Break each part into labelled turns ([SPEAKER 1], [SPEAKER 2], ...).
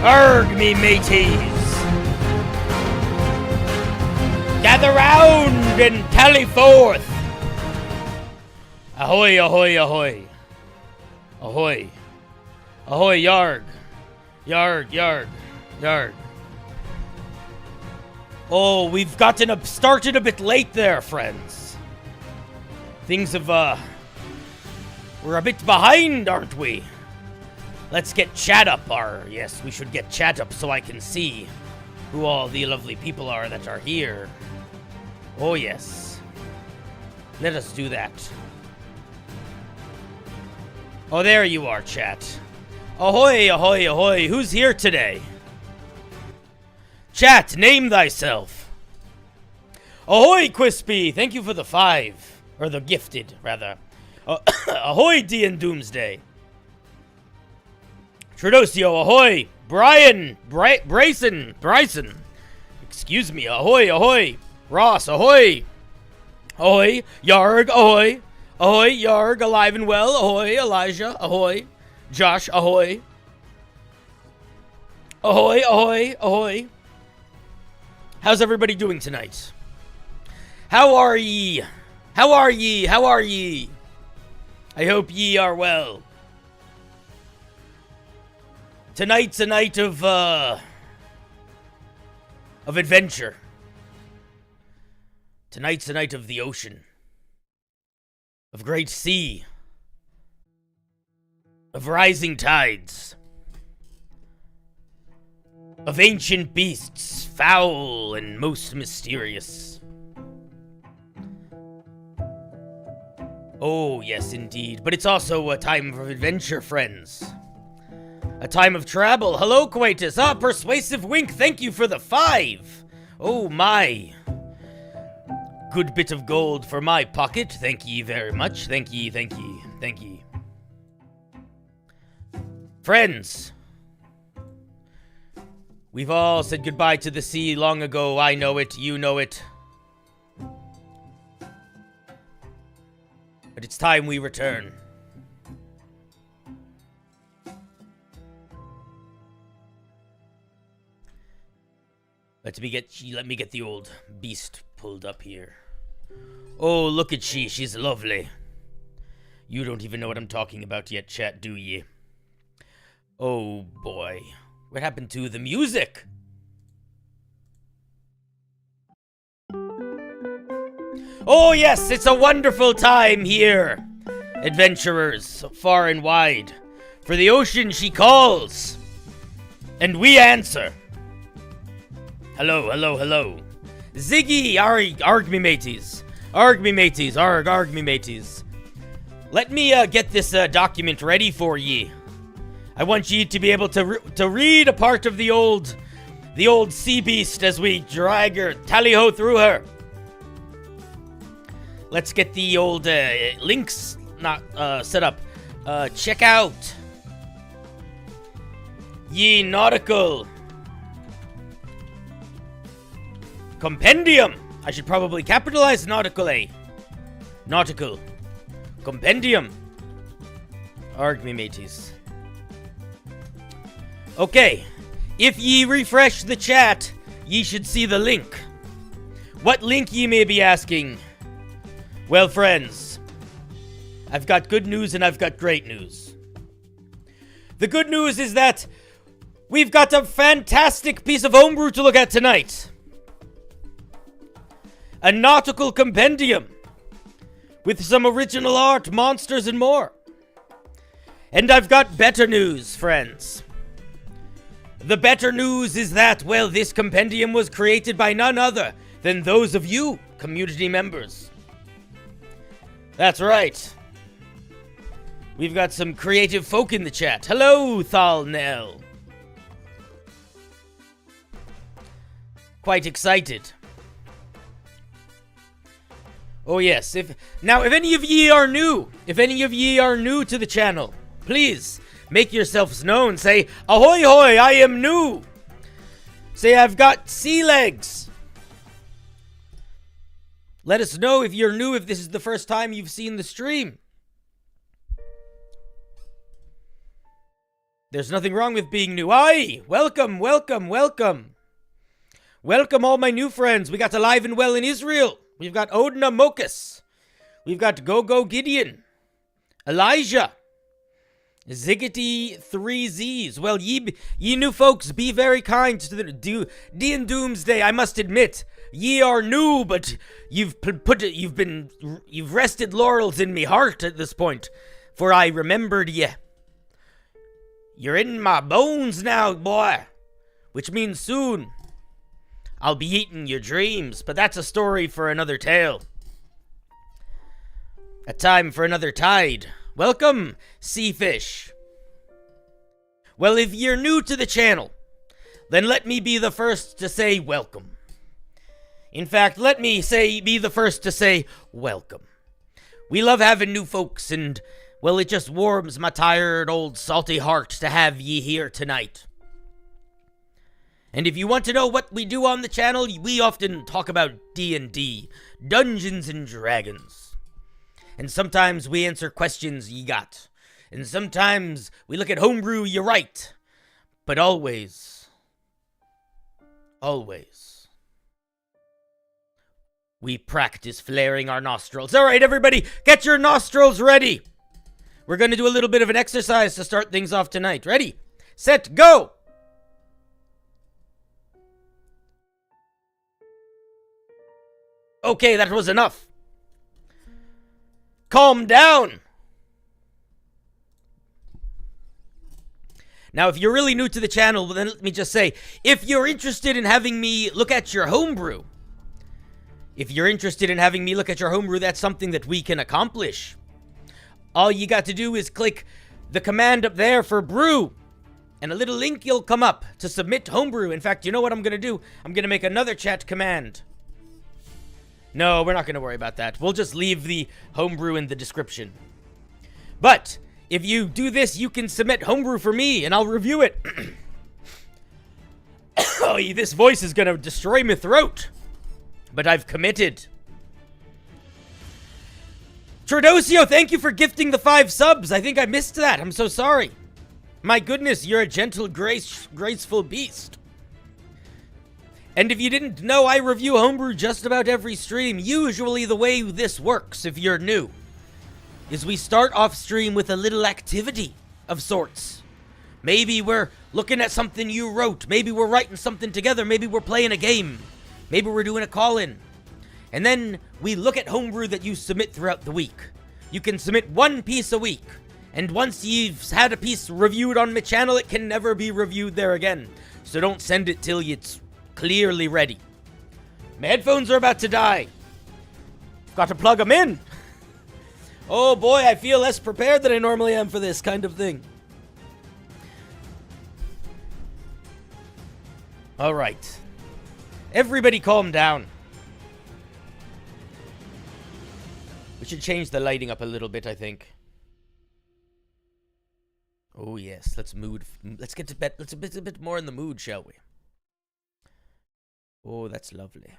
[SPEAKER 1] Erg me mateys! Gather round and tally forth! Ahoy, ahoy, ahoy! Ahoy! Ahoy, yarg! Yarg, yarg, yarg. Oh, we've started a bit late there, friends. Things have, we're a bit behind, aren't we? Let's get chat up, yes, we should get chat up so I can see who all the lovely people are that are here. Oh, yes. Let us do that. Oh, there you are, chat. Ahoy, ahoy, ahoy. Who's here today? Chat, name thyself. Ahoy, Quispy. Thank you for the 5. Or the gifted, rather. Ahoy, D and Doomsday. Trodosio, ahoy. Brian, Bryson. Excuse me, ahoy, ahoy. Ross, ahoy. Ahoy, Yarg, ahoy. Ahoy, Yarg, alive and well. Ahoy, Elijah, ahoy. Josh, ahoy. Ahoy, ahoy, ahoy. How's everybody doing tonight? How are ye? How are ye? How are ye? I hope ye are well. Tonight's a night of adventure. Tonight's a night of the ocean. Of great sea. Of rising tides. Of ancient beasts, foul and most mysterious. Oh, yes, indeed. But it's also a time of adventure, friends. A time of travel. Hello, Quatus. Ah, Persuasive Wink, thank you for the 5. Oh, my. Good bit of gold for my pocket. Thank ye very much. Thank ye, thank ye, thank ye. Friends. We've all said goodbye to the sea long ago. I know it. You know it. But it's time we return. Let me get the old beast pulled up here. Oh, look at she. She's lovely. You don't even know what I'm talking about yet, chat, do ye? Oh, boy. What happened to the music? Oh, yes, it's a wonderful time here, adventurers, far and wide. For the ocean she calls, and we answer. Hello, hello, hello. Ziggy, arg me mateys. Arg me mateys, arg me mateys. Let me get this document ready for ye. I want ye to be able to read a part of the old sea beast as we drag her, tally-ho through her. Let's get the old links set up. Check out ye Nautical Compendium. I should probably capitalize Nautical, eh? Nautical Compendium. Arg me mateys. Okay, if ye refresh the chat, ye should see the link. What link, ye may be asking? Well, friends, I've got good news and I've got great news. The good news is that we've got a fantastic piece of homebrew to look at tonight. A Nautical Compendium with some original art, monsters, and more. And I've got better news, friends. The better news is that, well, this compendium was created by none other than those of you, community members. That's right. We've got some creative folk in the chat. Hello, Thalnell. Quite excited. Oh yes, if any of ye are new to the channel, please make yourselves known. Say, ahoy hoy, I am new. Say, I've got sea legs. Let us know if you're new, if this is the first time you've seen the stream. There's nothing wrong with being new. Aye! Welcome, welcome, welcome. Welcome all my new friends. We got Alive and Well in Israel. We've got Odina Mokus. We've got Go-Go Gideon. Elijah. Ziggity 3Zs. Well, ye new folks, be very kind to the Dean Doomsday. I must admit, ye are new, but you've rested laurels in me heart at this point, for I remembered ye. You're in my bones now, boy, which means soon I'll be eating your dreams, but that's a story for another tale. A time for another tide. Welcome, sea fish. Well, if you're new to the channel, then let me be the first to say welcome. In fact, let me be the first to say welcome. We love having new folks, and, well, it just warms my tired old salty heart to have ye here tonight. And if you want to know what we do on the channel, we often talk about D&D, Dungeons and Dragons. And sometimes we answer questions ye got. And sometimes we look at Homebrew you write. But always, we practice flaring our nostrils. Alright, everybody, get your nostrils ready. We're going to do a little bit of an exercise to start things off tonight. Ready, set, go! Okay, that was enough. Calm down. Now, if you're really new to the channel, then let me just say, if you're interested in having me look at your homebrew, that's something that we can accomplish. All you got to do is click the command up there for brew, and a little link will come up to submit homebrew. In fact, you know what I'm going to do? I'm going to make another chat command. No, we're not going to worry about that. We'll just leave the homebrew in the description. But if you do this, you can submit homebrew for me, and I'll review it. Oh, this voice is going to destroy my throat. But I've committed. Trodosio, thank you for gifting the 5 subs. I think I missed that. I'm so sorry. My goodness, you're a gentle, graceful beast. And if you didn't know, I review homebrew just about every stream. Usually the way this works, if you're new, is we start off stream with a little activity of sorts. Maybe we're looking at something you wrote. Maybe we're writing something together. Maybe we're playing a game. Maybe we're doing a call-in. And then we look at homebrew that you submit throughout the week. You can submit 1 piece a week. And once you've had a piece reviewed on my channel, it can never be reviewed there again. So don't send it till it's clearly ready. My headphones are about to die. Got to plug them in. Oh boy, I feel less prepared than I normally am for this kind of thing. Alright. Everybody calm down. We should change the lighting up a little bit, I think. Oh yes, let's get to bed. Let's a bit more in the mood, shall we? Oh, that's lovely.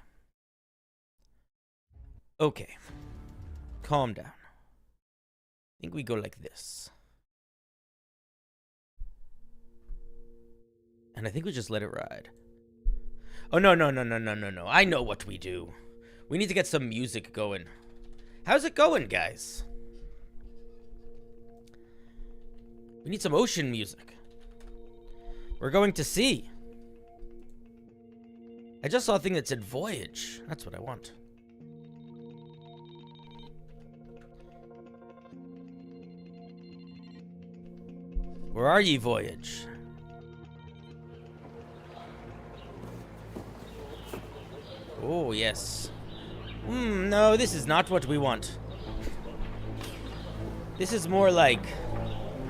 [SPEAKER 1] Okay. Calm down. I think we go like this. And I think we just let it ride. Oh, no. I know what we do. We need to get some music going. How's it going, guys? We need some ocean music. We're going to sea. I just saw a thing that said Voyage. That's what I want. Where are ye, Voyage? Oh, yes. No, this is not what we want. This is more like...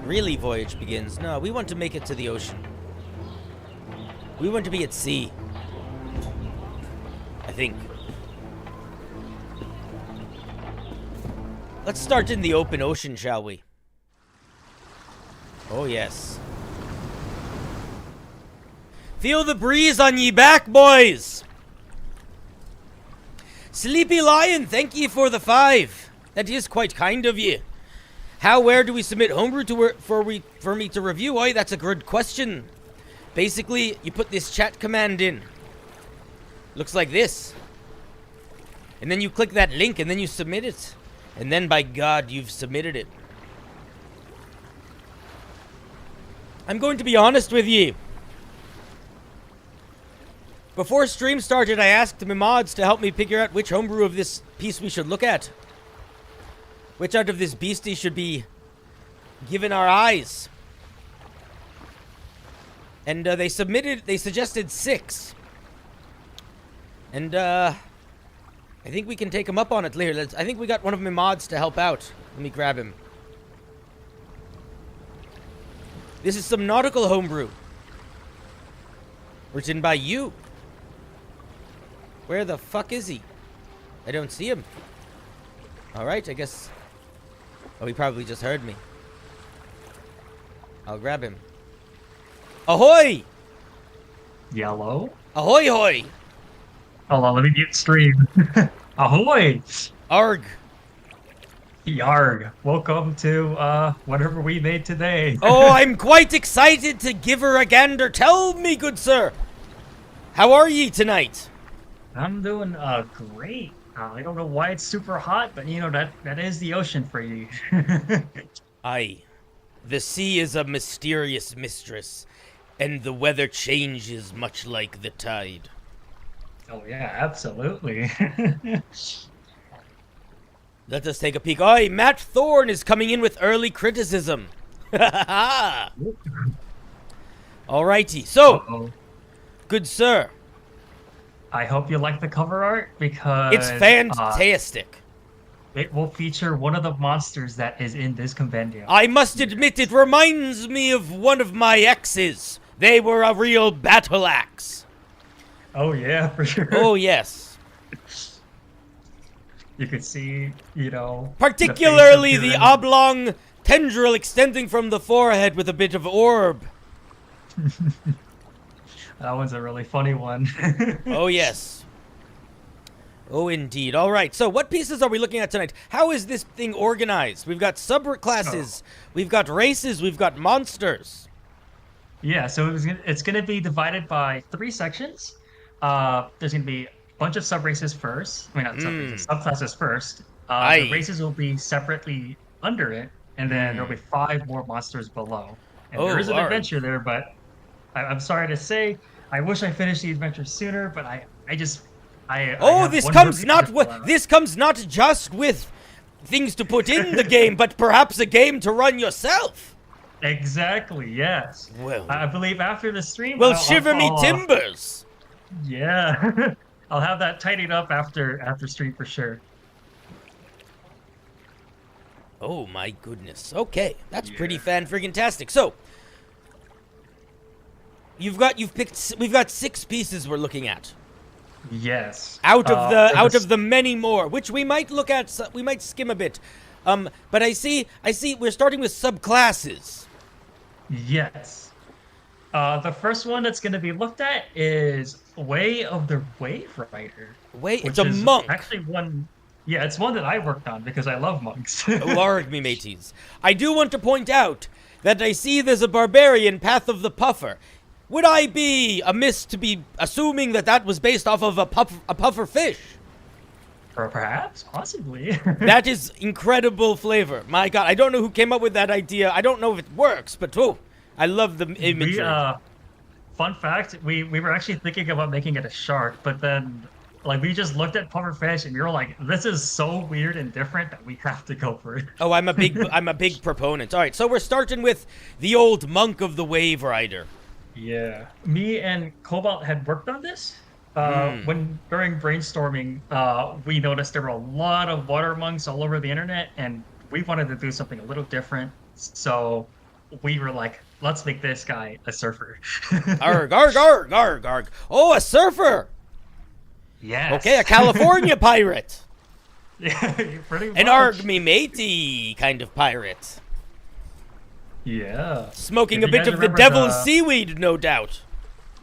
[SPEAKER 1] really, Voyage begins. No, we want to make it to the ocean. We want to be at sea. I think. Let's start in the open ocean, shall we? Oh, yes. Feel the breeze on ye back, boys! Sleepy Lion, thank ye for the 5. That is quite kind of ye. Where do we submit Homebrew to for me to review? Oh, that's a good question. Basically, you put this chat command in. Looks like this. And then you click that link and then you submit it. And then by God, you've submitted it. I'm going to be honest with ye. Before stream started, I asked my mods to help me figure out which homebrew of this piece we should look at. Which out of this beastie should be given our eyes. And they suggested 6. And I think we can take him up on it later. I think we got one of my mods to help out. Let me grab him. This is some Nautical homebrew. Written by you. Where the fuck is he? I don't see him. Alright, I guess... Oh, he probably just heard me. I'll grab him. Ahoy!
[SPEAKER 2] Yellow?
[SPEAKER 1] Ahoy hoy!
[SPEAKER 2] Hold on, let me mute stream. Ahoy!
[SPEAKER 1] Arg!
[SPEAKER 2] Yarg. Welcome to, whatever we made today.
[SPEAKER 1] Oh, I'm quite excited to give her a gander. Tell me, good sir, how are ye tonight?
[SPEAKER 2] I'm doing, great. I don't know why it's super hot, but, you know, that is the ocean for you.
[SPEAKER 1] Aye. The sea is a mysterious mistress, and the weather changes much like the tide.
[SPEAKER 2] Oh, yeah, absolutely.
[SPEAKER 1] Let us take a peek. Aye, Matt Thorne is coming in with early criticism. Alrighty, so, good sir.
[SPEAKER 2] I hope you like the cover art, because...
[SPEAKER 1] It's fantastic.
[SPEAKER 2] It will feature one of the monsters that is in this compendium.
[SPEAKER 1] I must admit, it reminds me of one of my exes. They were a real battle axe.
[SPEAKER 2] Oh, yeah, for sure.
[SPEAKER 1] Oh, yes.
[SPEAKER 2] You could see, you know...
[SPEAKER 1] Particularly the oblong tendril extending from the forehead with a bit of orb.
[SPEAKER 2] That one's a really funny one.
[SPEAKER 1] Oh, yes. Oh, indeed. All right, so what pieces are we looking at tonight? How is this thing organized? We've got subclasses, we've got races, we've got monsters.
[SPEAKER 2] Yeah, so it's going to be divided by 3 sections. There's going to be a bunch of sub-races first. I mean, not sub-races, subclasses first. The races will be separately under it, and then there'll be 5 more monsters below. And there is an adventure there, but I'm sorry to say, I wish I finished the adventure sooner, but
[SPEAKER 1] this comes not just with things to put in the game, but perhaps a game to run yourself.
[SPEAKER 2] Exactly, yes.
[SPEAKER 1] Well,
[SPEAKER 2] I believe after the stream...
[SPEAKER 1] Well, shiver me timbers.
[SPEAKER 2] Yeah. I'll have that tidied up after stream for sure.
[SPEAKER 1] Oh my goodness. Okay, that's pretty fan-friggin-tastic. So, we've got 6 pieces we're looking at.
[SPEAKER 2] Yes.
[SPEAKER 1] Out of the many more, which we might look at. We might skim a bit. But I see. We're starting with subclasses.
[SPEAKER 2] Yes. The first one that's going to be looked at is Way of the Wave Rider.
[SPEAKER 1] It's a monk.
[SPEAKER 2] Actually, one. Yeah, it's one that I worked on because I love monks.
[SPEAKER 1] Larg me mateys. I do want to point out that I see there's a barbarian, Path of the Puffer. Would I be amiss to be assuming that that was based off of a puffer fish?
[SPEAKER 2] Or perhaps, possibly.
[SPEAKER 1] That is incredible flavor. My God, I don't know who came up with that idea. I don't know if it works, but I love the imagery.
[SPEAKER 2] Fun fact, we were actually thinking about making it a shark, but then we just looked at puffer fish and we were like, this is so weird and different that we have to go for it. Oh,
[SPEAKER 1] I'm a big proponent. All right, so we're starting with the old monk of the Wave Rider.
[SPEAKER 2] Yeah, me and Cobalt had worked on this. When during brainstorming, we noticed there were a lot of water monks all over the internet, and we wanted to do something a little different. So we were like, let's make this guy a surfer.
[SPEAKER 1] Arg, arg, arg, arg, arg. Oh, a surfer!
[SPEAKER 2] Yes.
[SPEAKER 1] Okay, a California pirate.
[SPEAKER 2] Yeah, pretty much.
[SPEAKER 1] An arg me matey kind of pirate.
[SPEAKER 2] Yeah.
[SPEAKER 1] Smoking a bit of the devil's seaweed, no doubt.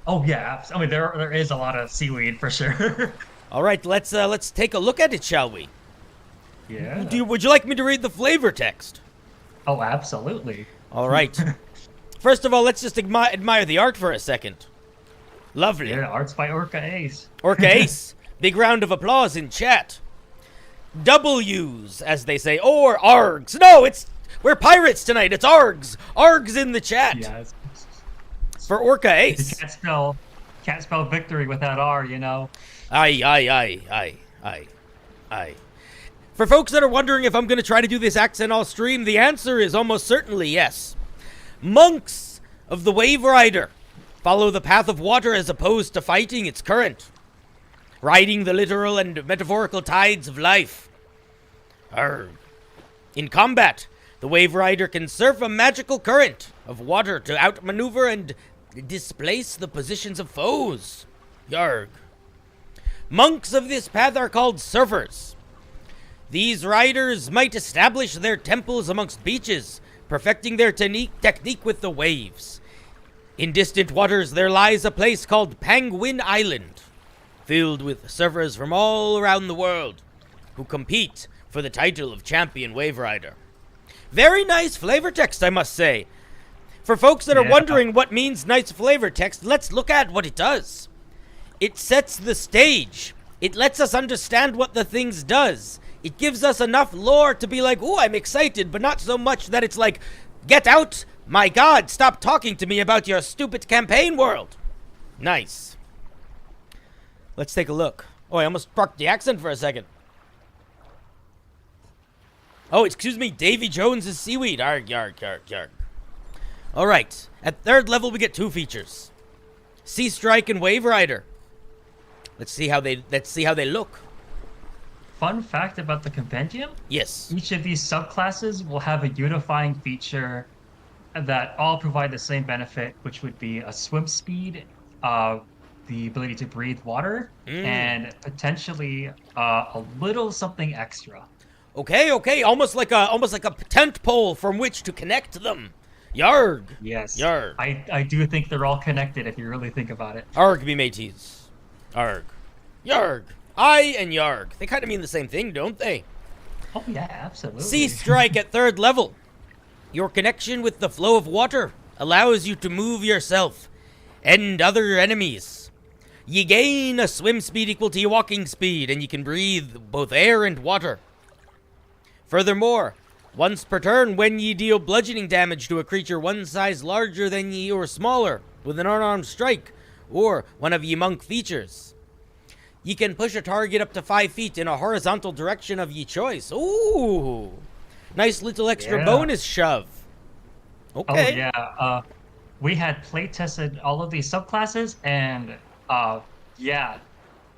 [SPEAKER 2] Oh yeah, I mean there is a lot of seaweed for sure.
[SPEAKER 1] All right, let's take a look at it, shall we?
[SPEAKER 2] Yeah.
[SPEAKER 1] Would you like me to read the flavor text?
[SPEAKER 2] Oh, absolutely.
[SPEAKER 1] All right. First of all, let's just admire the art for a second. Lovely.
[SPEAKER 2] Yeah, art's by Orca Ace.
[SPEAKER 1] Orca Ace. Big round of applause in chat. W's, as they say, or args. No, we're pirates tonight. It's args. Args in the chat.
[SPEAKER 2] Yes.
[SPEAKER 1] For Orca Ace.
[SPEAKER 2] You can't spell victory without R, you know.
[SPEAKER 1] Aye. For folks that are wondering if I'm going to try to do this accent all stream, the answer is almost certainly yes. Monks of the Wave Rider follow the path of water as opposed to fighting its current, riding the literal and metaphorical tides of life. In combat, the Wave Rider can surf a magical current of water to outmaneuver and displace the positions of foes. Yarg. Monks of this path are called surfers. These riders might establish their temples amongst beaches, perfecting their technique with the waves. In distant waters there lies a place called Penguin Island, filled with surfers from all around the world, who compete for the title of champion wave rider. Very nice flavor text, I must say. For folks that are wondering what means nice flavor text, let's look at what it does. It sets the stage. It lets us understand what the things does. It gives us enough lore to be like, ooh, I'm excited, but not so much that it's like, get out, my god, stop talking to me about your stupid campaign world. Nice. Let's take a look. Oh, I almost sparked the accent for a second. Oh, excuse me, Davy Jones's seaweed. Arg, yarg, yarg, yarg. All right, at third level we get 2 features: Sea Strike and Wave Rider. Let's see how they look.
[SPEAKER 2] Fun fact about the Compendium:
[SPEAKER 1] yes,
[SPEAKER 2] each of these subclasses will have a unifying feature that all provide the same benefit, which would be a swim speed, the ability to breathe water, and potentially a little something extra.
[SPEAKER 1] Okay, almost like a tent pole from which to connect them. Yarg.
[SPEAKER 2] Yes.
[SPEAKER 1] Yarg.
[SPEAKER 2] I do think they're all connected if you really think about it.
[SPEAKER 1] Arg, me mateys. Arg. Yarg. I and Yarg. They kind of mean the same thing, don't they?
[SPEAKER 2] Oh yeah, absolutely.
[SPEAKER 1] Sea Strike at third level. Your connection with the flow of water allows you to move yourself and other enemies. You gain a swim speed equal to your walking speed, and you can breathe both air and water. Furthermore, once per turn, when ye deal bludgeoning damage to a creature one size larger than ye or smaller with an unarmed strike, or one of ye monk features, ye can push a target up to 5 feet in a horizontal direction of ye choice. Ooh! Nice little extra bonus shove. Okay.
[SPEAKER 2] Oh yeah, we had play tested all of these subclasses, and yeah,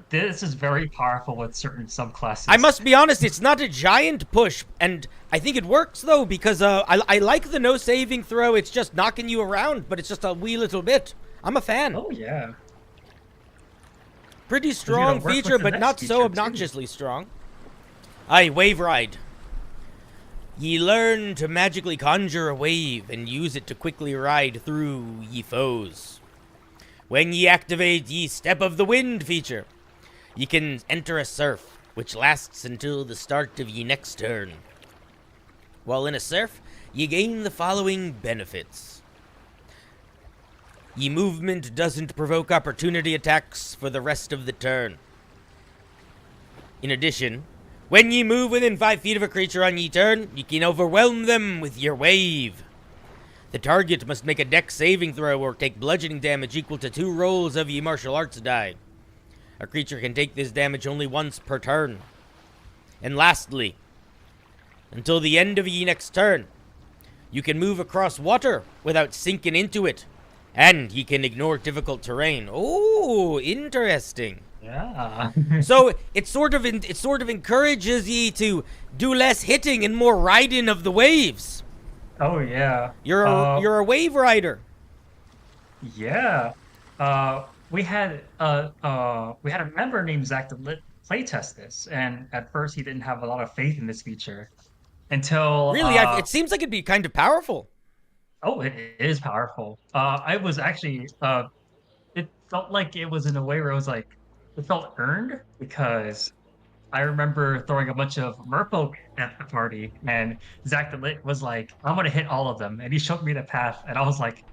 [SPEAKER 2] this is very powerful with certain subclasses.
[SPEAKER 1] I must be honest, it's not a giant push, and I think it works though, because I like the no saving throw. It's just knocking you around, but it's just a wee little bit. I'm a fan.
[SPEAKER 2] Oh yeah.
[SPEAKER 1] Pretty strong feature, but not so obnoxiously strong. Aye, Wave Ride. Ye learn to magically conjure a wave and use it to quickly ride through ye foes. When ye activate ye Step of the Wind feature, ye can enter a surf, which lasts until the start of ye next turn. While in a surf, ye gain the following benefits. Ye movement doesn't provoke opportunity attacks for the rest of the turn. In addition, when ye move within 5 feet of a creature on ye turn, ye can overwhelm them with your wave. The target must make a dex saving throw or take bludgeoning damage equal to 2 rolls of ye martial arts die. A creature can take this damage only once per turn. And lastly, until the end of ye next turn, you can move across water without sinking into it, and ye can ignore difficult terrain. Oh, interesting.
[SPEAKER 2] Yeah.
[SPEAKER 1] So it sort of encourages ye to do less hitting and more riding of the waves.
[SPEAKER 2] Oh yeah.
[SPEAKER 1] You're a wave rider.
[SPEAKER 2] Yeah. We had a member named Zach to play test this, and at first he didn't have a lot of faith in this feature until
[SPEAKER 1] really it seems like it'd be kind of powerful.
[SPEAKER 2] Oh, it is powerful. I was actually it felt like it was in a way where it was like it felt earned because I remember throwing a bunch of merfolk at the party, and Zach the Lit was like, "I'm gonna hit all of them," and he showed me the path, and I was like,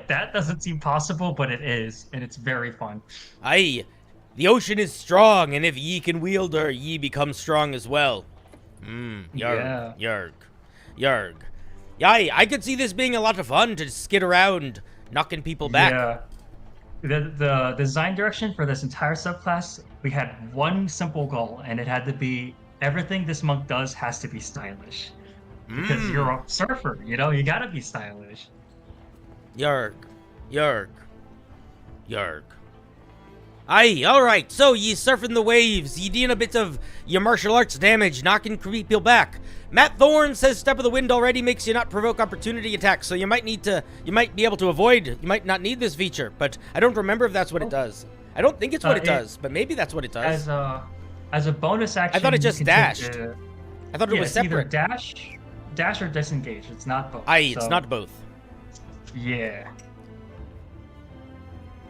[SPEAKER 2] that doesn't seem possible, but it is, and it's very fun.
[SPEAKER 1] Aye, the ocean is strong, and if ye can wield her, ye become strong as well. Yarg,
[SPEAKER 2] Yeah.
[SPEAKER 1] yarg, yarg. Aye, I could see this being a lot of fun to skid around, knocking people back.
[SPEAKER 2] Yeah. The design direction for this entire subclass, we had one simple goal, and it had to be everything this monk does has to be stylish. Because you're a surfer, you know, you gotta be stylish.
[SPEAKER 1] Yarg, yarg, yarg. Aye, alright, so ye surfing the waves, ye doing a bit of your martial arts damage, knocking people back. Matt Thorne says Step of the Wind already makes you not provoke opportunity attacks, so you might be able to avoid, you might not need this feature, but I don't remember if that's what it does. I don't think it's what it does, but maybe that's what it does.
[SPEAKER 2] As a bonus action,
[SPEAKER 1] I thought it just dashed. I thought it was separate.
[SPEAKER 2] Either dash or disengage. It's not both.
[SPEAKER 1] Aye, it's not both.
[SPEAKER 2] Yeah.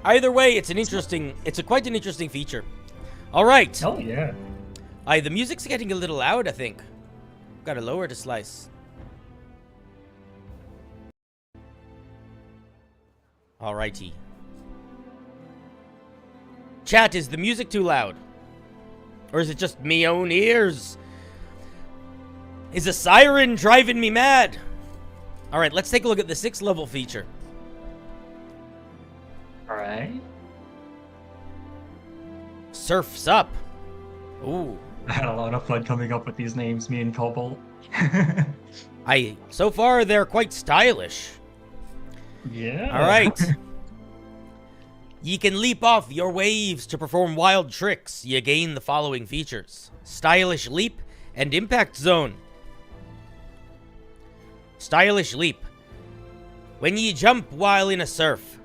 [SPEAKER 1] Either way, it's quite an interesting feature. All right.
[SPEAKER 2] Oh yeah.
[SPEAKER 1] Aye, the music's getting a little loud, I think. Gotta lower the slice. Alrighty. Chat, is the music too loud? Or is it just me own ears? Is a siren driving me mad? Alright, let's take a look at the 6th level feature.
[SPEAKER 2] Alright.
[SPEAKER 1] Surf's Up. Ooh.
[SPEAKER 2] I had a lot of fun coming up with these names, me and Cobalt.
[SPEAKER 1] So far, they're quite stylish.
[SPEAKER 2] Yeah.
[SPEAKER 1] Alright. Ye can leap off your waves to perform wild tricks. You gain the following features: Stylish Leap and Impact Zone. Stylish Leap. When ye jump while in a surf,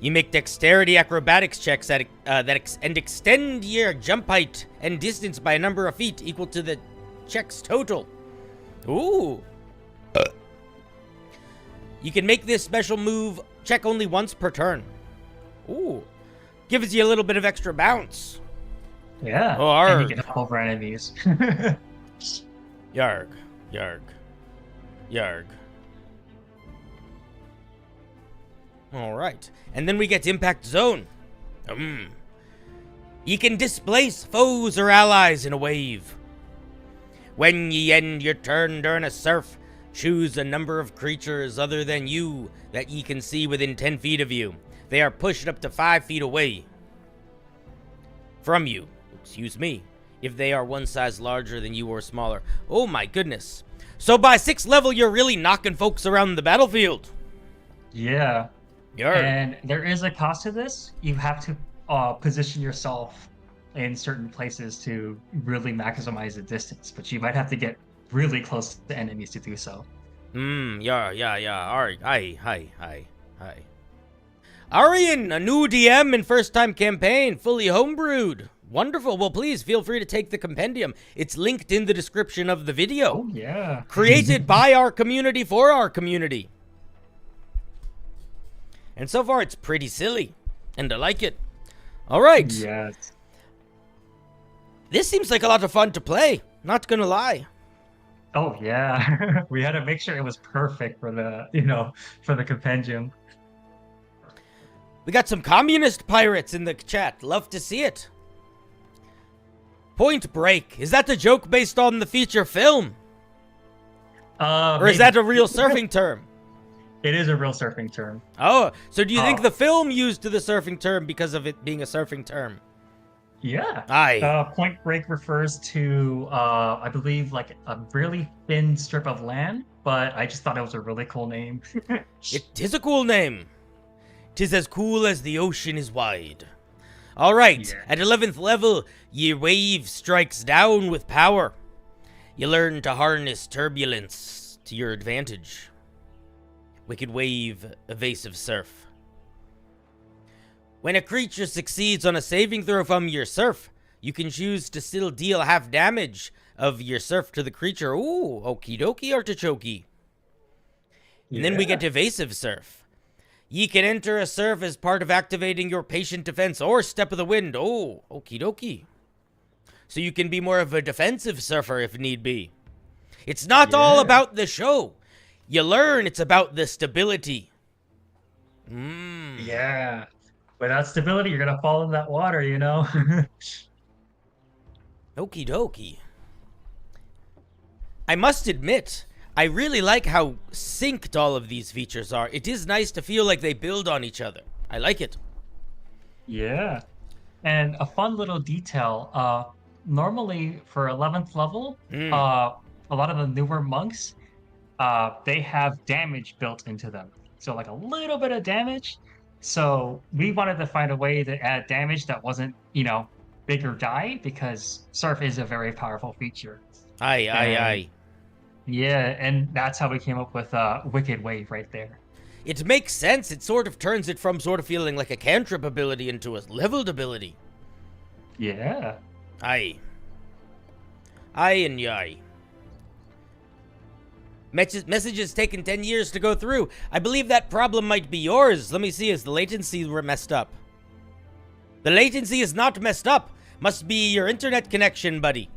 [SPEAKER 1] you make dexterity acrobatics checks and extend your jump height and distance by a number of feet equal to the check's total. Ooh. You can make this special move check only once per turn. Ooh. Gives you a little bit of extra bounce.
[SPEAKER 2] Yeah.
[SPEAKER 1] Oh,
[SPEAKER 2] and you can hop over enemies.
[SPEAKER 1] Yarg. Yarg. Yarg. Alright. And then we get Impact Zone. Ye can displace foes or allies in a wave. When ye end your turn during a surf, choose a number of creatures other than you that ye can see within 10 feet of you. They are pushed up to 5 feet away from you. Excuse me. If they are one size larger than you or smaller. Oh my goodness. So by 6th level, you're really knocking folks around the battlefield.
[SPEAKER 2] Yeah.
[SPEAKER 1] Yarg.
[SPEAKER 2] And there is a cost to this. You have to position yourself in certain places to really maximize the distance, but you might have to get really close to the enemies to do so.
[SPEAKER 1] Yeah. Alright, hi. Arian, a new DM and first-time campaign, fully homebrewed. Wonderful. Well, please feel free to take the compendium. It's linked in the description of the video.
[SPEAKER 2] Oh, yeah.
[SPEAKER 1] Created by our community for our community. And so far, it's pretty silly. And I like it. All right.
[SPEAKER 2] Yes.
[SPEAKER 1] This seems like a lot of fun to play. Not gonna lie.
[SPEAKER 2] Oh, yeah. We had to make sure it was perfect for the compendium.
[SPEAKER 1] We got some communist pirates in the chat. Love to see it. Point Break. Is that the joke based on the feature film? Or is that a real surfing term?
[SPEAKER 2] It is a real surfing term.
[SPEAKER 1] Oh, so do you think the film used the surfing term because of it being a surfing term?
[SPEAKER 2] Yeah.
[SPEAKER 1] Aye.
[SPEAKER 2] Point Break refers to, I believe, like a really thin strip of land, but I just thought it was a really cool name.
[SPEAKER 1] It is a cool name. 'Tis as cool as the ocean is wide. All right,
[SPEAKER 2] Yeah.
[SPEAKER 1] At 11th level, your wave strikes down with power. You learn to harness turbulence to your advantage. Wicked Wave, Evasive Surf. When a creature succeeds on a saving throw from your surf, you can choose to still deal half damage of your surf to the creature. Ooh, okie dokie artichoke. And then we get Evasive Surf. Ye can enter a surf as part of activating your Patient Defense or Step of the Wind. Oh, okie dokie. so you can be more of a defensive surfer if need be. It's not all about the show. You learn it's about the stability.
[SPEAKER 2] Yeah. Without stability, you're gonna fall in that water, you know?
[SPEAKER 1] Okie dokie. I must admit, I really like how synced all of these features are. It is nice to feel like they build on each other. I like it.
[SPEAKER 2] Yeah. And a fun little detail, normally for 11th level, a lot of the newer monks, they have damage built into them. So like a little bit of damage. So we wanted to find a way to add damage that wasn't, you know, big or die, because Surf is a very powerful feature.
[SPEAKER 1] Aye.
[SPEAKER 2] Yeah, and that's how we came up with Wicked Wave right there.
[SPEAKER 1] It makes sense. It sort of turns it from sort of feeling like a cantrip ability into a leveled ability.
[SPEAKER 2] Yeah.
[SPEAKER 1] Aye and yay. Messages taken 10 years to go through. I believe that problem might be yours. Let me see, is the latency messed up? The latency is not messed up. Must be your internet connection, buddy.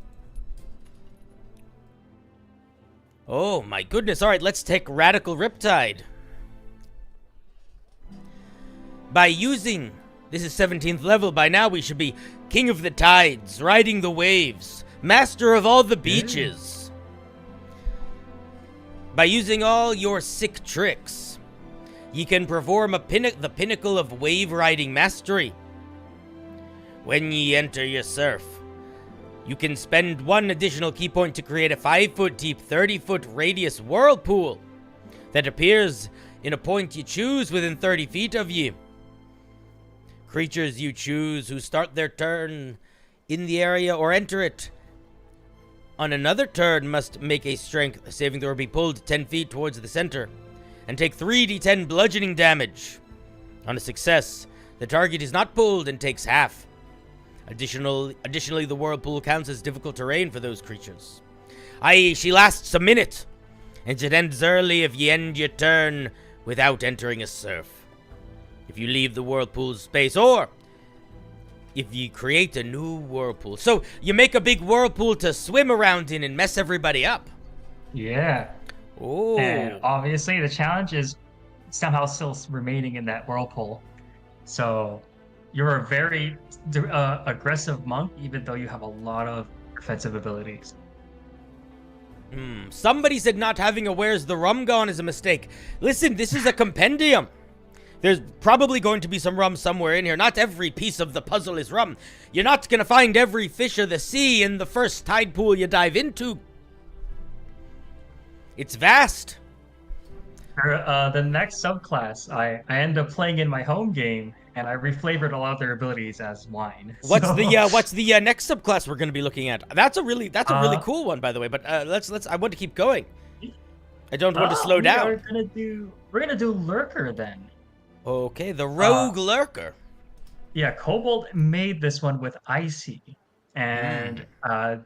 [SPEAKER 1] Oh my goodness. Alright, let's take Radical Riptide. By using... This is 17th level. By now we should be King of the Tides, riding the waves, master of all the beaches. By using all your sick tricks, ye can perform the pinnacle of wave riding mastery. When ye enter your surf, you can spend 1 additional key point to create a 5-foot deep, 30-foot radius whirlpool that appears in a point you choose within 30 feet of you. Creatures you choose who start their turn in the area or enter it on another turn must make a strength saving throw or be pulled 10 feet towards the center and take 3d10 bludgeoning damage. On a success, the target is not pulled and takes half. Additionally, the whirlpool counts as difficult terrain for those creatures. I.e., she lasts a minute, and it ends early if you end your turn without entering a surf. If you leave the whirlpool's space, or if you create a new whirlpool. So, you make a big whirlpool to swim around in and mess everybody up.
[SPEAKER 2] Yeah.
[SPEAKER 1] Oh.
[SPEAKER 2] And obviously, the challenge is somehow still remaining in that whirlpool. So, you're a very aggressive monk, even though you have a lot of defensive abilities.
[SPEAKER 1] Somebody said not having a Where's the Rum Gone is a mistake. Listen, this is a compendium. There's probably going to be some rum somewhere in here. Not every piece of the puzzle is rum. You're not going to find every fish of the sea in the first tide pool you dive into. It's vast.
[SPEAKER 2] For the next subclass, I end up playing in my home game, and I reflavored a lot of their abilities as wine.
[SPEAKER 1] What's the next subclass we're going to be looking at? That's a really cool one, by the way. But let's. I want to keep going. I don't want to slow down.
[SPEAKER 2] We're gonna do lurker then.
[SPEAKER 1] Okay, the rogue lurker.
[SPEAKER 2] Yeah, Kobold made this one with Icy. And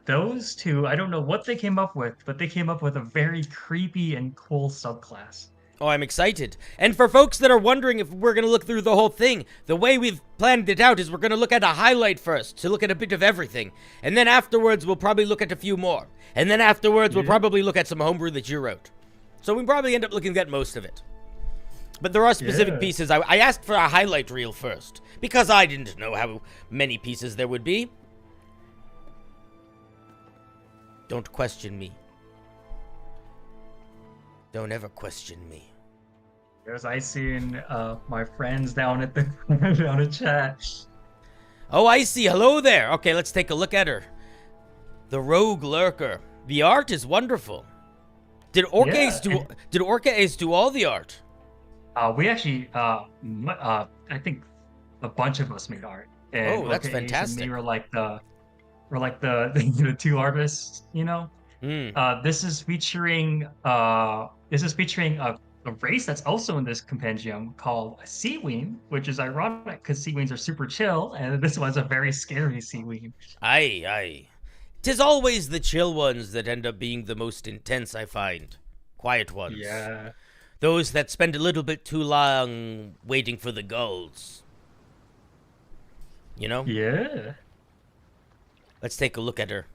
[SPEAKER 2] those two, I don't know what they came up with, but they came up with a very creepy and cool subclass.
[SPEAKER 1] Oh, I'm excited. And for folks that are wondering if we're going to look through the whole thing, the way we've planned it out is we're going to look at a highlight first, to look at a bit of everything. And then afterwards, we'll probably look at a few more. And then afterwards, we'll probably look at some homebrew that you wrote. So we probably end up looking at most of it. But there are specific pieces. I asked for a highlight reel first, because I didn't know how many pieces there would be. Don't question me. Don't ever question me.
[SPEAKER 2] There's Icy and my friends down at the down in chat.
[SPEAKER 1] Oh, Icy, hello there. Okay, let's take a look at her. The rogue lurker. The art is wonderful. Did Orca Ace do all the art?
[SPEAKER 2] We actually, I think a bunch of us made art. And
[SPEAKER 1] that's fantastic.
[SPEAKER 2] And we were like the two artists, you know. This is featuring a race that's also in this compendium called Seawean, which is ironic because Seaweans are super chill, and this one's a very scary Seawean.
[SPEAKER 1] Aye. 'Tis always the chill ones that end up being the most intense, I find. Quiet ones.
[SPEAKER 2] Yeah.
[SPEAKER 1] Those that spend a little bit too long waiting for the gulls. You know?
[SPEAKER 2] Yeah.
[SPEAKER 1] Let's take a look at her.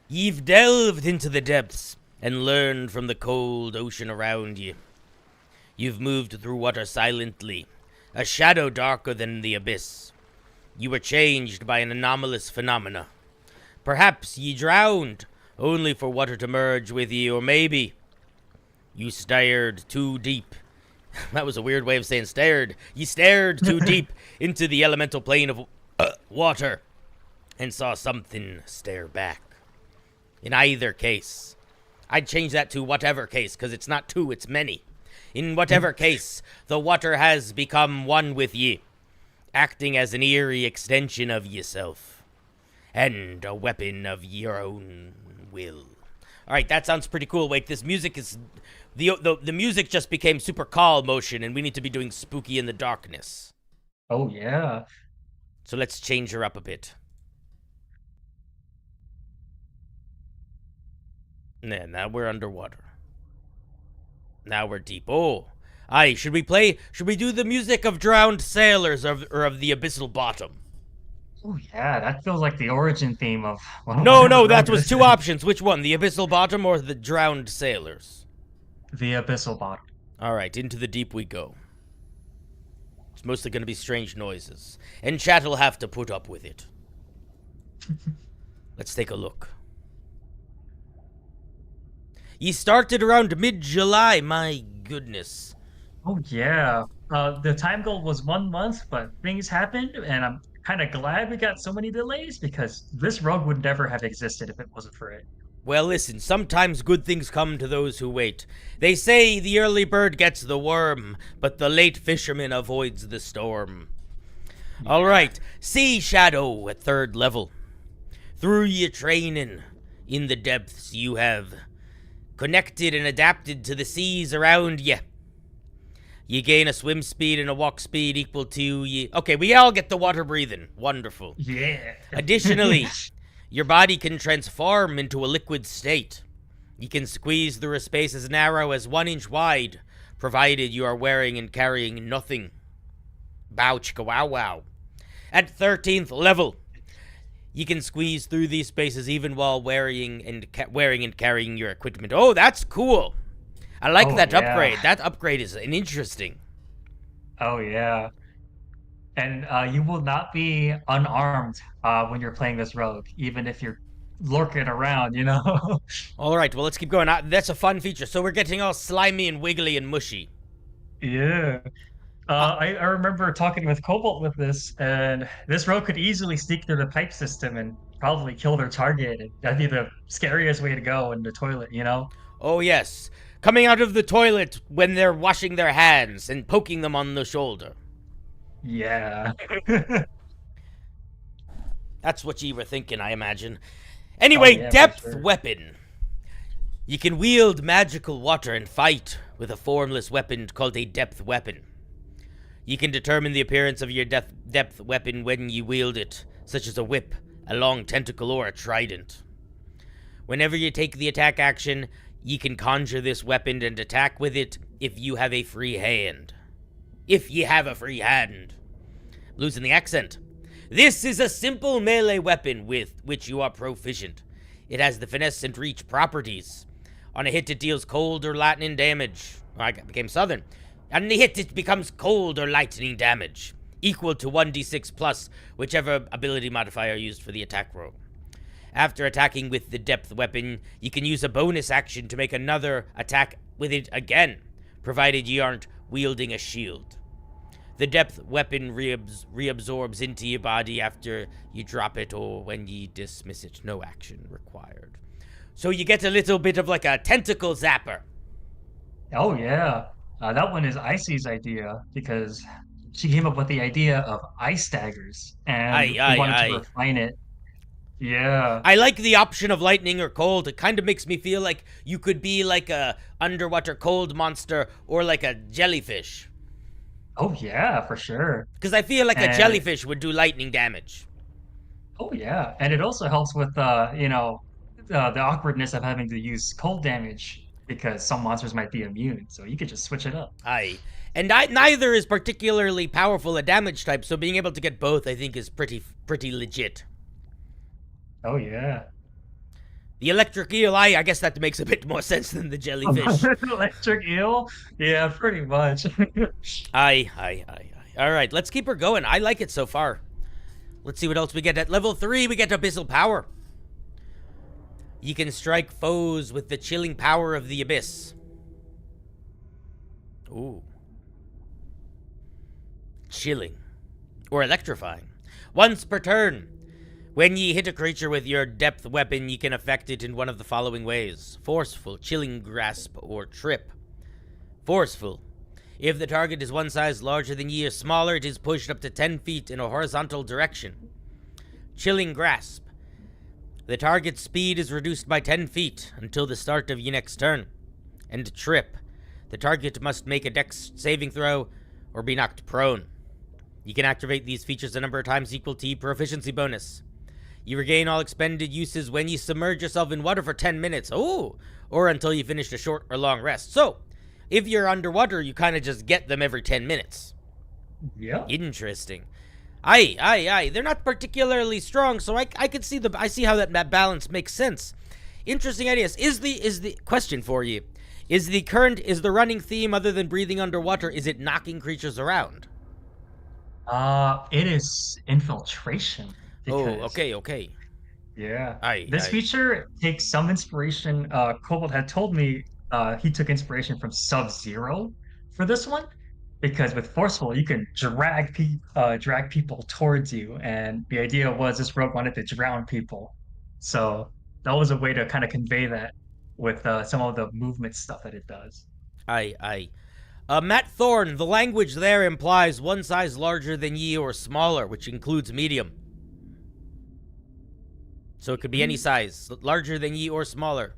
[SPEAKER 1] You've delved into the depths and learned from the cold ocean around you. You've moved through water silently, a shadow darker than the abyss. You were changed by an anomalous phenomena. Perhaps ye drowned, only for water to merge with ye, or maybe you stared too deep. That was a weird way of saying stared. You stared too deep into the elemental plane of water and saw something stare back. In either case, I'd change that to whatever case, because it's not two, it's many. In whatever case, the water has become one with ye, acting as an eerie extension of yourself, and a weapon of your own will. Alright, that sounds pretty cool. Wait, this music is... The music just became super calm motion, and we need to be doing spooky in the darkness.
[SPEAKER 2] Oh, yeah.
[SPEAKER 1] So let's change her up a bit. Now we're underwater. Now we're deep. Oh, aye, should we do the music of drowned sailors or of the abyssal bottom?
[SPEAKER 2] Oh, yeah, that feels like the origin theme of...
[SPEAKER 1] No, that was two options. Which one, the abyssal bottom or the drowned sailors?
[SPEAKER 2] The abyssal bottom.
[SPEAKER 1] Alright, into the deep we go. It's mostly going to be strange noises, and chat will have to put up with it. Let's take a look. Ye started around mid-July, my goodness.
[SPEAKER 2] Oh, yeah. The time goal was 1 month, but things happened, and I'm kind of glad we got so many delays, because this rogue would never have existed if it wasn't for it.
[SPEAKER 1] Well, listen, sometimes good things come to those who wait. They say the early bird gets the worm, but the late fisherman avoids the storm. Yeah. Alright, Sea Shadow at 3rd level. Through your training in the depths, you have connected and adapted to the seas around you. You gain a swim speed and a walk speed equal to you. Okay, we all get the water breathing. Wonderful.
[SPEAKER 2] Yeah.
[SPEAKER 1] Additionally, your body can transform into a liquid state. You can squeeze through a space as narrow as 1 inch wide, provided you are wearing and carrying nothing. Bow chicka wow wow. At 13th level, you can squeeze through these spaces even while wearing and carrying your equipment. Oh, that's cool. I like that upgrade. That upgrade is interesting.
[SPEAKER 2] Oh, yeah. And you will not be unarmed when you're playing this rogue, even if you're lurking around, you know?
[SPEAKER 1] All right, well, let's keep going. That's a fun feature. So we're getting all slimy and wiggly and mushy.
[SPEAKER 2] Yeah. I remember talking with Cobalt with this, and this rogue could easily sneak through the pipe system and probably kill their target. That'd be the scariest way to go in the toilet, you know?
[SPEAKER 1] Oh, yes. Coming out of the toilet when they're washing their hands and poking them on the shoulder.
[SPEAKER 2] Yeah.
[SPEAKER 1] That's what you were thinking, I imagine. Anyway, depth weapon. You can wield magical water and fight with a formless weapon called a depth weapon. You can determine the appearance of your depth weapon when you wield it, such as a whip, a long tentacle, or a trident. Whenever you take the attack action, you can conjure this weapon and attack with it if you have a free hand. If ye have a free hand. Losing the accent. This is a simple melee weapon with which you are proficient. It has the finesse and reach properties. On a hit, it deals cold or lightning damage. I became southern. On the hit, it becomes cold or lightning damage, equal to 1d6 plus whichever ability modifier used for the attack roll. After attacking with the depth weapon, you can use a bonus action to make another attack with it again, provided you aren't wielding a shield. The depth weapon reabsorbs into your body after you drop it or when you dismiss it. No action required. So you get a little bit of like a tentacle zapper.
[SPEAKER 2] Oh, yeah. That one is Icy's idea, because she came up with the idea of ice daggers, and we wanted to refine it. Yeah.
[SPEAKER 1] I like the option of lightning or cold. It kind of makes me feel like you could be like a underwater cold monster or like a jellyfish.
[SPEAKER 2] Oh, yeah, for sure.
[SPEAKER 1] Because I feel like a jellyfish would do lightning damage.
[SPEAKER 2] Oh, yeah. And it also helps with, the awkwardness of having to use cold damage, because some monsters might be immune, so you could just switch it up.
[SPEAKER 1] Aye. And neither is particularly powerful a damage type, so being able to get both, I think, is pretty legit.
[SPEAKER 2] Oh yeah.
[SPEAKER 1] The electric eel, I guess that makes a bit more sense than the jellyfish.
[SPEAKER 2] Electric eel? Yeah, pretty much.
[SPEAKER 1] Aye. All right, let's keep her going. I like it so far. Let's see what else we get. At level 3, we get Abyssal Power. You can strike foes with the chilling power of the abyss. Ooh. Chilling. Or electrifying. Once per turn. When ye hit a creature with your depth weapon, ye can affect it in one of the following ways. Forceful, chilling grasp, or trip. Forceful. If the target is one size larger than ye or smaller, it is pushed up to 10 feet in a horizontal direction. Chilling grasp. The target's speed is reduced by 10 feet until the start of your next turn. And trip. The target must make a dex saving throw or be knocked prone. You can activate these features a number of times equal to your proficiency bonus. You regain all expended uses when you submerge yourself in water for 10 minutes. Oh! Or until you finish a short or long rest. So, if you're underwater, you kind of just get them every 10 minutes.
[SPEAKER 2] Yeah.
[SPEAKER 1] Interesting. Aye. They're not particularly strong, so I could see I see how that balance makes sense. Interesting ideas. Is the question for you? Is the running theme other than breathing underwater, is it knocking creatures around?
[SPEAKER 2] It is infiltration.
[SPEAKER 1] Oh, okay.
[SPEAKER 2] Yeah. This feature takes some inspiration. Cobalt had told me he took inspiration from Sub-Zero for this one, because with Forceful you can drag people towards you, and the idea was this rogue wanted to drown people. So that was a way to kind of convey that with some of the movement stuff that it does.
[SPEAKER 1] Aye. Matt Thorne, the language there implies one size larger than ye or smaller, which includes medium. So it could be any size, larger than ye or smaller.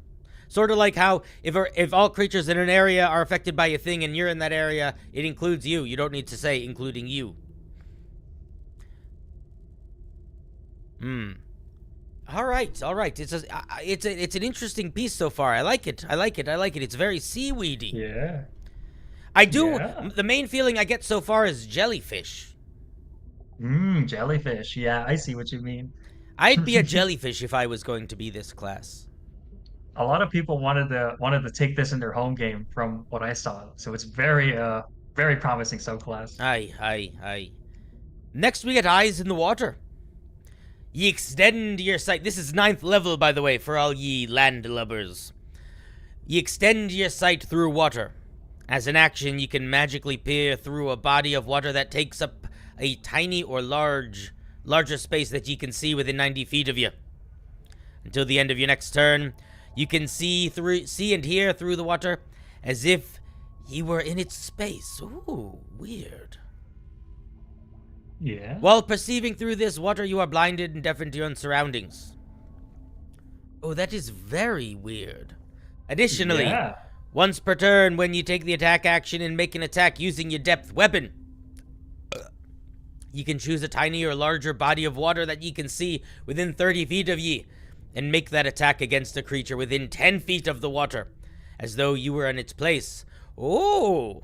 [SPEAKER 1] Sort of like how if all creatures in an area are affected by a thing and you're in that area, it includes you. You don't need to say including you. All right. It's an interesting piece so far. I like it. It's very seaweedy.
[SPEAKER 2] Yeah.
[SPEAKER 1] I do. Yeah. The main feeling I get so far is jellyfish.
[SPEAKER 2] Jellyfish. Yeah, I see what you mean.
[SPEAKER 1] I'd be a jellyfish if I was going to be this class.
[SPEAKER 2] A lot of people wanted to take this in their home game from what I saw. So it's very promising subclass.
[SPEAKER 1] Aye. Next we get Eyes in the Water. Ye extend your sight. This is 9th level, by the way, for all ye landlubbers. Ye extend your sight through water. As an action, you can magically peer through a body of water that takes up a tiny or larger space that you can see within 90 feet of you. Until the end of your next turn, you can see and hear through the water as if ye were in its space. Ooh, weird.
[SPEAKER 2] Yeah.
[SPEAKER 1] While perceiving through this water, you are blinded and deafened to your own surroundings. Oh, that is very weird. Additionally, once per turn, when you take the attack action and make an attack using your depth weapon, you can choose a tiny or larger body of water that ye can see within 30 feet of ye, and make that attack against a creature within 10 feet of the water, as though you were in its place. Oh!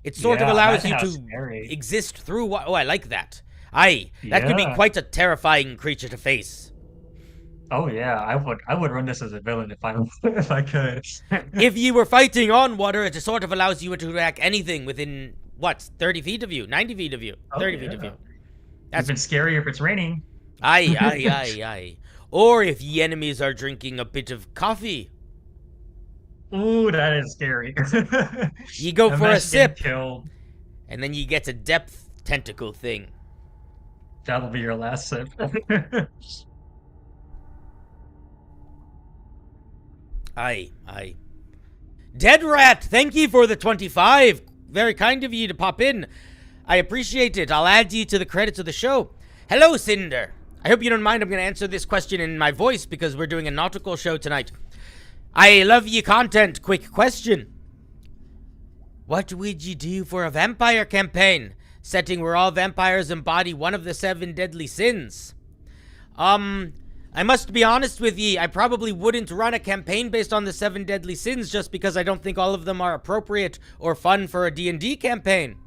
[SPEAKER 1] It sort of allows you to exist through water. Oh, I like that. Aye, that could be quite a terrifying creature to face.
[SPEAKER 2] Oh yeah, I would run this as a villain if I could.
[SPEAKER 1] If you were fighting on water, it sort of allows you to attack anything within, 30 feet of you, 90 feet of you, 30 feet of you.
[SPEAKER 2] That's even scary if it's raining.
[SPEAKER 1] Aye. Or if ye enemies are drinking a bit of coffee.
[SPEAKER 2] Ooh, that is scary.
[SPEAKER 1] You go for a sip, and then you get a depth tentacle thing.
[SPEAKER 2] That'll be your last sip.
[SPEAKER 1] Aye. Dead Rat, thank you for the 25. Very kind of you to pop in. I appreciate it. I'll add you to the credits of the show. Hello, Cinder. I hope you don't mind. I'm going to answer this question in my voice because we're doing a Nautical show tonight. I love your content. Quick question. What would you do for a vampire campaign? Setting where all vampires embody one of the 7 deadly sins. I must be honest with ye, I probably wouldn't run a campaign based on the 7 deadly sins just because I don't think all of them are appropriate or fun for a D&D campaign.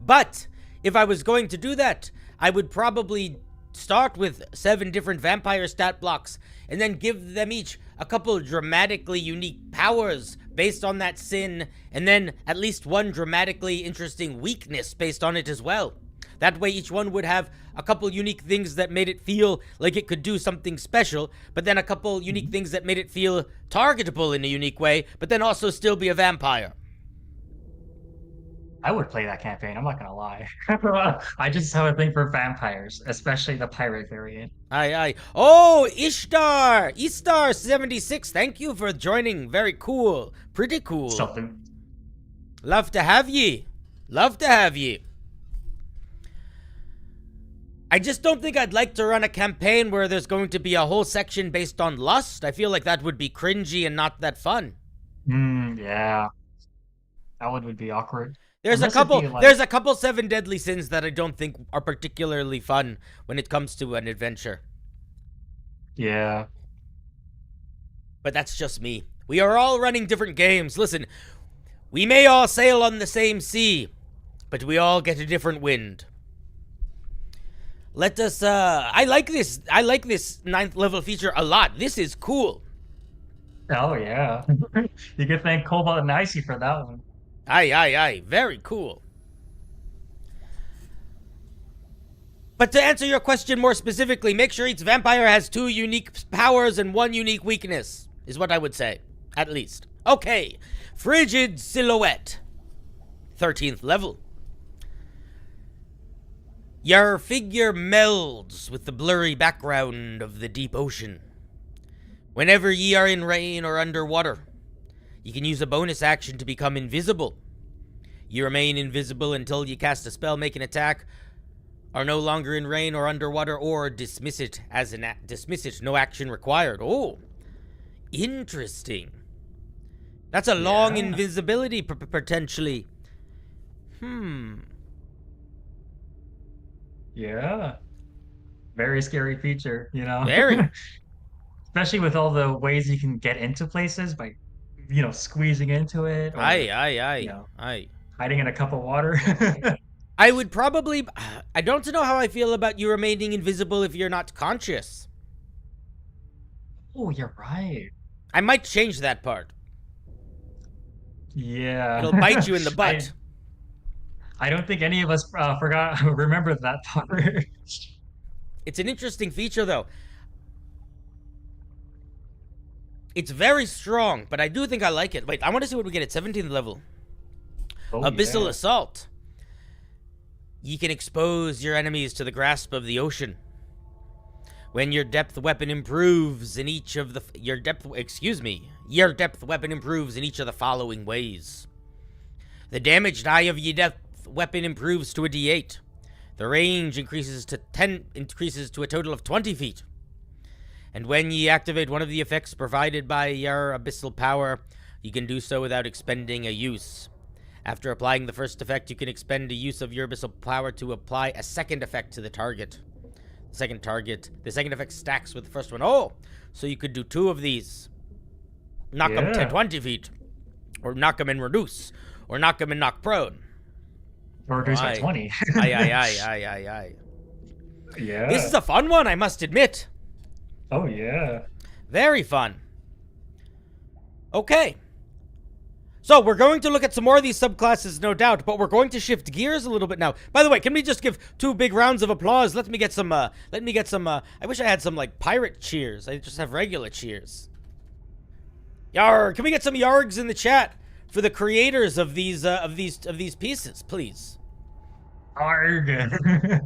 [SPEAKER 1] But if I was going to do that, I would probably start with 7 different vampire stat blocks and then give them each a couple dramatically unique powers based on that sin, and then at least one dramatically interesting weakness based on it as well. That way each one would have a couple unique things that made it feel like it could do something special, but then a couple unique things that made it feel targetable in a unique way, but then also still be a vampire.
[SPEAKER 2] I would play that campaign, I'm not gonna lie. I just have a thing for vampires, especially the pirate variant.
[SPEAKER 1] Aye. Oh, Ishtar 76, thank you for joining. Very cool. Pretty cool.
[SPEAKER 2] Something.
[SPEAKER 1] Love to have ye. I just don't think I'd like to run a campaign where there's going to be a whole section based on lust. I feel like that would be cringy and not that fun.
[SPEAKER 2] Yeah. That one would be awkward.
[SPEAKER 1] There's
[SPEAKER 2] Unless
[SPEAKER 1] a couple 7 deadly sins that I don't think are particularly fun when it comes to an adventure.
[SPEAKER 2] Yeah.
[SPEAKER 1] But that's just me. We are all running different games. Listen, we may all sail on the same sea, but we all get a different wind. Let us, I like this 9th level feature a lot. This is cool.
[SPEAKER 2] Oh, yeah. You can thank Cobalt and Icy for that one.
[SPEAKER 1] Aye. Very cool. But to answer your question more specifically, make sure each vampire has 2 unique powers and 1 unique weakness, is what I would say. At least. Okay. Frigid Silhouette. 13th level. Your figure melds with the blurry background of the deep ocean. Whenever ye are in rain or underwater, you can use a bonus action to become invisible. You remain invisible until you cast a spell, make an attack, are no longer in rain or underwater, or dismiss it as no action required. Oh, interesting. That's a long invisibility potentially.
[SPEAKER 2] Yeah. Very scary feature, you know?
[SPEAKER 1] Very.
[SPEAKER 2] Especially with all the ways you can get into places by, squeezing into it. Or,
[SPEAKER 1] Aye.
[SPEAKER 2] Hiding in a cup of water.
[SPEAKER 1] I would probably... I don't know how I feel about you remaining invisible if you're not conscious.
[SPEAKER 2] Oh, you're right.
[SPEAKER 1] I might change that part.
[SPEAKER 2] Yeah.
[SPEAKER 1] It'll bite you in the butt.
[SPEAKER 2] I don't think any of us remembered that part.
[SPEAKER 1] It's an interesting feature, though. It's very strong, but I do think I like it. Wait, I want to see what we get at 17th level. Abyssal Assault. You can expose your enemies to the grasp of the ocean. When your depth weapon improves in each of the... Your depth weapon improves in each of the following ways. The damage die of your depth weapon improves to a d8. The range increases to a total of 20 feet. And when ye activate one of the effects provided by your abyssal power, you can do so without expending a use. After applying the first effect, you can expend a use of your abyssal power to apply a second effect to the target. The second effect stacks with the first one. Oh, so you could do 2 of these. Knock them to 20 feet. Or knock them and reduce. Or knock them and knock prone.
[SPEAKER 2] Or reduce by 20.
[SPEAKER 1] Aye.
[SPEAKER 2] Yeah.
[SPEAKER 1] This is a fun one, I must admit.
[SPEAKER 2] Oh, yeah.
[SPEAKER 1] Very fun. Okay. So, we're going to look at some more of these subclasses, no doubt, but we're going to shift gears a little bit now. By the way, can we just give 2 big rounds of applause? Let me get some, I wish I had some, pirate cheers. I just have regular cheers. Yarg, can we get some yargs in the chat for the creators of these pieces, please?
[SPEAKER 2] Arg.
[SPEAKER 1] Let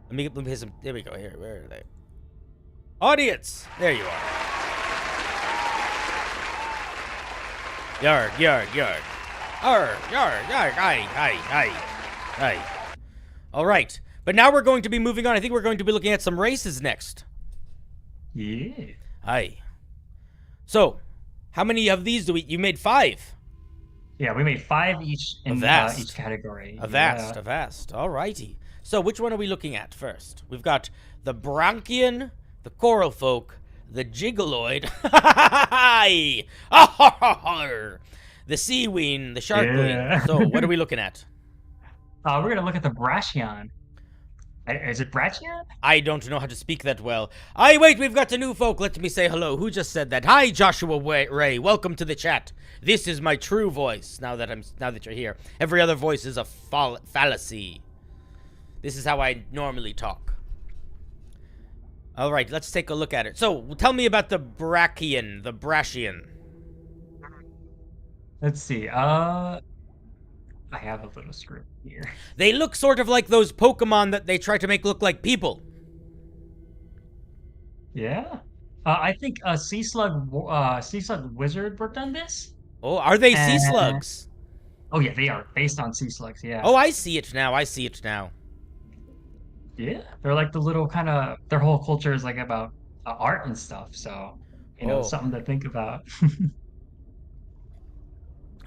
[SPEAKER 1] me hit some, there we go, here, where are they? Audience, there you are. Yarg. Aye. All right, but now we're going to be moving on. I think we're going to be looking at some races next.
[SPEAKER 2] Yeah.
[SPEAKER 1] Aye. So, how many of these you made 5?
[SPEAKER 2] Yeah, we made 5 each in each category.
[SPEAKER 1] Avast. All righty. So, which one are we looking at first? We've got the Branchian, the Coral Folk, the Gigaloid, the Seaween, the Sharkling. So, what are we looking at?
[SPEAKER 2] We're going to look at the Branchian. Is it Branchian?
[SPEAKER 1] I don't know how to speak that well. Aye, wait, we've got the new folk. Let me say hello. Who just said that? Hi, Joshua Ray. Welcome to the chat. This is my true voice. Now that you're here, every other voice is a fallacy. This is how I normally talk. All right, let's take a look at it. So, tell me about the Branchian.
[SPEAKER 2] Let's see. I have a little script here.
[SPEAKER 1] They look sort of like those Pokemon that they try to make look like people.
[SPEAKER 2] Yeah. I think Sea Slug Wizard worked on this.
[SPEAKER 1] Oh, are they sea slugs?
[SPEAKER 2] Oh yeah, they are based on sea slugs. Yeah.
[SPEAKER 1] Oh, I see it now.
[SPEAKER 2] Yeah, they're like the little kind of their whole culture is like about art and stuff. So something to think about.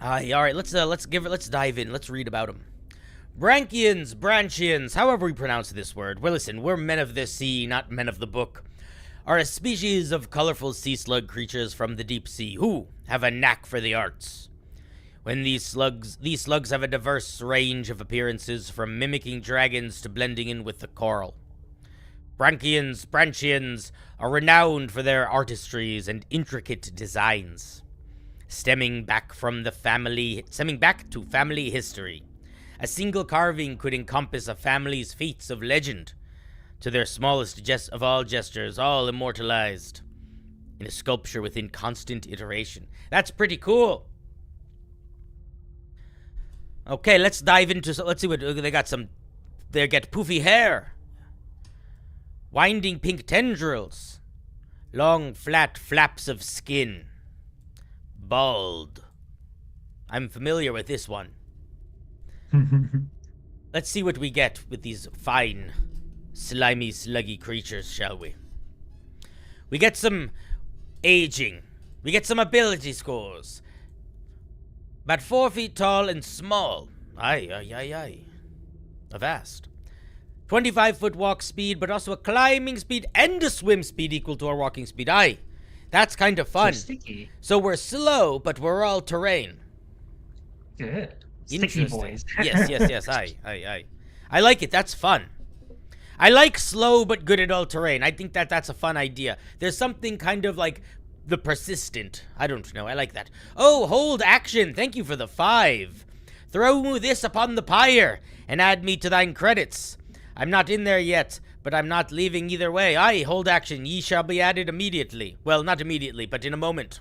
[SPEAKER 1] All right. Let's dive in. Let's read about them. Branchians, however we pronounce this word. Well, listen, we're men of the sea, not men of the book. Are a species of colorful sea slug creatures from the deep sea who have a knack for the arts. When these slugs have a diverse range of appearances, from mimicking dragons to blending in with the coral. Branchians are renowned for their artistries and intricate designs, stemming back to family history. A single carving could encompass a family's feats of legend, to their smallest of all gestures, all immortalized in a sculpture within constant iteration. That's pretty cool. Okay, let's dive into. Let's see what they got. They get poofy hair, winding pink tendrils, long flat flaps of skin, bald. I'm familiar with this one. Let's see what we get with these fine, slimy, sluggy creatures, shall we? We get some aging. We get some ability scores. About 4 feet tall and small. Aye. Avast. 25-foot walk speed, but also a climbing speed and a swim speed equal to our walking speed. Aye. That's kind of fun.
[SPEAKER 2] So sticky.
[SPEAKER 1] So we're slow, but we're all terrain.
[SPEAKER 2] Good. Sticky boys.
[SPEAKER 1] Yes. Aye. I like it. That's fun. I like slow but good at all terrain. I think that's a fun idea. There's something kind of like the persistent. I don't know. I like that. Oh, hold action. Thank you for the 5. Throw this upon the pyre and add me to thine credits. I'm not in there yet, but I'm not leaving either way. Aye, hold action. Ye shall be added immediately. Well, not immediately, but in a moment.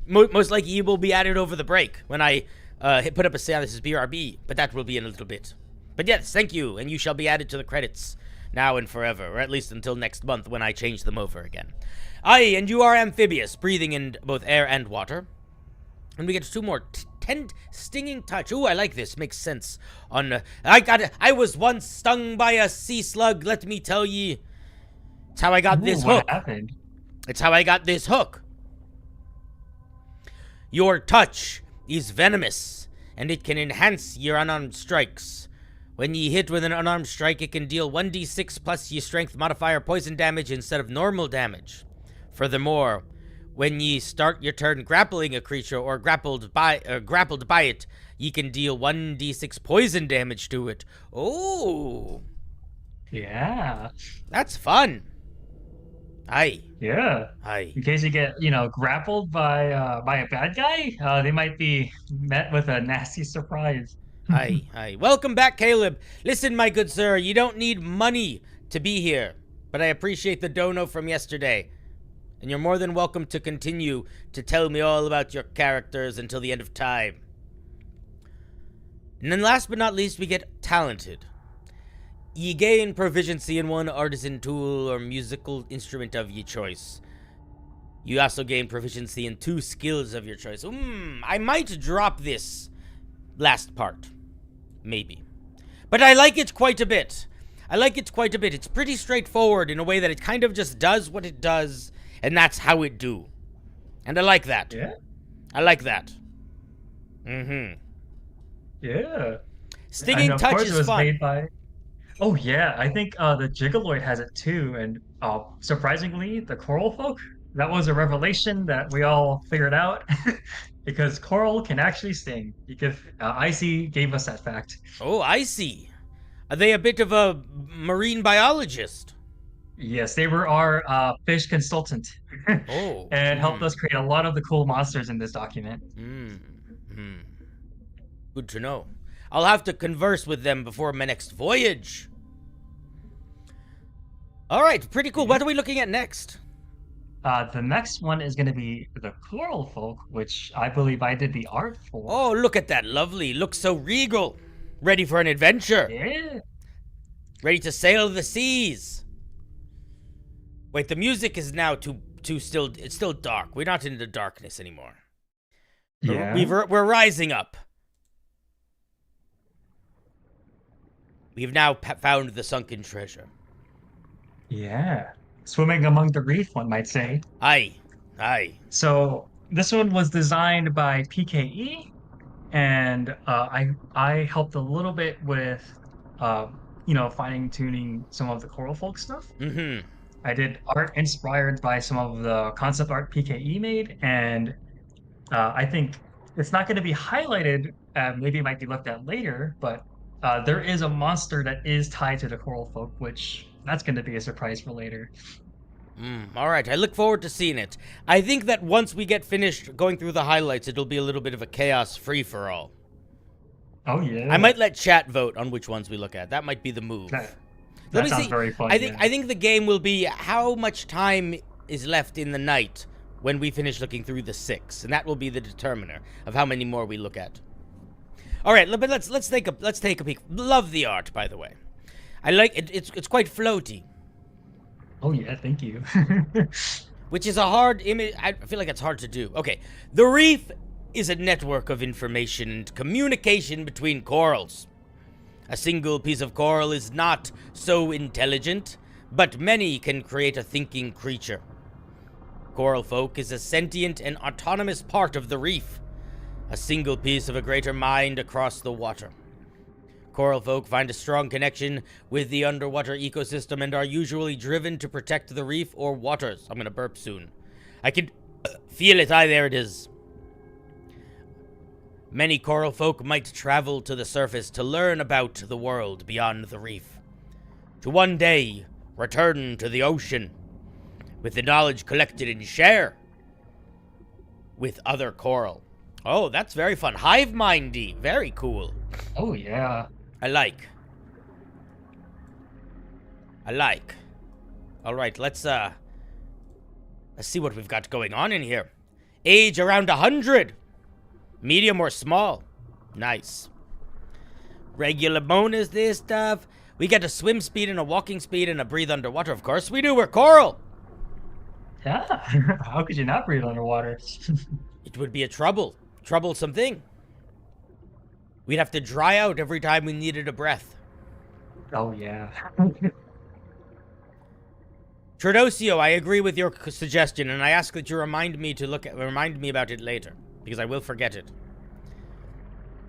[SPEAKER 1] Most likely ye will be added over the break when I put up a say this is BRB, but that will be in a little bit. But yes, thank you, and you shall be added to the credits now and forever, or at least until next month when I change them over again. Aye, and you are amphibious, breathing in both air and water. And we get 2 more. Stinging touch. Ooh, I like this. Makes sense. I was once stung by a sea slug, let me tell ye. It's how I got this hook.
[SPEAKER 2] What happened?
[SPEAKER 1] It's how I got this hook. Your touch is venomous, and it can enhance your unarmed strikes. When ye hit with an unarmed strike, it can deal 1d6 plus ye strength modifier poison damage instead of normal damage. Furthermore, when ye start your turn grappling a creature or grappled by it, ye can deal 1d6 poison damage to it. Oh.
[SPEAKER 2] Yeah.
[SPEAKER 1] That's fun. Aye.
[SPEAKER 2] Yeah.
[SPEAKER 1] Aye.
[SPEAKER 2] In case you get, grappled by a bad guy, they might be met with a nasty surprise.
[SPEAKER 1] Aye. Welcome back, Caleb. Listen, my good sir, you don't need money to be here, but I appreciate the dono from yesterday. And you're more than welcome to continue to tell me all about your characters until the end of time. And then last but not least, we get talented. Ye gain proficiency in one artisan tool or musical instrument of ye choice. You also gain proficiency in 2 skills of your choice. I might drop this last part. Maybe. But I like it quite a bit. It's pretty straightforward in a way that it kind of just does what it does, and that's how it do. And I like that.
[SPEAKER 2] Yeah.
[SPEAKER 1] I like that.
[SPEAKER 2] Yeah.
[SPEAKER 1] Stinging touch is fun.
[SPEAKER 2] Made by... Oh yeah, I think the Gigaloid has it too, and surprisingly, the Coral folk, that was a revelation that we all figured out, because Coral can actually sting. Icy gave us that fact.
[SPEAKER 1] Oh, Icy. Are they a bit of a marine biologist?
[SPEAKER 2] Yes, they were our fish consultant
[SPEAKER 1] Oh.
[SPEAKER 2] and helped us create a lot of the cool monsters in this document.
[SPEAKER 1] Good to know. I'll have to converse with them before my next voyage. All right, pretty cool. What are we looking at next?
[SPEAKER 2] The next one is going to be the Coral Folk, which I believe I did the art for.
[SPEAKER 1] Oh, look at that. Lovely. Looks so regal. Ready for an adventure.
[SPEAKER 2] Yeah.
[SPEAKER 1] Ready to sail the seas. Wait, the music is now too still. It's still dark. We're not in the darkness anymore.
[SPEAKER 2] Yeah.
[SPEAKER 1] We're rising up. We've now found the sunken treasure.
[SPEAKER 2] Yeah. Swimming among the reef, one might say.
[SPEAKER 1] Aye.
[SPEAKER 2] So this one was designed by PKE, and I helped a little bit with, fine tuning some of the Coral Folk stuff.
[SPEAKER 1] Mm-hmm.
[SPEAKER 2] I did art inspired by some of the concept art PKE made, and I think it's not going to be highlighted. Maybe it might be looked at later, but there is a monster that is tied to the Coral Folk, which that's going to be a surprise for later.
[SPEAKER 1] All right, I look forward to seeing it. I think that once we get finished going through the highlights, it'll be a little bit of a chaos free-for-all.
[SPEAKER 2] Oh, yeah.
[SPEAKER 1] I might let chat vote on which ones we look at. That might be the move.
[SPEAKER 2] That sounds very fun.
[SPEAKER 1] I think the game will be how much time is left in the night when we finish looking through the 6, and that will be the determiner of how many more we look at. All right, but let's take a peek. Love the art, by the way. I like it. It's quite floaty.
[SPEAKER 2] Oh yeah, thank you.
[SPEAKER 1] Which is a hard image. I feel like it's hard to do. Okay, the reef is a network of information and communication between corals. A single piece of coral is not so intelligent, but many can create a thinking creature. Coral folk is a sentient and autonomous part of the reef, a single piece of a greater mind across the water. Coral folk find a strong connection with the underwater ecosystem and are usually driven to protect the reef or waters. I'm gonna burp soon. I can feel it. There it is. Many coral folk might travel to the surface to learn about the world beyond the reef, to one day return to the ocean with the knowledge collected and share with other coral. Oh, that's very fun. Hive mindy. Very cool.
[SPEAKER 2] Oh, yeah.
[SPEAKER 1] I like. All right, let's see what we've got going on in here. Age around 100. Medium or small. Nice. Regular bonus, this stuff. We get a swim speed and a walking speed and a breathe underwater. Of course we do. We're coral.
[SPEAKER 2] Yeah. How could you not breathe underwater?
[SPEAKER 1] It would be a troublesome thing. We'd have to dry out every time we needed a breath.
[SPEAKER 2] Oh, yeah.
[SPEAKER 1] Trodosio, I agree with your suggestion, and I ask that you remind me about it later, because I will forget it.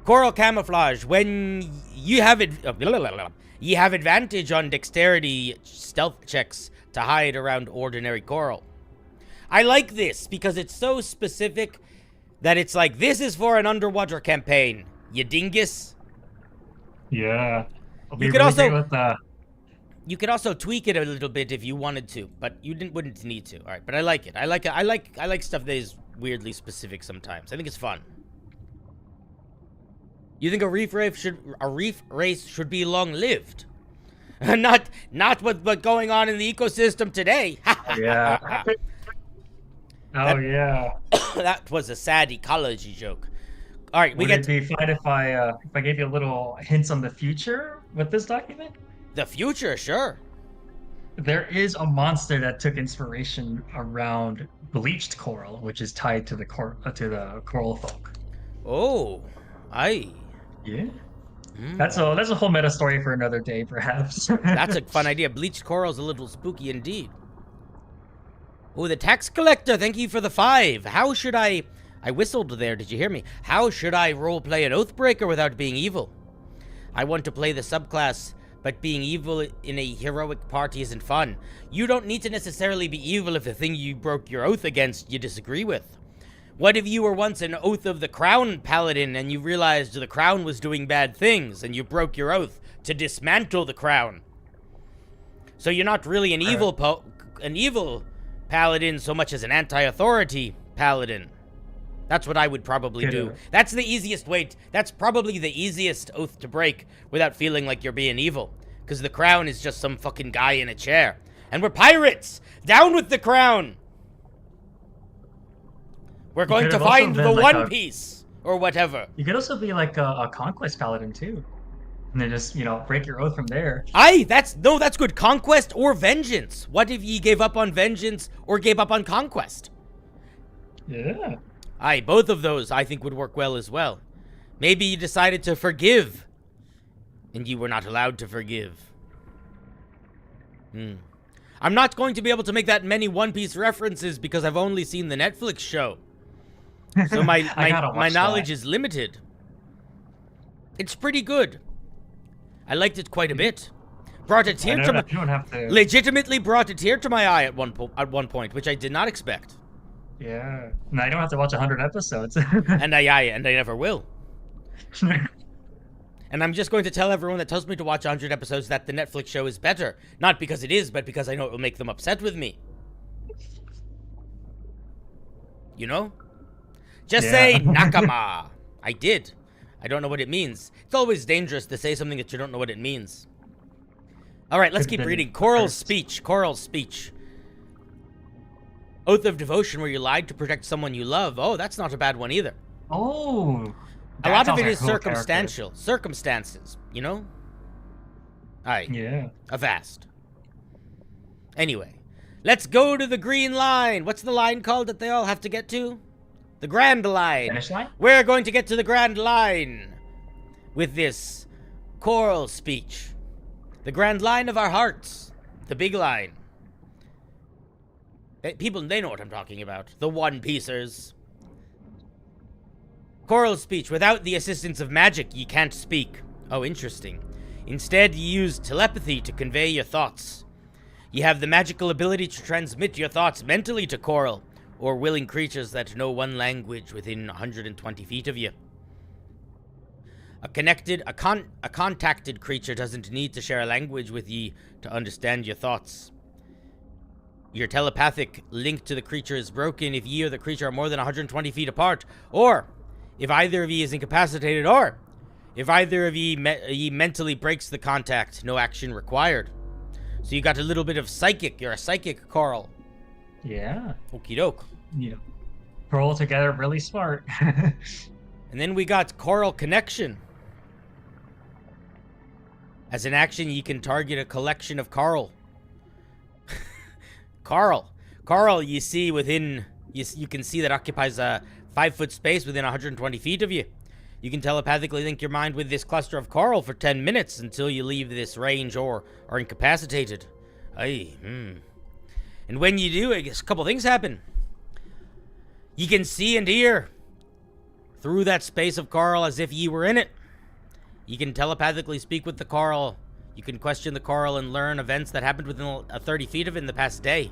[SPEAKER 1] Coral camouflage. When you have advantage on dexterity stealth checks to hide around ordinary coral. I like this because it's so specific that it's like, this is for an underwater campaign. You dingus.
[SPEAKER 2] Yeah.
[SPEAKER 1] You could also tweak it a little bit if you wanted to, but you wouldn't need to. All right, but I like it. I like stuff that is weirdly specific sometimes. I think it's fun. You think a reef race should be long-lived? not what's going on in the ecosystem today.
[SPEAKER 2] Yeah. Yeah.
[SPEAKER 1] That was a sad ecology joke. All right,
[SPEAKER 2] Would it be fine if I gave you a little hints on the future with this document?
[SPEAKER 1] The future, sure.
[SPEAKER 2] There is a monster that took inspiration around bleached coral, which is tied to the coral folk.
[SPEAKER 1] Oh,
[SPEAKER 2] yeah. That's a whole meta story for another day, perhaps.
[SPEAKER 1] That's a fun idea. Bleached coral's a little spooky indeed. Oh, the tax collector, thank you for the 5. How should I whistled there, did you hear me? How should I roleplay an Oathbreaker without being evil? I want to play the subclass, but being evil in a heroic party isn't fun. You don't need to necessarily be evil if the thing you broke your oath against you disagree with. What if you were once an Oath of the Crown paladin and you realized the Crown was doing bad things and you broke your oath to dismantle the crown. So you're not really an evil paladin so much as an anti-authority paladin. That's what I would probably do. That's the easiest way. That's probably the easiest oath to break without feeling like you're being evil. Because the crown is just some fucking guy in a chair. And we're pirates! Down with the crown! We're going to find the One Piece! Or whatever.
[SPEAKER 2] You could also be like a conquest paladin too. And then just, break your oath from there.
[SPEAKER 1] That's good. Conquest or vengeance. What if ye gave up on vengeance or gave up on conquest?
[SPEAKER 2] Yeah.
[SPEAKER 1] Both of those I think would work well as well. Maybe you decided to forgive, and you were not allowed to forgive. I'm not going to be able to make that many One Piece references because I've only seen the Netflix show. So my knowledge is limited. It's pretty good. I liked it quite a bit. Brought a tear to my... You don't have to... Legitimately brought a tear to my eye at one point, which I did not expect.
[SPEAKER 2] Yeah. No, I don't have to watch 100 episodes.
[SPEAKER 1] and I never will. And I'm just going to tell everyone that tells me to watch 100 episodes that the Netflix show is better. Not because it is, but because I know it will make them upset with me. You know? Just say Nakama. I did. I don't know what it means. It's always dangerous to say something that you don't know what it means. All right, let's keep reading. Choral speech. Oath of devotion where you lied to protect someone you love. Oh, that's not a bad one either.
[SPEAKER 2] Oh.
[SPEAKER 1] A lot of it is circumstantial. Circumstances, you know?
[SPEAKER 2] Yeah.
[SPEAKER 1] Avast. Anyway, let's go to the green line. What's the line called that they all have to get to? The Grand Line.
[SPEAKER 2] Finish line?
[SPEAKER 1] We're going to get to the Grand Line with this choral speech. The Grand Line of our hearts. The big line. People, they know what I'm talking about. The One Piecers. Choral speech. Without the assistance of magic, ye can't speak. Oh, interesting. Instead, ye use telepathy to convey your thoughts. Ye have the magical ability to transmit your thoughts mentally to choral, or willing creatures that know one language within 120 feet of you. A contacted creature doesn't need to share a language with ye to understand your thoughts. Your telepathic link to the creature is broken if ye or the creature are more than 120 feet apart, or if either of ye is incapacitated, or if either of ye mentally breaks the contact, no action required. So you got a little bit of psychic. You're a psychic, Carl.
[SPEAKER 2] Yeah.
[SPEAKER 1] Okie doke.
[SPEAKER 2] Roll together, really smart.
[SPEAKER 1] And then we got Choral Connection. As an action, you can target a collection of Carl. Carl, you see within... You can see that occupies a 5-foot space within 120 feet of you. You can telepathically link your mind with this cluster of Carl for 10 minutes until you leave this range or are incapacitated. And when you do, I guess a couple things happen. You can see and hear through that space of Carl as if ye were in it. You can telepathically speak with the Carl. You can question the Carl and learn events that happened within 30 feet of it in the past day.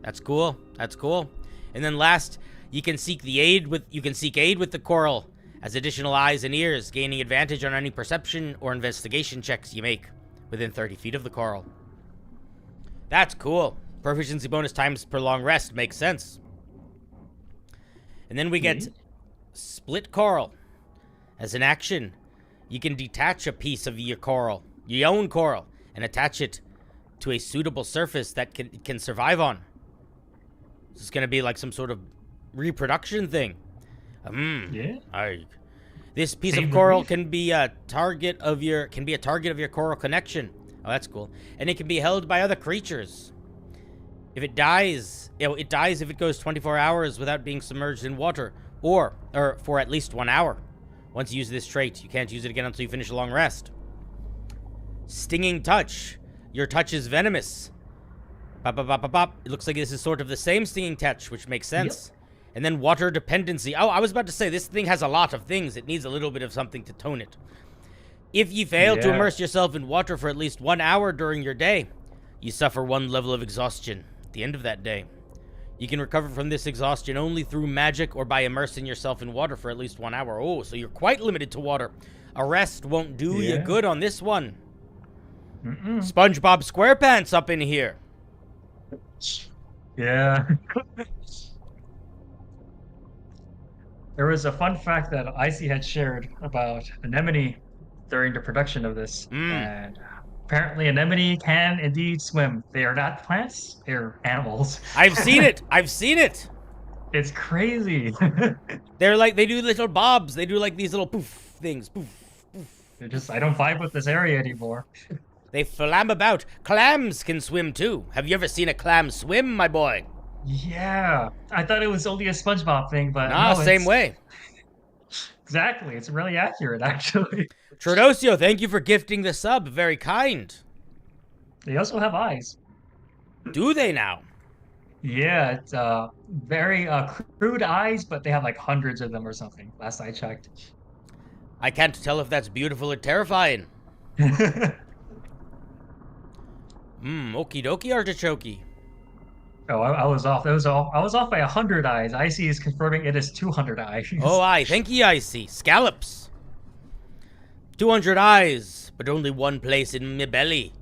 [SPEAKER 1] That's cool. And then last, you can seek aid with the Carl as additional eyes and ears, gaining advantage on any perception or investigation checks you make within 30 feet of the Carl. That's cool. Proficiency bonus times per long rest makes sense. And then we get Split Carl. As an action, you can detach a piece of your own coral, and attach it to a suitable surface that can survive on. This is going to be like some sort of reproduction thing. This piece of coral can be a target of your coral connection. Oh, that's cool. And it can be held by other creatures. If it dies, it dies if it goes 24 hours without being submerged in water, or for at least 1 hour. Once you use this trait, you can't use it again until you finish a long rest. Stinging touch. Your touch is venomous. Bop, bop, bop, bop, bop. It looks like this is sort of the same stinging touch, which makes sense. Yep. And then water dependency. Oh, I was about to say, this thing has a lot of things. It needs a little bit of something to tone it. If you fail to immerse yourself in water for at least 1 hour during your day, you suffer 1 level of exhaustion at the end of that day. You can recover from this exhaustion only through magic or by immersing yourself in water for at least 1 hour. Oh, so you're quite limited to water. A rest won't do you good on this one. SpongeBob SquarePants up in here.
[SPEAKER 2] Yeah. There was a fun fact that Icy had shared about anemone during the production of this, and apparently anemone can indeed swim. They are not plants; they're animals.
[SPEAKER 1] I've seen it. I've seen it.
[SPEAKER 2] It's crazy.
[SPEAKER 1] They're like, they do little bobs. They do like these little poof things. Poof, poof.
[SPEAKER 2] They're just, I don't vibe with this area anymore.
[SPEAKER 1] They flam about. Clams can swim too. Have you ever seen a clam swim, my boy?
[SPEAKER 2] Yeah, I thought it was only a SpongeBob thing, but
[SPEAKER 1] Nah,
[SPEAKER 2] no,
[SPEAKER 1] same way.
[SPEAKER 2] Exactly, it's really accurate, actually.
[SPEAKER 1] Trodosio, thank you for gifting the sub. Very kind.
[SPEAKER 2] They also have eyes.
[SPEAKER 1] Do they now?
[SPEAKER 2] Yeah, it's very crude eyes, but they have like hundreds of them or something, last I checked.
[SPEAKER 1] I can't tell if that's beautiful or terrifying. Okie dokie artichoke.
[SPEAKER 2] Oh, I was off. I was off by 100 eyes. Icy is confirming it is 200 eyes.
[SPEAKER 1] Oh, aye. Thank ye, Icy. Scallops. 200 eyes, but only one place in me belly.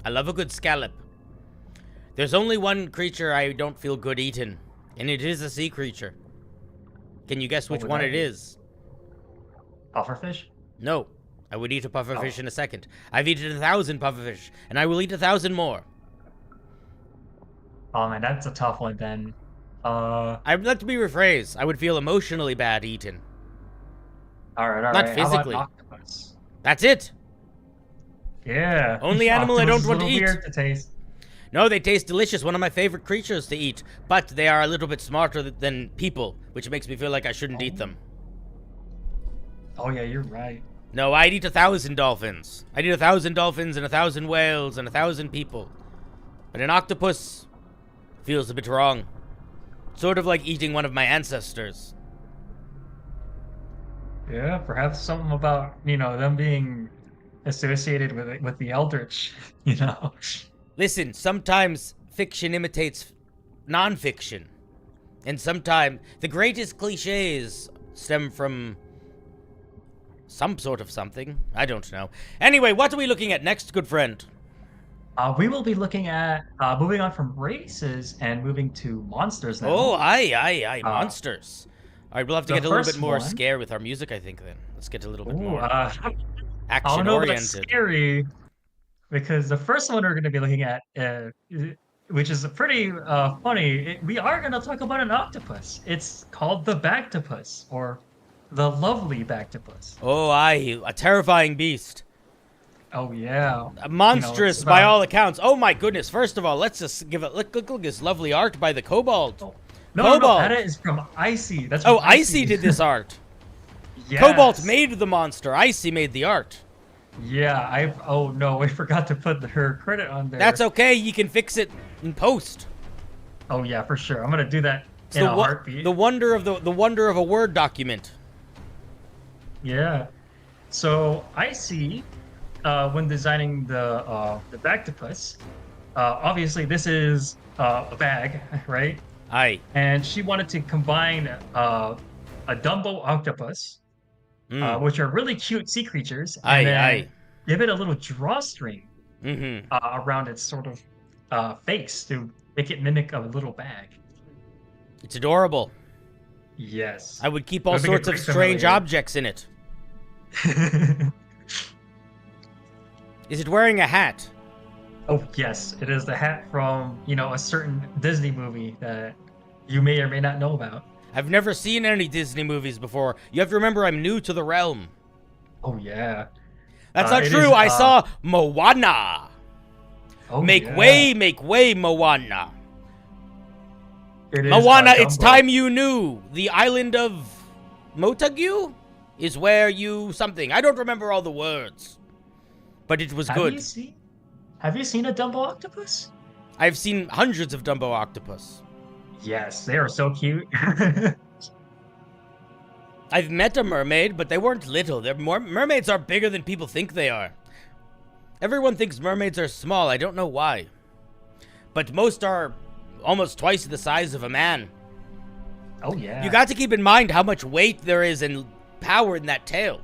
[SPEAKER 1] I love a good scallop. There's only one creature I don't feel good eating, and it is a sea creature. Can you guess which one it is?
[SPEAKER 2] Pufferfish?
[SPEAKER 1] No. I would eat a pufferfish in a second. I've eaten 1,000 pufferfish, and I will eat 1,000 more.
[SPEAKER 2] Oh man, that's a tough one then.
[SPEAKER 1] I'd like to be rephrased. I would feel emotionally bad eating.
[SPEAKER 2] Alright.
[SPEAKER 1] Not physically.
[SPEAKER 2] How about octopus?
[SPEAKER 1] That's it.
[SPEAKER 2] Yeah.
[SPEAKER 1] Only animal I don't want to eat.
[SPEAKER 2] Weird to taste.
[SPEAKER 1] No, they taste delicious. One of my favorite creatures to eat. But they are a little bit smarter than people, which makes me feel like I shouldn't eat them.
[SPEAKER 2] Oh yeah, you're right.
[SPEAKER 1] No, I'd eat 1,000 dolphins. I'd eat 1,000 dolphins and 1,000 whales and 1,000 people. But an octopus feels a bit wrong. Sort of like eating one of my ancestors.
[SPEAKER 2] Yeah, perhaps something about, them being associated with the Eldritch,
[SPEAKER 1] Listen, sometimes fiction imitates non-fiction. And sometimes the greatest cliches stem from some sort of something. I don't know. Anyway, what are we looking at next, good friend?
[SPEAKER 2] We will be looking at moving on from races and moving to monsters now.
[SPEAKER 1] Oh, aye, monsters. All right, we'll have to get a little bit more
[SPEAKER 2] one...
[SPEAKER 1] scare with our music, I think, then. Let's get a little bit more
[SPEAKER 2] action-oriented.
[SPEAKER 1] I don't know if that's
[SPEAKER 2] scary, because the first one we're going to be looking at, which is pretty funny, we are going to talk about an octopus. It's called the Bag-to-pus, or the lovely Bag-to-pus.
[SPEAKER 1] Oh, aye, a terrifying beast.
[SPEAKER 2] Oh, yeah.
[SPEAKER 1] Monstrous by all accounts. Oh, my goodness. First of all, let's just give it... Look at this lovely art by the Kobold.
[SPEAKER 2] Oh. No, that is from Icy. That's from
[SPEAKER 1] Icy did this art.
[SPEAKER 2] Yes.
[SPEAKER 1] Cobalt made the monster. Icy made the art.
[SPEAKER 2] Yeah, oh no, I forgot to put her credit on there.
[SPEAKER 1] That's okay. You can fix it in post.
[SPEAKER 2] Oh yeah, for sure. I'm gonna do that in a heartbeat.
[SPEAKER 1] The wonder of the wonder of a Word document.
[SPEAKER 2] Yeah. So Icy, when designing the Bag-to-pus, obviously this is a bag, right?
[SPEAKER 1] Aye.
[SPEAKER 2] And she wanted to combine a Dumbo octopus, which are really cute sea creatures, and then give it a little drawstring around its sort of face to make it mimic a little bag.
[SPEAKER 1] It's adorable.
[SPEAKER 2] Yes.
[SPEAKER 1] I would keep all sorts of strange objects in it. Is it wearing a hat?
[SPEAKER 2] Oh, yes. It is the hat from, a certain Disney movie that you may or may not know about.
[SPEAKER 1] I've never seen any Disney movies before. You have to remember I'm new to the realm.
[SPEAKER 2] Oh, yeah.
[SPEAKER 1] That's not true. I saw Moana.
[SPEAKER 2] Oh,
[SPEAKER 1] make way, Moana.
[SPEAKER 2] It is,
[SPEAKER 1] Moana, it's time you knew. The island of Montague is where you something. I don't remember all the words. But it was good.
[SPEAKER 2] Have you seen a Dumbo octopus?
[SPEAKER 1] I've seen hundreds of Dumbo octopus.
[SPEAKER 2] Yes, they are so cute.
[SPEAKER 1] I've met a mermaid, but they weren't little. Mermaids are bigger than people think they are. Everyone thinks mermaids are small. I don't know why. But most are almost twice the size of a man.
[SPEAKER 2] Oh, yeah.
[SPEAKER 1] You got to keep in mind how much weight there is and power in that tail.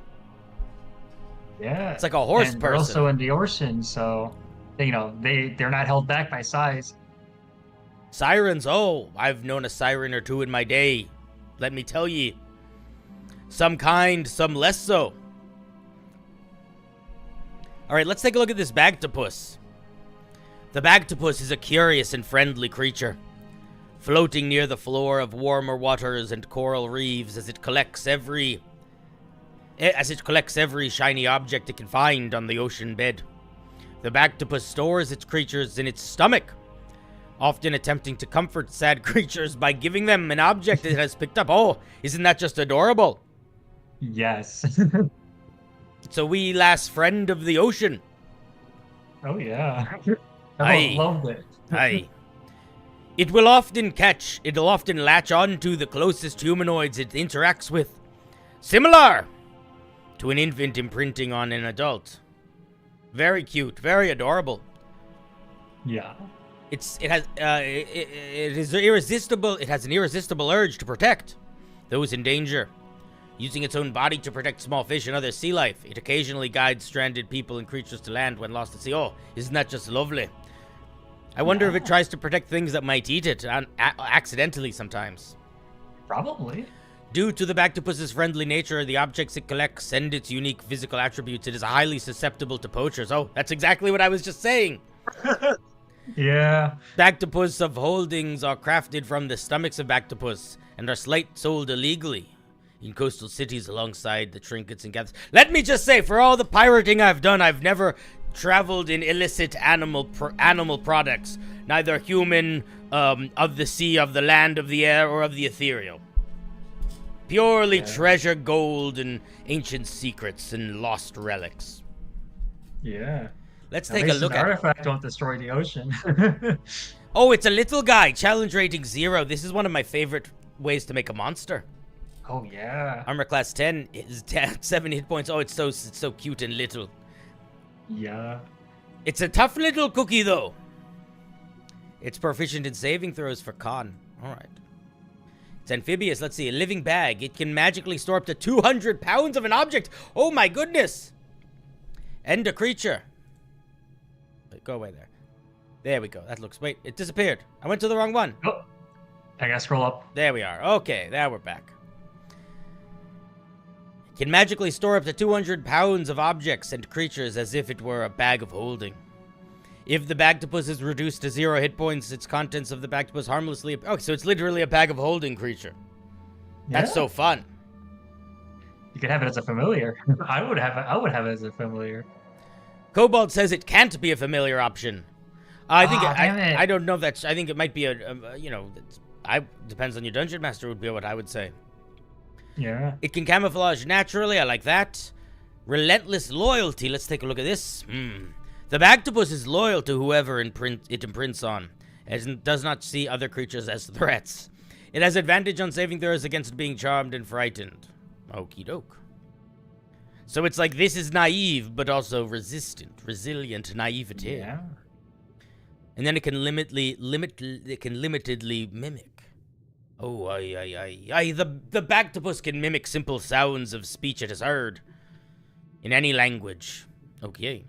[SPEAKER 2] Yeah.
[SPEAKER 1] It's like a horse
[SPEAKER 2] and
[SPEAKER 1] person.
[SPEAKER 2] They're also in the ocean, so they're not held back by size.
[SPEAKER 1] Sirens, oh, I've known a siren or two in my day. Let me tell ye. Some kind, some less so. Alright, let's take a look at this Bag-to-pus. The Bag-to-pus is a curious and friendly creature, floating near the floor of warmer waters and coral reefs as it collects every shiny object it can find on the ocean bed. The Bag-to-pus stores its creatures in its stomach, often attempting to comfort sad creatures by giving them an object it has picked up. Oh, isn't that just adorable?
[SPEAKER 2] Yes.
[SPEAKER 1] It's a wee last friend of the ocean.
[SPEAKER 2] Oh yeah.
[SPEAKER 1] Aye.
[SPEAKER 2] I loved it.
[SPEAKER 1] Aye. It'll often latch on to the closest humanoids it interacts with, similar to an infant imprinting on an adult. Very cute, very adorable.
[SPEAKER 2] Yeah.
[SPEAKER 1] It has an irresistible urge to protect those in danger. Using its own body to protect small fish and other sea life, it occasionally guides stranded people and creatures to land when lost at sea. Oh, isn't that just lovely? I wonder if it tries to protect things that might eat it accidentally sometimes.
[SPEAKER 2] Probably.
[SPEAKER 1] Due to the Bag-to-pus's friendly nature, the objects it collects, and its unique physical attributes, it is highly susceptible to poachers. Oh, that's exactly what I was just saying.
[SPEAKER 2] Yeah.
[SPEAKER 1] Bag-to-pus of holdings are crafted from the stomachs of Bag-to-pus and are sold illegally in coastal cities alongside the trinkets and gathers. Let me just say, for all the pirating I've done, I've never traveled in illicit animal products, neither human, of the sea, of the land, of the air, or of the ethereal. Purely treasure, gold, and ancient secrets and lost relics.
[SPEAKER 2] Yeah.
[SPEAKER 1] Let's take a look at it.
[SPEAKER 2] An artifact won't destroy the ocean.
[SPEAKER 1] Oh, it's a little guy. Challenge rating 0. This is one of my favorite ways to make a monster.
[SPEAKER 2] Oh yeah.
[SPEAKER 1] Armor class 10 is 7 hit points. Oh, it's so cute and little.
[SPEAKER 2] Yeah.
[SPEAKER 1] It's a tough little cookie though. It's proficient in saving throws for con. All right. It's amphibious. Let's see. A living bag. It can magically store up to 200 pounds of an object. Oh my goodness. And a creature. Wait, go away there. There we go. That looks... Wait, it disappeared. I went to the wrong one.
[SPEAKER 2] Oh, I gotta scroll up.
[SPEAKER 1] There we are. Okay, now we're back. It can magically store up to 200 pounds of objects and creatures as if it were a bag of holding. If the Bag-to-pus is reduced to 0 hit points, its contents of the Bag-to-pus harmlessly... Oh, so it's literally a bag of holding creature. That's so fun.
[SPEAKER 2] You could have it as a familiar. I would have it as a familiar.
[SPEAKER 1] Cobalt says it can't be a familiar option. I think
[SPEAKER 2] damn it.
[SPEAKER 1] I don't know if that's... I think it might be depends on your dungeon master would be what I would say.
[SPEAKER 2] Yeah.
[SPEAKER 1] It can camouflage naturally. I like that. Relentless loyalty. Let's take a look at this. The Bag-to-pus is loyal to whoever it imprints on, and does not see other creatures as threats. It has advantage on saving throws against being charmed and frightened. Okie doke. So it's like this is naive, but also resilient naivety.
[SPEAKER 2] Yeah.
[SPEAKER 1] And then it can limitedly mimic. Oh, the Bag-to-pus can mimic simple sounds of speech it has heard in any language. Okay.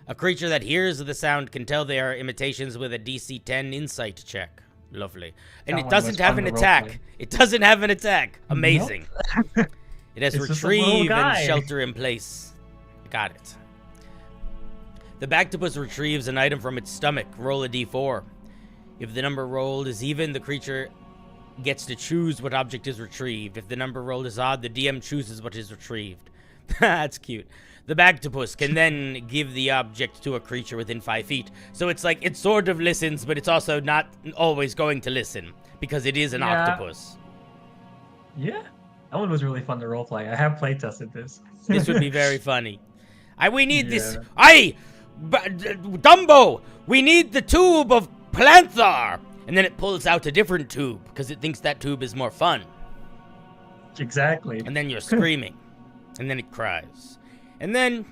[SPEAKER 1] A creature that hears the sound can tell they are imitations with a DC 10 insight check. Lovely. And it doesn't have an attack. It doesn't have an attack. Amazing. Nope. It has retrieve and shelter in place. Got it. The Bag-to-pus retrieves an item from its stomach. Roll a d4. If the number rolled is even, the creature gets to choose what object is retrieved. If the number rolled is odd, the DM chooses what is retrieved. That's cute. The Bag-to-pus can then give the object to a creature within 5 feet. So it's like, it sort of listens, but it's also not always going to listen, because it is an octopus.
[SPEAKER 2] Yeah. That one was really fun to roleplay. I have playtested this.
[SPEAKER 1] This would be very funny. We need this. Dumbo! We need the tube of Planthar! And then it pulls out a different tube, because it thinks that tube is more fun.
[SPEAKER 2] Exactly.
[SPEAKER 1] And then you're screaming. And then it cries. And then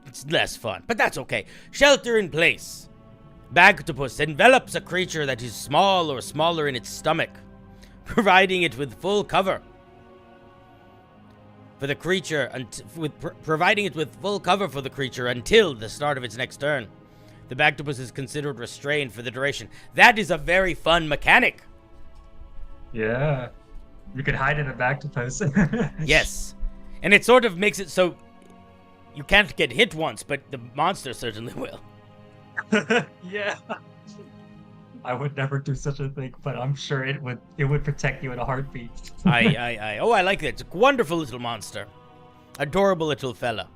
[SPEAKER 1] it's less fun, but that's okay. Shelter in place. Bag-to-pus envelops a creature that is small or smaller in its stomach, providing it with full cover. for the creature, providing it with full cover for the creature until the start of its next turn. The Bag-to-pus is considered restrained for the duration. That is a very fun mechanic.
[SPEAKER 2] Yeah. You could hide in a Bag-to-pus.
[SPEAKER 1] Yes. And it sort of makes it so you can't get hit once, but the monster certainly will.
[SPEAKER 2] Yeah. I would never do such a thing, but I'm sure it would protect you in a heartbeat.
[SPEAKER 1] Oh, I like that. It's a wonderful little monster. Adorable little fella.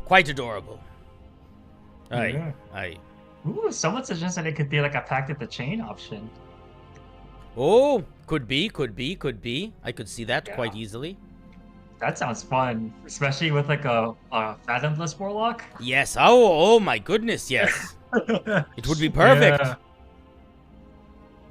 [SPEAKER 1] Quite adorable.
[SPEAKER 2] Ooh, someone suggested it could be like a Pact of the Chain option.
[SPEAKER 1] Oh, could be. I could see that quite easily.
[SPEAKER 2] That sounds fun, especially with like a Fathomless Warlock.
[SPEAKER 1] Yes. Oh my goodness, yes. It would be perfect.
[SPEAKER 2] Yeah.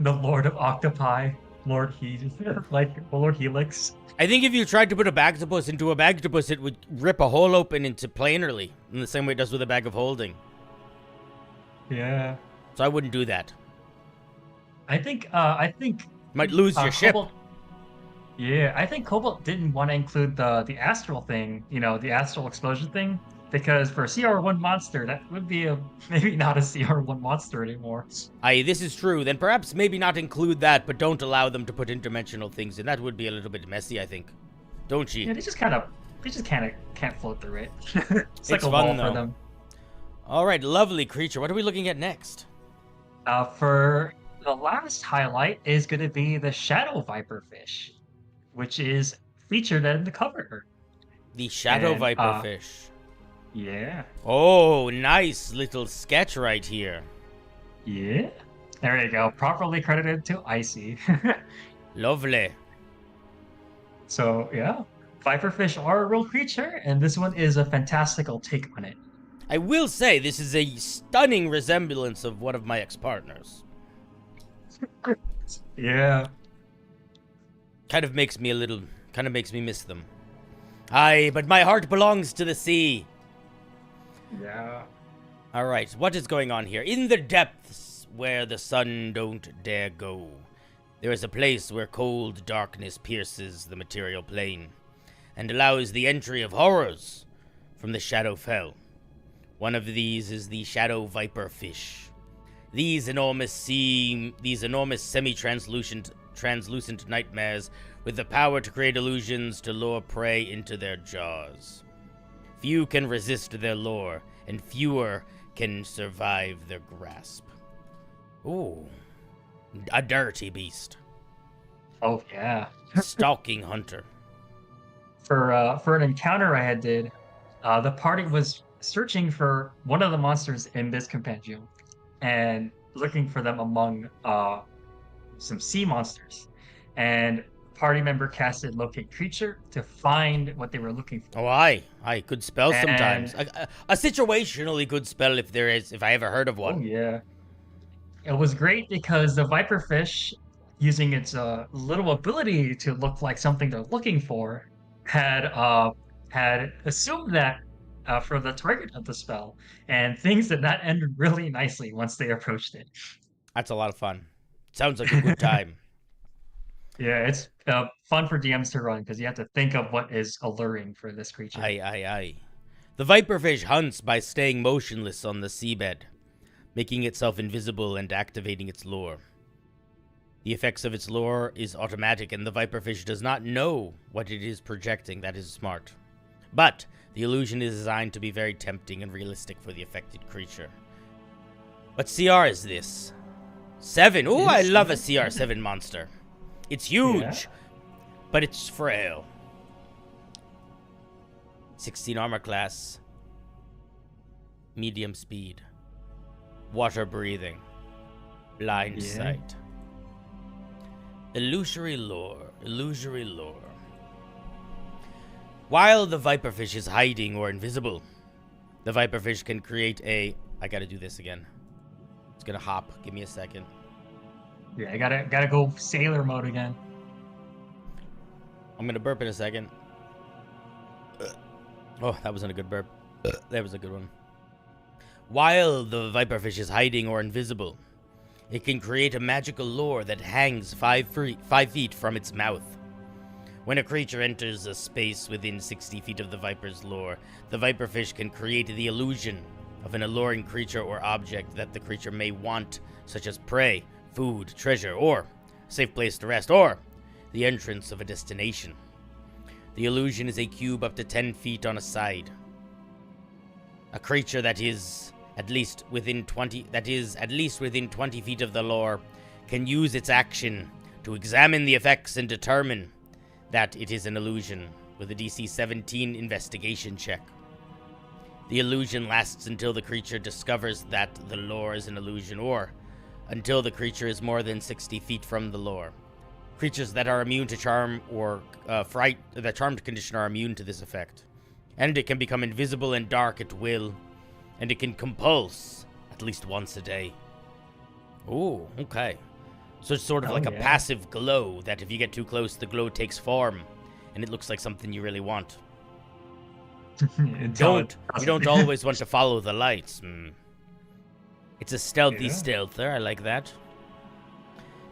[SPEAKER 2] The Lord of Octopi, Lord Helix.
[SPEAKER 1] I think if you tried to put a Bag-to-pus into a Bag-to-pus, it would rip a hole open into planerly, in the same way it does with a bag of holding.
[SPEAKER 2] Yeah.
[SPEAKER 1] So I wouldn't do that.
[SPEAKER 2] I think
[SPEAKER 1] might lose your ship.
[SPEAKER 2] Yeah, I think Cobalt didn't want to include the astral thing, the astral explosion thing, because for a CR1 monster, that would be maybe not a CR1 monster anymore.
[SPEAKER 1] This is true. Then perhaps maybe not include that, but don't allow them to put interdimensional things in. That would be a little bit messy, I think. Don't you?
[SPEAKER 2] Yeah, they just kind of can't float through it. it's like a
[SPEAKER 1] fun,
[SPEAKER 2] wall
[SPEAKER 1] though.
[SPEAKER 2] for them.
[SPEAKER 1] All right, lovely creature. What are we looking at next?
[SPEAKER 2] For the last highlight is going to be the Shadow Viperfish, which is featured in the cover art.
[SPEAKER 1] The Shadow Viperfish.
[SPEAKER 2] Yeah.
[SPEAKER 1] Oh, nice little sketch right here.
[SPEAKER 2] Yeah. There you go. Properly credited to Icy.
[SPEAKER 1] Lovely.
[SPEAKER 2] So, yeah. Viperfish are a real creature, and this one is a fantastical take on it.
[SPEAKER 1] I will say this is a stunning resemblance of one of my ex-partners.
[SPEAKER 2] Yeah.
[SPEAKER 1] Kind of makes me miss them. Aye, but my heart belongs to the sea.
[SPEAKER 2] Yeah.
[SPEAKER 1] All right, what is going on here? In the depths where the sun don't dare go, there is a place where cold darkness pierces the material plane and allows the entry of horrors from the shadow fell. One of these is the Shadow Viperfish. These enormous semi-translucent nightmares with the power to create illusions to lure prey into their jaws. Few can resist their lure, and fewer can survive their grasp. Ooh, a dirty beast.
[SPEAKER 2] Oh yeah.
[SPEAKER 1] Stalking hunter.
[SPEAKER 2] For an encounter I did, the party was searching for one of the monsters in this compendium, and looking for them among some sea monsters. And party member casted Locate Creature to find what they were looking for.
[SPEAKER 1] Oh, aye, good spell sometimes. A situationally good spell if I ever heard of one.
[SPEAKER 2] Oh yeah, it was great because the Viperfish, using its little ability to look like something they're looking for, had assumed that for the target of the spell, and things did not end really nicely once they approached it.
[SPEAKER 1] That's a lot of fun. Sounds like a good time.
[SPEAKER 2] Yeah, it's fun for DMs to run because you have to think of what is alluring for this creature.
[SPEAKER 1] Aye. The Viperfish hunts by staying motionless on the seabed, making itself invisible and activating its lure. The effects of its lure is automatic, and the Viperfish does not know what it is projecting. That is smart. But the illusion is designed to be very tempting and realistic for the affected creature. What CR is this? 7. Ooh, I love a CR7 monster. It's huge, but it's frail. 16 armor class. Medium speed. Water breathing. Blind sight. Illusory lore. While the Viperfish is hiding or invisible, the Viperfish can create I gotta do this again. It's gonna hop. Give me a second.
[SPEAKER 2] Yeah, I gotta go sailor mode again.
[SPEAKER 1] I'm gonna burp in a second. Oh, that wasn't a good burp. That was a good one. While the Viperfish is hiding or invisible, it can create a magical lure that hangs 5 feet from its mouth. When a creature enters a space within 60 feet of the Viper's lure, the Viperfish can create the illusion of an alluring creature or object that the creature may want, such as prey, food, treasure, or a safe place to rest, or the entrance of a destination. The illusion is a cube up to 10 feet on a side. A creature that is at least within 20 feet of the lure can use its action to examine the effects and determine that it is an illusion with a DC 17 investigation check. The illusion lasts until the creature discovers that the lure is an illusion, or until the creature is more than 60 feet from the lure. Creatures that are immune to charm or fright, the charmed condition, are immune to this effect. And it can become invisible and dark at will, and it can compulse at least once a day. Ooh, okay. So it's sort of like a passive glow that if you get too close, the glow takes form, and it looks like something you really want. You don't always want to follow the lights. It's a stealthy stealther. I like that.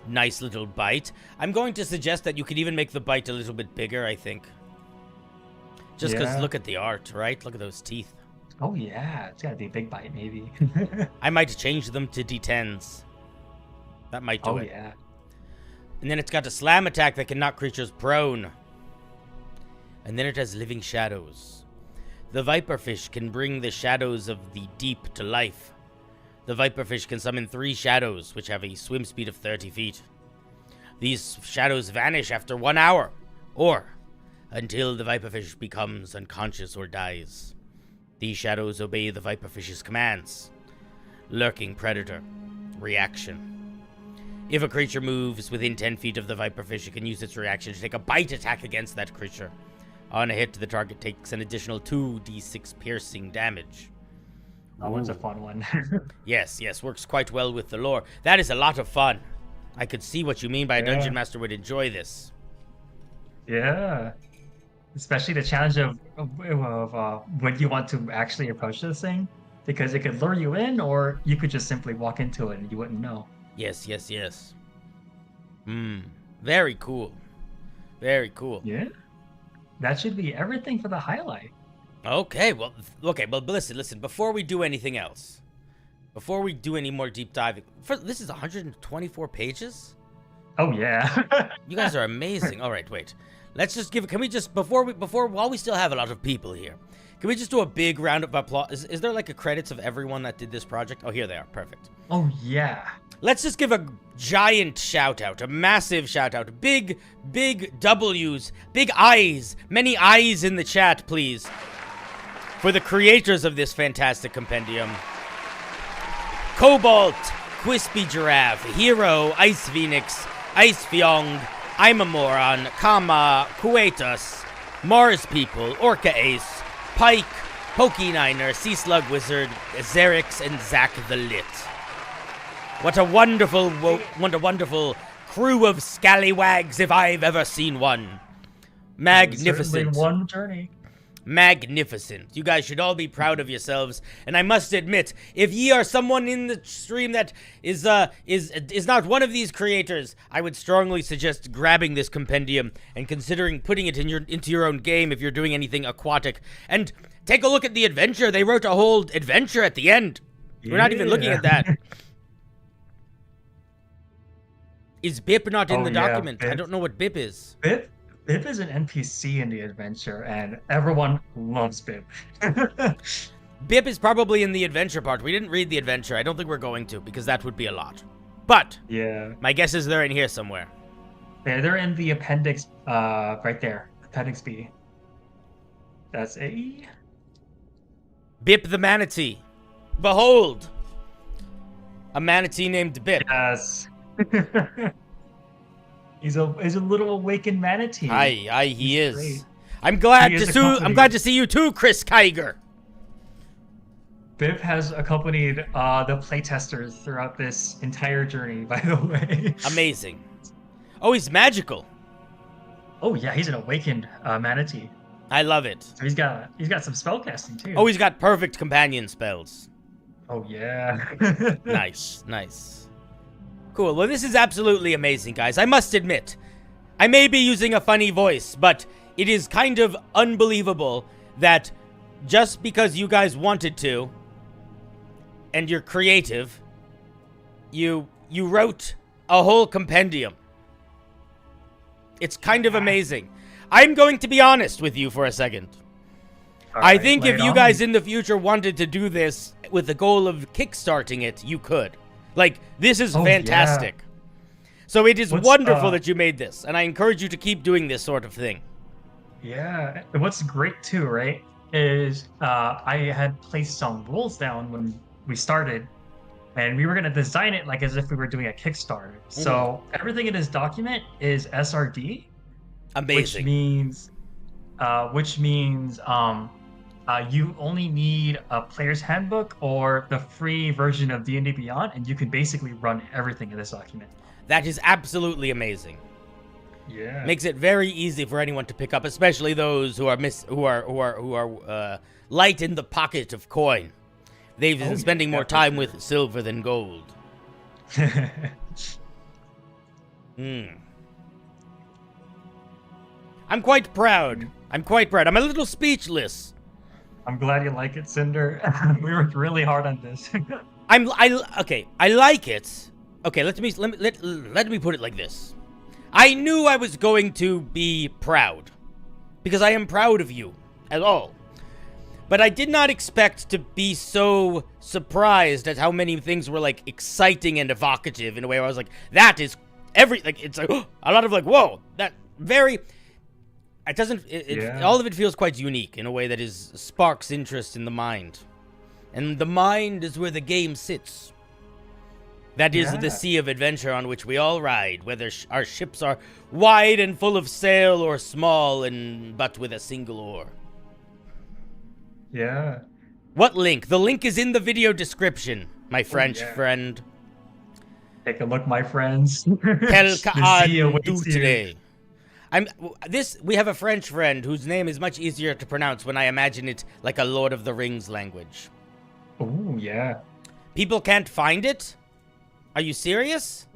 [SPEAKER 1] Nice little bite. I'm going to suggest that you could even make the bite a little bit bigger, I think. Just because look at the art, right? Look at those teeth.
[SPEAKER 2] Oh, yeah. It's got to be a big bite, maybe.
[SPEAKER 1] I might change them to D10s. That might do it. Oh,
[SPEAKER 2] yeah.
[SPEAKER 1] And then it's got a slam attack that can knock creatures prone. And then it has living shadows. The Viperfish can bring the shadows of the deep to life. The Viperfish can summon 3 shadows, which have a swim speed of 30 feet. These shadows vanish after 1 hour, or until the Viperfish becomes unconscious or dies. These shadows obey the Viperfish's commands. Lurking predator. Reaction. If a creature moves within 10 feet of the Viperfish, it can use its reaction to take a bite attack against that creature. On a hit, the target takes an additional 2d6 piercing damage.
[SPEAKER 2] That one's a fun one.
[SPEAKER 1] Yes, works quite well with the lore. That is a lot of fun. I could see what you mean by a dungeon master would enjoy this.
[SPEAKER 2] Yeah. Especially the challenge of when you want to actually approach this thing. Because it could lure you in, or you could just simply walk into it and you wouldn't know.
[SPEAKER 1] Yes. Very cool. Very cool.
[SPEAKER 2] Yeah. That should be everything for the highlight.
[SPEAKER 1] Okay, well, listen, before we do anything else, before we do any more deep diving, this is 124 pages?
[SPEAKER 2] Oh, yeah.
[SPEAKER 1] You guys are amazing. All right, wait. Let's just while we still have a lot of people here, can we just do a big round of applause? Is there like a credits of everyone that did this project? Oh, here they are. Perfect.
[SPEAKER 2] Oh, yeah.
[SPEAKER 1] Let's just give a giant shout out, a massive shout out, big W's, big eyes, many eyes in the chat, please, for the creators of this fantastic compendium. Cobalt, Quispy Giraffe, Hero, Ice Phoenix, Ice Fyong, I'm a Moron, Kama, Kuetus, Mars People, Orca Ace, Pike, Pokey Niner, Sea Slug Wizard, Xerix, and Zack the Lit. What a wonderful crew of scallywags if I've ever seen one. Magnificent.
[SPEAKER 2] One journey.
[SPEAKER 1] Magnificent. You guys should all be proud of yourselves. And I must admit, if ye are someone in the stream that is not one of these creators, I would strongly suggest grabbing this compendium and considering putting it into your own game if you're doing anything aquatic. And take a look at the adventure. They wrote a whole adventure at the end. We're not even looking at that. Is Bip not in the document?
[SPEAKER 2] Bip.
[SPEAKER 1] I don't know what Bip is.
[SPEAKER 2] Bip is an NPC in the adventure, and everyone loves Bip.
[SPEAKER 1] Bip is probably in the adventure part. We didn't read the adventure. I don't think we're going to, because that would be a lot. But my guess is they're in here somewhere.
[SPEAKER 2] Yeah, they're in the appendix, right there. Appendix B. That's A.
[SPEAKER 1] Bip the manatee. Behold, a manatee named Bip.
[SPEAKER 2] Yes. He's a little awakened manatee.
[SPEAKER 1] Aye, he is. Great. I'm glad to see you too, Chris Kiger.
[SPEAKER 2] Bip has accompanied the playtesters throughout this entire journey, by the way.
[SPEAKER 1] Amazing. Oh, he's magical.
[SPEAKER 2] Oh yeah, he's an awakened manatee.
[SPEAKER 1] I love it.
[SPEAKER 2] So he's got some spellcasting too.
[SPEAKER 1] Oh, he's got perfect companion spells.
[SPEAKER 2] Oh yeah.
[SPEAKER 1] Nice. Cool. Well, this is absolutely amazing, guys. I must admit, I may be using a funny voice, but it is kind of unbelievable that just because you guys wanted to, and you're creative, you wrote a whole compendium. It's kind of amazing. I'm going to be honest with you for a second. I think if you guys in the future wanted to do this with the goal of kickstarting it, you could. Like, this is fantastic. Yeah. So it is wonderful that you made this, and I encourage you to keep doing this sort of thing.
[SPEAKER 2] Yeah, and what's great too, right, is I had placed some rules down when we started, and we were going to design it like as if we were doing a Kickstarter. So everything in this document is SRD.
[SPEAKER 1] Amazing.
[SPEAKER 2] Which means you only need a player's handbook or the free version of D&D Beyond, and you can basically run everything in this document.
[SPEAKER 1] That is absolutely amazing.
[SPEAKER 2] Yeah,
[SPEAKER 1] makes it very easy for anyone to pick up, especially those who are light in the pocket of coin. They've been spending more time with silver than gold. I'm quite proud. I'm a little speechless.
[SPEAKER 2] I'm glad you like it, Cinder. We worked really hard on this.
[SPEAKER 1] Okay, I like it. Okay, let me put it like this. I knew I was going to be proud, because I am proud of you at all. But I did not expect to be so surprised at how many things were like exciting and evocative in a way where I was like, that is it's like a lot of like, whoa, that very. It doesn't. All of it feels quite unique in a way that sparks interest in the mind, and the mind is where the game sits. That is the sea of adventure on which we all ride, whether our ships are wide and full of sail or small but with a single oar.
[SPEAKER 2] Yeah.
[SPEAKER 1] What link? The link is in the video description, my French friend.
[SPEAKER 2] Take a look, my friends.
[SPEAKER 1] Today. We have a French friend whose name is much easier to pronounce when I imagine it like a Lord of the Rings language.
[SPEAKER 2] Oh, yeah.
[SPEAKER 1] People can't find it? Are you serious?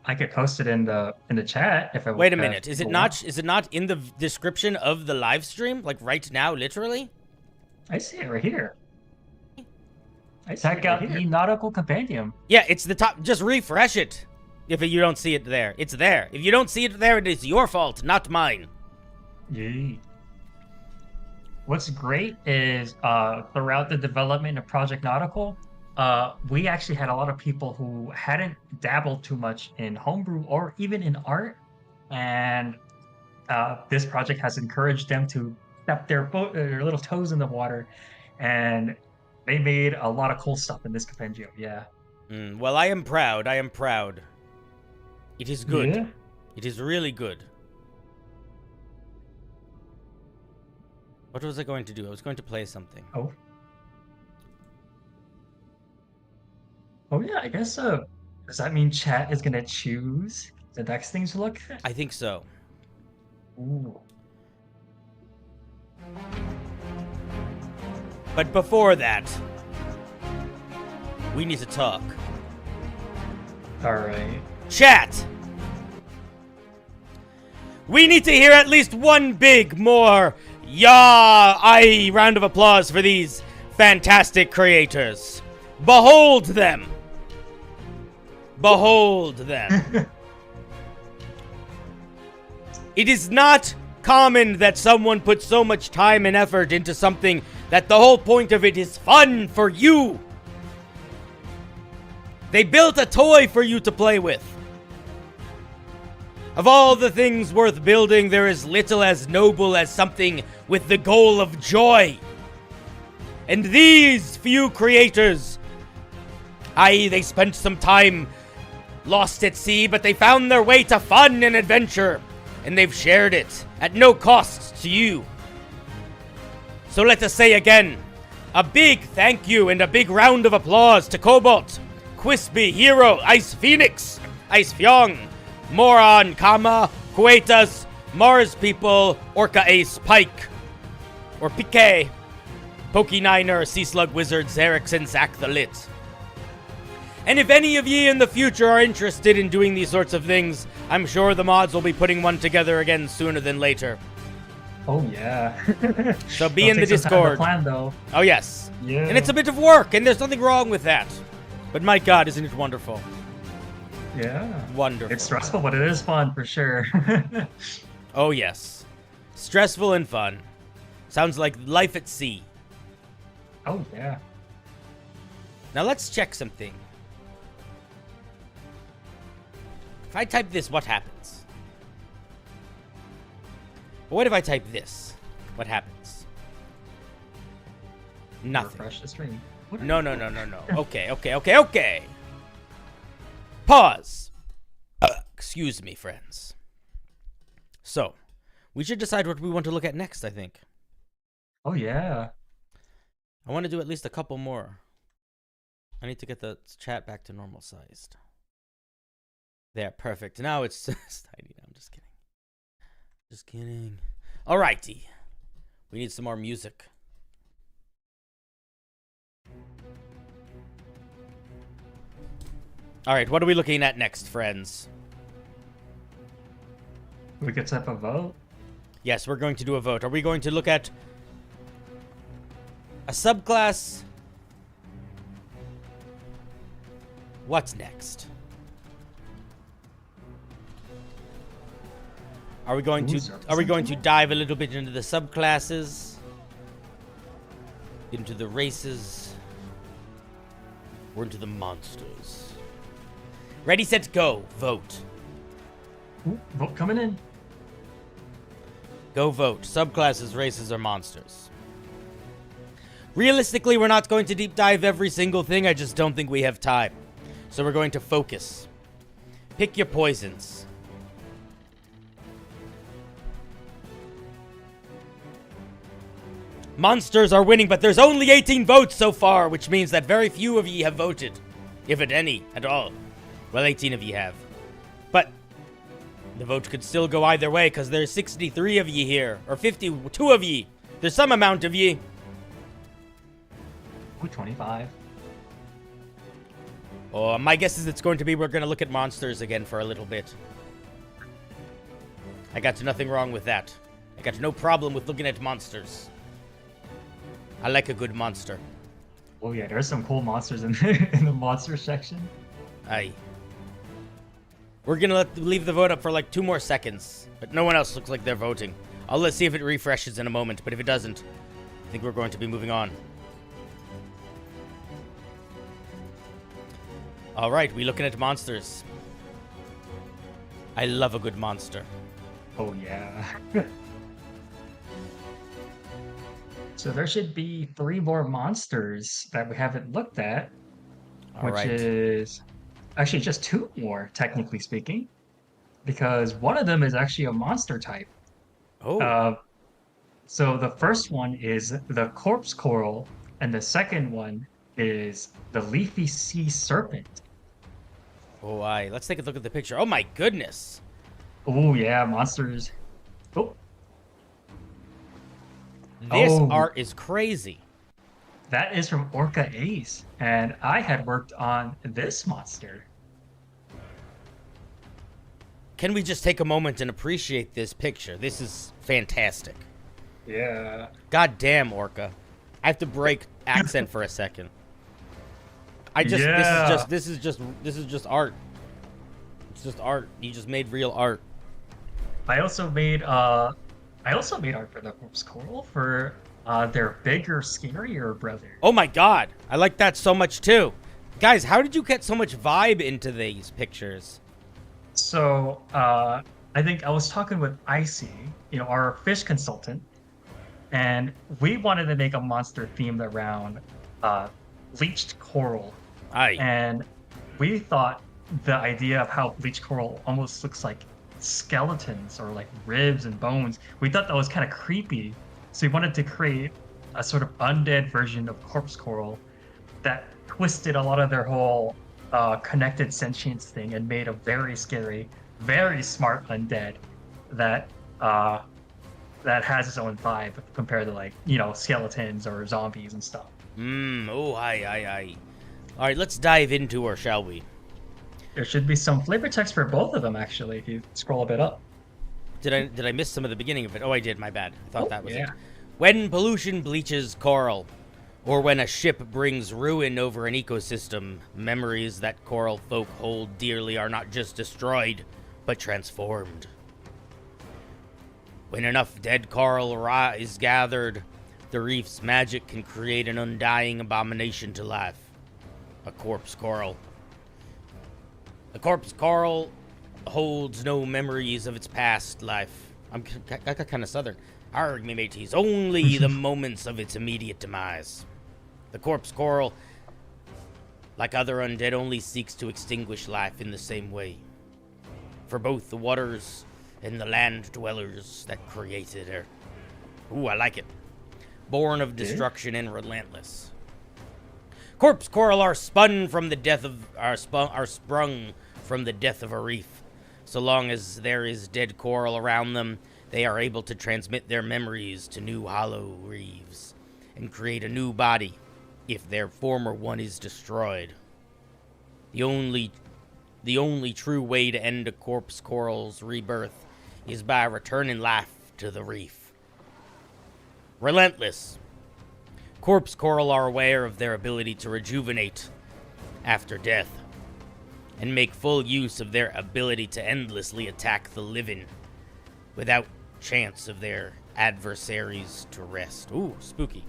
[SPEAKER 2] I could post it in the chat if I
[SPEAKER 1] wait a minute. Is it not in the description of the live stream? Like right now, literally?
[SPEAKER 2] I see it right here. Check out the Nautical Compendium.
[SPEAKER 1] Yeah, it's the top. Just refresh it if you don't see it there. It's there. If you don't see it there, it is your fault, not mine.
[SPEAKER 2] Yay. What's great is throughout the development of Project Nautical, we actually had a lot of people who hadn't dabbled too much in homebrew or even in art, and this project has encouraged them to step their little toes in the water, and they made a lot of cool stuff in this compendium. Yeah.
[SPEAKER 1] Well, I am proud. It is good.
[SPEAKER 2] Yeah.
[SPEAKER 1] It is really good. What was I going to do? I was going to play something.
[SPEAKER 2] Oh yeah, I guess so. Does that mean chat is gonna choose the next thing to look at?
[SPEAKER 1] I think so.
[SPEAKER 2] Ooh.
[SPEAKER 1] But before that, we need to talk.
[SPEAKER 2] Alright.
[SPEAKER 1] Chat! We need to hear at least one big more round of applause for these fantastic creators. Behold them! Behold them. It is not common that someone puts so much time and effort into something that the whole point of it is fun for you. They built a toy for you to play with. Of all the things worth building, there is little as noble as something with the goal of joy. And these few creators, they spent some time lost at sea, but they found their way to fun and adventure, and they've shared it at no cost to you. So let us say again, a big thank you and a big round of applause to Cobalt, Quispy, Hero, Ice Phoenix, Ice Fyong, Moron, Kama, Kuetas, Mars People, Orca Ace, Pike, or Pique, Poke Niner, Sea Slug Wizard, Xerix, and Zack the Lit. And if any of ye in the future are interested in doing these sorts of things, I'm sure the mods will be putting one together again sooner than later.
[SPEAKER 2] Oh yeah.
[SPEAKER 1] So be in the Discord.
[SPEAKER 2] Plan, though.
[SPEAKER 1] Oh yes.
[SPEAKER 2] Yeah.
[SPEAKER 1] And it's a bit of work, and there's nothing wrong with that. But my God, isn't it wonderful?
[SPEAKER 2] Yeah.
[SPEAKER 1] Wonderful.
[SPEAKER 2] It's stressful, but it is fun for sure.
[SPEAKER 1] Oh yes. Stressful and fun. Sounds like life at sea.
[SPEAKER 2] Oh yeah.
[SPEAKER 1] Now let's check something. If I type this, what happens? What if I type this? What happens? Nothing.
[SPEAKER 2] Refresh the stream.
[SPEAKER 1] No. Okay. Pause. Excuse me, friends. So, we should decide what we want to look at next, I think.
[SPEAKER 2] Oh, yeah.
[SPEAKER 1] I want to do at least a couple more. I need to get the chat back to normal sized. There, perfect. Now it's tiny. I'm just kidding. Just kidding. Alrighty. We need some more music. Alright, what are we looking at next, friends?
[SPEAKER 2] We could set up a vote.
[SPEAKER 1] Yes, we're going to do a vote. Are we going to look at a subclass? What's next? Are we going to dive a little bit into the subclasses? Into the races? Or into the monsters? Ready, set, go. Vote.
[SPEAKER 2] Ooh, vote coming in.
[SPEAKER 1] Go vote. Subclasses, races, or monsters. Realistically, we're not going to deep dive every single thing. I just don't think we have time. So we're going to focus. Pick your poisons. Monsters are winning, but there's only 18 votes so far, which means that very few of ye have voted. If at any, at all. Well, 18 of ye have. But the vote could still go either way, because there's 63 of ye here. Or 52 of ye. There's some amount of ye.
[SPEAKER 2] Ooh, 25.
[SPEAKER 1] Oh, my guess is it's going to be we're going to look at monsters again for a little bit. I got nothing wrong with that. I got no problem with looking at monsters. I like a good monster.
[SPEAKER 2] Oh yeah, there's some cool monsters in in the monster section.
[SPEAKER 1] Aye. We're gonna leave the vote up for like 2 more seconds, but no one else looks like they're voting. Let's see if it refreshes in a moment, but if it doesn't, I think we're going to be moving on. Alright, we looking at monsters. I love a good monster.
[SPEAKER 2] Oh yeah. So there should be 3 more monsters that we haven't looked at, which is actually just 2 more, technically speaking, because one of them is actually a monster type.
[SPEAKER 1] Oh.
[SPEAKER 2] So the first one is the corpse coral, and the second one is the leafy sea serpent.
[SPEAKER 1] Oh, aye. Let's take a look at the picture. Oh my goodness.
[SPEAKER 2] Oh yeah, monsters. Oh.
[SPEAKER 1] This art is crazy.
[SPEAKER 2] That is from Orca Ace, and I had worked on this monster.
[SPEAKER 1] Can we just take a moment and appreciate this picture? This is fantastic.
[SPEAKER 2] Yeah.
[SPEAKER 1] God damn, Orca. I have to break accent for a second. This is just art. It's just art. You just made real art.
[SPEAKER 2] I also made art for the corpse coral for their bigger, scarier brother.
[SPEAKER 1] Oh my god, I like that so much too. Guys, how did you get so much vibe into these pictures?
[SPEAKER 2] So, I think I was talking with Icy, our fish consultant, and we wanted to make a monster themed around bleached coral.
[SPEAKER 1] Aye.
[SPEAKER 2] And we thought the idea of how bleached coral almost looks like skeletons or like ribs and bones, we thought that was kind of creepy. So we wanted to create a sort of undead version of corpse coral that twisted a lot of their whole connected sentience thing and made a very scary, very smart undead that has its own vibe compared to like, skeletons or zombies and stuff.
[SPEAKER 1] Oh, aye. All right, let's dive into her, shall we?
[SPEAKER 2] There should be some flavor text for both of them, actually, if you scroll a bit up.
[SPEAKER 1] Did I miss some of the beginning of it? Oh, I did. My bad. I thought that was it.
[SPEAKER 2] Yeah.
[SPEAKER 1] When pollution bleaches coral, or when a ship brings ruin over an ecosystem, memories that coral folk hold dearly are not just destroyed, but transformed. When enough dead coral is gathered, the reef's magic can create an undying abomination to life. A corpse coral. A corpse coral holds no memories of its past life. I got kind of southern. Arg, me mateys, only the moments of its immediate demise. The corpse coral, like other undead, only seeks to extinguish life in the same way. For both the waters and the land dwellers that created her. Ooh, I like it. Born of destruction and relentless. Corpse coral are sprung from the death of a reef. So long as there is dead coral around them, they are able to transmit their memories to new hollow reefs and create a new body if their former one is destroyed. The only true way to end a corpse coral's rebirth is by returning life to the reef. Relentless. Corpse coral are aware of their ability to rejuvenate after death and make full use of their ability to endlessly attack the living without chance of their adversaries to rest. Ooh, spooky.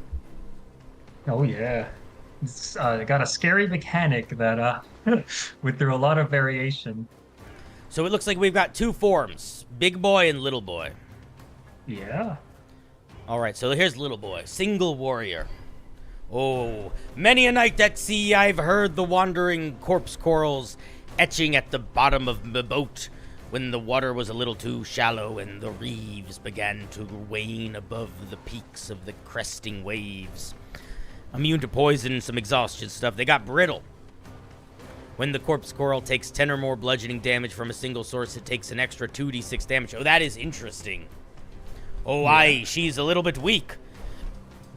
[SPEAKER 2] Oh yeah, it's got a scary mechanic that went through a lot of variation.
[SPEAKER 1] So it looks like we've got two forms, big boy and little boy.
[SPEAKER 2] Yeah.
[SPEAKER 1] All right, so here's little boy, single warrior. Oh, many a night at sea I've heard the wandering corpse corals etching at the bottom of the boat when the water was a little too shallow and the reefs began to wane above the peaks of the cresting waves. Immune to poison and some exhaustion stuff. They got brittle. When the corpse coral takes 10 or more bludgeoning damage from a single source, it takes an extra 2d6 damage. Oh, that is interesting. Oh, yeah. Aye, she's a little bit weak,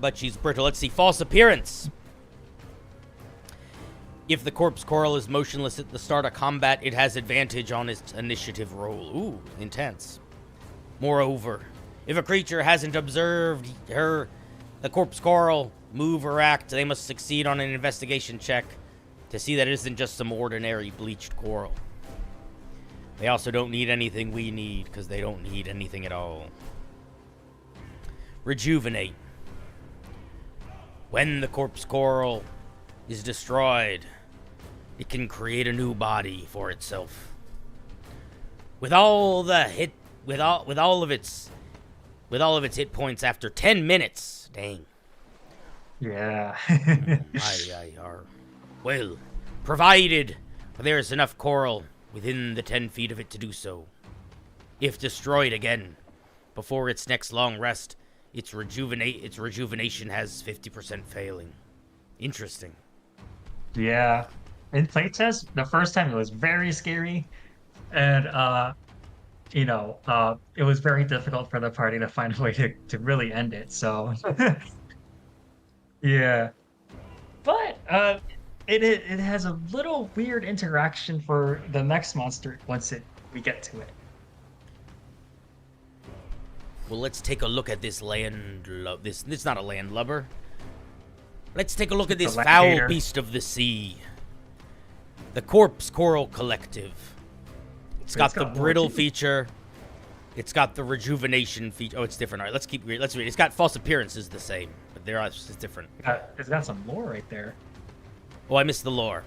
[SPEAKER 1] but she's brittle. Let's see, false appearance. If the corpse coral is motionless at the start of combat, it has advantage on its initiative roll. Ooh, intense. Moreover, if a creature hasn't observed the corpse coral, move or act, they must succeed on an investigation check to see that it isn't just some ordinary bleached coral. They also don't need anything we need, because they don't need anything at all. Rejuvenate. When the corpse coral is destroyed, it can create a new body for itself. With all of its hit points after 10 minutes. Dang.
[SPEAKER 2] Yeah.
[SPEAKER 1] Well, provided there is enough coral within the 10 feet of it to do so. If destroyed again before its next long rest, its rejuvenation has 50% failing. Interesting.
[SPEAKER 2] Yeah. In playtest, the first time it was very scary, and it was very difficult for the party to find a way to really end it. So, yeah. But it has a little weird interaction for the next monster once we get to it.
[SPEAKER 1] Well, let's take a look at this it's not a landlubber. Let's take a look at this foul beast of the sea. The Corpse Coral Collective. It's got the brittle feature. It's got the rejuvenation feature. Oh, it's different. All right, let's read. It's got false appearances the same, but it's different.
[SPEAKER 2] It's got some lore right there.
[SPEAKER 1] Oh, I missed the lore.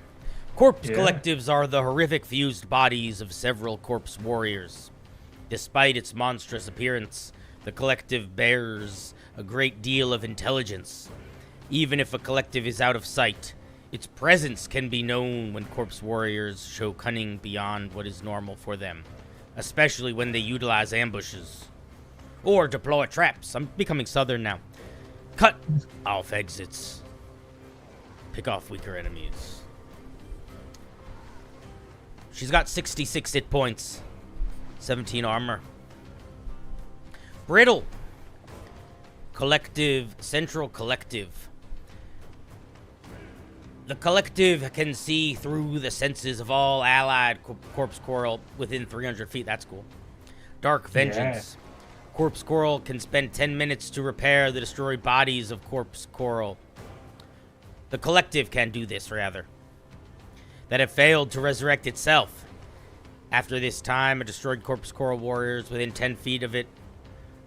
[SPEAKER 1] Corpse collectives are the horrific fused bodies of several corpse warriors. Despite its monstrous appearance, the collective bears a great deal of intelligence. Even if a collective is out of sight, its presence can be known when corpse warriors show cunning beyond what is normal for them, especially when they utilize ambushes or deploy traps. I'm becoming southern now. Cut off exits. Pick off weaker enemies. She's got 66 hit points, 17 armor. Brittle. Collective, central collective. The collective can see through the senses of all allied corpse coral within 300 feet. That's cool. Dark Vengeance. Yeah. Corpse coral can spend 10 minutes to repair the destroyed bodies of corpse coral. The collective can do this, rather. That have failed to resurrect itself. After this time, a destroyed corpse coral warriors within 10 feet of it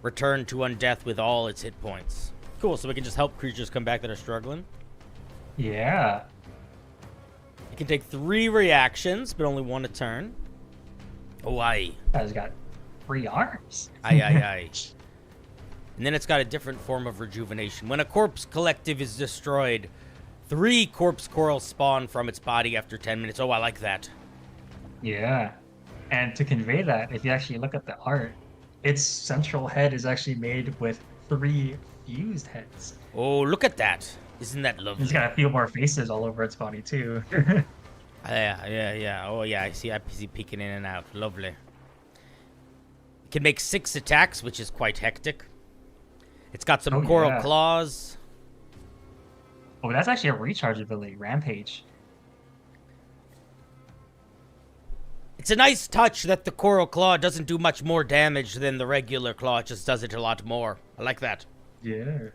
[SPEAKER 1] return to undeath with all its hit points. Cool, so we can just help creatures come back that are struggling.
[SPEAKER 2] Yeah.
[SPEAKER 1] It can take 3 reactions, but only 1 a turn. Oh, aye.
[SPEAKER 2] It's got 3 arms.
[SPEAKER 1] Aye, aye, aye. And then it's got a different form of rejuvenation. When a corpse collective is destroyed, 3 corpse coral spawn from its body after 10 minutes. Oh, I like that.
[SPEAKER 2] Yeah. And to convey that, if you actually look at the art, its central head is actually made with 3 fused heads.
[SPEAKER 1] Oh, look at that. Isn't that lovely?
[SPEAKER 2] It's got a few more faces all over its body, too.
[SPEAKER 1] Yeah. Oh, yeah, I see peeking in and out. Lovely. It can make 6 attacks, which is quite hectic. It's got some coral claws.
[SPEAKER 2] Oh, that's actually a recharge ability, Rampage.
[SPEAKER 1] It's a nice touch that the coral claw doesn't do much more damage than the regular claw. It just does it a lot more. I like that.
[SPEAKER 2] Yeah.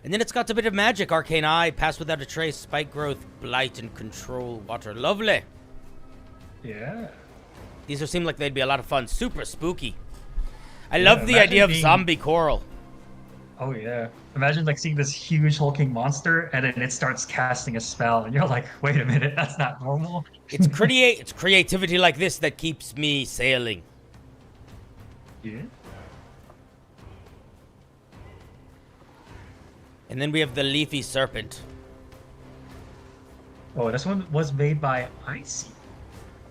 [SPEAKER 1] And then it's got a bit of magic. Arcane Eye, Pass Without a Trace, Spike Growth, Blight, and Control Water. Lovely.
[SPEAKER 2] Yeah.
[SPEAKER 1] These seem like they'd be a lot of fun. Super spooky. I love the idea of zombie coral.
[SPEAKER 2] Oh, yeah. Imagine, like, seeing this huge hulking monster, and then it starts casting a spell, and you're like, wait a minute, that's not normal.
[SPEAKER 1] It's creativity like this that keeps me sailing.
[SPEAKER 2] Yeah.
[SPEAKER 1] And then we have the Leafy serpent.
[SPEAKER 2] Oh, this one was made by Icy.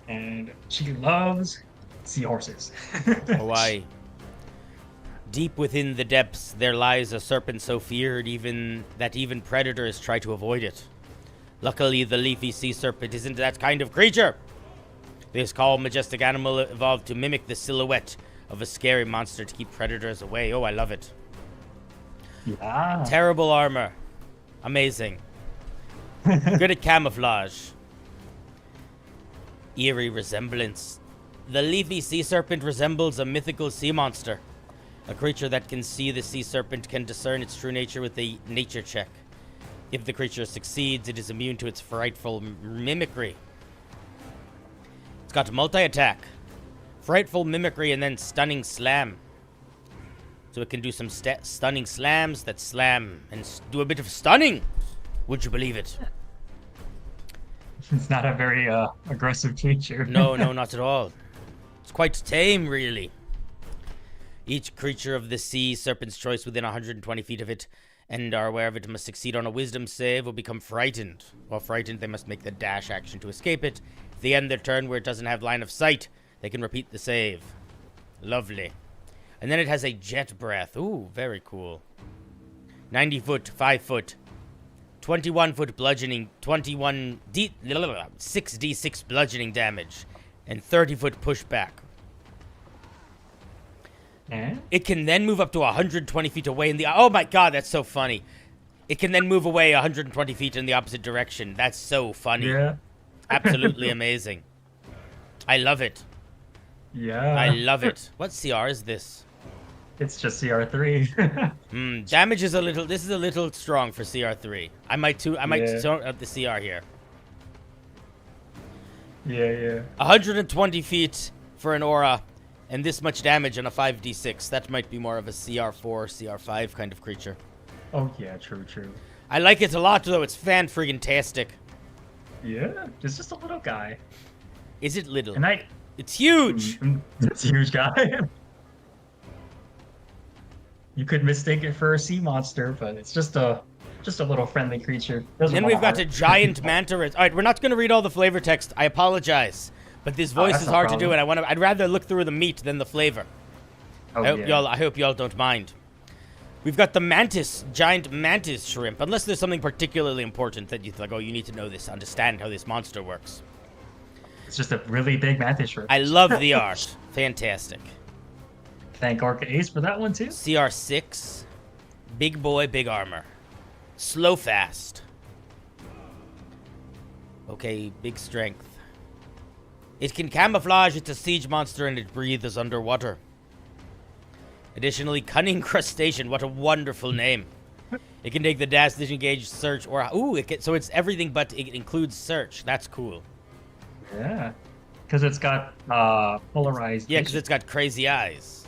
[SPEAKER 2] And she loves seahorses.
[SPEAKER 1] Hawaii. Deep within the depths, there lies a serpent so feared that even predators try to avoid it. Luckily, the Leafy sea serpent isn't that kind of creature. This calm, majestic animal evolved to mimic the silhouette of a scary monster to keep predators away. Oh, I love it.
[SPEAKER 2] Yeah.
[SPEAKER 1] Terrible armor. Amazing. Good at camouflage. Eerie resemblance. The Leafy sea serpent resembles a mythical sea monster. A creature that can see the sea serpent can discern its true nature with a nature check. If the creature succeeds, it is immune to its frightful mimicry. It's got multi-attack, frightful mimicry, and then stunning slam. So it can do some stunning slams that slam and do a bit of stunning. Would you believe it?
[SPEAKER 2] It's not a very aggressive creature.
[SPEAKER 1] No, not at all. It's quite tame, really. Each creature of the sea serpent's choice within 120 feet of it and are aware of it must succeed on a wisdom save or become frightened. While frightened, they must make the dash action to escape it. If they end their turn where it doesn't have line of sight, they can repeat the save. Lovely. And then it has a jet breath. Ooh, very cool. 90 foot, 5 foot, 21 foot bludgeoning, 6d6 bludgeoning damage, and 30 foot pushback. It can then move up to 120 feet away in the... Oh my god, that's so funny. It can then move away 120 feet in the opposite direction. That's so funny.
[SPEAKER 2] Yeah.
[SPEAKER 1] Absolutely amazing. I love it.
[SPEAKER 2] Yeah.
[SPEAKER 1] I love it. What CR is this?
[SPEAKER 2] It's just CR3.
[SPEAKER 1] Damage is a little... This is a little strong for CR3. I might tone up the CR here.
[SPEAKER 2] Yeah.
[SPEAKER 1] 120 feet for an aura, and this much damage on a 5d6. That might be more of a CR4, CR5 kind of creature.
[SPEAKER 2] Oh, yeah, true.
[SPEAKER 1] I like it a lot, though. It's fan-friggin-tastic.
[SPEAKER 2] Yeah, it's just a little guy.
[SPEAKER 1] Is it little?
[SPEAKER 2] And
[SPEAKER 1] It's huge!
[SPEAKER 2] It's a huge guy. You could mistake it for a sea monster, but it's just a little friendly creature.
[SPEAKER 1] Then we've got a giant manta ray. All right, we're not going to read all the flavor text. I apologize, but this voice is hard to do, and I'd rather look through the meat than the flavor. I hope y'all don't mind. We've got the mantis, giant mantis shrimp. Unless there's something particularly important that you think, oh, you need to know this, understand how this monster works.
[SPEAKER 2] It's just a really big mantis shrimp.
[SPEAKER 1] I love the art. Fantastic.
[SPEAKER 2] Thank Orca Ace for that one, too.
[SPEAKER 1] CR6. Big boy, big armor. Slow fast. Okay, big strength. It can camouflage. It's a siege monster and it breathes underwater. Additionally, cunning crustacean. What a wonderful name. It can take the dash, disengage, search, or... Ooh, so it's everything but it includes search. That's cool.
[SPEAKER 2] Yeah. Because it's got polarized
[SPEAKER 1] Yeah, because it's got crazy eyes.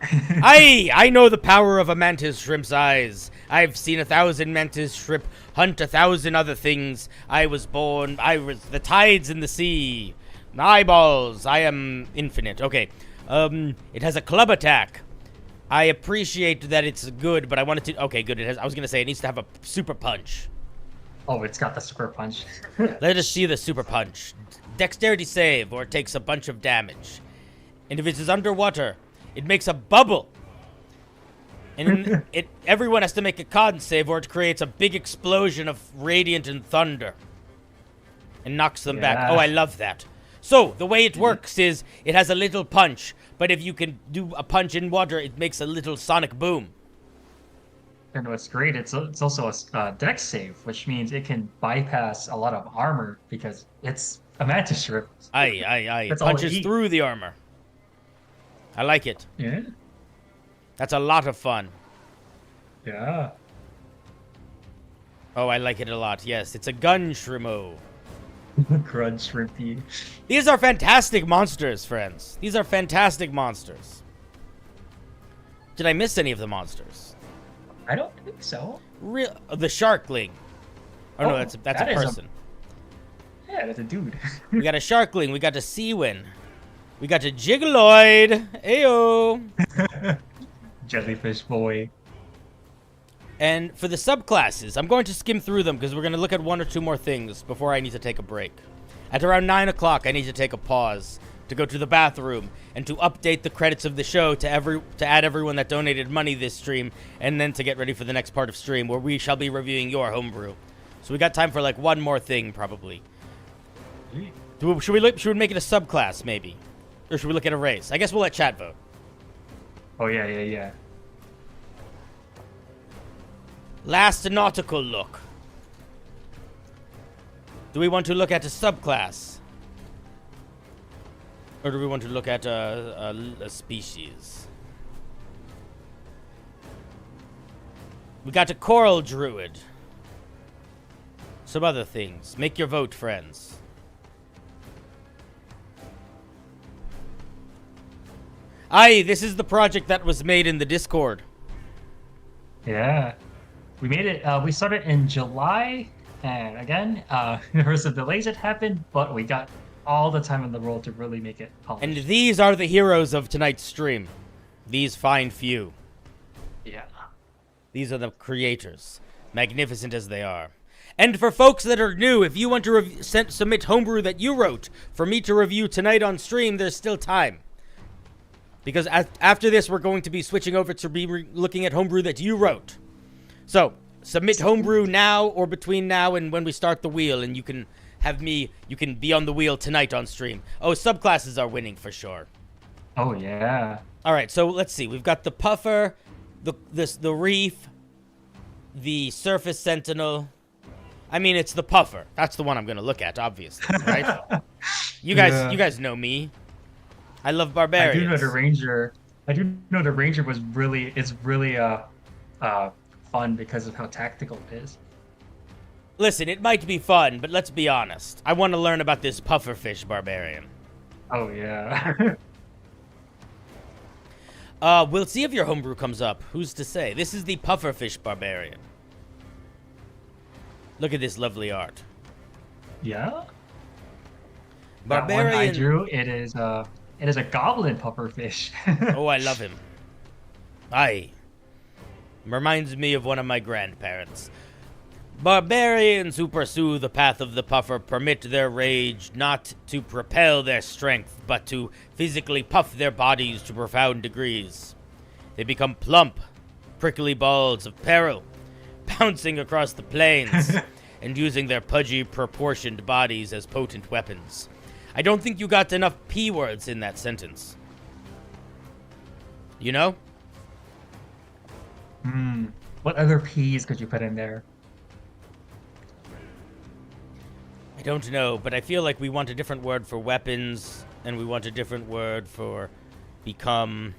[SPEAKER 1] I know the power of a mantis shrimp's eyes. I've seen 1,000 mantis shrimp hunt 1,000 other things. I was the tides in the sea. Eyeballs. I am infinite. Okay. It has a club attack. I appreciate that it's good, but I wanted to... Okay, good. I was going to say it needs to have a super punch.
[SPEAKER 2] Oh, it's got the super punch.
[SPEAKER 1] Let us see the super punch. Dexterity save, or it takes a bunch of damage. And if it is underwater, it makes a bubble. And everyone has to make a con save, or it creates a big explosion of radiant and thunder. And knocks them back. Oh, I love that. So, the way it works is, it has a little punch, but if you can do a punch in water, it makes a little sonic boom.
[SPEAKER 2] And what's great, it's also a dex save, which means it can bypass a lot of armor, because it's a mantis shrimp.
[SPEAKER 1] Aye. It punches through the armor. I like it.
[SPEAKER 2] Yeah.
[SPEAKER 1] That's a lot of fun.
[SPEAKER 2] Yeah.
[SPEAKER 1] Oh, I like it a lot. Yes, it's a gun shrimo.
[SPEAKER 2] Grunge shrimpy.
[SPEAKER 1] These are fantastic monsters, friends. These are fantastic monsters. Did I miss any of the monsters?
[SPEAKER 2] I don't think so.
[SPEAKER 1] The sharkling. Oh, no, that's a person.
[SPEAKER 2] Yeah, that's a dude.
[SPEAKER 1] We got a sharkling. We got a seawin. We got a gigaloid. Ayo.
[SPEAKER 2] Jellyfish boy.
[SPEAKER 1] And for the subclasses, I'm going to skim through them because we're going to look at one or two more things before I need to take a break. At around 9 o'clock, I need to take a pause to go to the bathroom and to update the credits of the show to add everyone that donated money this stream, and then to get ready for the next part of stream where we shall be reviewing your homebrew. So we got time for like one more thing probably. Should we make it a subclass maybe? Or should we look at a race? I guess we'll let chat vote.
[SPEAKER 2] Oh yeah.
[SPEAKER 1] Last nautical look. Do we want to look at a subclass? Or do we want to look at a species? We got a coral druid. Some other things. Make your vote, friends. Aye, this is the project that was made in the Discord.
[SPEAKER 2] Yeah. We made it, we started in July, and again, there were some delays that happened, but we got all the time in the world to really make it polished.
[SPEAKER 1] And these are the heroes of tonight's stream. These fine few.
[SPEAKER 2] Yeah.
[SPEAKER 1] These are the creators, magnificent as they are. And for folks that are new, if you want to submit homebrew that you wrote for me to review tonight on stream, there's still time. Because after this, we're going to be switching over to be looking at homebrew that you wrote. So, submit homebrew now or between now and when we start the wheel, and you can be on the wheel tonight on stream. Oh, subclasses are winning for sure.
[SPEAKER 2] Oh, yeah.
[SPEAKER 1] All right, so let's see. We've got the puffer, the reef, the surface sentinel. I mean, it's the puffer. That's the one I'm going to look at, obviously, right? You guys know me. I love barbarians.
[SPEAKER 2] I do know the ranger is really fun because of how tactical it is.
[SPEAKER 1] Listen, it might be fun, but let's be honest. I want to learn about this pufferfish barbarian.
[SPEAKER 2] Oh, yeah.
[SPEAKER 1] We'll see if your homebrew comes up. Who's to say? This is the pufferfish barbarian. Look at this lovely art.
[SPEAKER 2] Yeah?
[SPEAKER 1] Barbarian.
[SPEAKER 2] That one I drew, it is a goblin pufferfish.
[SPEAKER 1] Oh, I love him. Aye. Reminds me of one of my grandparents. Barbarians who pursue the path of the puffer permit their rage not to propel their strength, but to physically puff their bodies to profound degrees. They become plump, prickly balls of peril, bouncing across the plains, and using their pudgy, proportioned bodies as potent weapons. I don't think you got enough P words in that sentence. You know?
[SPEAKER 2] What other P's could you put in there?
[SPEAKER 1] I don't know, but I feel like we want a different word for weapons, and we want a different word for become,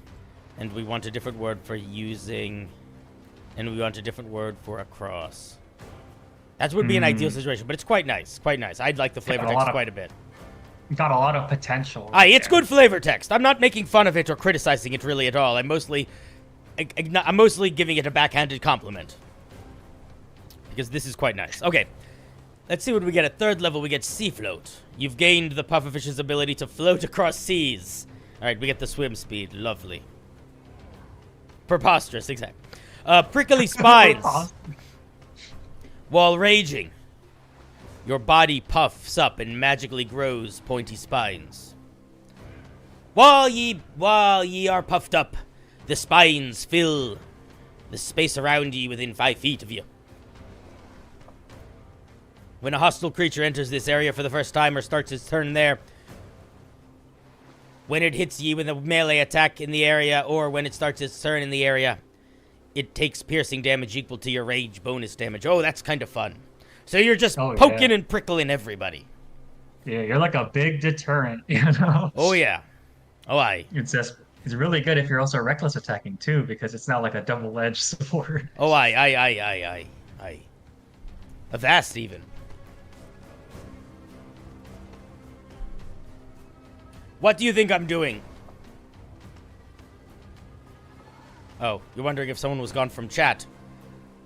[SPEAKER 1] and we want a different word for using, and we want a different word for across. That would be an ideal situation, but it's quite nice. Quite nice. I'd like the flavor text quite a bit.
[SPEAKER 2] Got a lot of potential.
[SPEAKER 1] It's good flavor text. I'm not making fun of it or criticizing it really at all. I'm mostly giving it a backhanded compliment. Because this is quite nice. Okay. Let's see what we get at 3rd level. We get Sea Float. You've gained the pufferfish's ability to float across seas. Alright, we get the swim speed. Lovely. Preposterous, exactly. Prickly spines. While raging, your body puffs up and magically grows pointy spines. While ye are puffed up, the spines fill the space around ye within 5 feet of you. When a hostile creature enters this area for the first time or starts its turn there, when it hits ye with a melee attack in the area, or when it starts its turn in the area, it takes piercing damage equal to your rage bonus damage. Oh, that's kind of fun. So you're just poking and prickling everybody.
[SPEAKER 2] Yeah, you're like a big deterrent, you know?
[SPEAKER 1] Oh, yeah. Oh, aye.
[SPEAKER 2] It's really good if you're also reckless attacking, too, because it's not like a double-edged sword.
[SPEAKER 1] Oh, aye. Avast, even. What do you think I'm doing? Oh, you're wondering if someone was gone from chat.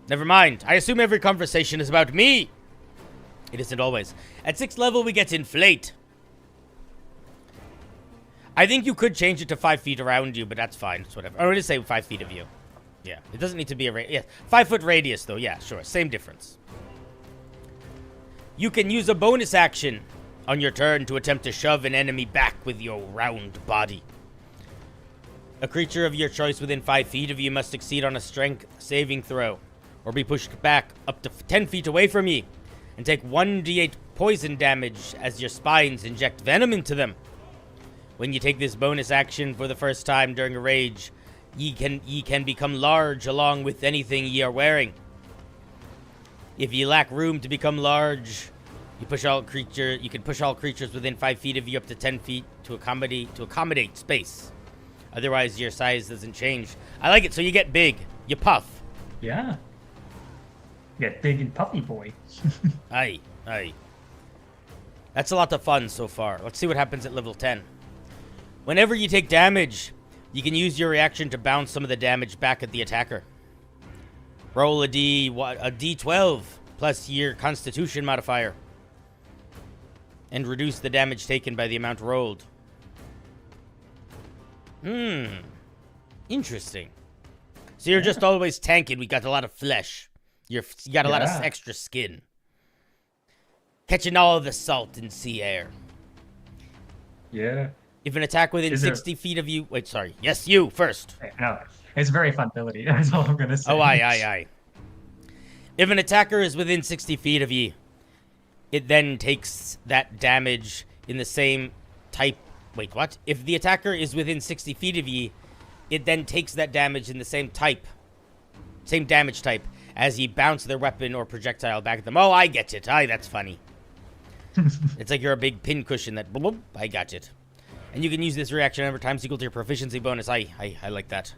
[SPEAKER 1] Never mind. I assume every conversation is about me. It isn't always. At 6th level, we get Inflate. I think you could change it to 5 feet around you, but that's fine. It's whatever. Or just say 5 feet of you. Yeah, it doesn't need to be a radius. Yeah, 5 foot radius, though. Yeah, sure. Same difference. You can use a bonus action on your turn to attempt to shove an enemy back with your round body. A creature of your choice within 5 feet of you must succeed on a strength saving throw, or be pushed back up to 10 feet away from you, and take 1d8 poison damage as your spines inject venom into them. When you take this bonus action for the first time during a rage, ye can become large along with anything ye are wearing. If ye lack room to become large, you can push all creatures within 5 feet of you up to 10 feet to accommodate space. Otherwise, your size doesn't change. I like it. So you get big. You puff.
[SPEAKER 2] Yeah. You get big and puffy, boy.
[SPEAKER 1] Aye. That's a lot of fun so far. Let's see what happens at level 10. Whenever you take damage, you can use your reaction to bounce some of the damage back at the attacker. Roll a D12 plus your Constitution modifier, and reduce the damage taken by the amount rolled. Interesting. So you're just always tanking. We got a lot of flesh. You got a lot of extra skin. Catching all the salt in sea air.
[SPEAKER 2] Yeah.
[SPEAKER 1] If an attack within 60 feet of you... Wait, sorry. Yes, you first.
[SPEAKER 2] No, it's a very fun ability. That's all I'm going to say.
[SPEAKER 1] Oh, aye. If an attacker is within 60 feet of you, it then takes that damage in the same type... Wait, what? If the attacker is within 60 feet of ye, it then takes that damage in the same damage type, as ye bounce their weapon or projectile back at them. Oh, I get it. Aye, that's funny. It's like you're a big pincushion that... Bloop, I got it. And you can use this reaction every time equal to your proficiency bonus. I like that.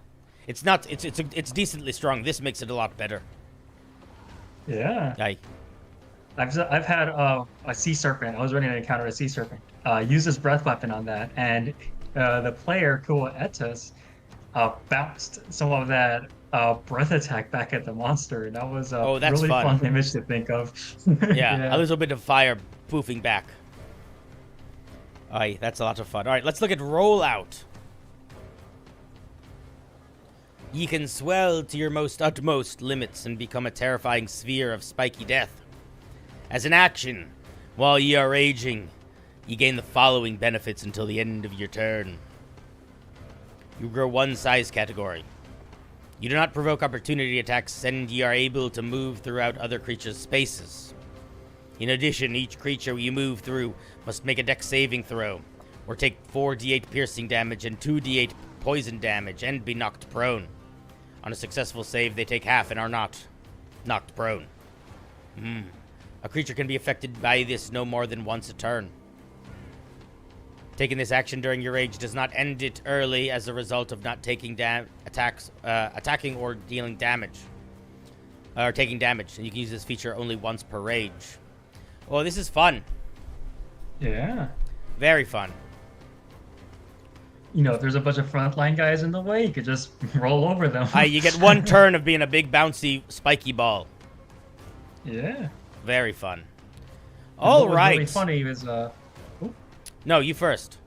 [SPEAKER 1] It's not... It's decently strong. This makes it a lot better.
[SPEAKER 2] Yeah.
[SPEAKER 1] Aye.
[SPEAKER 2] I've had a sea serpent. I was running an encounter a sea serpent. Use this breath weapon on that, and the player Etus bounced some of that breath attack back at the monster, and that was a really fun image to think of.
[SPEAKER 1] Yeah, a little bit of fire poofing back. Aye, that's a lot of fun. All right, let's look at rollout. Ye can swell to your utmost limits and become a terrifying sphere of spiky death. As an action, while ye are raging, ye gain the following benefits until the end of your turn. You grow 1 size category. You do not provoke opportunity attacks, and ye are able to move throughout other creatures' spaces. In addition, each creature you move through must make a dex saving throw, or take 4d8 piercing damage and 2d8 poison damage, and be knocked prone. On a successful save, they take half and are not knocked prone. A creature can be affected by this no more than once a turn. Taking this action during your rage does not end it early as a result of not taking attacking or dealing damage. Or taking damage. And you can use this feature only once per rage. Oh, this is fun.
[SPEAKER 2] Yeah.
[SPEAKER 1] Very fun.
[SPEAKER 2] You know, if there's a bunch of frontline guys in the way, you could just roll over them.
[SPEAKER 1] You get one turn of being a big, bouncy, spiky ball.
[SPEAKER 2] Yeah.
[SPEAKER 1] Very fun. All right.
[SPEAKER 2] What was really funny was,
[SPEAKER 1] No, you first.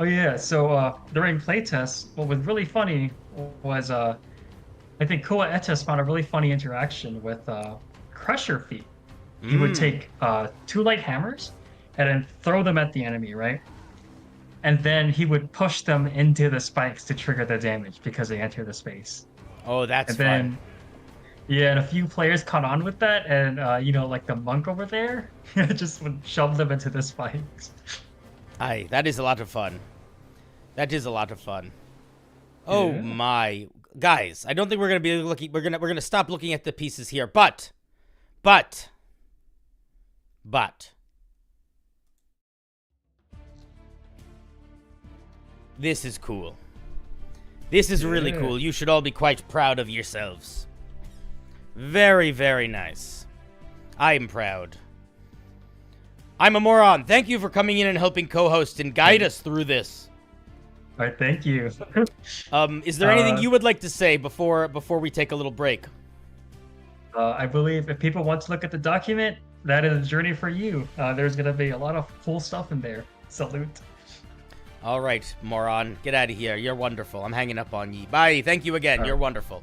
[SPEAKER 2] Oh yeah, so during playtests, what was really funny was I think Koa Etis found a really funny interaction with Crusher Feet. He would take 2 light hammers and then throw them at the enemy, right? And then he would push them into the spikes to trigger the damage because they enter the space.
[SPEAKER 1] Oh, that's
[SPEAKER 2] fun.
[SPEAKER 1] fun.
[SPEAKER 2] Yeah, and a few players caught on with that, and you know, like the monk over there, just would shove them into the spikes.
[SPEAKER 1] Aye, that is a lot of fun. That is a lot of fun. Oh my, guys! I don't think we're gonna be looking. We're gonna stop looking at the pieces here, but. This is cool. This is really cool. You should all be quite proud of yourselves. Very, very nice. I am proud. I'm a moron. Thank you for coming in and helping co-host and guide us through this.
[SPEAKER 2] All right, thank you.
[SPEAKER 1] Is there anything you would like to say before we take a little break?
[SPEAKER 2] I believe if people want to look at the document, that is a journey for you. There's going to be a lot of cool stuff in there. Salute.
[SPEAKER 1] All right, moron. Get out of here. You're wonderful. I'm hanging up on ye. Bye. Thank you again. You're wonderful.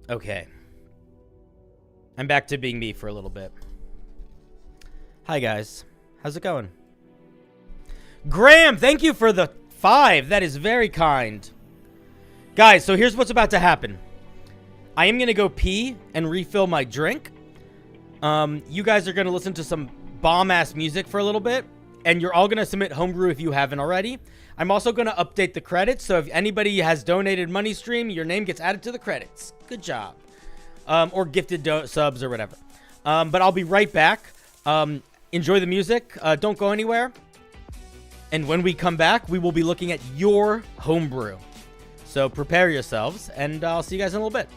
[SPEAKER 1] Okay. I'm back to being me for a little bit. Hi, guys. How's it going? Graham, thank you for the 5. That is very kind. Guys, so here's what's about to happen. I am going to go pee and refill my drink. You guys are going to listen to some bomb-ass music for a little bit. And you're all going to submit Homebrew if you haven't already. I'm also going to update the credits. So if anybody has donated money stream, your name gets added to the credits. Good job. Or gifted subs or whatever. But I'll be right back. Enjoy the music. Don't go anywhere. And when we come back, we will be looking at your Homebrew. So prepare yourselves, and I'll see you guys in a little bit.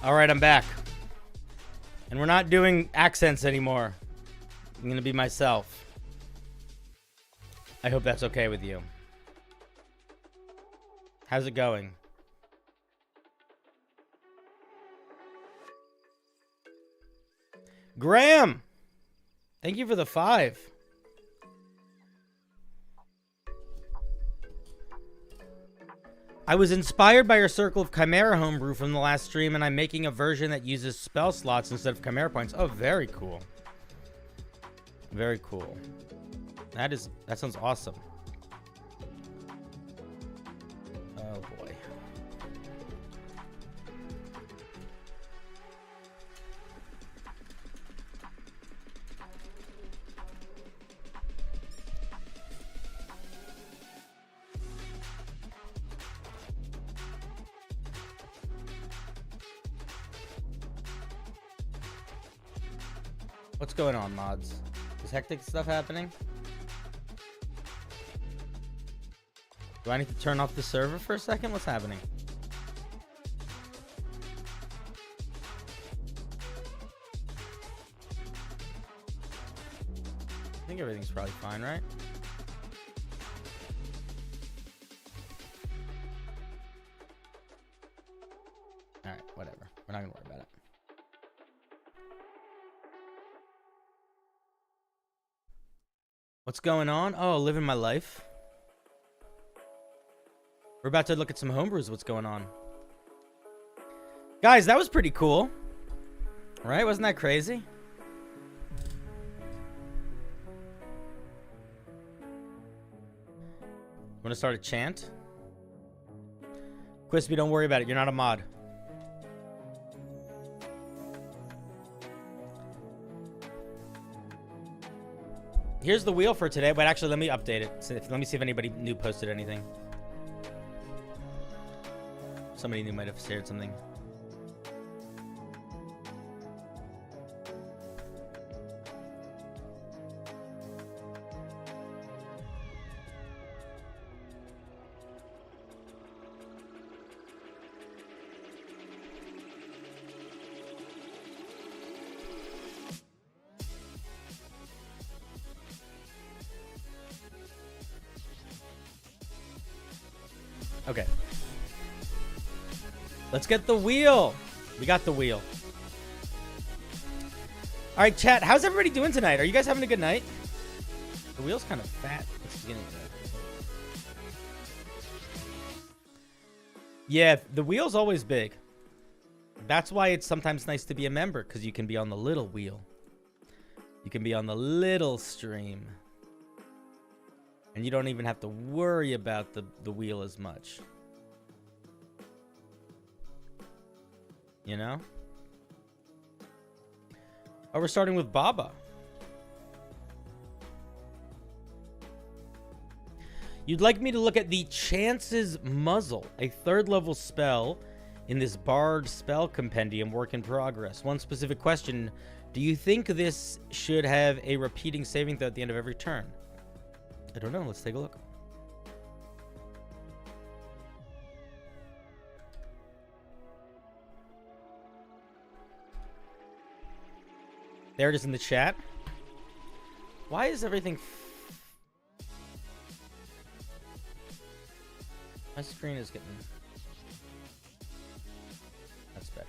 [SPEAKER 1] All right, I'm back. And we're not doing accents anymore. I'm going to be myself. I hope that's okay with you. How's it going? Graham! Thank you for the 5. I was inspired by your Circle of Chimera homebrew from the last stream, and I'm making a version that uses spell slots instead of Chimera points. Oh, very cool. Very cool. That sounds awesome. Oh, boy. What's going on, mods? Is hectic stuff happening? Do I need to turn off the server for a second? What's happening? I think everything's probably fine, right? Alright, whatever. We're not gonna worry about it. What's going on? Oh, living my life. We're about to look at some homebrews. What's going on? Guys, that was pretty cool. Right? Wasn't that crazy? Want to start a chant? Quispy, don't worry about it. You're not a mod. Here's the wheel for today, but actually let me update it. Let me see if anybody new posted anything. Somebody new might have shared something. Okay. Let's get the wheel. We got the wheel. All right, chat. How's everybody doing tonight? Are you guys having a good night? The wheel's kind of fat. Let's get into that. Yeah, the wheel's always big. That's why it's sometimes nice to be a member, because you can be on the little wheel. You can be on the little stream. And you don't even have to worry about the wheel as much. You know? Oh, we're starting with Baba. You'd like me to look at the Chance's Muzzle, a 3rd level spell in this Bard spell compendium work in progress. One specific question. Do you think this should have a repeating saving throw at the end of every turn? I don't know. Let's take a look. There it is in the chat. Why is everything... My screen is getting... That's better.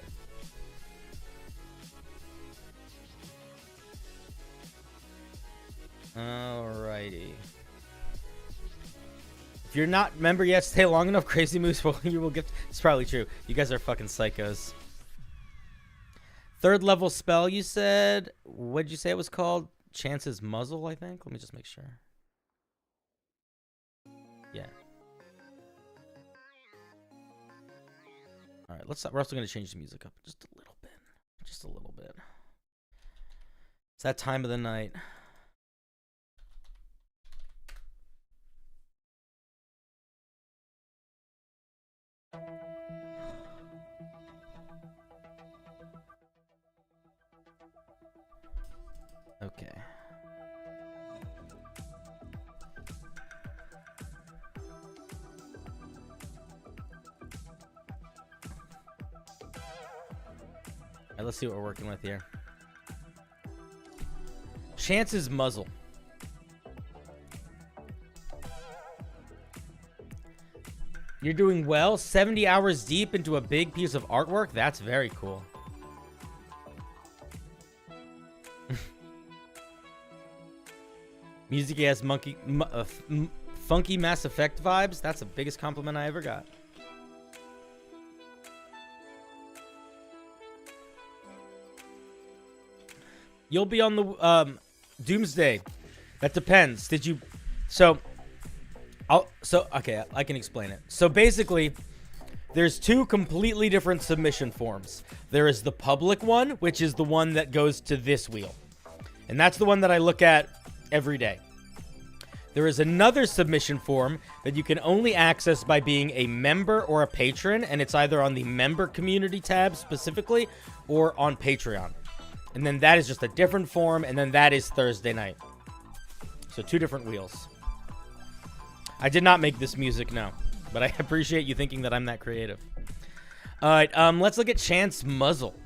[SPEAKER 1] Alrighty. If you're not a member yet, stay long enough. Crazy moves you will get. It's probably true. You guys are fucking psychos. 3rd level spell, you said. What'd you say it was called? Chance's Muzzle, I think. Let me just make sure. Yeah. All right. We're also gonna change the music up just a little bit. Just a little bit. It's that time of the night. Okay. right, let's see what we're working with here. Chance's muzzle. You're doing well. 70 hours deep into a big piece of artwork. That's very cool. Music has funky Mass Effect vibes. That's the biggest compliment I ever got. You'll be on the Doomsday. That depends. Did you? So okay, I can explain it. So basically, there's two completely different submission forms. There is the public one, which is the one that goes to this wheel, and that's the one that I look at every day. There is another submission form that you can only access by being a member or a patron, and it's either on the member community tab specifically or on Patreon. And then that is just a different form, and then that is Thursday night. So two different wheels. I did not make this music, no, but I appreciate you thinking that I'm that creative. All right, let's look at Chance Muzzle.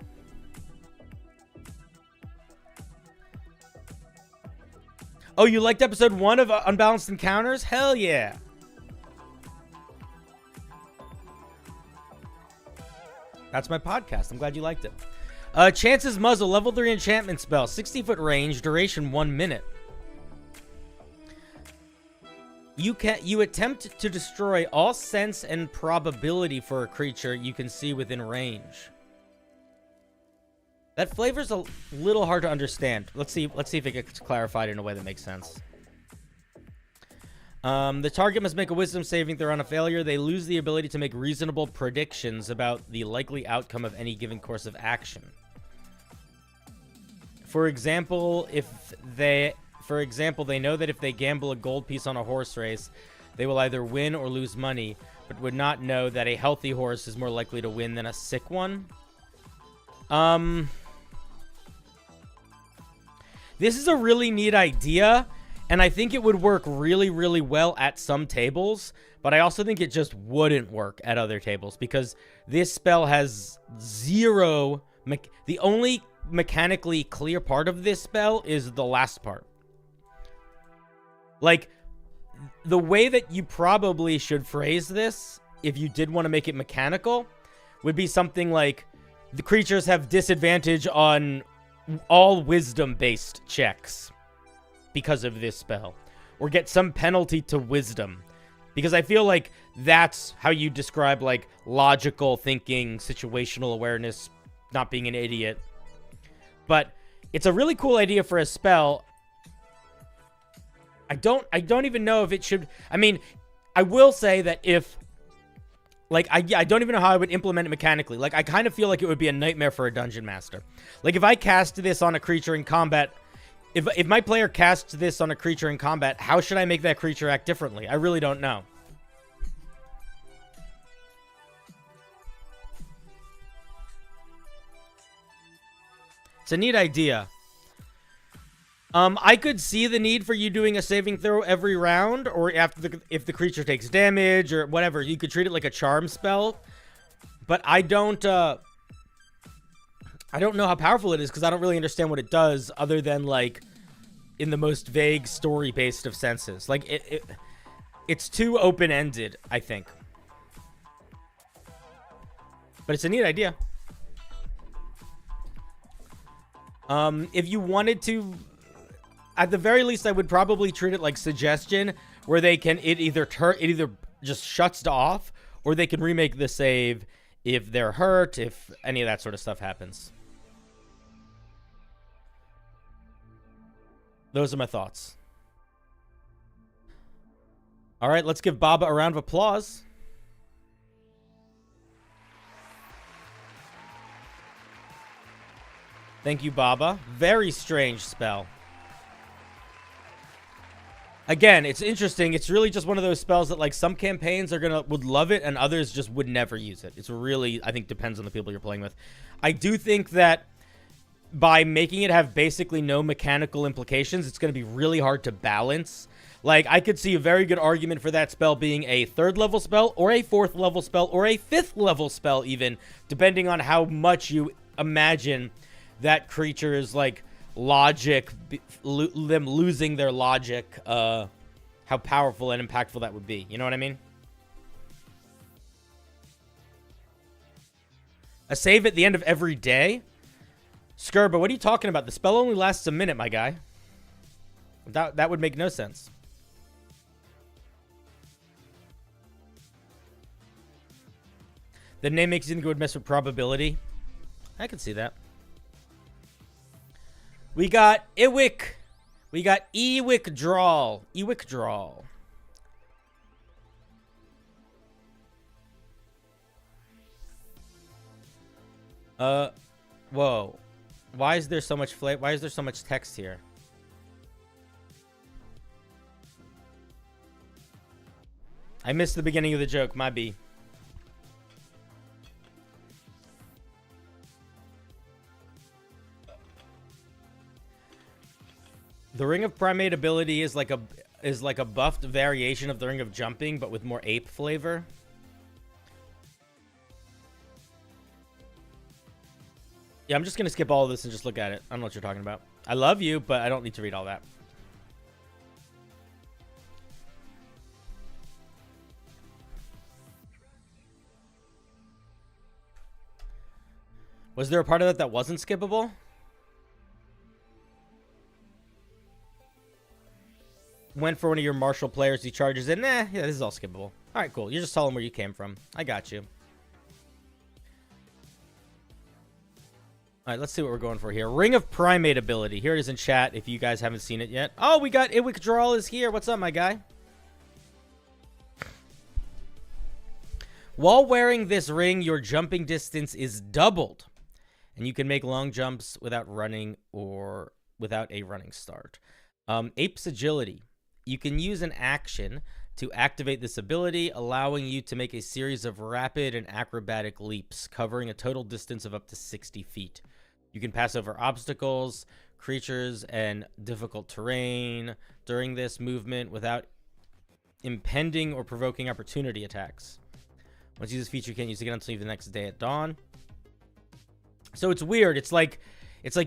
[SPEAKER 1] Oh, you liked episode 1 of Unbalanced Encounters? Hell yeah. That's my podcast. I'm glad you liked it. Chance's Muzzle, level 3 enchantment spell, 60-foot range, duration 1 minute. You attempt to destroy all sense and probability for a creature you can see within range. That flavor's a little hard to understand. Let's see if it gets clarified in a way that makes sense. The target must make a wisdom saving throw. On a failure, they lose the ability to make reasonable predictions about the likely outcome of any given course of action. For example, they know that if they gamble a gold piece on a horse race, they will either win or lose money, but would not know that a healthy horse is more likely to win than a sick one. This is a really neat idea, and I think it would work really, really well at some tables, but I also think it just wouldn't work at other tables because this spell has zero... The only mechanically clear part of this spell is the last part. Like, the way that you probably should phrase this, if you did want to make it mechanical, would be something like, the creatures have disadvantage on all wisdom-based checks because of this spell, or get some penalty to wisdom, because I feel like that's how you describe, like, logical thinking, situational awareness, not being an idiot. But it's a really cool idea for a spell. I don't even know if it should... I mean, I will say that if... Like, I don't even know how I would implement it mechanically. Like, I kind of feel like it would be a nightmare for a dungeon master. Like, if I cast this on a creature in combat... If my player casts this on a creature in combat, how should I make that creature act differently? I really don't know. It's a neat idea. I could see the need for you doing a saving throw every round, or after if the creature takes damage or whatever. You could treat it like a charm spell, but I don't know how powerful it is because I don't really understand what it does, other than like in the most vague story-based of senses. Like it's too open-ended, I think. But it's a neat idea. If you wanted to. At the very least, I would probably treat it like suggestion, where they can it either just shuts off, or they can remake the save if they're hurt, if any of that sort of stuff happens. Those are my thoughts. All right, let's give Baba a round of applause. Thank you, Baba. Very strange spell. Again, it's interesting. It's really just one of those spells that, like, some campaigns would love it and others just would never use it. It's really, I think, depends on the people you're playing with. I do think that by making it have basically no mechanical implications, it's going to be really hard to balance. Like, I could see a very good argument for that spell being a 3rd level spell, or a 4th level spell, or a 5th level spell even, depending on how much you imagine that creature is like logic, them losing their logic, how powerful and impactful that would be. You know what I mean? A save at the end of every day? Skirba, what are you talking about? The spell only lasts a minute, my guy. That would make no sense. The name makes you think it would mess with probability. I can see that. We got Iwick. We got Ewick Drawl. Ewick Drawl. Whoa. Why is there so much why is there so much text here? I missed the beginning of the joke, my B. The Ring of Primate ability is like a buffed variation of the Ring of Jumping, but with more ape flavor. Yeah, I'm just gonna skip all of this and just look at it. I don't know what you're talking about. I love you, but I don't need to read all that. Was there a part of that wasn't skippable? Went for one of your martial players, he charges in. Nah, yeah, this is all skippable. All right, cool. You just tell him where you came from. I got you. All right, let's see what we're going for here. Ring of Primate ability. Here it is in chat if you guys haven't seen it yet. Oh, we got Iwick Drawl is here. What's up, my guy? While wearing this ring, your jumping distance is doubled. And you can make long jumps without running or without a running start. Ape's Agility. You can use an action to activate this ability, allowing you to make a series of rapid and acrobatic leaps, covering a total distance of up to 60 feet. You can pass over obstacles, creatures, and difficult terrain during this movement without impending or provoking opportunity attacks. Once you use this feature, you can't use it again until the next day at dawn. So it's weird. It's like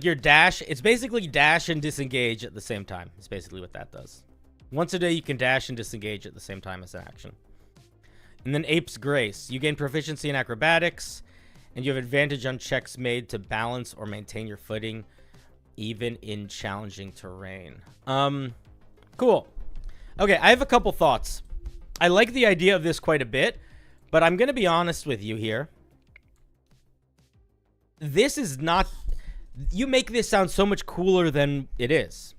[SPEAKER 1] your dash. It's basically dash and disengage at the same time. It's basically what that does. Once a day, you can dash and disengage at the same time as an action. And then Ape's Grace. You gain proficiency in acrobatics, and you have advantage on checks made to balance or maintain your footing, even in challenging terrain. Cool. Okay, I have a couple thoughts. I like the idea of this quite a bit, but I'm going to be honest with you here. This is not... You make this sound so much cooler than it is.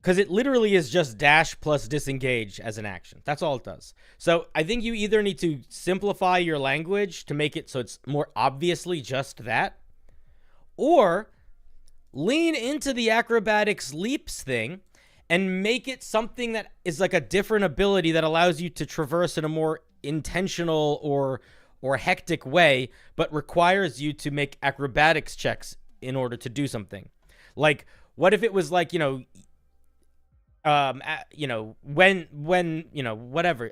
[SPEAKER 1] Because it literally is just dash plus disengage as an action. That's all it does. So I think you either need to simplify your language to make it so it's more obviously just that, or lean into the acrobatics leaps thing and make it something that is like a different ability that allows you to traverse in a more intentional or hectic way, but requires you to make acrobatics checks in order to do something. Like, what if it was like, whatever,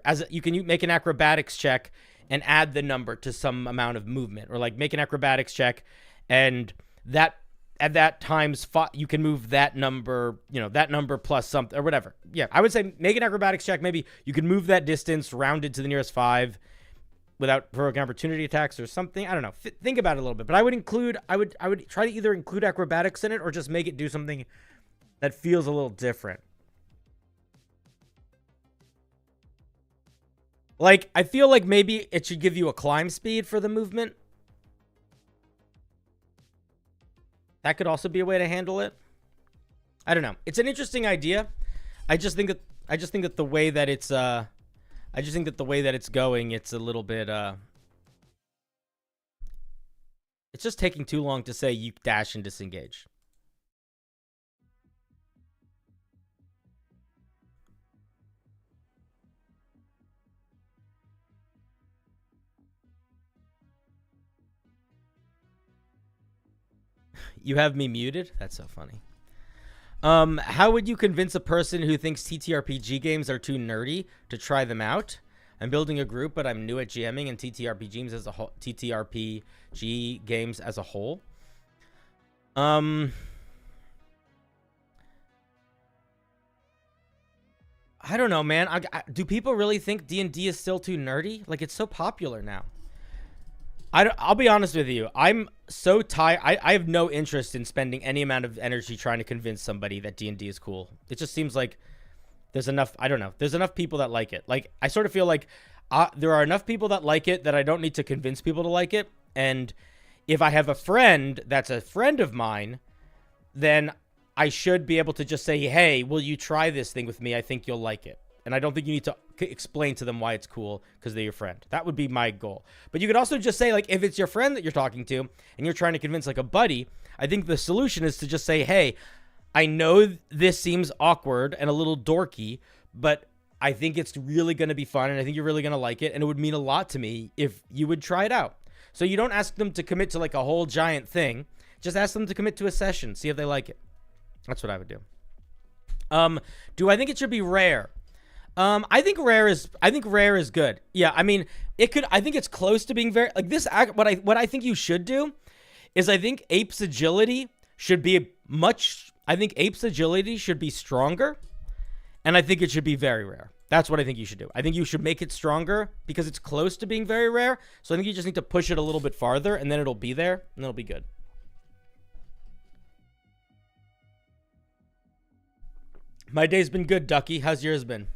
[SPEAKER 1] as you can make an acrobatics check and add the number to some amount of movement, or like make an acrobatics check and that at that times you can move that number, that number plus something or whatever. Yeah, I would say make an acrobatics check. Maybe you can move that distance rounded to the nearest 5 without provoking opportunity attacks or something. I don't know. Think about it a little bit, but I would try to either include acrobatics in it or just make it do something that feels a little different. Like, I feel like maybe it should give you a climb speed for the movement. That could also be a way to handle it. I don't know. It's an interesting idea. I just think that the way that it's going, it's a little bit it's just taking too long to say you dash and disengage. You have me muted? That's so funny. How would you convince a person who thinks TTRPG games are too nerdy to try them out? I'm building a group, but I'm new at GMing and TTRPGs as a whole. TTRPG games as a whole. I don't know, man. Do people really think D&D is still too nerdy? Like, it's so popular now. I'll be honest with you. I'm so tired. I have no interest in spending any amount of energy trying to convince somebody that D&D is cool. It just seems like there's enough, I don't know. There's enough people that like it. Like, I sort of feel like there are enough people that like it that I don't need to convince people to like it. And if I have a friend that's a friend of mine, then I should be able to just say, hey, will you try this thing with me? I think you'll like it. And I don't think you need to explain to them why it's cool because they're your friend. That would be my goal. But you could also just say, like, if it's your friend that you're talking to and you're trying to convince, like, a buddy, I think the solution is to just say, hey, I know this seems awkward and a little dorky, but I think it's really going to be fun and I think you're really going to like it. And it would mean a lot to me if you would try it out. So you don't ask them to commit to, like, a whole giant thing. Just ask them to commit to a session. See if they like it. That's what I would do. Do I think it should be rare? I think rare is good. Yeah, I mean, I think it's close to being very, like, this, what I think you should do is I think Ape's agility should be Ape's agility should be stronger, and I think it should be very rare. That's what I think you should do. I think you should make it stronger because it's close to being very rare, so I think you just need to push it a little bit farther, and then it'll be there, and it'll be good. My day's been good, Ducky. How's yours been?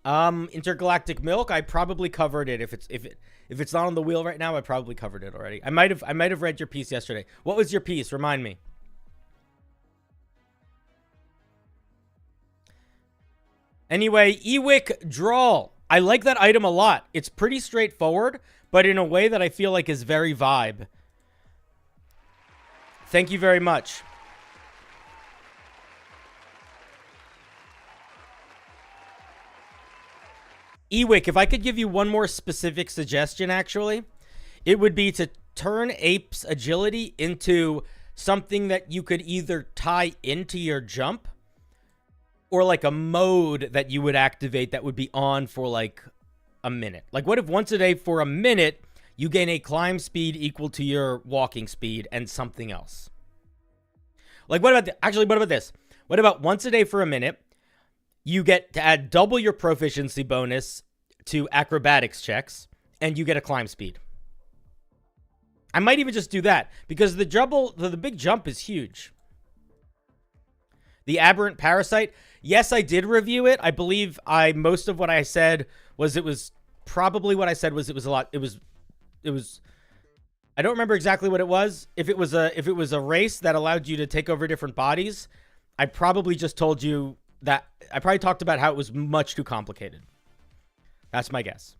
[SPEAKER 1] Intergalactic milk. I probably covered it. If it's not on the wheel right now, I probably covered it already. I might have read your piece yesterday. What was your piece? Remind me. Anyway, Ewick Drawl. I like that item a lot. It's pretty straightforward, but in a way that I feel like is very vibe. Thank you very much. Ewick, if I could give you one more specific suggestion, actually, it would be to turn Ape's agility into something that you could either tie into your jump or like a mode that you would activate that would be on for like a minute. Like, what if once a day for a minute, you gain a climb speed equal to your walking speed and something else? Like, what about this? What about once a day for a minute, you get to add double your proficiency bonus to acrobatics checks, and you get a climb speed. I might even just do that, because the big jump is huge. The Aberrant Parasite, yes, I did review it. I believe most of what I said was it was a lot. It was I don't remember exactly what it was. If it was a race that allowed you to take over different bodies, I probably just told you that. I probably talked about how it was much too complicated. That's my guess.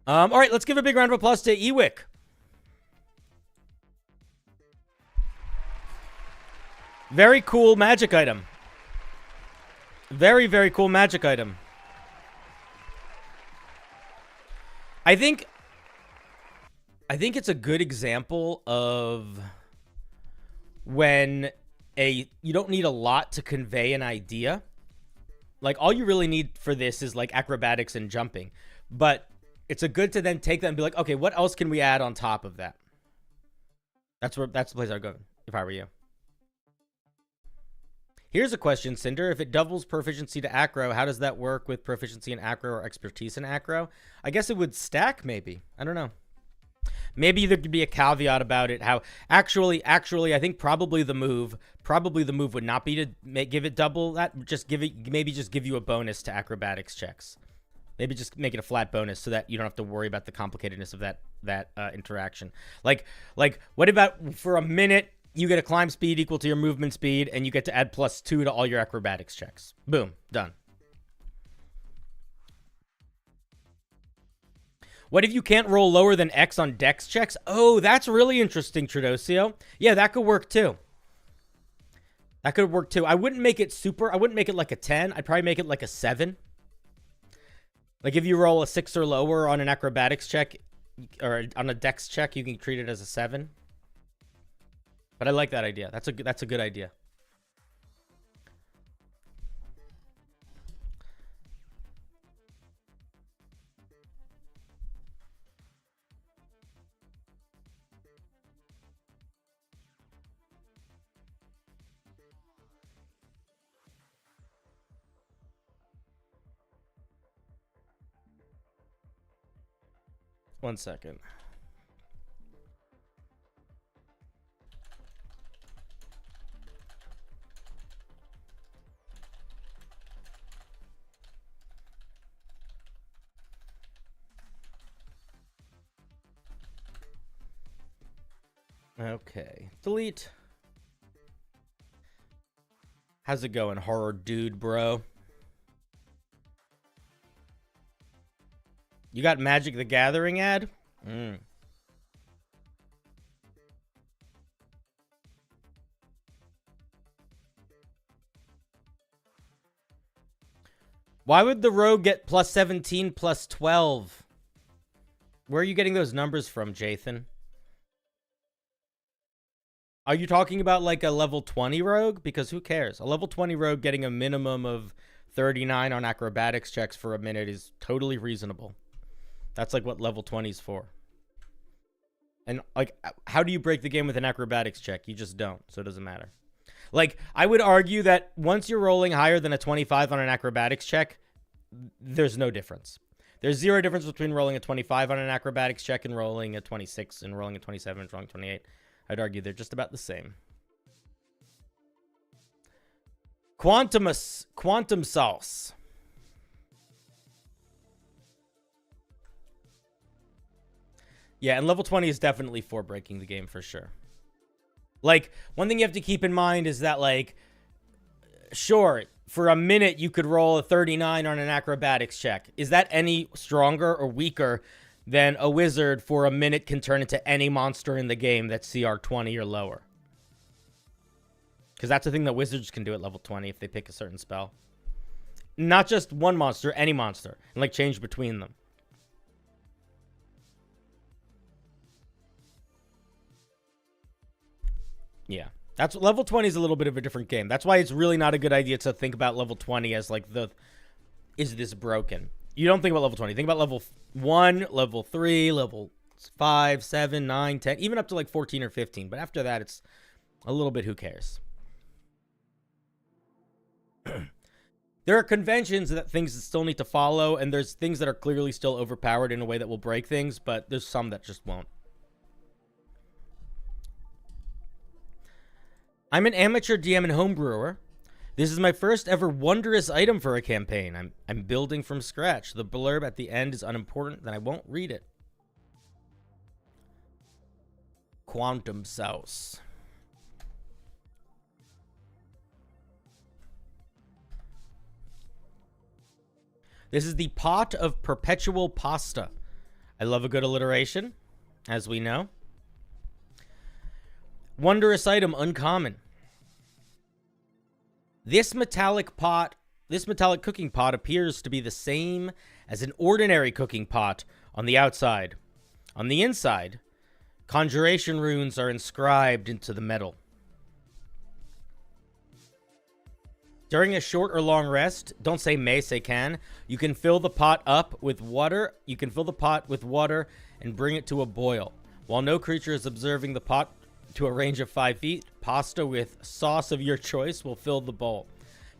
[SPEAKER 1] All right, let's give a big round of applause to Ewick. Very cool magic item. Very, very cool magic item. I think it's a good example of when you don't need a lot to convey an idea. Like, all you really need for this is like acrobatics and jumping. But it's a good to then take that and be like, okay, what else can we add on top of that? That's the place I'd go if I were you. Here's a question, Cinder. If it doubles proficiency to acro, how does that work with proficiency in acro or expertise in acro? I guess it would stack, maybe. I don't know. Maybe there could be a caveat about it. How actually, I think probably the move would not be to give it double that. Maybe just give you a bonus to acrobatics checks. Maybe just make it a flat bonus so that you don't have to worry about the complicatedness of that interaction. Like what about for a minute you get a climb speed equal to your movement speed and you get to add +2 to all your acrobatics checks. Boom, done. What if you can't roll lower than X on dex checks? Oh, that's really interesting, Tradosio. Yeah, that could work too. That could work too. I wouldn't make it like a 10. I'd probably make it like a 7. Like if you roll a 6 or lower on an acrobatics check or on a dex check, you can treat it as a 7. But I like that idea. That's a good idea. 1 second. Okay. Delete. How's it going, horror dude, bro? You got Magic the Gathering ad? Why would the rogue get plus 17, plus 12? Where are you getting those numbers from, Jathan? Are you talking about like a level 20 rogue? Because who cares? A level 20 rogue getting a minimum of 39 on acrobatics checks for a minute is totally reasonable. That's like what level 20 is for. And like, how do you break the game with an acrobatics check? You just don't, so it doesn't matter. Like, I would argue that once you're rolling higher than a 25 on an acrobatics check, there's no difference. There's zero difference between rolling a 25 on an acrobatics check and rolling a 26 and rolling a 27 and rolling 28. I'd argue they're just about the same. Quantum sauce. Yeah, and level 20 is definitely for breaking the game for sure. Like, one thing you have to keep in mind is that, like, sure, for a minute you could roll a 39 on an acrobatics check. Is that any stronger or weaker than a wizard for a minute can turn into any monster in the game that's CR 20 or lower? Because that's the thing that wizards can do at level 20 if they pick a certain spell. Not just one monster, any monster. And, like, change between them. Yeah. That's level 20 is a little bit of a different game. That's why it's really not a good idea to think about level 20 as, like, is this broken? You don't think about level 20. Think about level 1, level 3, level 5, 7, 9, 10, even up to, like, 14 or 15. But after that, it's a little bit who cares. There are conventions that things that still need to follow, and there's things that are clearly still overpowered in a way that will break things, but there's some that just won't. I'm an amateur DM and homebrewer. This is my first ever wondrous item for a campaign. I'm building from scratch. The blurb at the end is unimportant, then I won't read it. Quantum sauce. This is the pot of perpetual pasta. I love a good alliteration, as we know. Wondrous item, uncommon. This metallic cooking pot appears to be the same as an ordinary cooking pot on the outside. On the inside, conjuration runes are inscribed into the metal. During a short or long rest, don't say may, say can, you can fill the pot up with water. You can fill the pot with water and bring it to a boil. While no creature is observing the pot to a range of 5 feet, pasta with sauce of your choice will fill the bowl.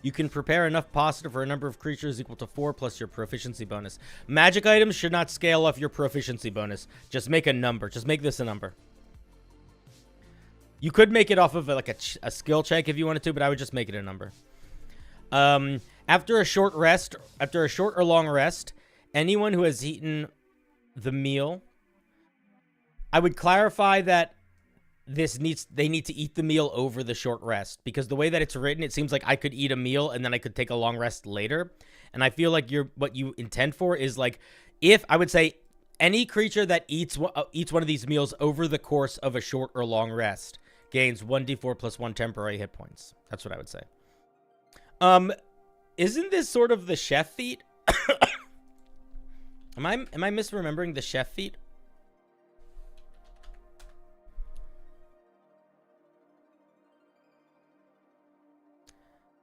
[SPEAKER 1] You can prepare enough pasta for a number of creatures equal to 4 plus your proficiency bonus. Magic items should not scale off your proficiency bonus. Just make a number. Just make this a number. You could make it off of like a skill check if you wanted to, but I would just make it a number. After a short or long rest, anyone who has eaten the meal, I would clarify that they need to eat the meal over the short rest, because the way that it's written, it seems like I could eat a meal and then I could take a long rest later. And I feel like what you intend for is like, if I would say any creature that eats one of these meals over the course of a short or long rest gains 1d4 plus 1 temporary hit points. That's what I would say. Isn't this sort of the chef feat? Am I misremembering the chef feat?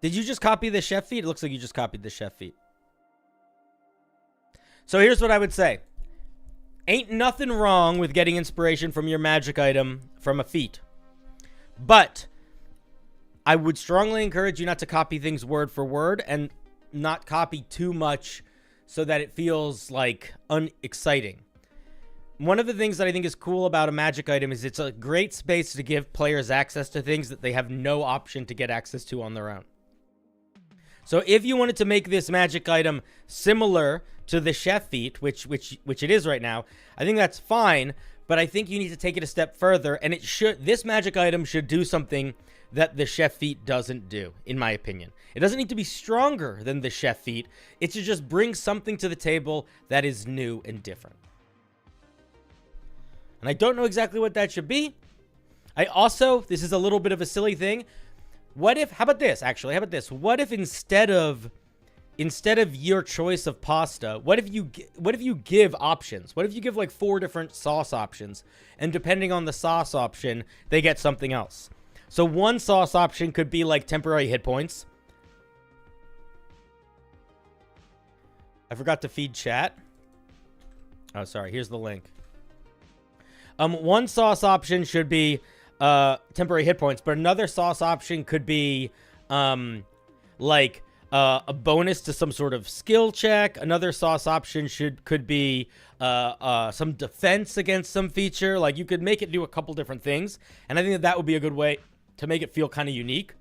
[SPEAKER 1] Did you just copy the chef feat? It looks like you just copied the chef feat. So here's what I would say. Ain't nothing wrong with getting inspiration from your magic item from a feat. But I would strongly encourage you not to copy things word for word and not copy too much so that it feels like unexciting. one of the things that I think is cool about a magic item is it's a great space to give players access to things that they have no option to get access to on their own. So if you wanted to make this magic item similar to the chef feat, which it is right now, I think that's fine, but I think you need to take it a step further, and this magic item should do something that the chef feat doesn't do, in my opinion. It doesn't need to be stronger than the chef feat. It should just bring something to the table that is new and different. And I don't know exactly what that should be. This is a little bit of a silly thing. What if, how about this, actually? How about this? What if instead of your choice of pasta, what if you give options? What if you give like 4 different sauce options, and depending on the sauce option, they get something else? So one sauce option could be like temporary hit points. I forgot to feed chat. Oh, sorry. Here's the link. One sauce option should be temporary hit points, but another sauce option could be like a bonus to some sort of skill check. Another sauce option could be some defense against some feature. Like, you could make it do a couple different things, and I think that would be a good way to make it feel kind of unique.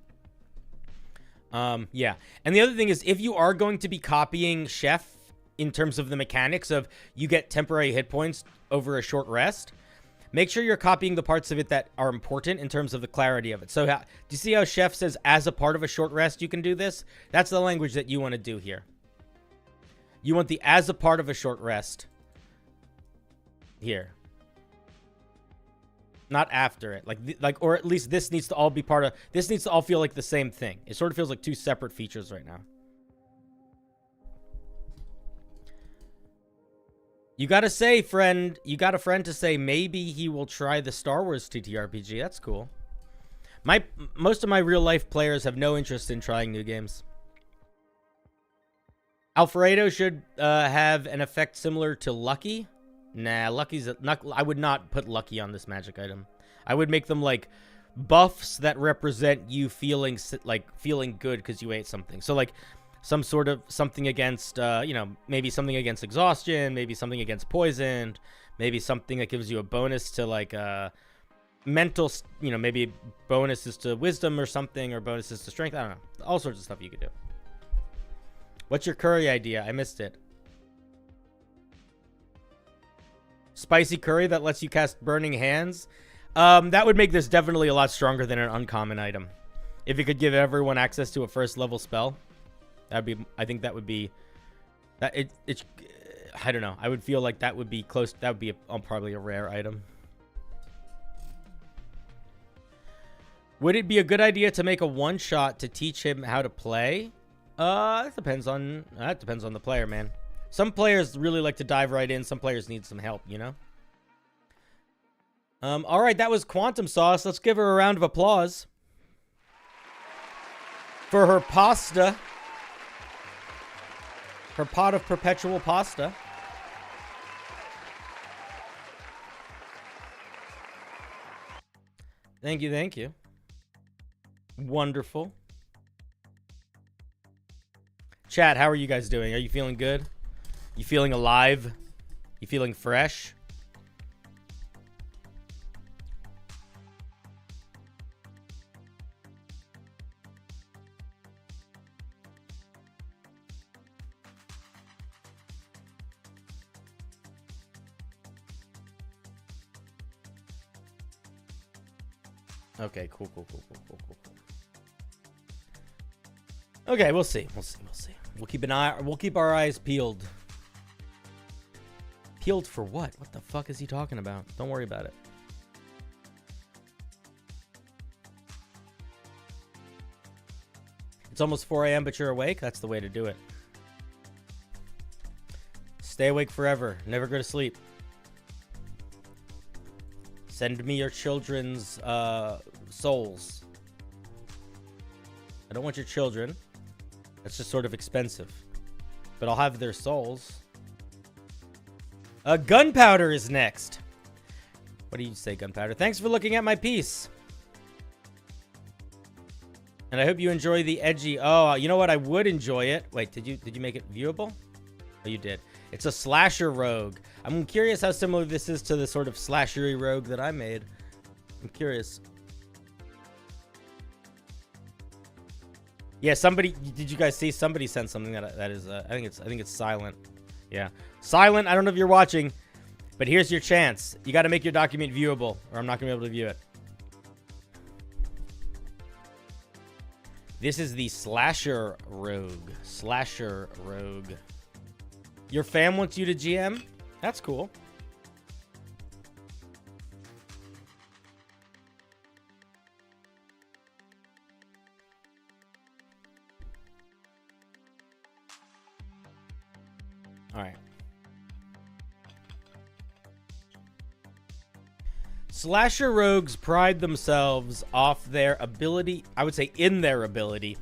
[SPEAKER 1] Yeah. And the other thing is, if you are going to be copying Chef in terms of the mechanics of you get temporary hit points over a short rest, make sure you're copying the parts of it that are important in terms of the clarity of it. So do you see how Chef says as a part of a short rest you can do this? That's the language that you want to do here. You want the as a part of a short rest here. Not after it. Or at least this needs to all be part of, this needs to all feel like the same thing. It sort of feels like 2 separate features right now. You got a friend to say maybe he will try the Star Wars TTRPG. That's cool. Most of my real life players have no interest in trying new games. Alfredo should have an effect similar to Lucky. Nah, I would not put Lucky on this magic item. I would make them like buffs that represent you feeling good because you ate something. So like some sort of something against, maybe something against exhaustion, maybe something against poison, maybe something that gives you a bonus to like mental, maybe bonuses to wisdom or something, or bonuses to strength. I don't know. All sorts of stuff you could do. What's your curry idea? I missed it. Spicy curry that lets you cast Burning Hands. That would make this definitely a lot stronger than an uncommon item. If it could give everyone access to a first level spell. I think that would be, I don't know. I would feel like that would be close. That would be probably a rare item. Would it be a good idea to make a one-shot to teach him how to play? That depends on the player, man. Some players really like to dive right in. Some players need some help, you know? All right, that was Quantum Sauce. Let's give her a round of applause for her pasta. Her pot of perpetual pasta. Thank you, thank you. Wonderful. Chat, how are you guys doing? Are you feeling good? You feeling alive? You feeling fresh? Okay, cool. Okay, we'll see. We'll keep our eyes peeled. Peeled for what? What the fuck is he talking about? Don't worry about it. It's almost 4 a.m., but you're awake? That's the way to do it. Stay awake forever. Never go to sleep. Send me your children's souls. I don't want your children. That's just sort of expensive. But I'll have their souls. Gunpowder is next. What do you say, Gunpowder? Thanks for looking at my piece. And I hope you enjoy the edgy... Oh, you know what? I would enjoy it. Wait, did you make it viewable? Oh, you did. It's a slasher rogue. I'm curious how similar this is to the sort of slashery rogue that I made. I'm curious. Yeah, somebody, did you guys see? Somebody sent something that is, I think it's silent. Yeah. Silent, I don't know if you're watching, but here's your chance. You got to make your document viewable, or I'm not going to be able to view it. This is the Slasher Rogue. Slasher Rogue. Your fam wants you to GM? That's cool. All right. Slasher rogues pride themselves off their ability, I would say in their ability,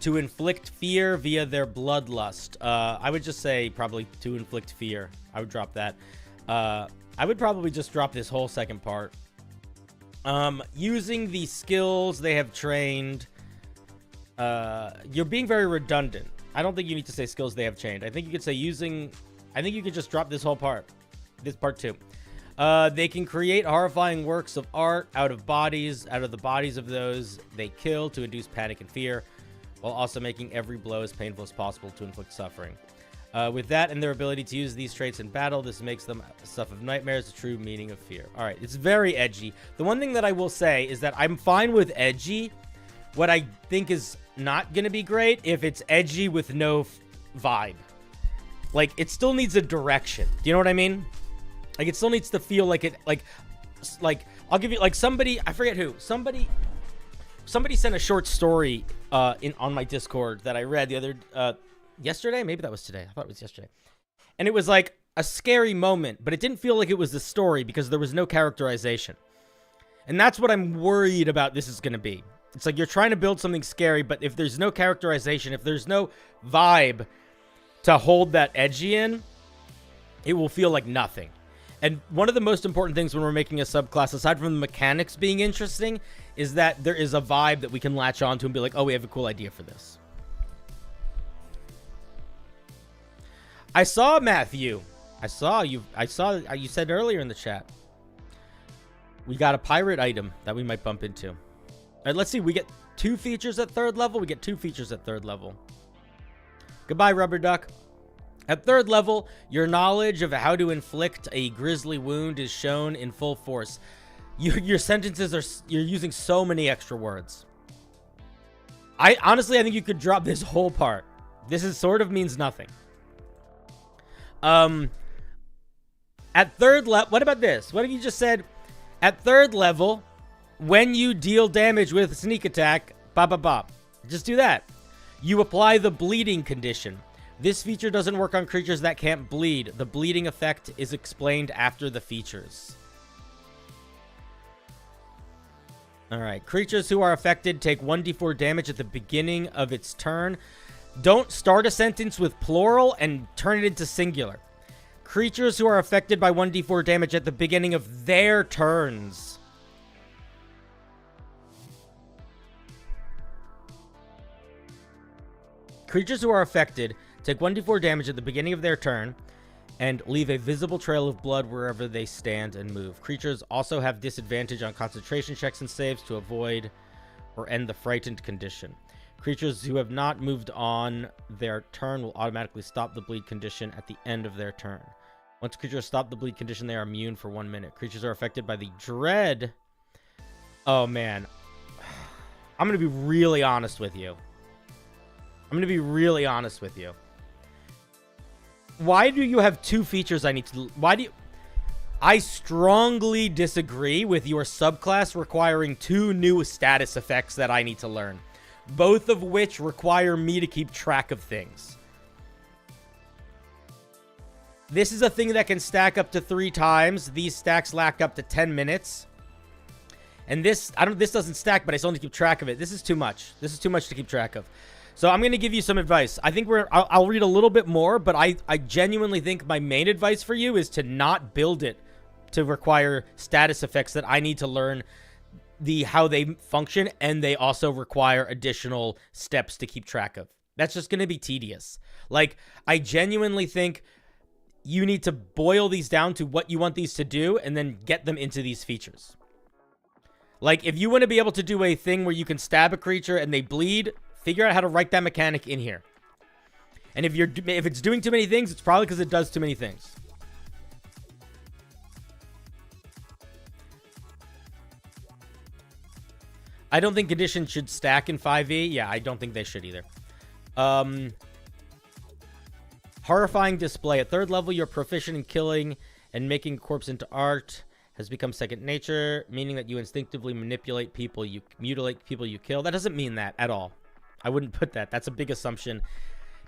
[SPEAKER 1] to inflict fear via their bloodlust. I would just say probably to inflict fear. I would drop that. I would probably just drop this whole second part. Using the skills they have trained. You're being very redundant. I don't think you need to say skills they have trained. I think you could say using... I think you could just drop this whole part. This part 2. They can create horrifying works of art out of the bodies of those they kill to induce panic and fear, while also making every blow as painful as possible to inflict suffering. With that and their ability to use these traits in battle, this makes them stuff of nightmares, the true meaning of fear. All right, it's very edgy. The one thing that I will say is that I'm fine with edgy. What I think is not going to be great if it's edgy with no vibe. Like, it still needs a direction. Do you know what I mean? Like, it still needs to feel like it, like, I'll give you, like, somebody, I forget who, somebody sent a short story on my Discord that I read the other, yesterday? Maybe that was today. I thought it was yesterday. And it was, like, a scary moment, but it didn't feel like it was a story because there was no characterization. And that's what I'm worried about this is going to be. It's like you're trying to build something scary, but if there's no characterization, if there's no vibe to hold that edgy in, it will feel like nothing. And one of the most important things when we're making a subclass, aside from the mechanics being interesting, is that there is a vibe that we can latch onto and be like, oh, we have a cool idea for this. I saw, Matthew. I saw you said earlier in the chat. We got a pirate item that we might bump into. All right, let's see. We get 2 features at 3rd level. We get 2 features at 3rd level. Goodbye, Rubber Duck. At 3rd level, your knowledge of how to inflict a grisly wound is shown in full force. Your sentences are... You're using so many extra words. Honestly, I think you could drop this whole part. This is sort of means nothing. At 3rd level... What about this? What if you just said... At 3rd level, when you deal damage with sneak attack... Bop, bop, bop. Just do that. You apply the bleeding condition. This feature doesn't work on creatures that can't bleed. The bleeding effect is explained after the features. Alright. Creatures who are affected take 1d4 damage at the beginning of its turn. Don't start a sentence with plural and turn it into singular. Creatures who are affected by 1d4 damage at the beginning of their turns. Creatures who are affected take 1d4 damage at the beginning of their turn and leave a visible trail of blood wherever they stand and move. Creatures also have disadvantage on concentration checks and saves to avoid or end the frightened condition. Creatures who have not moved on their turn will automatically stop the bleed condition at the end of their turn. Once creatures stop the bleed condition, they are immune for 1 minute. Creatures are affected by the dread. Oh, man. I'm going to be really honest with you. Why do you have 2 features I need to... I strongly disagree with your subclass requiring 2 new status effects that I need to learn. Both of which require me to keep track of things. This is a thing that can stack up to 3 times. These stacks lack up to 10 minutes. And this doesn't stack, but I still need to keep track of it. This is too much. This is too much to keep track of. So I'm going to give you some advice. I think I'll read a little bit more, but I genuinely think my main advice for you is to not build it to require status effects that I need to learn how they function, and they also require additional steps to keep track of. That's just going to be tedious. Like, I genuinely think you need to boil these down to what you want these to do and then get them into these features. Like, if you want to be able to do a thing where you can stab a creature and they bleed, figure out how to write that mechanic in here. And if it's doing too many things, it's probably because it does too many things. I don't think conditions should stack in 5e. Yeah, I don't think they should either. Horrifying display. At 3rd level, you're proficient in killing and making a corpse into art. Has become second nature, meaning that you instinctively manipulate people, you mutilate people you kill. That doesn't mean that at all. I wouldn't put that. That's a big assumption.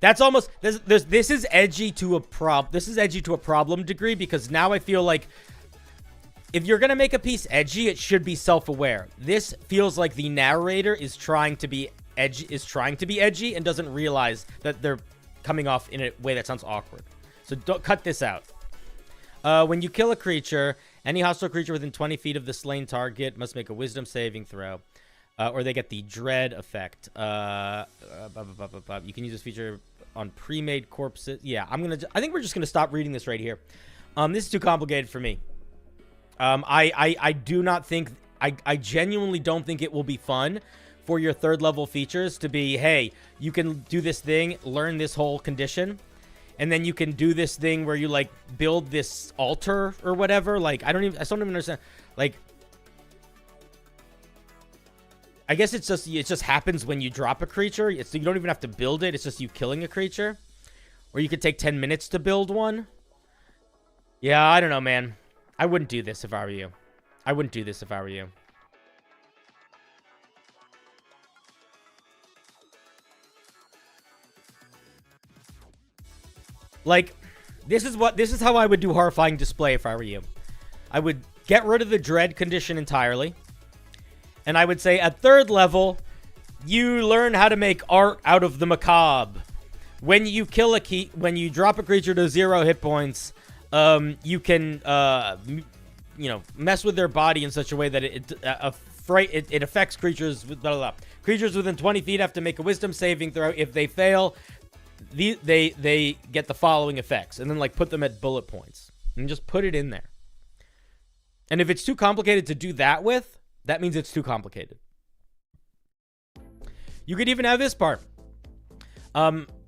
[SPEAKER 1] That's almost... This is edgy to a problem degree, because now I feel like if you're going to make a piece edgy, it should be self-aware. This feels like the narrator is trying to be edgy and doesn't realize that they're coming off in a way that sounds awkward. So don't cut this out. When you kill a creature, any hostile creature within 20 feet of the slain target must make a wisdom saving throw. Or they get the dread effect. You can use this feature on pre-made corpses. Yeah, I think we're just gonna stop reading this right here. This is too complicated for me. I do not think... I genuinely don't think it will be fun for your 3rd level features to be, hey, you can do this thing, learn this whole condition, and then you can do this thing where you, like, build this altar or whatever. Like, I don't even understand. Like, I guess it just happens when you drop a creature. You don't even have to build it. It's just you killing a creature. Or you could take 10 minutes to build one. Yeah, I don't know, man. I wouldn't do this if I were you. I wouldn't do this if I were you. Like, this is how I would do horrifying display if I were you. I would get rid of the dread condition entirely. And I would say at 3rd level, you learn how to make art out of the macabre. When you when you drop a creature to 0 hit points, you can, mess with their body in such a way that it affects creatures with blah, blah, blah. Creatures within 20 feet have to make a wisdom saving throw. If they fail, they get the following effects, and then, like, put them at bullet points and just put it in there. And if it's too complicated to do that with, that means it's too complicated. You could even have this part.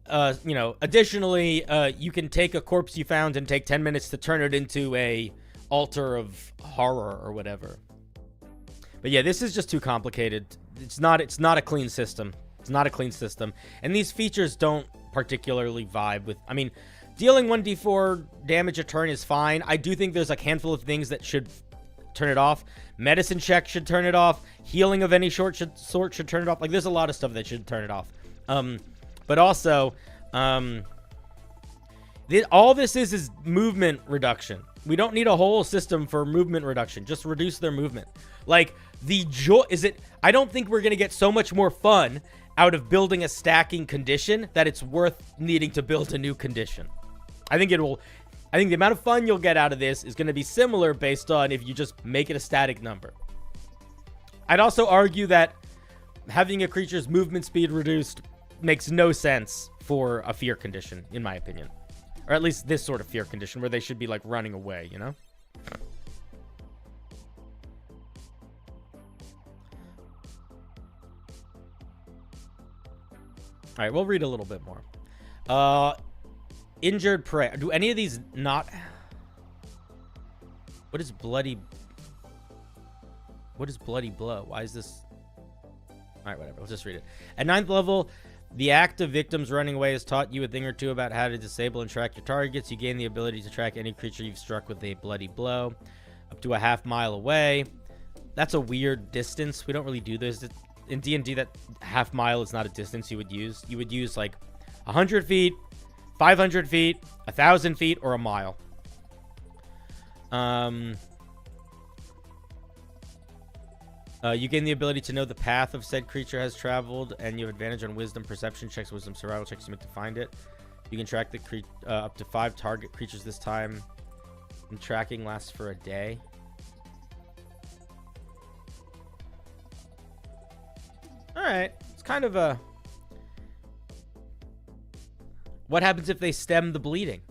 [SPEAKER 1] Additionally, you can take a corpse you found and take 10 minutes to turn it into a altar of horror or whatever. But yeah, this is just too complicated. It's not a clean system. It's not a clean system. And these features don't particularly vibe with... I mean, dealing 1d4 damage a turn is fine. I do think there's a handful of things that should turn it off. Medicine check should turn it off. Healing of any sort should turn it off. Like, there's a lot of stuff that should turn it off. But also, all this is movement reduction. We don't need a whole system for movement reduction. Just reduce their movement. Like, the joy... I don't think we're going to get so much more fun out of building a stacking condition that it's worth needing to build a new condition. I think the amount of fun you'll get out of this is going to be similar based on if you just make it a static number. I'd also argue that having a creature's movement speed reduced makes no sense for a fear condition, in my opinion. Or at least this sort of fear condition where they should be, like, running away, you know? All right, we'll read a little bit more. Injured prey. Do any of these not... What is bloody blow? Why is this... All right, whatever. Let's just read it. At 9th level, the act of victims running away has taught you a thing or two about how to disable and track your targets. You gain the ability to track any creature you've struck with a bloody blow up to a half mile away. That's a weird distance. We don't really do this. In D&D, that half mile is not a distance you would use. You would use, like, 100 feet, 500 feet, 1,000 feet, or a mile. You gain the ability to know the path of said creature has traveled, and you have advantage on wisdom, perception checks, wisdom survival checks you make to find it. You can track the up to 5 target creatures this time, and tracking lasts for a day. Alright, it's kind of a... What happens if they stem the bleeding?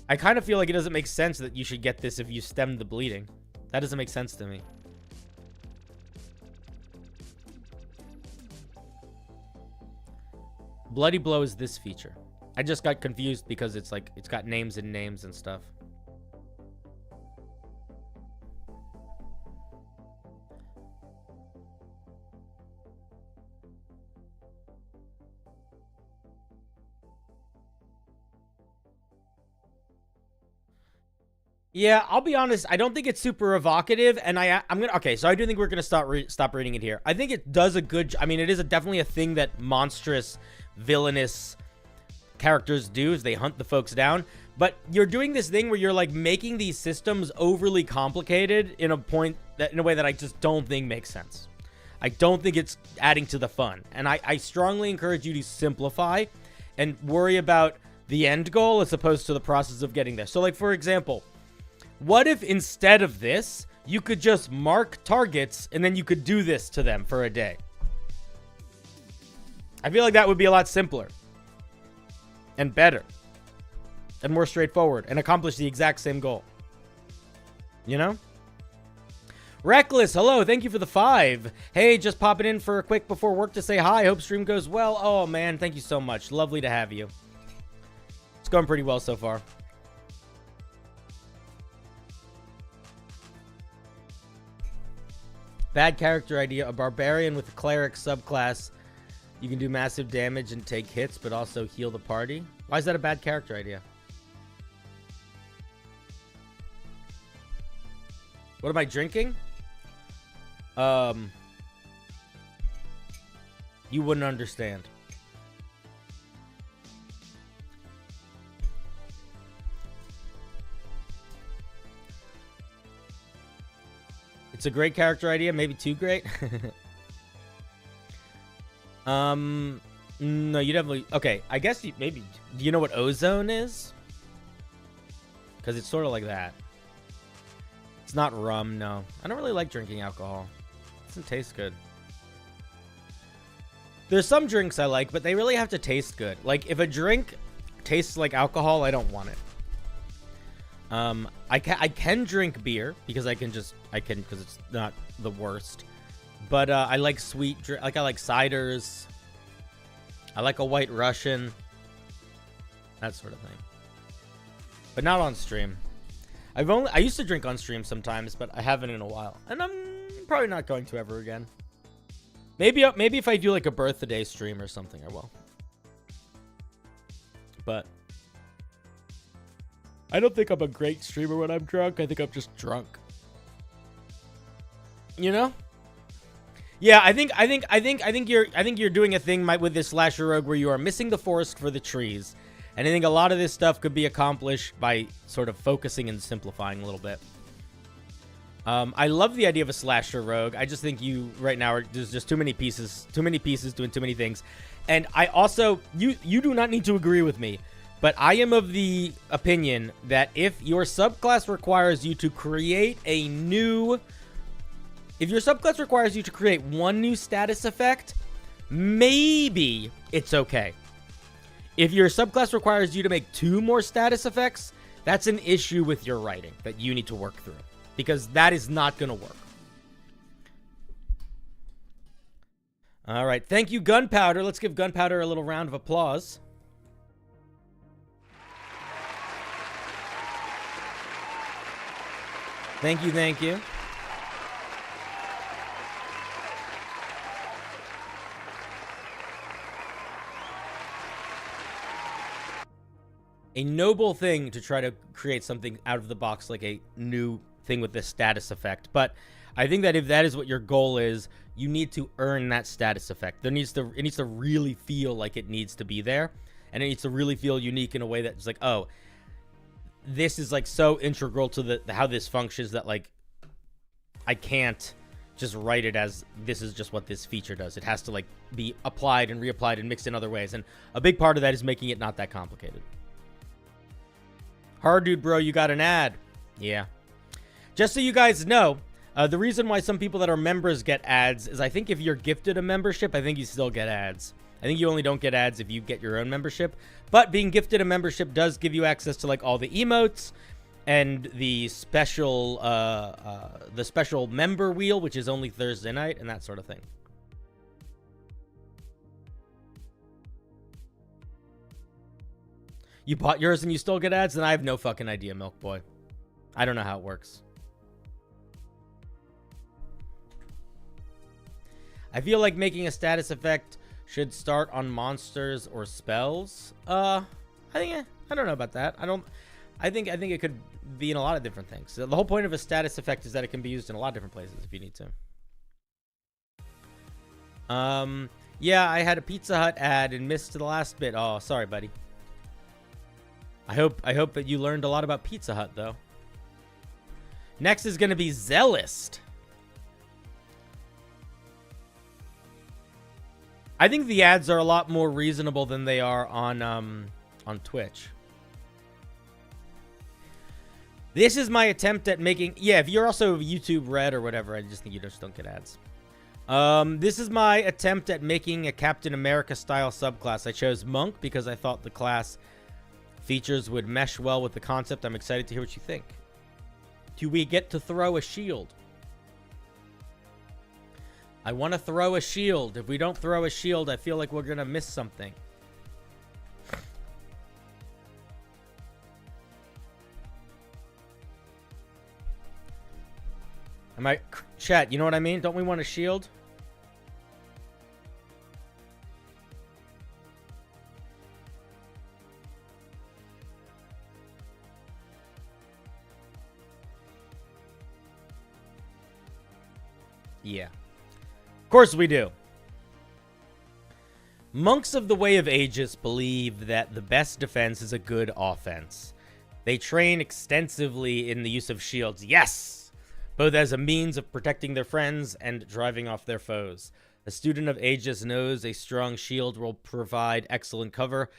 [SPEAKER 1] I kind of feel like it doesn't make sense that you should get this if you stem the bleeding. That doesn't make sense to me. Bloody Blow is this feature. I just got confused because it's like, it's got names and names and stuff. Yeah, I'll be honest. I don't think it's super evocative, and I'm gonna. Okay, so I do think we're gonna stop reading it here. I think it does a good. I mean, it is definitely a thing that monstrous, villainous characters do, is they hunt the folks down. But you're doing this thing where you're like making these systems overly complicated in a way that I just don't think makes sense. I don't think it's adding to the fun, and I strongly encourage you to simplify and worry about the end goal as opposed to the process of getting there. So, like, for example, what if instead of this, you could just mark targets and then you could do this to them for a day? I feel like that would be a lot simpler and better and more straightforward and accomplish the exact same goal. You know? Reckless, hello, thank you for the 5. Hey, just popping in for a quick before work to say hi. Hope stream goes well. Oh, man, thank you so much. Lovely to have you. It's going pretty well so far. Bad character idea. A barbarian with a cleric subclass. You can do massive damage and take hits, but also heal the party. Why is that a bad character idea? What am I drinking? You wouldn't understand. It's a great character idea, maybe too great. No, you definitely... Okay, I guess you maybe... Do you know what ozone is? Because it's sort of like that. It's not rum, no. I don't really like drinking alcohol. It doesn't taste good. There's some drinks I like, but they really have to taste good. Like, if a drink tastes like alcohol, I don't want it. I can drink beer because because it's not the worst. But I like sweet I like ciders. I like a White Russian. That sort of thing. But not on stream. I used to drink on stream sometimes, but I haven't in a while. And I'm probably not going to ever again. Maybe if I do like a birthday stream or something, I will. But I don't think I'm a great streamer when I'm drunk. I think I'm just drunk. You know? Yeah, I think you're doing a thing with this slasher rogue where you are missing the forest for the trees. And I think a lot of this stuff could be accomplished by sort of focusing and simplifying a little bit. I love the idea of a slasher rogue. I just think you right now there's just too many pieces doing too many things. And I also you do not need to agree with me, but I am of the opinion that if your subclass requires you to create one new status effect, maybe it's okay. If your subclass requires you to make 2 more status effects, that's an issue with your writing that you need to work through, because that is not going to work. All right. Thank you, Gunpowder. Let's give Gunpowder a little round of applause. Thank you, thank you. A noble thing to try to create something out of the box, like a new thing with this status effect. But I think that if that is what your goal is, you need to earn that status effect. It needs to really feel like it needs to be there, and it needs to really feel unique in a way that's like, oh, this is like so integral to how this functions that like I can't just write it as this is just what this feature does. It has to like be applied and reapplied and mixed in other ways, and a big part of that is making it not that complicated. Hard dude, bro, you got an ad. Yeah. Just so you guys know, the reason why some people that are members get ads is I think if you're gifted a membership, I think you still get ads. I think you only don't get ads if you get your own membership. But being gifted a membership does give you access to like all the emotes and the special member wheel, which is only Thursday night, and that sort of thing. You bought yours and you still get ads? Then I have no fucking idea, Milk Boy. I don't know how it works. I feel like making a status effect should start on monsters or spells. I don't know about that. I think it could be in a lot of different things. So the whole point of a status effect is that it can be used in a lot of different places if you need to. Yeah, I had a Pizza Hut ad and missed the last bit. Oh, sorry, buddy. I hope that you learned a lot about Pizza Hut, though. Next is going to be Zealous. I think the ads are a lot more reasonable than they are on Twitch. This is my attempt at making... Yeah, if you're also YouTube Red or whatever, I just think you just don't get ads. This is my attempt at making a Captain America-style subclass. I chose Monk because I thought the class features would mesh well with the concept. I'm excited to hear what you think. Do we get to throw a shield? I want to throw a shield. If we don't throw a shield, I feel like we're going to miss something. Chat, you know what I mean? Don't we want a shield? Yeah. Of course we do. Monks of the Way of Aegis believe that the best defense is a good offense. They train extensively in the use of shields. Yes! Both as a means of protecting their friends and driving off their foes. A student of Aegis knows a strong shield will provide excellent cover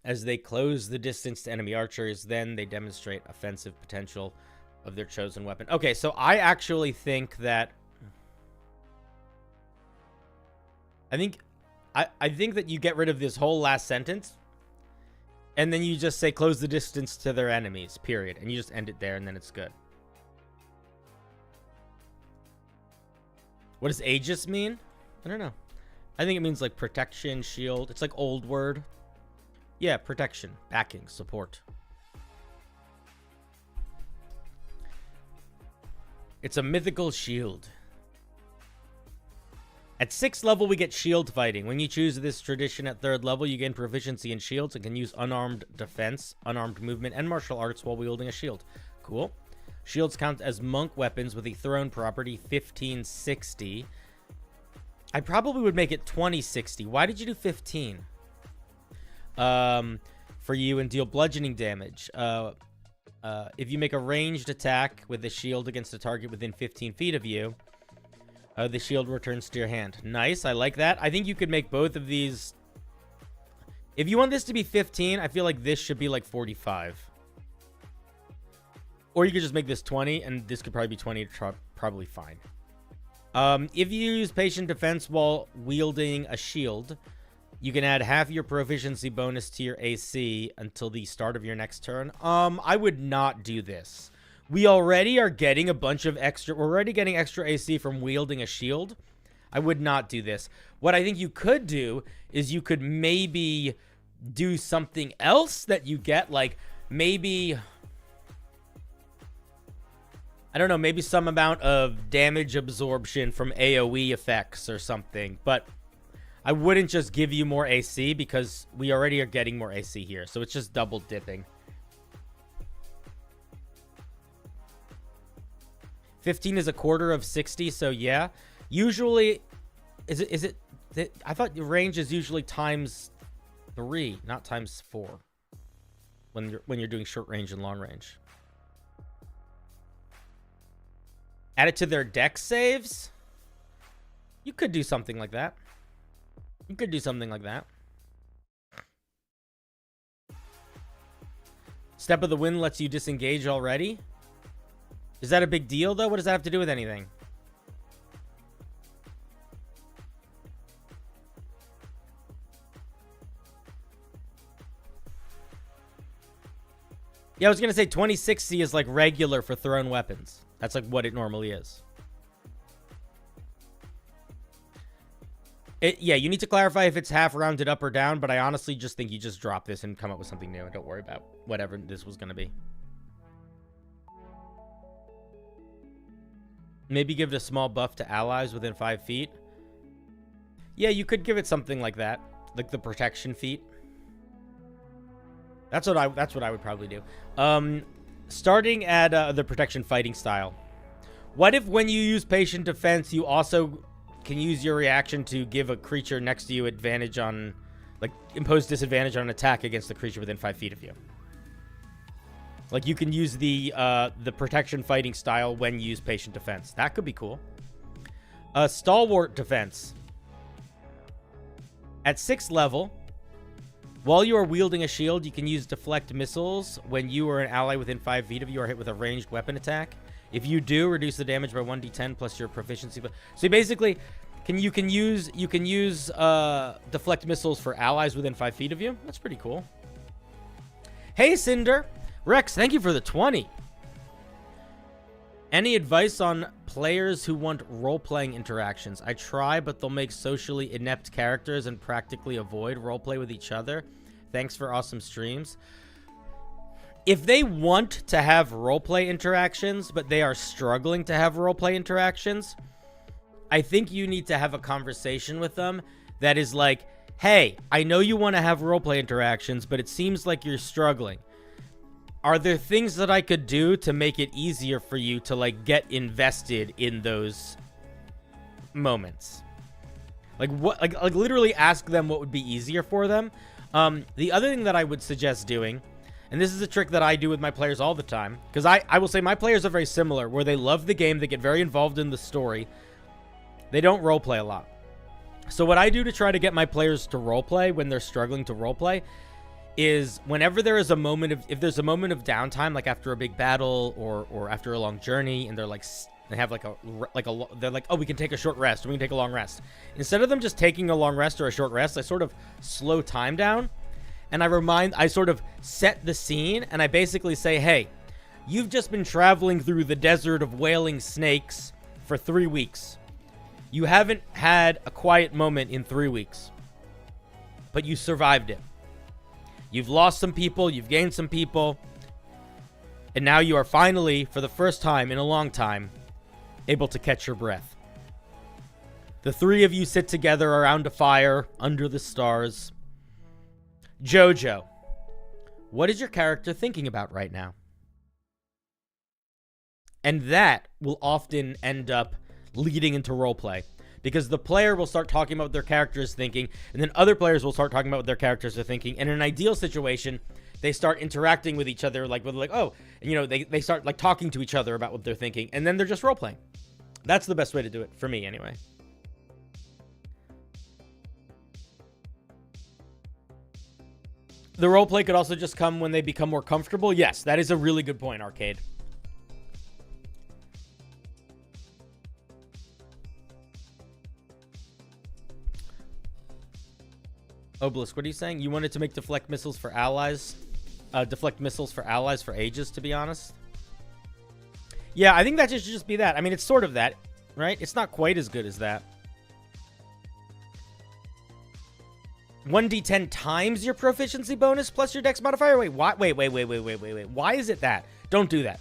[SPEAKER 1] as they close the distance to enemy archers. Then they demonstrate offensive potential of their chosen weapon. Okay, so I actually think that... I think that you get rid of this whole last sentence, and then you just say close the distance to their enemies, period. And you just end it there, and then it's good. What does Aegis mean? I don't know. I think it means like protection, shield. It's like old word. Yeah, protection, backing, support. It's a mythical shield. At 6th level, we get shield fighting. When you choose this tradition at 3rd level, you gain proficiency in shields and can use unarmed defense, unarmed movement, and martial arts while wielding a shield. Cool. Shields count as monk weapons with a thrown property, 1560. I probably would make it 2060. Why did you do 15? For you and deal bludgeoning damage. If you make a ranged attack with a shield against a target within 15 feet of you, the shield returns to your hand. Nice, I like that. I think you could make both of these. If you want this to be 15, I feel like this should be like 45. Or you could just make this 20, and this could probably be 20, probably fine. If you use patient defense while wielding a shield, you can add half your proficiency bonus to your AC until the start of your next turn. I would not do this. We already are getting a bunch of extra... We're already getting extra AC from wielding a shield. I would not do this. What I think you could do is you could maybe do something else that you get. Like, maybe... I don't know, maybe some amount of damage absorption from AoE effects or something. But I wouldn't just give you more AC because we already are getting more AC here. So it's just double dipping. 15 is a quarter of 60, so yeah. Usually, is it? I thought the range is usually times 3, not times 4. When you're doing short range and long range. Add it to their dex saves. You could do something like that. You could do something like that. Step of the Wind lets you disengage already. Is that a big deal, though? What does that have to do with anything? Yeah, I was going to say 2060 is like regular for thrown weapons. That's like what it normally is. Yeah, you need to clarify if it's half rounded up or down, but I honestly just think you just drop this and come up with something new and don't worry about whatever this was going to be. Maybe give it a small buff to allies within 5 feet. Yeah, you could give it something like that, like the protection feat. That's what I would probably do. Starting at the protection fighting style. What if when you use patient defense, you also can use your reaction to give a creature next to you advantage on, like, impose disadvantage on an attack against the creature within 5 feet of you? Like, you can use the protection fighting style when you use patient defense. That could be cool. Stalwart defense. At 6th level, while you are wielding a shield, you can use deflect missiles when you or an ally within 5 feet of you are hit with a ranged weapon attack. If you do, reduce the damage by 1d10 plus your proficiency. So basically, you can use deflect missiles for allies within 5 feet of you. That's pretty cool. Hey, Cinder. Rex, thank you for the 20. Any advice on players who want role-playing interactions? I try, but they'll make socially inept characters and practically avoid roleplay with each other. Thanks for awesome streams. If they want to have roleplay interactions, but they are struggling to have roleplay interactions, I think you need to have a conversation with them that is like, hey, I know you want to have roleplay interactions, but it seems like you're struggling. Are there things that I could do to make it easier for you to, like, get invested in those moments? Like, what? Like literally ask them what would be easier for them. The other thing that I would suggest doing, and this is a trick that I do with my players all the time, because I will say my players are very similar, where they love the game, they get very involved in the story. They don't roleplay a lot. So what I do to try to get my players to roleplay when they're struggling to roleplay is whenever there is a moment of, if there's a moment of downtime, like after a big battle or after a long journey, and they're like, they have they're like, oh, we can take a short rest, or we can take a long rest. Instead of them just taking a long rest or a short rest, I sort of slow time down, and I sort of set the scene, and I basically say, hey, you've just been traveling through the desert of wailing snakes for 3 weeks. You haven't had a quiet moment in 3 weeks, but you survived it. You've lost some people, you've gained some people, and now you are finally, for the first time in a long time, able to catch your breath. The 3 of you sit together around a fire under the stars. Jojo, what is your character thinking about right now? And that will often end up leading into roleplay, because the player will start talking about what their character is thinking, and then other players will start talking about what their characters are thinking. And in an ideal situation, they start interacting with each other, like, oh, and, you know, they start, like, talking to each other about what they're thinking, and then they're just role-playing. That's the best way to do it, for me, anyway. The roleplay could also just come when they become more comfortable. Yes, that is a really good point, Arcade. Obelisk, what are you saying? You wanted to make deflect missiles for allies? Deflect missiles for allies for Aegis, to be honest? Yeah, I think that should just be that. I mean, it's sort of that, right? It's not quite as good as that. 1d10 times your proficiency bonus plus your dex modifier? Wait, why? Wait. Why is it that? Don't do that.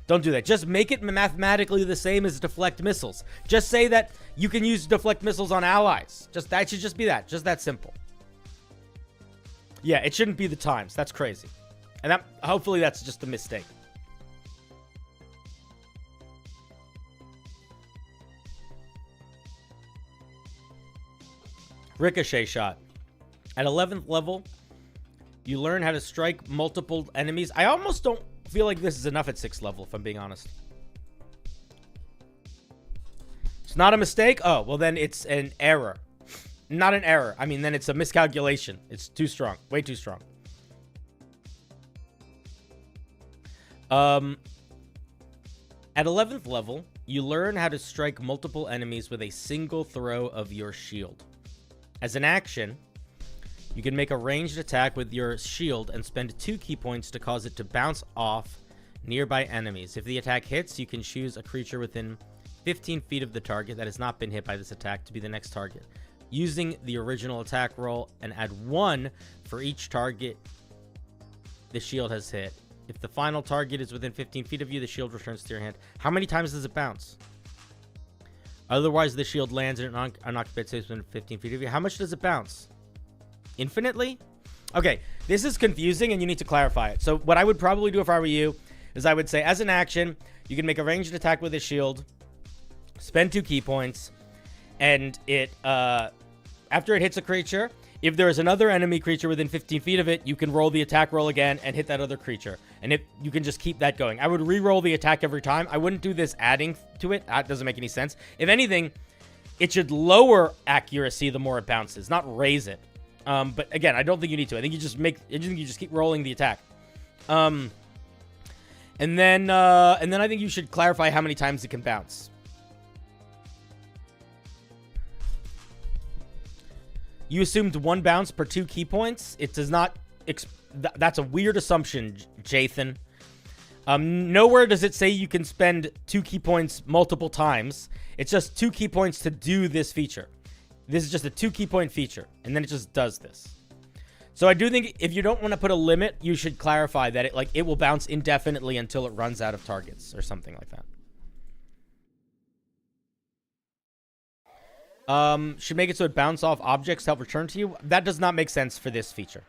[SPEAKER 1] Don't do that. Just make it mathematically the same as deflect missiles. Just say that you can use deflect missiles on allies. That should just be that. Just that simple. Yeah, it shouldn't be the times. That's crazy. And hopefully that's just a mistake. Ricochet shot. At 11th level, you learn how to strike multiple enemies. I almost don't feel like this is enough at 6th level, if I'm being honest. It's not a mistake? Oh, well then it's an error. Not an error. I mean, then it's a miscalculation. It's too strong. Way too strong. At 11th level, you learn how to strike multiple enemies with a single throw of your shield. As an action, You can make a ranged attack with your shield and spend 2 key points to cause it to bounce off nearby enemies. If the attack hits, you can choose a creature within 15 feet of the target that has not been hit by this attack to be the next target, using the original attack roll, and add 1 for each target the shield has hit. If the final target is within 15 feet of you, the shield returns to your hand. How many times does it bounce? Otherwise, the shield lands in an unoccupied space within 15 feet of you. How much does it bounce? Infinitely? Okay, this is confusing and you need to clarify it. So what I would probably do if I were you is I would say, as an action, you can make a ranged attack with a shield, spend 2 key points, and it after it hits a creature, if there is another enemy creature within 15 feet of it, you can roll the attack roll again and hit that other creature. And if you can just keep that going. I would re-roll the attack every time. I wouldn't do this adding to it. That doesn't make any sense. If anything, it should lower accuracy the more it bounces, not raise it. But again, I don't think you need to. I think you just keep rolling the attack. And then I think you should clarify how many times it can bounce. You assumed 1 bounce per 2 key points. It does not... That's a weird assumption, Jathan. Nowhere does it say you can spend 2 key points multiple times. It's just 2 key points to do this feature. This is just a 2 key point feature. And then it just does this. So I do think if you don't want to put a limit, you should clarify that it will bounce indefinitely until it runs out of targets or something like that. Should make it so it bounce off objects to help return to you. That does not make sense for this feature.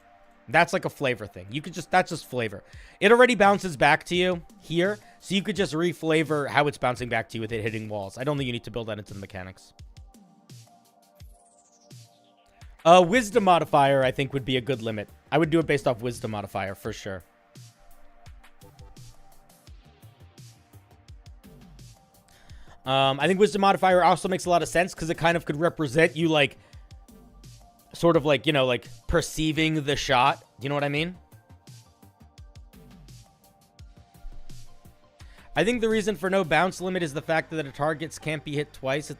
[SPEAKER 1] That's like a flavor thing. That's just flavor. It already bounces back to you here, so you could just re-flavor how it's bouncing back to you with it hitting walls. I don't think you need to build that into the mechanics. Wisdom modifier, I think, would be a good limit. I would do it based off wisdom modifier for sure. I think wisdom modifier also makes a lot of sense because it kind of could represent you sort of perceiving the shot. Do you know what I mean? I think the reason for no bounce limit is the fact that the targets can't be hit twice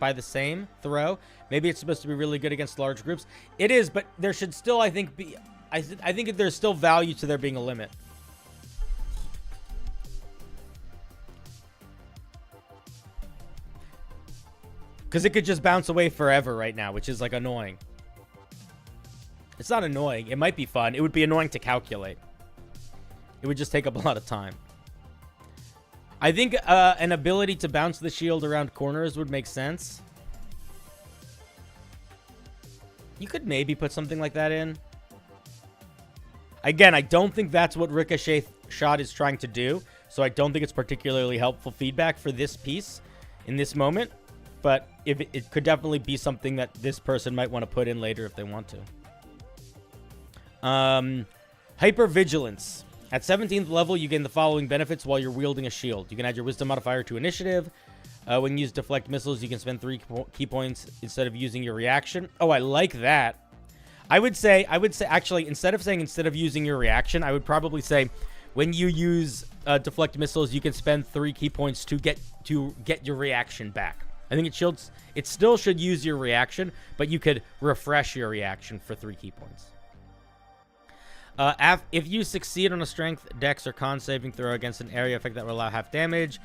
[SPEAKER 1] by the same throw. Maybe it's supposed to be really good against large groups. It is, but there should still, I think, be... I think there's still value to there being a limit. Because it could just bounce away forever right now, which is, annoying. It's not annoying. It might be fun. It would be annoying to calculate. It would just take up a lot of time. I think an ability to bounce the shield around corners would make sense. You could maybe put something like that in. Again, I don't think that's what Ricochet Shot is trying to do. So I don't think it's particularly helpful feedback for this piece in this moment. But if it could definitely be something that this person might want to put in later if they want to. Hypervigilance. At 17th level, you gain the following benefits while you're wielding a shield. You can add your wisdom modifier to initiative. When you use deflect missiles, you can spend 3 key points instead of using your reaction. Oh, I like that. I would say, actually, instead of using your reaction, I would probably say when you use deflect missiles, you can spend 3 key points to get your reaction back. I think it still should use your reaction, but you could refresh your reaction for 3 key points. If you succeed on a strength, dex, or con saving throw against an area effect that will allow half damage,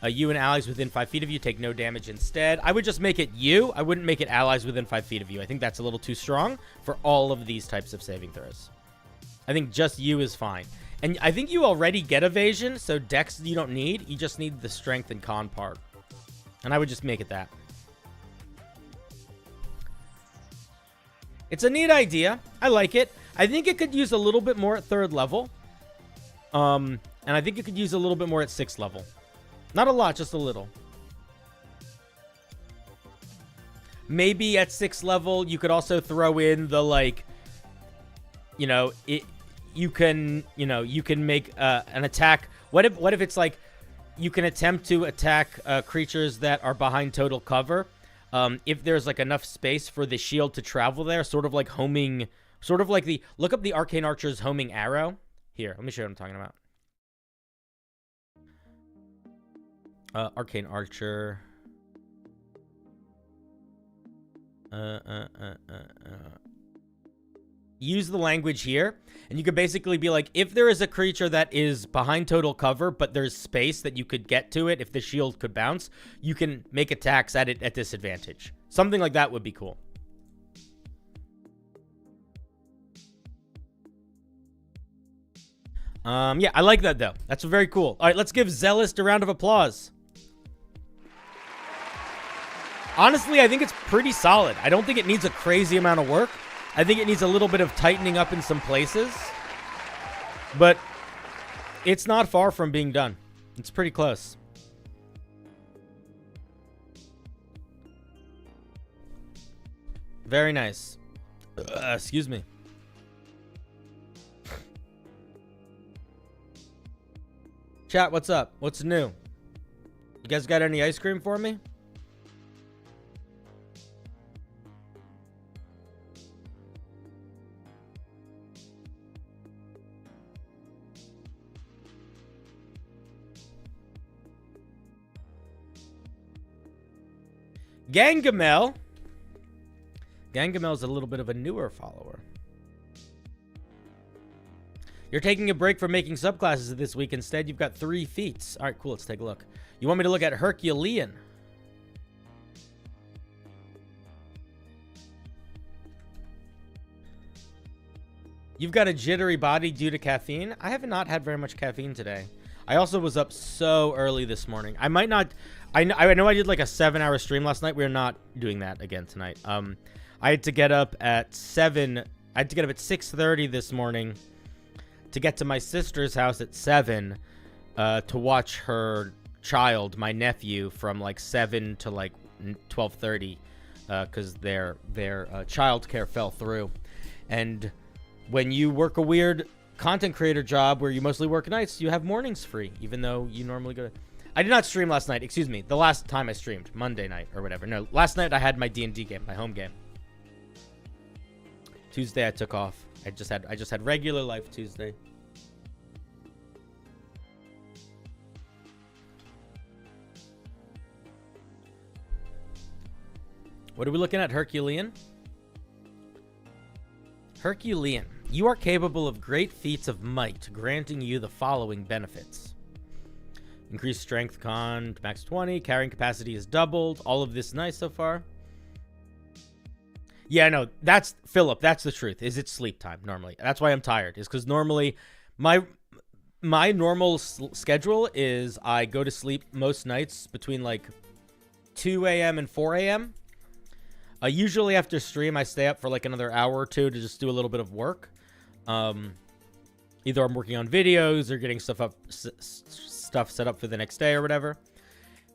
[SPEAKER 1] you and allies within 5 feet of you take no damage instead. I would just make it you. I wouldn't make it allies within 5 feet of you. I think that's a little too strong for all of these types of saving throws. I think just you is fine. And I think you already get evasion, so dex you don't need. You just need the strength and con part. And I would just make it that. It's a neat idea. I like it. I think it could use a little bit more at 3rd level. And I think it could use a little bit more at 6th level. Not a lot, just a little. Maybe at 6th level, you could also throw in the, you can make an attack. What if it's you can attempt to attack creatures that are behind total cover. If there's enough space for the shield to travel there, sort of like homing, look up the Arcane Archer's homing arrow. Here, let me show you what I'm talking about. Arcane Archer. use the language here, and you could basically be like, if there is a creature that is behind total cover, but there's space that you could get to it if the shield could bounce, you can make attacks at it at disadvantage. Something like that would be cool. Yeah, I like that, though. That's very cool. All right, let's give Zealous a round of applause. Honestly, I think it's pretty solid. I don't think it needs a crazy amount of work. I think it needs a little bit of tightening up in some places. But it's not far from being done. It's pretty close. Very nice. Excuse me. Chat, what's up? What's new? You guys got any ice cream for me? Gangamel. Gangamel's a little bit of a newer follower. You're taking a break from making subclasses this week. Instead, you've got 3 feats. All right, cool. Let's take a look. You want me to look at Herculean? You've got a jittery body due to caffeine. I have not had very much caffeine today. I also was up so early this morning. I might not... I know I did like a 7-hour stream last night. We're not doing that again tonight. I had to get up at 7. I had to get up at 6:30 this morning to get to my sister's house at 7 to watch her child, my nephew, from like 7 to like 12:30 because their childcare fell through. And when you work a weird content creator job where you mostly work nights, you have mornings free, even though you normally go to... I did not stream last night. Excuse me. The last time I streamed, Monday night or whatever. No, last night I had my D&D game, my home game. Tuesday I took off. I just had regular life Tuesday. What are we looking at? Herculean? Herculean. You are capable of great feats of might, granting you the following benefits. Increased strength con to max 20. Carrying capacity is doubled. All of this nice so far. Yeah, no, that's... Philip, that's the truth. Is it sleep time, normally. That's why I'm tired. Is because normally... My normal schedule is I go to sleep most nights between, like, 2 a.m. and 4 a.m. Usually after stream, I stay up for, like, another hour or two to just do a little bit of work. Either I'm working on videos or getting stuff set up for the next day or whatever.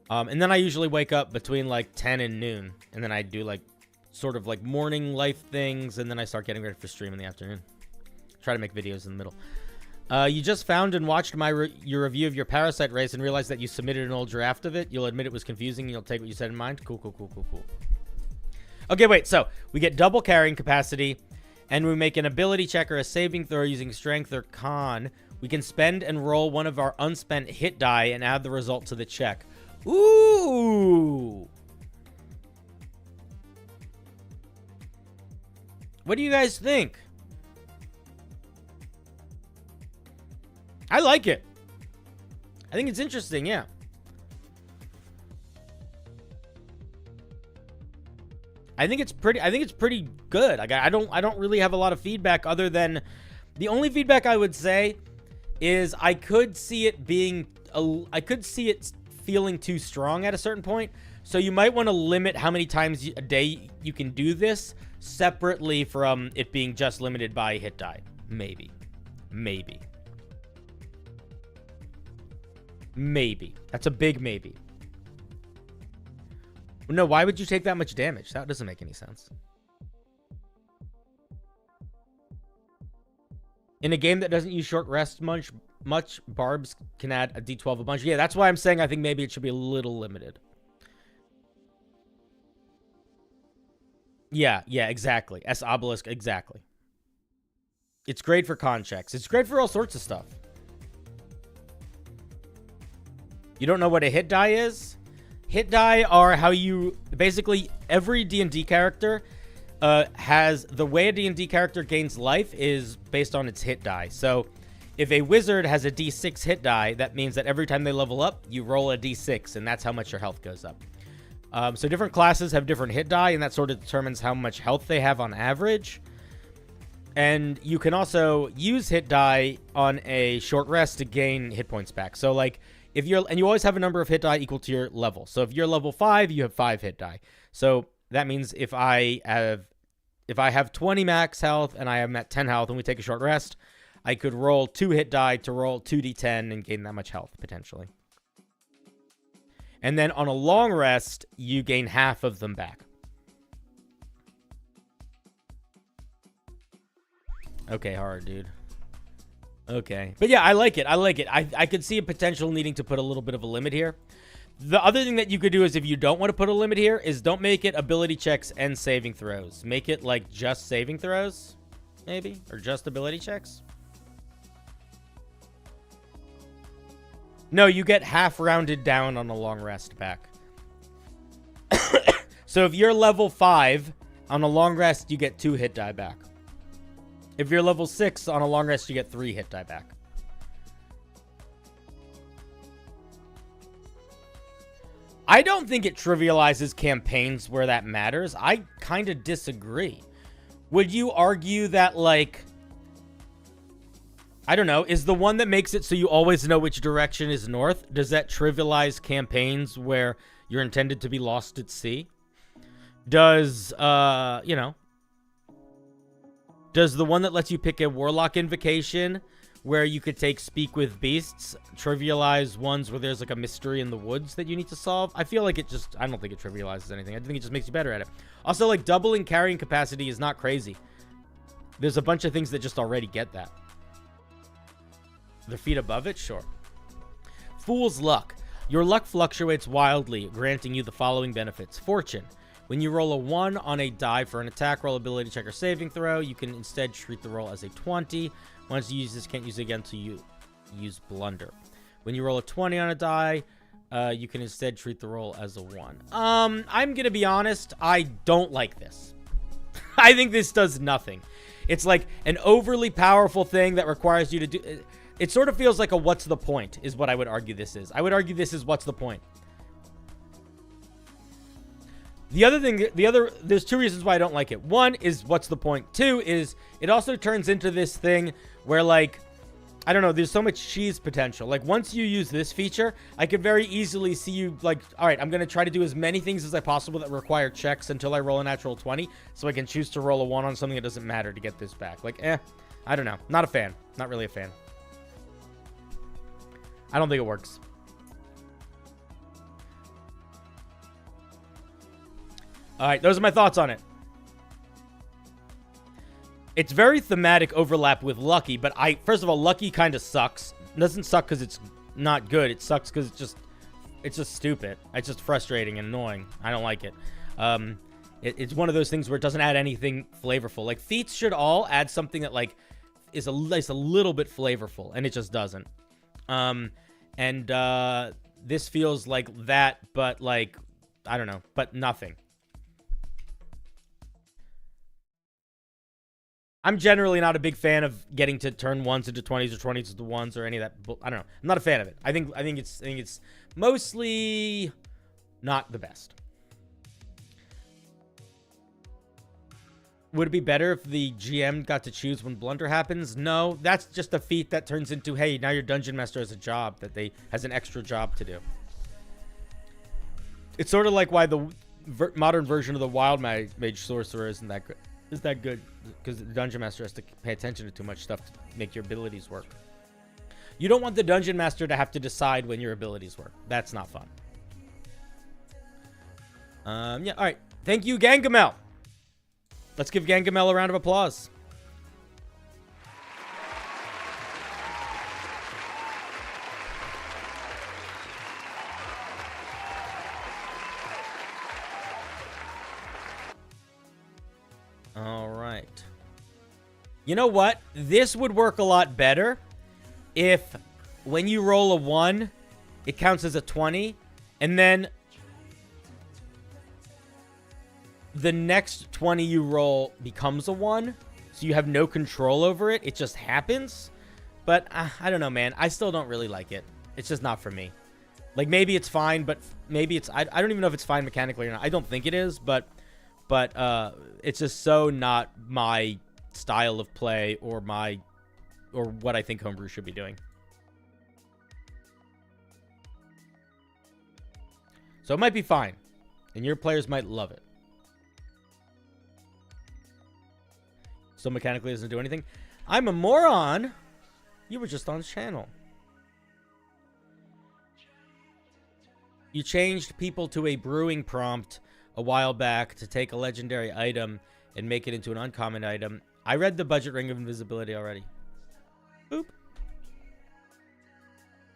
[SPEAKER 1] And then I usually wake up between like 10 and noon. And then I do like sort of like morning life things. And then I start getting ready for stream in the afternoon. Try to make videos in the middle. You just found and watched your review of your Parasite race and realized that you submitted an old draft of it. You'll admit it was confusing and you'll take what you said in mind. Cool. Okay, wait. So we get double carrying capacity. And we make an ability check or a saving throw using strength or con. We can spend and roll one of our unspent hit die and add the result to the check. Ooh. What do you guys think? I like it. I think it's interesting, yeah. I think it's pretty good. Like I don't really have a lot of feedback other than the only feedback I would say is I could see it feeling too strong at a certain point. So you might want to limit how many times a day you can do this separately from it being just limited by hit die. Maybe. That's a big maybe. No, why would you take that much damage? That doesn't make any sense. In a game that doesn't use short rest much, barbs can add a d12 a bunch. Yeah, that's why I'm saying I think maybe it should be a little limited. Yeah, exactly. S obelisk, exactly. It's great for con checks. It's great for all sorts of stuff. You don't know what a hit die is? Hit die are how you... Basically, every D&D character has the way a D&D character gains life is based on its hit die. So if a wizard has a D6 hit die, that means that every time they level up, you roll a D6, and that's how much your health goes up. So different classes have different hit die, and that sort of determines how much health they have on average. And you can also use hit die on a short rest to gain hit points back. So like if you're, and you always have a number of hit die equal to your level. So if you're level 5, you have 5 hit die. So that means if I have 20 max health and I am at 10 health and we take a short rest, I could roll 2 hit die to roll 2d10 and gain that much health potentially. And then on a long rest, you gain half of them back. Okay, hard, dude. Okay. But yeah, I like it. I like it. I could see a potential needing to put a little bit of a limit here. The other thing that you could do is if you don't want to put a limit here is don't make it ability checks and saving throws. Make it like just saving throws, maybe? Or just ability checks? No, you get half rounded down on a long rest back. So if you're level 5, on a long rest, you get 2 hit die back. If you're level 6, on a long rest, you get 3 hit die back. I don't think it trivializes campaigns where that matters. I kind of disagree. Would you argue that, like, I don't know, is the one that makes it so you always know which direction is north, does that trivialize campaigns where you're intended to be lost at sea? Does, you know, does the one that lets you pick a warlock invocation where you could take speak with beasts trivialize ones where there's like a mystery in the woods that you need to solve? I feel like it just, I don't think it trivializes anything. I think it just makes you better at it. Also, like, doubling carrying capacity is not crazy. There's a bunch of things that just already get that. The feet above it? Sure. Fool's luck. Your luck fluctuates wildly, granting you the following benefits. Fortune. When you roll a 1 on a die for an attack roll, ability check, or saving throw, you can instead treat the roll as a 20. Once you use this, can't use it again until you use blunder. When you roll a 20 on a die, you can instead treat the roll as a 1. I'm gonna be honest, I don't like this. I think this does nothing. It's like an overly powerful thing that requires you to do... It sort of feels like a what's the point, is what I would argue this is. I would argue this is what's the point. The other thing, there's 2 reasons why I don't like it. 1 is what's the point. 2 is it also turns into this thing where, like, I don't know, there's so much cheese potential. Like, once you use this feature, I could very easily see you, like, all right, I'm going to try to do as many things as I possible that require checks until I roll a natural 20, so I can choose to roll a 1 on something that doesn't matter to get this back. Like, I don't know. Not a fan. Not really a fan. I don't think it works. All right, those are my thoughts on it. It's very thematic overlap with Lucky, but first of all, Lucky kind of sucks. It doesn't suck because it's not good. It sucks because it's just stupid. It's just frustrating and annoying. I don't like it. It's one of those things where it doesn't add anything flavorful. Like, feats should all add something that, like, is a little bit flavorful, and it just doesn't. This feels like that, but, like, I don't know, but nothing. I'm generally not a big fan of getting to turn 1s into 20s or 20s into 1s or any of that. I don't know. I'm not a fan of it. I think it's mostly not the best. Would it be better if the GM got to choose when blunder happens? No, that's just a feat that turns into, hey, now your dungeon master has a job has an extra job to do. It's sort of like why the modern version of the wild mage sorcerer isn't that good. Is that good? Because the dungeon master has to pay attention to too much stuff to make your abilities work. You don't want the dungeon master to have to decide when your abilities work. That's not fun. Yeah, all right. Thank you, Gangamel. Let's give Gangamel a round of applause. All right. You know what? This would work a lot better if when you roll a 1, it counts as a 20, and then the next 20 you roll becomes a 1. So you have no control over it. It just happens. But I don't know, man. I still don't really like it. It's just not for me. Like, maybe it's fine, but maybe it's... I don't even know if it's fine mechanically or not. I don't think it is, but it's just so not my style of play or what I think Homebrew should be doing. So it might be fine, and your players might love it. So mechanically doesn't do anything. I'm a moron. You were just on the channel. You changed people to a brewing prompt a while back to take a legendary item and make it into an uncommon item. I read the budget Ring of Invisibility already. Boop.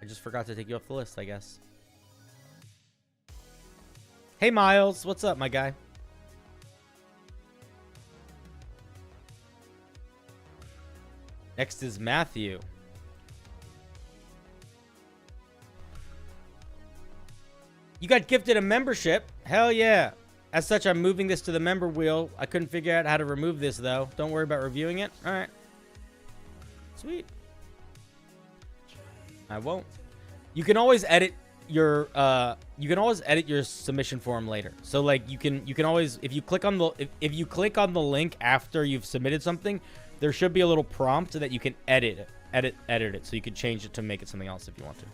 [SPEAKER 1] I just forgot to take you off the list, I guess. Hey, Miles. What's up, my guy? Next is Matthew. You got gifted a membership. Hell yeah. As such, I'm moving this to the member wheel. I couldn't figure out how to remove this, though. Don't worry about reviewing it. All right. Sweet. I won't. You can always edit your submission form later. So like you can always, if you click on the link after you've submitted something, there should be a little prompt that you can edit it, so you can change it to make it something else if you want to.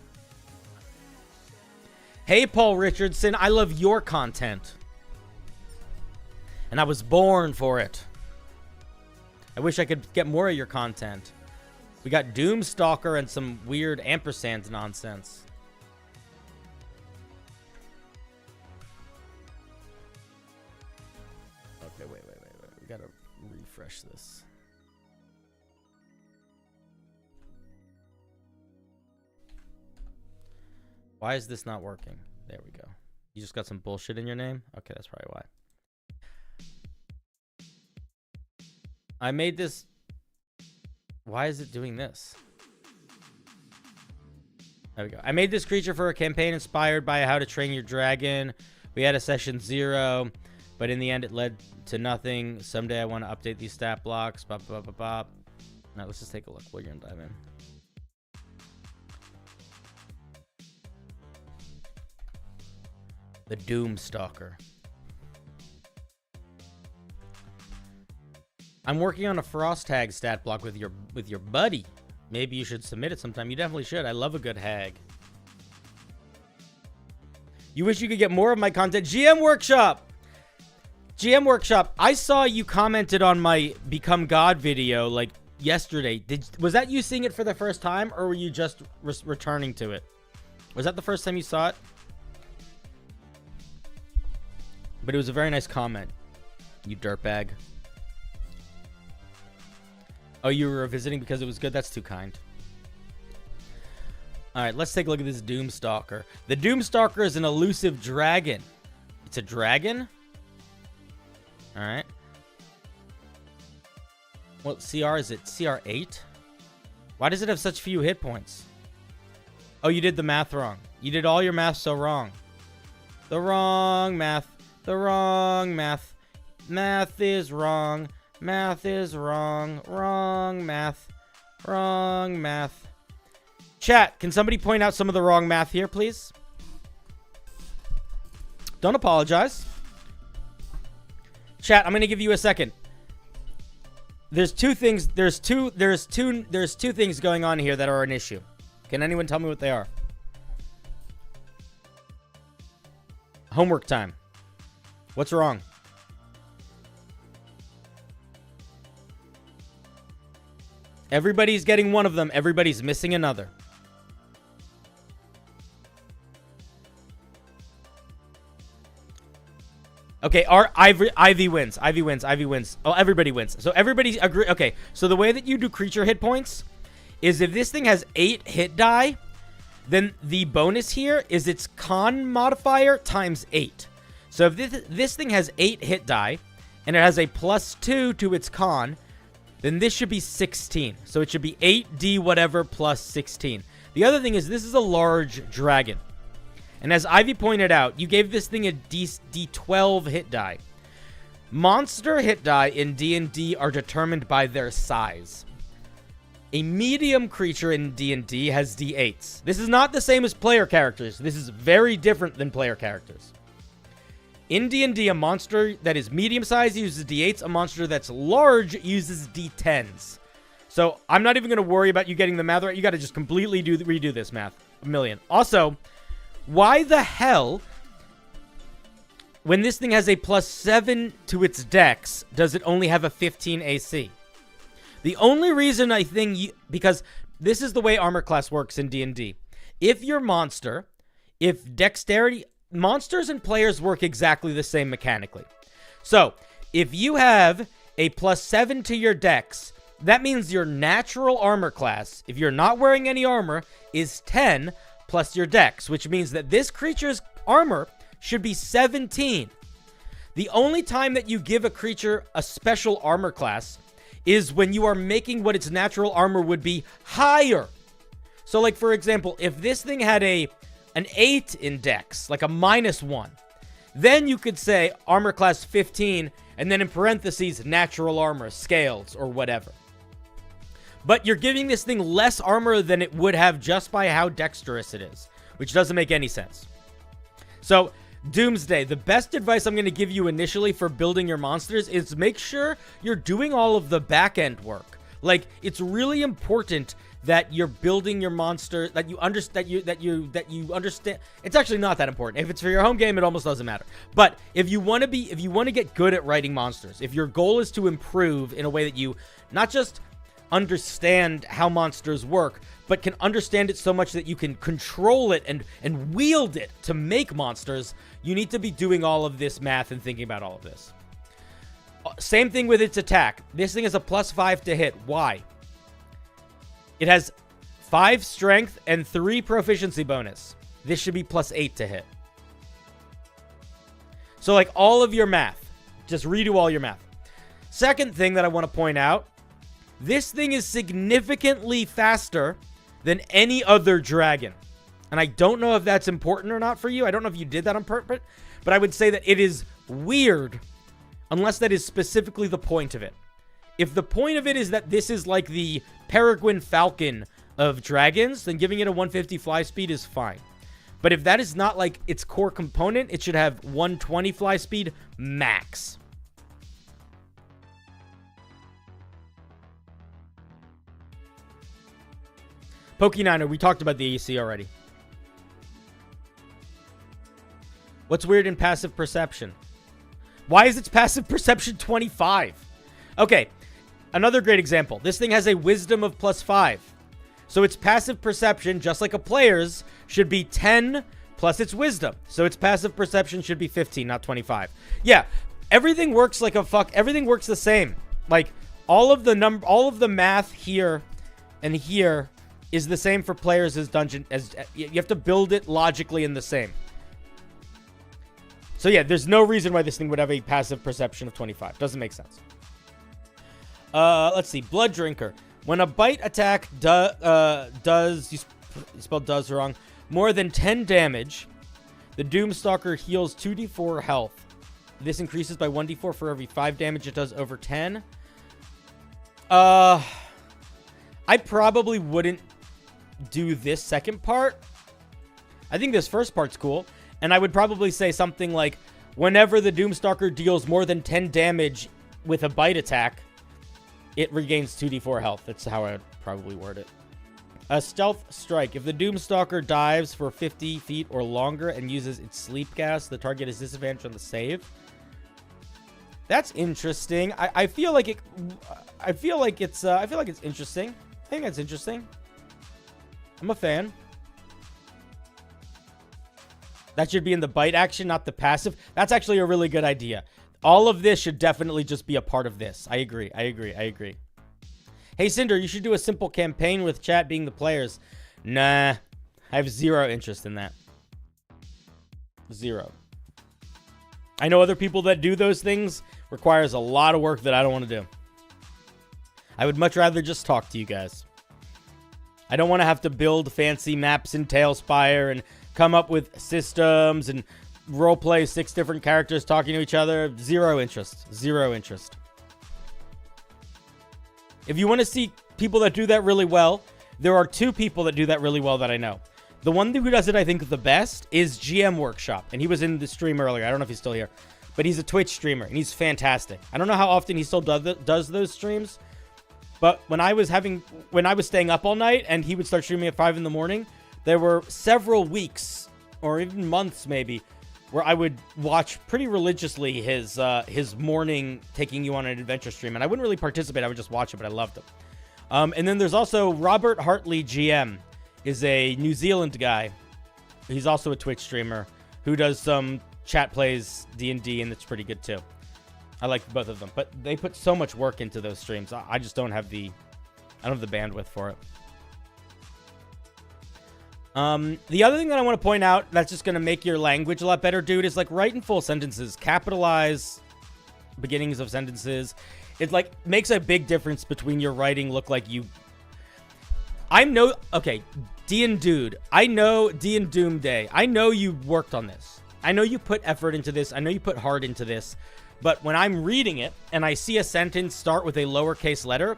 [SPEAKER 1] Hey, Paul Richardson, I love your content. And I was born for it. I wish I could get more of your content. We got Doomstalker and some weird ampersand nonsense. Okay, wait. We gotta refresh this. Why is this not working? There we go. You just got some bullshit in your name? Okay, that's probably why. I made this... Why is it doing this? There we go. I made this creature for a campaign inspired by How to Train Your Dragon. We had a session 0, but in the end it led to nothing. Someday I want to update these stat blocks. Bop, bop, bop, bop. Now let's just take a look. We're going to dive in. The Doomstalker. I'm working on a frost hag stat block with your buddy. Maybe you should submit it sometime. You definitely should. I love a good hag. You wish you could get more of my content. GM Workshop. GM Workshop. I saw you commented on my Become God video like yesterday. Was that you seeing it for the first time, or were you just returning to it? Was that the first time you saw it? But it was a very nice comment. You dirtbag. Oh, you were revisiting because it was good? That's too kind. Alright, let's take a look at this Doomstalker. The Doomstalker is an elusive dragon. It's a dragon? Alright. What CR is it? CR 8? Why does it have such few hit points? Oh, you did the math wrong. You did all your math so wrong. The wrong math. The wrong math. Math is wrong. Math is wrong. Wrong math. Wrong math. Chat, can somebody point out some of the wrong math here, please? Don't apologize. Chat, I'm going to give you a second. There's two things. There's two things going on here that are an issue. Can anyone tell me what they are? Homework time. What's wrong? Everybody's getting one of them. Everybody's missing another. Okay, Ivy wins. Ivy wins. Ivy wins. Oh, everybody wins. So everybody agree. Okay, so the way that you do creature hit points is if this thing has 8 hit die, then the bonus here is its con modifier times 8. So if this thing has 8 hit die, and it has a +2 to its con, then this should be 16. So it should be 8d whatever plus 16. The other thing is this is a large dragon. And as Ivy pointed out, you gave this thing a D12 hit die. Monster hit die in D&D are determined by their size. A medium creature in D&D has D8s. This is not the same as player characters. This is very different than player characters. In D&D, a monster that is medium size uses D8s. A monster that's large uses D10s. So I'm not even going to worry about you getting the math right. You got to just completely redo this math. A million. Also, why the hell, when this thing has a +7 to its dex, does it only have a 15 AC? The only reason I think because this is the way armor class works in D&D. If your monster, if dexterity, monsters and players work exactly the same mechanically. So, if you have a +7 to your dex, that means your natural armor class, if you're not wearing any armor, is 10 plus your dex, which means that this creature's armor should be 17. The only time that you give a creature a special armor class is when you are making what its natural armor would be higher. So, like, for example, if this thing had an 8 in dex, like a -1, then you could say armor class 15, and then in parentheses, natural armor, scales, or whatever. But you're giving this thing less armor than it would have just by how dexterous it is, which doesn't make any sense. So, Doomsday, the best advice I'm going to give you initially for building your monsters is make sure you're doing all of the back-end work. Like, it's really important that you're building your monster, that you understand. It's actually not that important. If it's for your home game, it almost doesn't matter. But if you want to get good at writing monsters, if your goal is to improve in a way that you not just understand how monsters work, but can understand it so much that you can control it and wield it to make monsters, you need to be doing all of this math and thinking about all of this. Same thing with its attack. This thing is a +5 to hit. Why? It has 5 strength and 3 proficiency bonus. This should be +8 to hit. So, like, all of your math. Just redo all your math. Second thing that I want to point out, this thing is significantly faster than any other dragon. And I don't know if that's important or not for you. I don't know if you did that on purpose, but I would say that it is weird unless that is specifically the point of it. If the point of it is that this is like the peregrine falcon of dragons, then giving it a 150 fly speed is fine. But if that is not like its core component, it should have 120 fly speed max. Pokeniner, we talked about the AC already. What's weird in passive perception? Why is its passive perception 25? Okay, another great example. This thing has a wisdom of +5. So its passive perception, just like a player's, should be 10 plus its wisdom. So its passive perception should be 15, not 25. Yeah, everything works like everything works the same. Like, all of the math here and here is the same for players as dungeon, you have to build it logically in the same. So yeah, there's no reason why this thing would have a passive perception of 25. Doesn't make sense. Let's see. Blood Drinker. When a bite attack does, you spelled does wrong, more than 10 damage, the Doomstalker heals 2d4 health. This increases by 1d4 for every 5 damage it does over 10. I probably wouldn't do this second part. I think this first part's cool. And I would probably say something like, whenever the Doomstalker deals more than 10 damage with a bite attack, it regains 2d4 health. That's how I would probably word it. A Stealth Strike. If the Doomstalker dives for 50 feet or longer and uses its sleep gas, the target is disadvantaged on the save. That's interesting. I feel like it's interesting. I think that's interesting. I'm a fan. That should be in the bite action, not the passive. That's actually a really good idea. All of this should definitely just be a part of this. I agree. Hey, Cinder, you should do a simple campaign with chat being the players. Nah, I have zero interest in that. Zero. I know other people that do those things. Requires a lot of work that I don't want to do. I would much rather just talk to you guys. I don't want to have to build fancy maps in Tailspire and come up with systems and roleplay 6 different characters talking to each other. Zero interest. Zero interest. If you want to see people that do that really well, there are 2 people that do that really well that I know. The one who does it, I think, the best is GM Workshop. And he was in the stream earlier. I don't know if he's still here. But he's a Twitch streamer, and he's fantastic. I don't know how often he still does those streams. But when I was staying up all night, and he would start streaming at 5 in the morning, there were several weeks, or even months maybe, where I would watch pretty religiously his morning taking you on an adventure stream. And I wouldn't really participate. I would just watch it, but I loved him. And then there's also Robert Hartley GM, is a New Zealand guy. He's also a Twitch streamer who does some chat plays D&D, and it's pretty good too. I like both of them, but they put so much work into those streams. I just don't have the bandwidth for it. The other thing that I want to point out that's just going to make your language a lot better, dude, is like write in full sentences, capitalize beginnings of sentences. It like makes a big difference between your writing look like you. Okay, Dude, I know Doom Day. I know you worked on this. I know you put effort into this. I know you put heart into this. But when I'm reading it and I see a sentence start with a lowercase letter,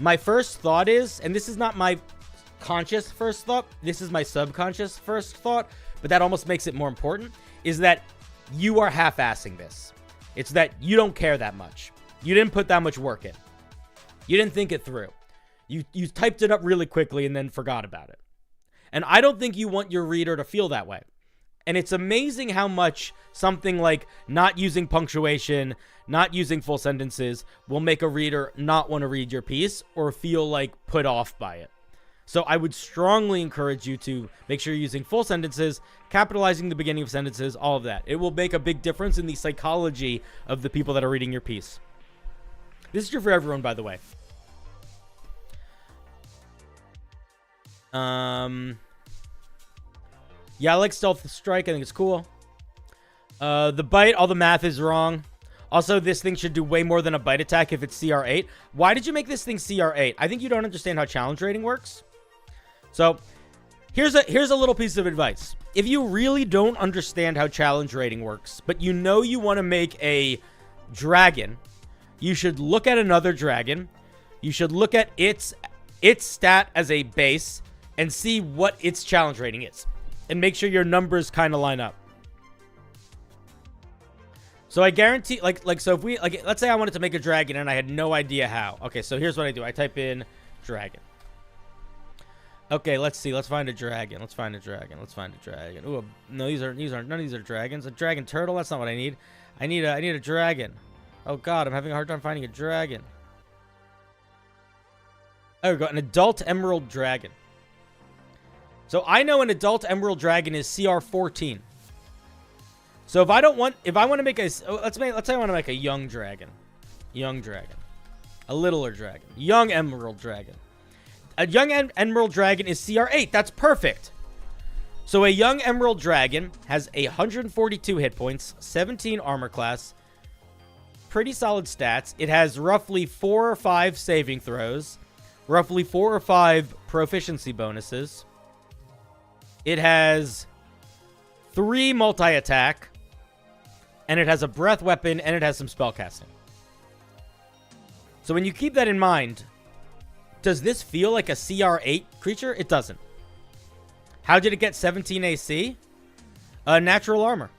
[SPEAKER 1] my first thought is, and this is not my conscious first thought, this is my subconscious first thought, but that almost makes it more important, is that you are half-assing this. It's that you don't care that much. You didn't put that much work in. You didn't think it through. You typed it up really quickly and then forgot about it. And I don't think you want your reader to feel that way. And it's amazing how much something like not using punctuation, not using full sentences will make a reader not want to read your piece or feel like put off by it. So I would strongly encourage you to make sure you're using full sentences, capitalizing the beginning of sentences, all of that. It will make a big difference in the psychology of the people that are reading your piece. This is true for everyone, by the way. Yeah, I like Stealth Strike. I think it's cool. The bite, all the math is wrong. Also, this thing should do way more than a bite attack if it's CR8. Why did you make this thing CR8? I think you don't understand how challenge rating works. So, here's a little piece of advice. If you really don't understand how challenge rating works, but you know you want to make a dragon, you should look at another dragon. You should look at its stat as a base and see what its challenge rating is. And make sure your numbers kind of line up. So I guarantee, so if we, let's say I wanted to make a dragon and I had no idea how. Okay, so here's what I do. I type in dragon. Okay, let's see. Let's find a dragon. Let's find a dragon. Ooh, no, none of these are dragons. A dragon turtle, that's not what I need. I need a dragon. Oh god, I'm having a hard time finding a dragon. There we go, an adult emerald dragon. So I know an adult emerald dragon is CR14. So if I want to make a, let's say I want to make a young dragon, a littler dragon, young emerald dragon. A young emerald dragon is CR8. That's perfect. So a young emerald dragon has 142 hit points, 17 armor class, pretty solid stats. It has roughly 4 or 5 saving throws, roughly 4 or 5 proficiency bonuses. It has 3 multi-attack, and it has a breath weapon, and it has some spellcasting. So when you keep that in mind, does this feel like a CR8 creature? It doesn't. How did it get 17 AC? Natural armor.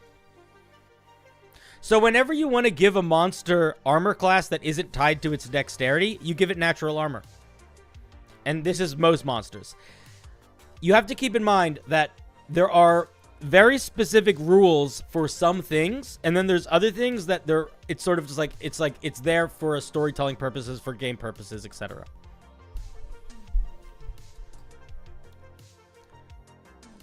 [SPEAKER 1] So whenever you want to give a monster armor class that isn't tied to its dexterity, you give it natural armor. And this is most monsters. You have to keep in mind that there are very specific rules for some things, and then there's other things that it's sort of just like it's there for storytelling purposes, for game purposes, etc.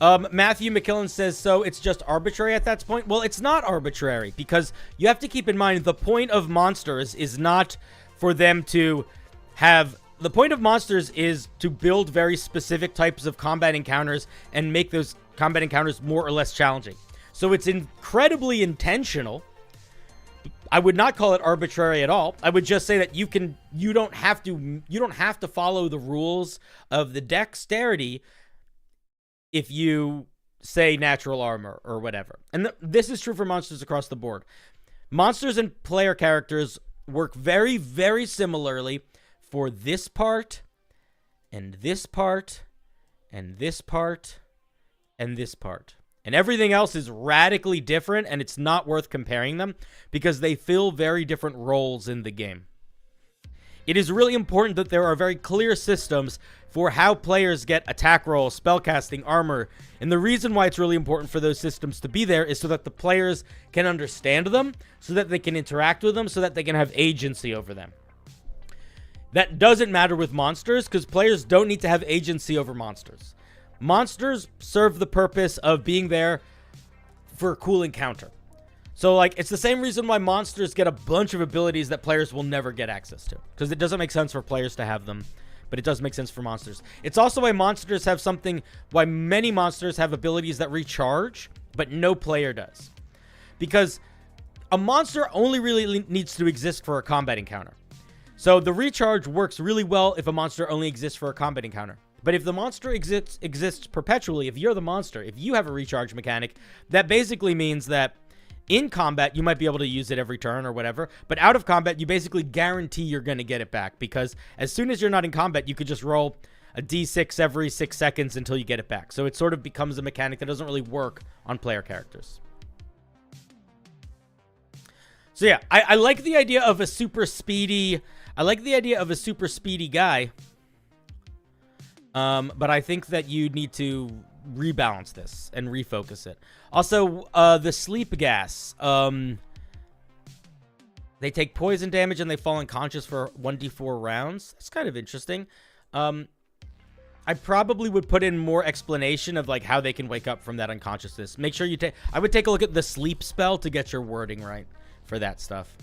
[SPEAKER 1] Matthew McKillen says, so it's just arbitrary at that point? Well, it's not arbitrary, because you have to keep in mind the point of monsters is not for them to have... The point of monsters is to build very specific types of combat encounters and make those combat encounters more or less challenging. So it's incredibly intentional. I would not call it arbitrary at all. I would just say that you don't have to follow the rules of the dexterity if you say, natural armor or whatever. And this is true for monsters across the board. Monsters and player characters work very, very similarly for this part, and this part, and this part, and this part. And everything else is radically different, and it's not worth comparing them because they fill very different roles in the game. It is really important that there are very clear systems for how players get attack rolls, spellcasting, armor. And the reason why it's really important for those systems to be there is so that the players can understand them, so that they can interact with them, so that they can have agency over them. That doesn't matter with monsters because players don't need to have agency over monsters. Monsters serve the purpose of being there for a cool encounter. So, like, it's the same reason why monsters get a bunch of abilities that players will never get access to. Because it doesn't make sense for players to have them, but it does make sense for monsters. It's also why monsters have why many monsters have abilities that recharge, but no player does. Because a monster only really needs to exist for a combat encounter. So the recharge works really well if a monster only exists for a combat encounter. But if the monster exists perpetually, if you're the monster, if you have a recharge mechanic, that basically means that in combat, you might be able to use it every turn or whatever, but out of combat, you basically guarantee you're going to get it back because as soon as you're not in combat, you could just roll a d6 every 6 seconds until you get it back. So it sort of becomes a mechanic that doesn't really work on player characters. So yeah, I like the idea of a super speedy... I like the idea of a super speedy guy, but I think that you need to rebalance this and refocus it. Also, the sleep gas. They take poison damage and they fall unconscious for 1d4 rounds. That's kind of interesting. I probably would put in more explanation of like how they can wake up from that unconsciousness. Make sure you take... I would take a look at the sleep spell to get your wording right for that stuff.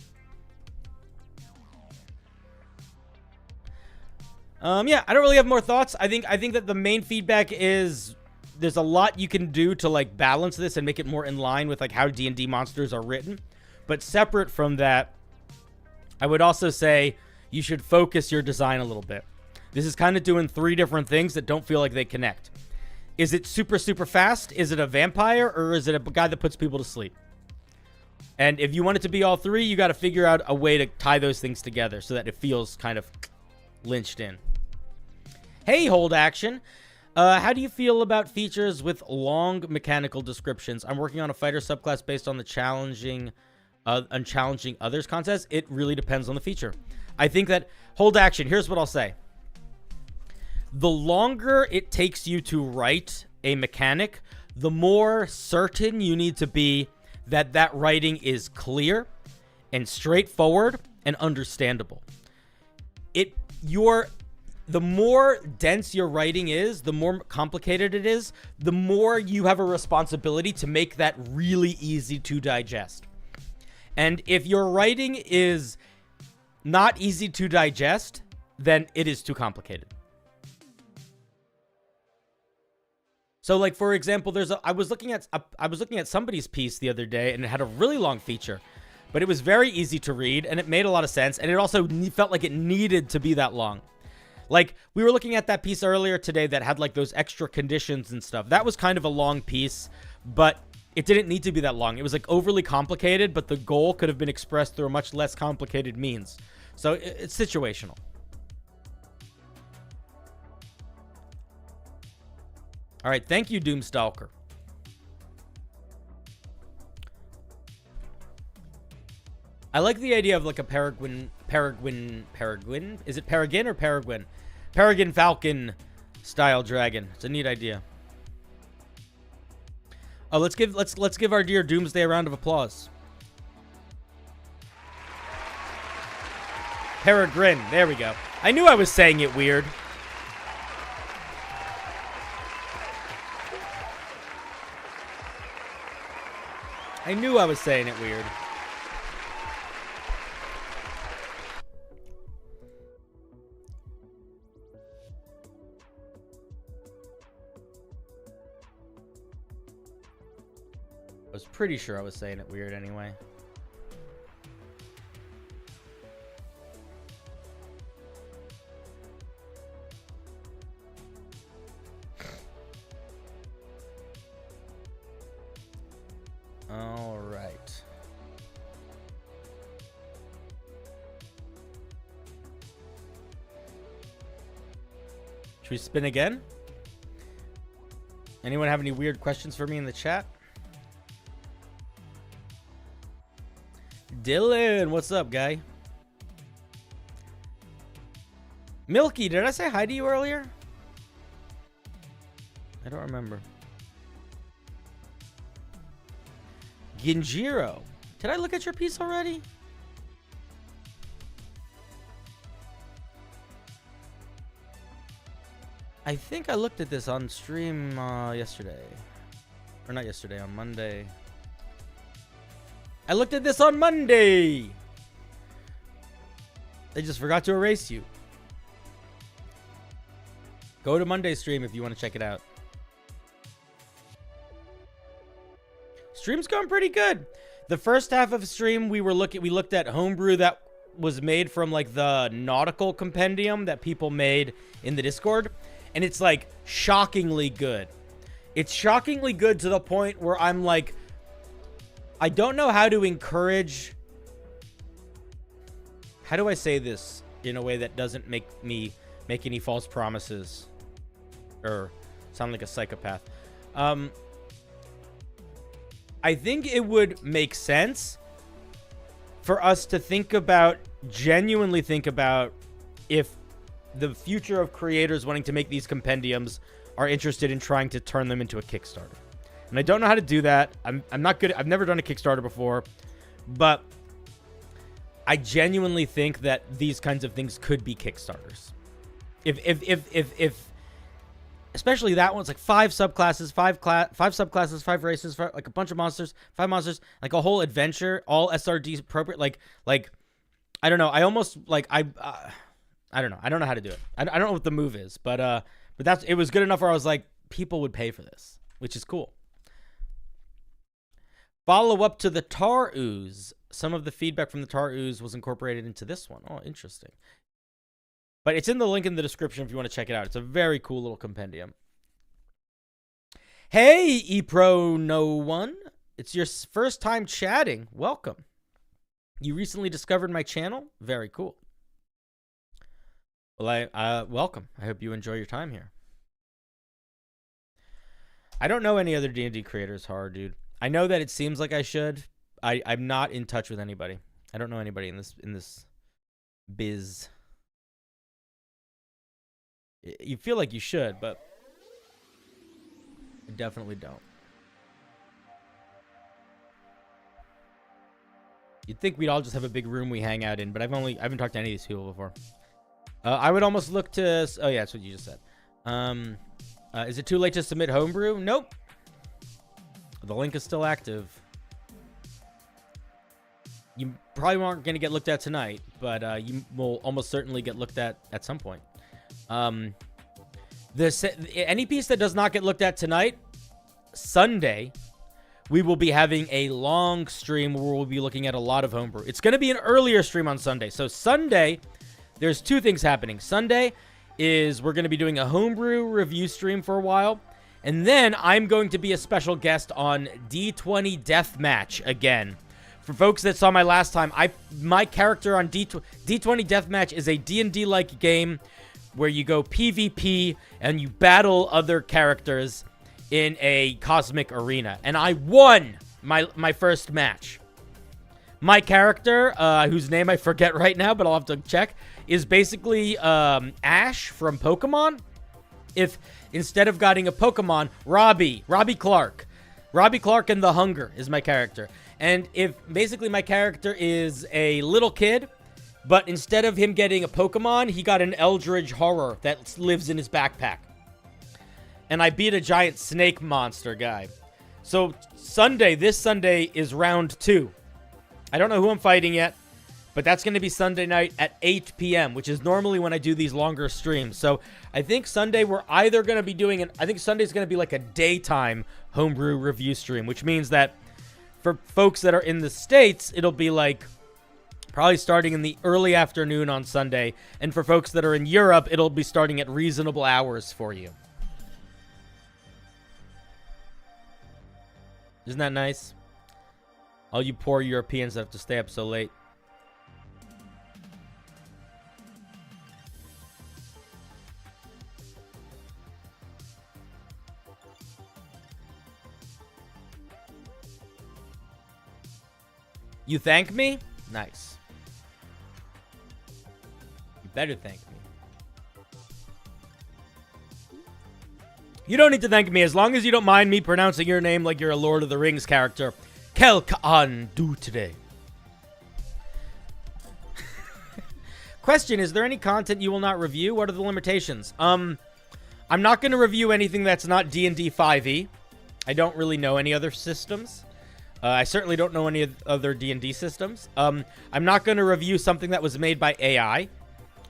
[SPEAKER 1] Yeah, I don't really have more thoughts. I think that the main feedback is there's a lot you can do to like balance this and make it more in line with like how D&D monsters are written. But separate from that, I would also say you should focus your design a little bit. This is kind of doing 3 different things that don't feel like they connect. Is it super, super fast? Is it a vampire? Or is it a guy that puts people to sleep? And if you want it to be all 3, you got to figure out a way to tie those things together so that it feels kind of lynched in. Hey, Hold Action. How do you feel about features with long mechanical descriptions? I'm working on a fighter subclass based on the challenging others contests. It really depends on the feature. I think that Hold Action. Here's what I'll say. The longer it takes you to write a mechanic, the more certain you need to be that that writing is clear and straightforward and understandable. The more dense your writing is, the more complicated it is, the more you have a responsibility to make that really easy to digest. And if your writing is not easy to digest, then it is too complicated. So, like, for example, I was looking at somebody's piece the other day, and it had a really long feature, but it was very easy to read, and it made a lot of sense, and it also felt like it needed to be that long. Like, we were looking at that piece earlier today that had, like, those extra conditions and stuff. That was kind of a long piece, but it didn't need to be that long. It was, like, overly complicated, but the goal could have been expressed through a much less complicated means. So, it's situational. All right, thank you, Doomstalker. I like the idea of like a Peregrine. Is it Peregrine or Peregrine? Peregrine Falcon style dragon. It's a neat idea. Oh, let's give our dear Doomsday a round of applause. Peregrine. There we go. I knew I was saying it weird. I knew I was saying it weird. I was pretty sure I was saying it weird anyway. All right. Should we spin again? Anyone have any weird questions for me in the chat? Dylan, what's up, guy? Milky, did I say hi to you earlier? I don't remember. Ginjiro, did I look at your piece already? I think I looked at this on stream yesterday. Or not yesterday, on Monday. I looked at this on Monday! I just forgot to erase you. Go to Monday's stream if you want to check it out. Stream's going pretty good. The first half of the stream, we looked at Homebrew that was made from like the Nautical Compendium that people made in the Discord. And it's like shockingly good. It's shockingly good to the point where I'm like, I don't know how to encourage. How do I say this in a way that doesn't make me make any false promises or sound like a psychopath? I think it would make sense for us to think about, genuinely think about, if the future of creators wanting to make these compendiums are interested in trying to turn them into a Kickstarter. And I don't know how to do that. I'm not good. I've never done a Kickstarter before, but I genuinely think that these kinds of things could be Kickstarters. If especially that one's like 5 subclasses, 5 subclasses, 5 races, like a bunch of monsters, 5 monsters, like a whole adventure, all SRD appropriate. Like I don't know. I almost like I don't know. I don't know how to do it. I don't know what the move is, but it was good enough where I was like, people would pay for this, which is cool. Follow up to the Tar Ooze. Some of the feedback from the Tar Ooze was incorporated into this one. Oh, interesting. But it's in the link in the description if you want to check it out. It's a very cool little compendium. Hey, ePro01. It's your first time chatting. Welcome. You recently discovered my channel? Very cool. Well, welcome. I hope you enjoy your time here. I don't know any other D&D creators, horror dude. I know that it seems like I should. I'm not in touch with anybody. I don't know anybody in this biz. You feel like you should, but I definitely don't. You'd think we'd all just have a big room we hang out in, but I haven't talked to any of these people before. I would almost look to... Oh, yeah, that's what you just said. Is it too late to submit Homebrew? Nope. The link is still active. You probably aren't going to get looked at tonight, but you will almost certainly get looked at some point. Any piece that does not get looked at tonight, Sunday, we will be having a long stream where we'll be looking at a lot of Homebrew. It's going to be an earlier stream on Sunday. So Sunday... There's 2 things happening. Sunday is we're going to be doing a Homebrew review stream for a while. And then I'm going to be a special guest on D20 Deathmatch again. For folks that saw my last time, my character on D20 Deathmatch is a D&D-like game where you go PvP and you battle other characters in a cosmic arena. And I won my first match. My character, whose name I forget right now, but I'll have to check, is basically Ash from Pokemon. If instead of getting a Pokemon, Robbie Clark and the Hunger is my character. And if basically my character is a little kid, but instead of him getting a Pokemon, he got an Eldritch Horror that lives in his backpack. And I beat a giant snake monster guy. So this Sunday is round 2. I don't know who I'm fighting yet, but that's going to be Sunday night at 8 p.m., which is normally when I do these longer streams. So I think Sunday we're either going to be doing I think Sunday's going to be like a daytime Homebrew review stream, which means that for folks that are in the States, it'll be like probably starting in the early afternoon on Sunday. And for folks that are in Europe, it'll be starting at reasonable hours for you. Isn't that nice? All you poor Europeans that have to stay up so late. You thank me? Nice. You better thank me. You don't need to thank me as long as you don't mind me pronouncing your name like you're a Lord of the Rings character. Kel Ka'an do today. Question, is there any content you will not review? What are the limitations? I'm not going to review anything that's not D&D 5e. I don't really know any other systems. I certainly don't know any other D&D systems. I'm not going to review something that was made by AI.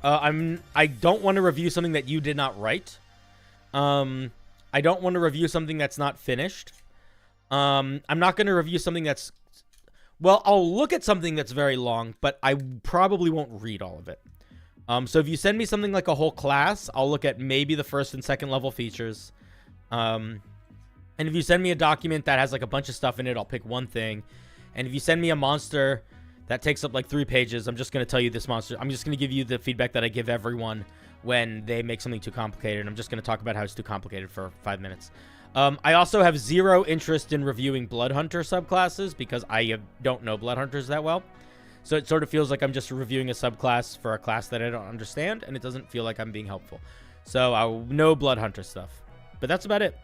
[SPEAKER 1] I don't want to review something that you did not write. I don't want to review something that's not finished. I'm not going to review something that's... Well, I'll look at something that's very long, but I probably won't read all of it. So if you send me something like a whole class, I'll look at maybe the first and second level features. And if you send me a document that has like a bunch of stuff in it, I'll pick one thing. And if you send me a monster that takes up like 3 pages, I'm just going to tell you this monster. I'm just going to give you the feedback that I give everyone when they make something too complicated. I'm just going to talk about how it's too complicated for 5 minutes. I also have 0 interest in reviewing Blood Hunter subclasses because I don't know Blood Hunters that well. So it sort of feels like I'm just reviewing a subclass for a class that I don't understand, and it doesn't feel like I'm being helpful. So I'll know Blood Hunter stuff. But that's about it.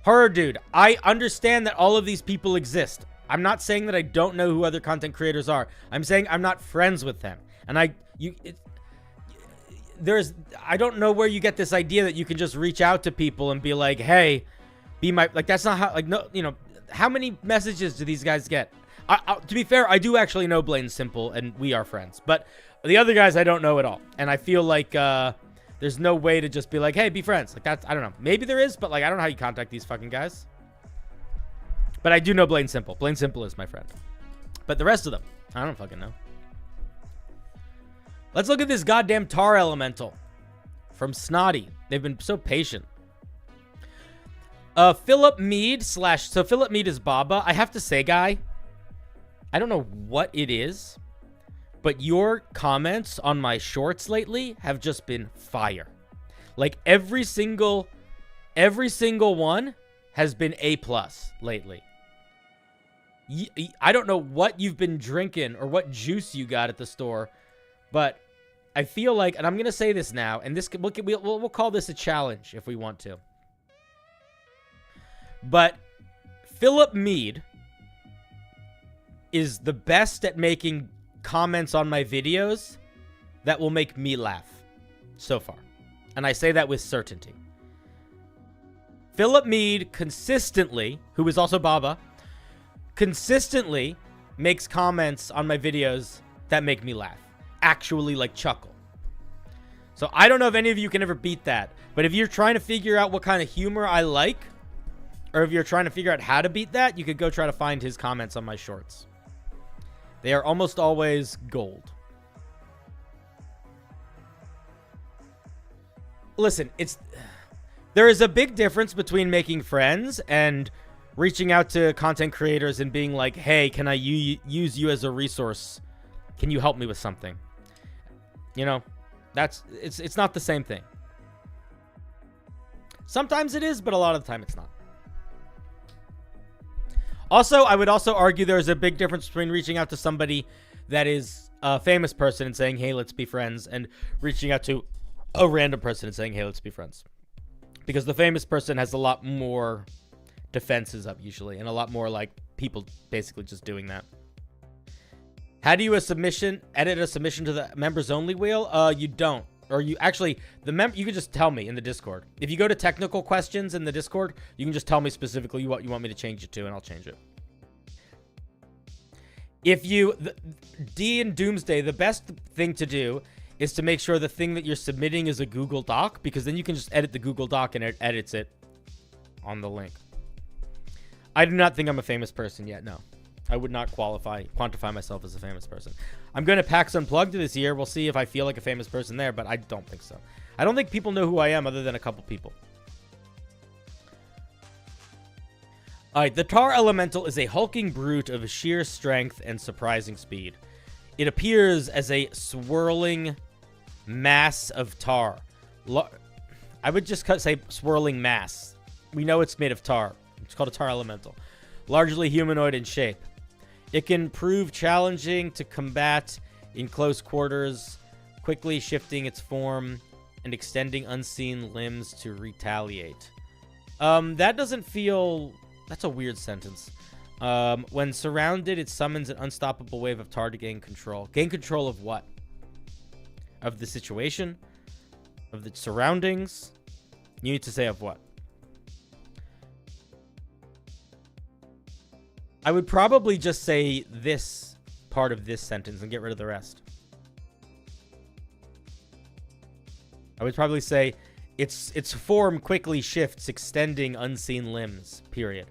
[SPEAKER 1] Horror Dude, I understand that all of these people exist. I'm not saying that I don't know who other content creators are. I'm saying I'm not friends with them. And I don't know where you get this idea that you can just reach out to people and be like, hey, be my, like, that's not how, like, no, you know, how many messages do these guys get? To be fair, I do actually know Blaine Simple and we are friends, but the other guys I don't know at all. And I feel like, there's no way to just be like, hey, be friends. Like, that's, I don't know. Maybe there is, but, like, I don't know how you contact these fucking guys. But I do know Blaine Simple. Blaine Simple is my friend. But the rest of them, I don't fucking know. Let's look at this goddamn tar elemental from Snotty. They've been so patient. Philip Mead / so Philip Mead is Baba. I have to say, guy, I don't know what it is, but your comments on my shorts lately have just been fire. Like every single one has been A+ lately. I don't know what you've been drinking or what juice you got at the store, but I feel like, and I'm gonna say this now, and this we'll call this a challenge if we want to. But Philip Mead is the best at making comments on my videos that will make me laugh so far. And I say that with certainty. Philip Mead consistently, who is also Baba, consistently makes comments on my videos that make me laugh. Actually, like, chuckle. So I don't know if any of you can ever beat that. But if you're trying to figure out what kind of humor I like, or if you're trying to figure out how to beat that, you could go try to find his comments on my shorts. They are almost always gold. Listen, there is a big difference between making friends and reaching out to content creators and being like, hey, can I use you as a resource? Can you help me with something? You know, it's not the same thing. Sometimes it is, but a lot of the time it's not. Also, I would also argue there's a big difference between reaching out to somebody that is a famous person and saying, hey, let's be friends, and reaching out to a random person and saying, hey, let's be friends. Because the famous person has a lot more defenses up usually, and a lot more like people basically just doing that. How do you edit a submission to the members only wheel? You don't. Or you actually, you can just tell me in the Discord. If you go to technical questions in the Discord, you can just tell me specifically what you want me to change it to, and I'll change it. If D in Doomsday, the best thing to do is to make sure the thing that you're submitting is a Google Doc, because then you can just edit the Google Doc and it edits it on the link. I do not think I'm a famous person yet, no. I would not quantify myself as a famous person. I'm going to PAX Unplugged this year. We'll see if I feel like a famous person there, but I don't think so. I don't think people know who I am other than a couple people. Alright, the tar elemental is a hulking brute of sheer strength and surprising speed. It appears as a swirling mass of tar. I would just say swirling mass. We know it's made of tar. It's called a tar elemental. Largely humanoid in shape. It can prove challenging to combat in close quarters, quickly shifting its form and extending unseen limbs to retaliate. That doesn't feel... That's a weird sentence. When surrounded, it summons an unstoppable wave of tar to gain control. Gain control of what? Of the situation? Of the surroundings? You need to say of what? I would probably just say this part of this sentence and get rid of the rest. I would probably say its form quickly shifts, extending unseen limbs, period.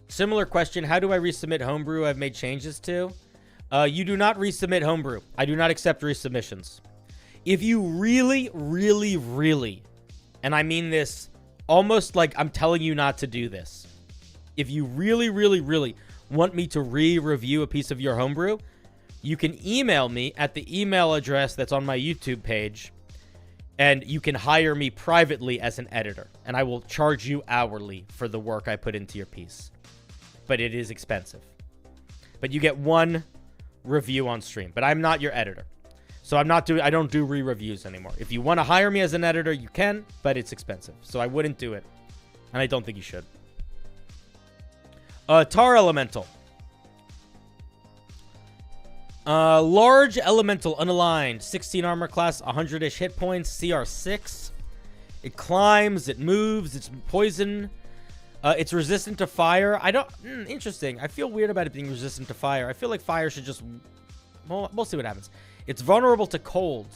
[SPEAKER 1] Similar question, how do I resubmit Homebrew I've made changes to? You do not resubmit Homebrew. I do not accept resubmissions. If you really, really, really, and I mean this almost like I'm telling you not to do this. If you really, really, really want me to re-review a piece of your Homebrew, you can email me at the email address that's on my YouTube page, and you can hire me privately as an editor, and I will charge you hourly for the work I put into your piece. But it is expensive. But you get one review on stream, but I'm not your editor. So I don't do re-reviews anymore. If you want to hire me as an editor, you can, but it's expensive. So I wouldn't do it. And I don't think you should. Tar Elemental. Large Elemental, unaligned. 16 armor class, 100-ish hit points, CR6. It climbs, it moves, it's poison. It's resistant to fire. Interesting. I feel weird about it being resistant to fire. I feel like fire should just... Well, we'll see what happens. It's vulnerable to cold.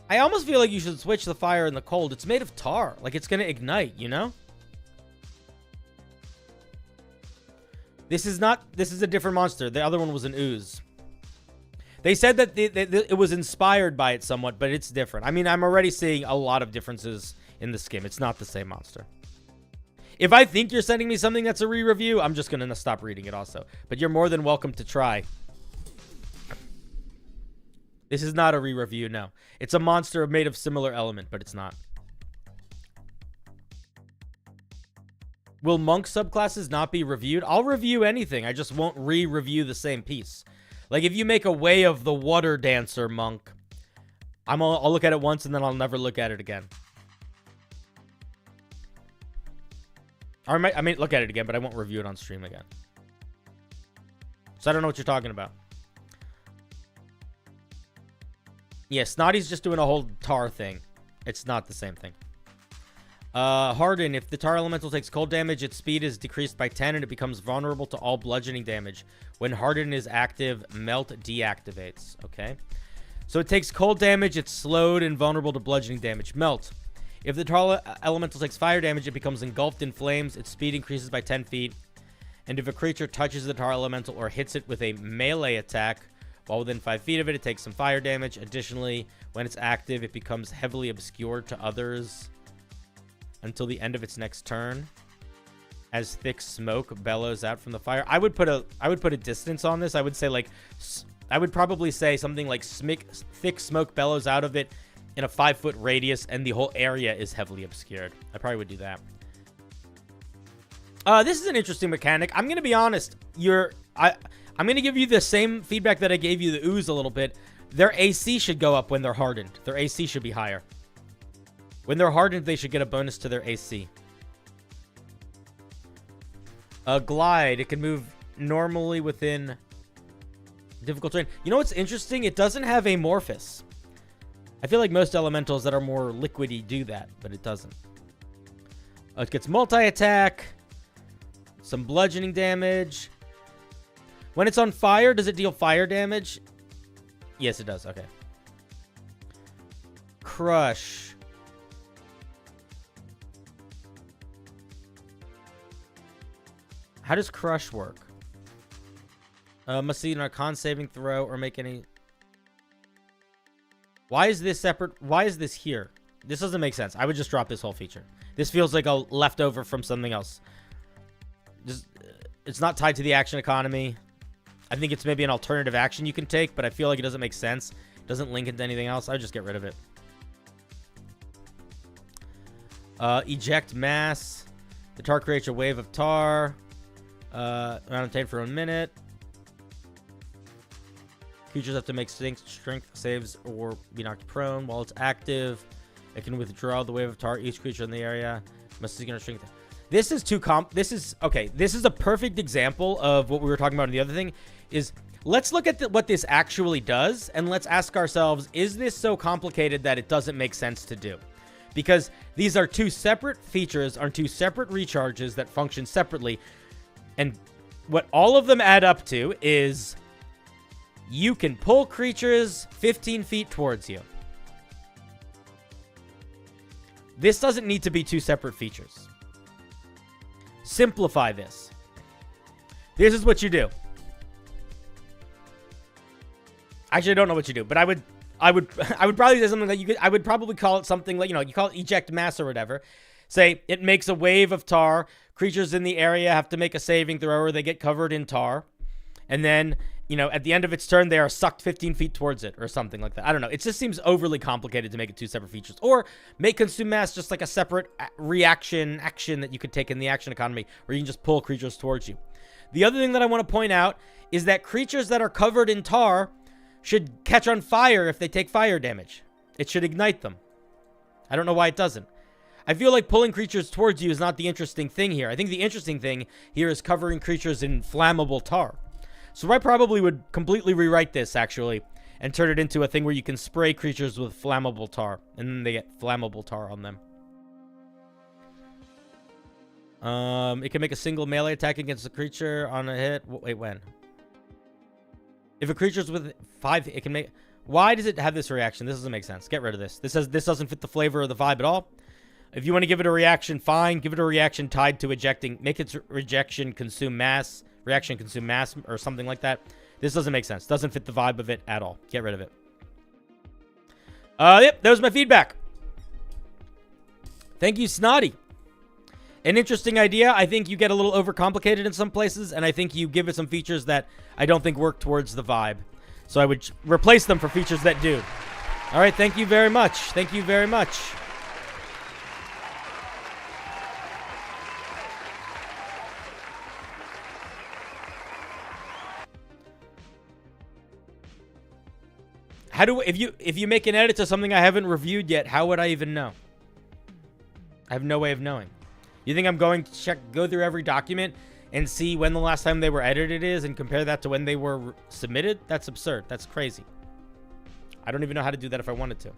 [SPEAKER 1] I almost feel like you should switch the fire and the cold. It's made of tar. Like, it's going to ignite, you know? This is a different monster. The other one was an ooze. They said that it was inspired by it somewhat, but it's different. I mean, I'm already seeing a lot of differences in the skin. It's not the same monster. If I think you're sending me something that's a re-review, I'm just going to stop reading it also. But you're more than welcome to try. This is not a re-review, no. It's a monster made of similar element, but it's not. Will monk subclasses not be reviewed? I'll review anything. I just won't re-review the same piece. Like, if you make a Way of the Water Dancer monk, I'll look at it once and then I'll never look at it again. Or I may look at it again, but I won't review it on stream again. So I don't know what you're talking about. Yeah, Snotty's just doing a whole tar thing. It's not the same thing. Harden. If the tar elemental takes cold damage, its speed is decreased by 10 and it becomes vulnerable to all bludgeoning damage. When Harden is active, Melt deactivates. Okay. So it takes cold damage, it's slowed and vulnerable to bludgeoning damage. Melt. If the tar elemental takes fire damage, it becomes engulfed in flames. Its speed increases by 10 feet. And if a creature touches the tar elemental or hits it with a melee attack, while within 5 feet of it, it takes some fire damage. Additionally, when it's active, it becomes heavily obscured to others until the end of its next turn, as thick smoke bellows out from the fire. I would put a distance on this. I would say I would probably say something like thick smoke bellows out of it in a 5-foot radius, and the whole area is heavily obscured. I probably would do that. This is an interesting mechanic. I'm gonna be honest. I'm going to give you the same feedback that I gave you the ooze a little bit. Their AC should go up when they're hardened. Their AC should be higher. When they're hardened, they should get a bonus to their AC. Glide. It can move normally within difficult terrain. You know what's interesting? It doesn't have amorphous. I feel like most elementals that are more liquidy do that, but it doesn't. It gets multi-attack. Some bludgeoning damage. When it's on fire, does it deal fire damage? Yes, it does. Okay. Crush. How does crush work? Must see an Arcana saving throw or make any... Why is this separate? Why is this here? This doesn't make sense. I would just drop this whole feature. This feels like a leftover from something else. Just, it's not tied to the action economy. I think it's maybe an alternative action you can take, but I feel like it doesn't make sense. It doesn't link into anything else. I would just get rid of it. Eject mass. The tar creates a wave of tar. Around obtained for 1 minute. Creatures have to make strength saves or be knocked prone while it's active. It can withdraw the wave of tar. Each creature in the area must seek strength. This is This is okay. This is a perfect example of what we were talking about in the other thing. Is let's look at what this actually does, and let's ask ourselves: is this so complicated that it doesn't make sense to do? Because these are two separate features, are two separate recharges that function separately, and what all of them add up to is you can pull creatures 15 feet towards you. This doesn't need to be two separate features. Simplify this. This is what you do. Actually, I don't know what you do, but I would probably say something like I would probably call it something like, you call it eject mass or whatever. Say it makes a wave of tar. Creatures in the area have to make a saving throw or they get covered in tar. And then, at the end of its turn, they are sucked 15 feet towards it or something like that. I don't know. It just seems overly complicated to make it two separate features. Or make consume mass just like a separate action that you could take in the action economy where you can just pull creatures towards you. The other thing that I want to point out is that creatures that are covered in tar should catch on fire if they take fire damage. It should ignite them. I don't know why it doesn't. I feel like pulling creatures towards you is not the interesting thing here. I think the interesting thing here is covering creatures in flammable tar. So I probably would completely rewrite this, actually, and turn it into a thing where you can spray creatures with flammable tar, and then they get flammable tar on them. It can make a single melee attack against a creature on a hit. Wait, when? If a creature's with 5, it can make... Why does it have this reaction? This doesn't make sense. Get rid of this. This doesn't fit the flavor or the vibe at all. If you want to give it a reaction, fine. Give it a reaction tied to ejecting. Make its rejection consume mass. Reaction consume mass or something like that. This doesn't make sense. Doesn't fit the vibe of it at all. Get rid of it. Yep, that was my feedback. Thank you, Snotty. An interesting idea. I think you get a little overcomplicated in some places, and I think you give it some features that I don't think work towards the vibe. So I would replace them for features that do. All right, thank you very much. Thank you very much. If you make an edit to something I haven't reviewed yet, how would I even know? I have no way of knowing. You think I'm going to go through every document and see when the last time they were edited is and compare that to when they were submitted? That's absurd. That's crazy. I don't even know how to do that if I wanted to.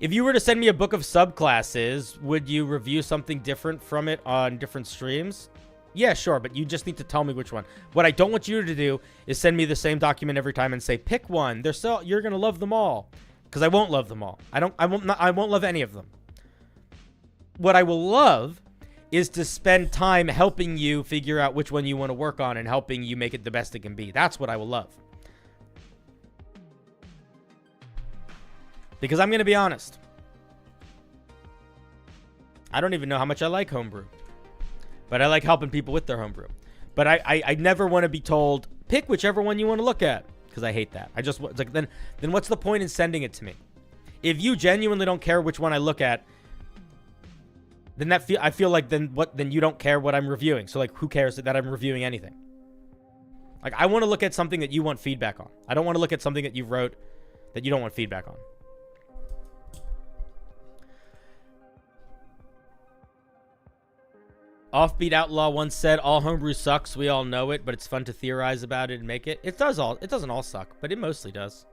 [SPEAKER 1] If you were to send me a book of subclasses, would you review something different from it on different streams? Yeah, sure, but you just need to tell me which one. What I don't want you to do is send me the same document every time and say, pick one. You're gonna love them all, because I won't love them all. I won't love any of them. What I will love is to spend time helping you figure out which one you want to work on and helping you make it the best it can be. That's what I will love. Because I'm gonna be honest. I don't even know how much I like Homebrew. But I like helping people with their homebrew. But I never want to be told, pick whichever one you want to look at. Because I hate that. It's like, then what's the point in sending it to me? If you genuinely don't care which one I look at, then I feel like then you don't care what I'm reviewing. So like, who cares that I'm reviewing anything? Like, I want to look at something that you want feedback on. I don't want to look at something that you wrote that you don't want feedback on. Offbeat Outlaw once said, all homebrew sucks. We all know it, but it's fun to theorize about it and make it. It doesn't all suck, but it mostly does.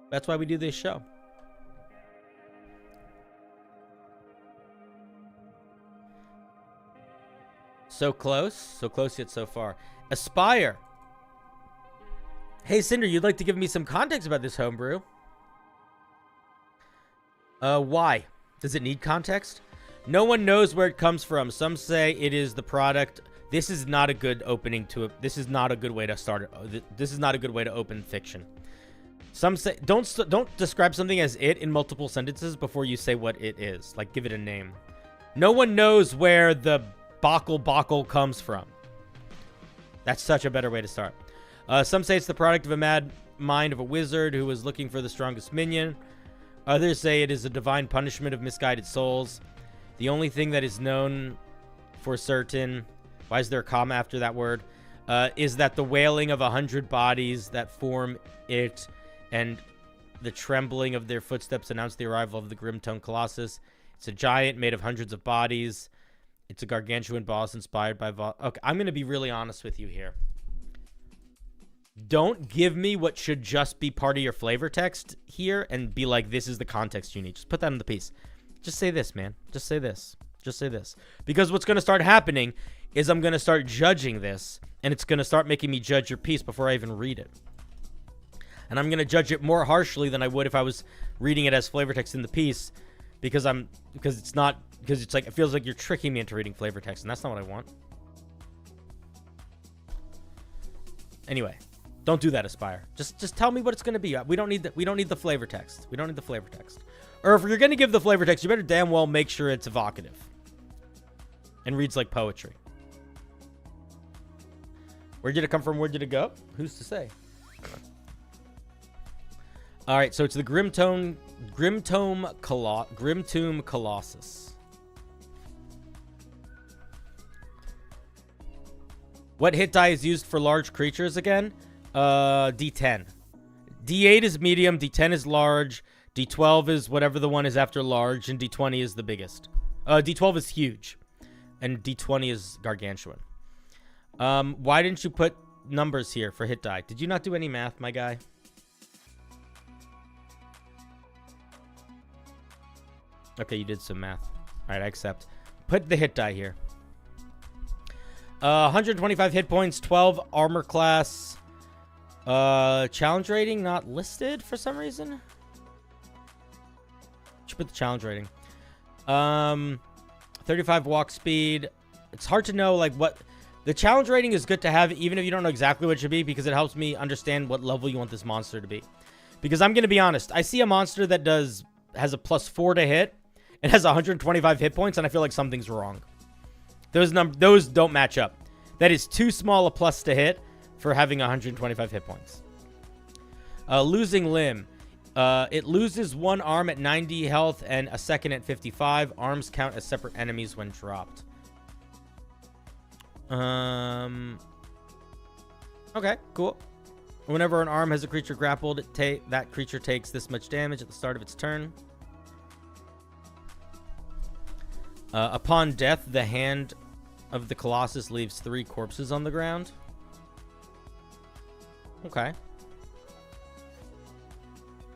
[SPEAKER 1] That's why we do this show. So close yet so far. Aspire. Hey, Cinder, you'd like to give me some context about this homebrew? Why? Does it need context? No one knows where it comes from. Some say it is the product. This is not a good opening to it. This is not a good way to start it. This is not a good way to open fiction. Some say don't describe something as it in multiple sentences before you say what it is. Like, give it a name. No one knows where the bokle comes from. That's such a better way to start. Some say it's the product of a mad mind of a wizard who was looking for the strongest minion. Others say it is a divine punishment of misguided souls. The only thing that is known for certain, why is there a comma after that word, is that the wailing of 100 bodies that form it and the trembling of their footsteps announce the arrival of the grim-toned Colossus. It's a giant made of hundreds of bodies. It's a gargantuan boss inspired by... Okay, I'm going to be really honest with you here. Don't give me what should just be part of your flavor text here and be like, this is the context you need. Just put that in the piece. Just say this, man. Just say this. Just say this. Because what's going to start happening is I'm going to start judging this, and it's going to start making me judge your piece before I even read it. And I'm going to judge it more harshly than I would if I was reading it as flavor text in the piece, because it's like, it feels like you're tricking me into reading flavor text, and that's not what I want. Anyway, don't do that, Aspire. Just tell me what it's going to be. We don't need the flavor text. We don't need the flavor text. Or if you're going to give the flavor text, you better damn well make sure it's evocative and reads like poetry. Where did it come from? Where did it go? Who's to say? All right, so it's the Grimtomb Colossus. What hit die is used for large creatures again? D10. D8 is medium, D10 is large, D12 is whatever the one is after large, and D20 is the biggest. D12 is huge, and D20 is gargantuan. Why didn't you put numbers here for hit die? Did you not do any math, my guy? Okay, you did some math. All right, I accept. Put the hit die here. 125 hit points, 12 armor class. Challenge rating not listed for some reason. Should put the challenge rating. 35 walk speed. It's hard to know like what the challenge rating is. Good to have even if you don't know exactly what it should be, because it helps me understand what level you want this monster to be. Because I'm gonna be honest, I see a monster that has a +4 to hit. It has 125 hit points, and I feel like something's wrong. Those don't match up. That is too small a plus to hit for having 125 hit points. Losing limb. It loses one arm at 90 health and a second at 55. Arms count as separate enemies when dropped. Okay, cool. Whenever an arm has a creature grappled, that creature takes this much damage at the start of its turn. Upon death, the hand of the Colossus leaves 3 corpses on the ground. Okay.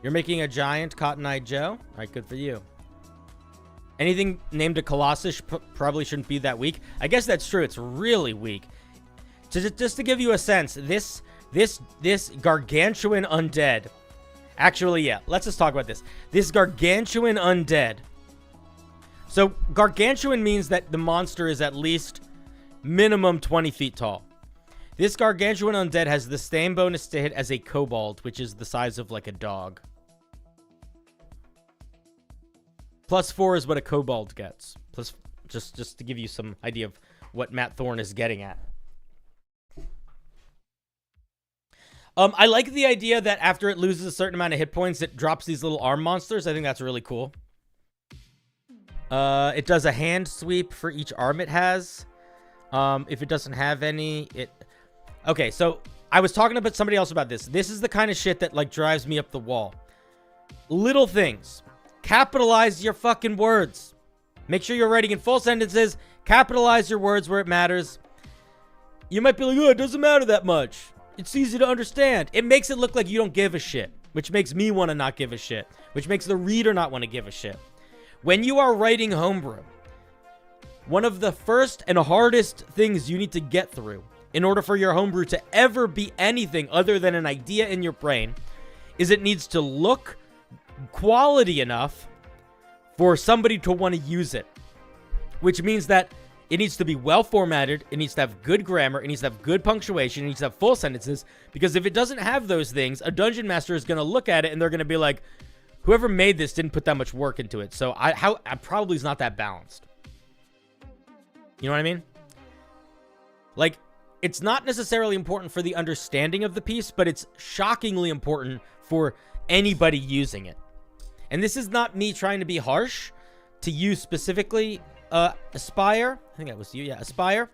[SPEAKER 1] You're making a giant Cotton-Eye Joe? All right, good for you. Anything named a Colossus probably shouldn't be that weak. I guess that's true. It's really weak. Just to give you a sense, this gargantuan undead. Actually, yeah, let's just talk about this. This gargantuan undead. So, gargantuan means that the monster is at least minimum 20 feet tall. This gargantuan undead has the same bonus to hit as a kobold, which is the size of like a dog. +4 is what a kobold gets. Plus, just to give you some idea of what Matt Thorne is getting at. I like the idea that after it loses a certain amount of hit points, it drops these little arm monsters. I think that's really cool. It does a hand sweep for each arm it has. If it doesn't have any, Okay, so I was talking about somebody else about this. This is the kind of shit that, like, drives me up the wall. Little things. Capitalize your fucking words. Make sure you're writing in full sentences. Capitalize your words where it matters. You might be like, oh, it doesn't matter that much. It's easy to understand. It makes it look like you don't give a shit, which makes me want to not give a shit, which makes the reader not want to give a shit. When you are writing Homebrew, one of the first and hardest things you need to get through in order for your Homebrew to ever be anything other than an idea in your brain is it needs to look quality enough for somebody to want to use it. Which means that It needs to be well formatted. It needs to have good grammar. It needs to have good punctuation. It needs to have full sentences. Because if it doesn't have those things, a dungeon master is going to look at it and they're going to be like, whoever made this didn't put that much work into it. So I probably is not that balanced. You know what I mean? Like, it's not necessarily important for the understanding of the piece, but it's shockingly important for anybody using it. And this is not me trying to be harsh to you specifically, Aspire. I think that was you. Yeah, Aspire.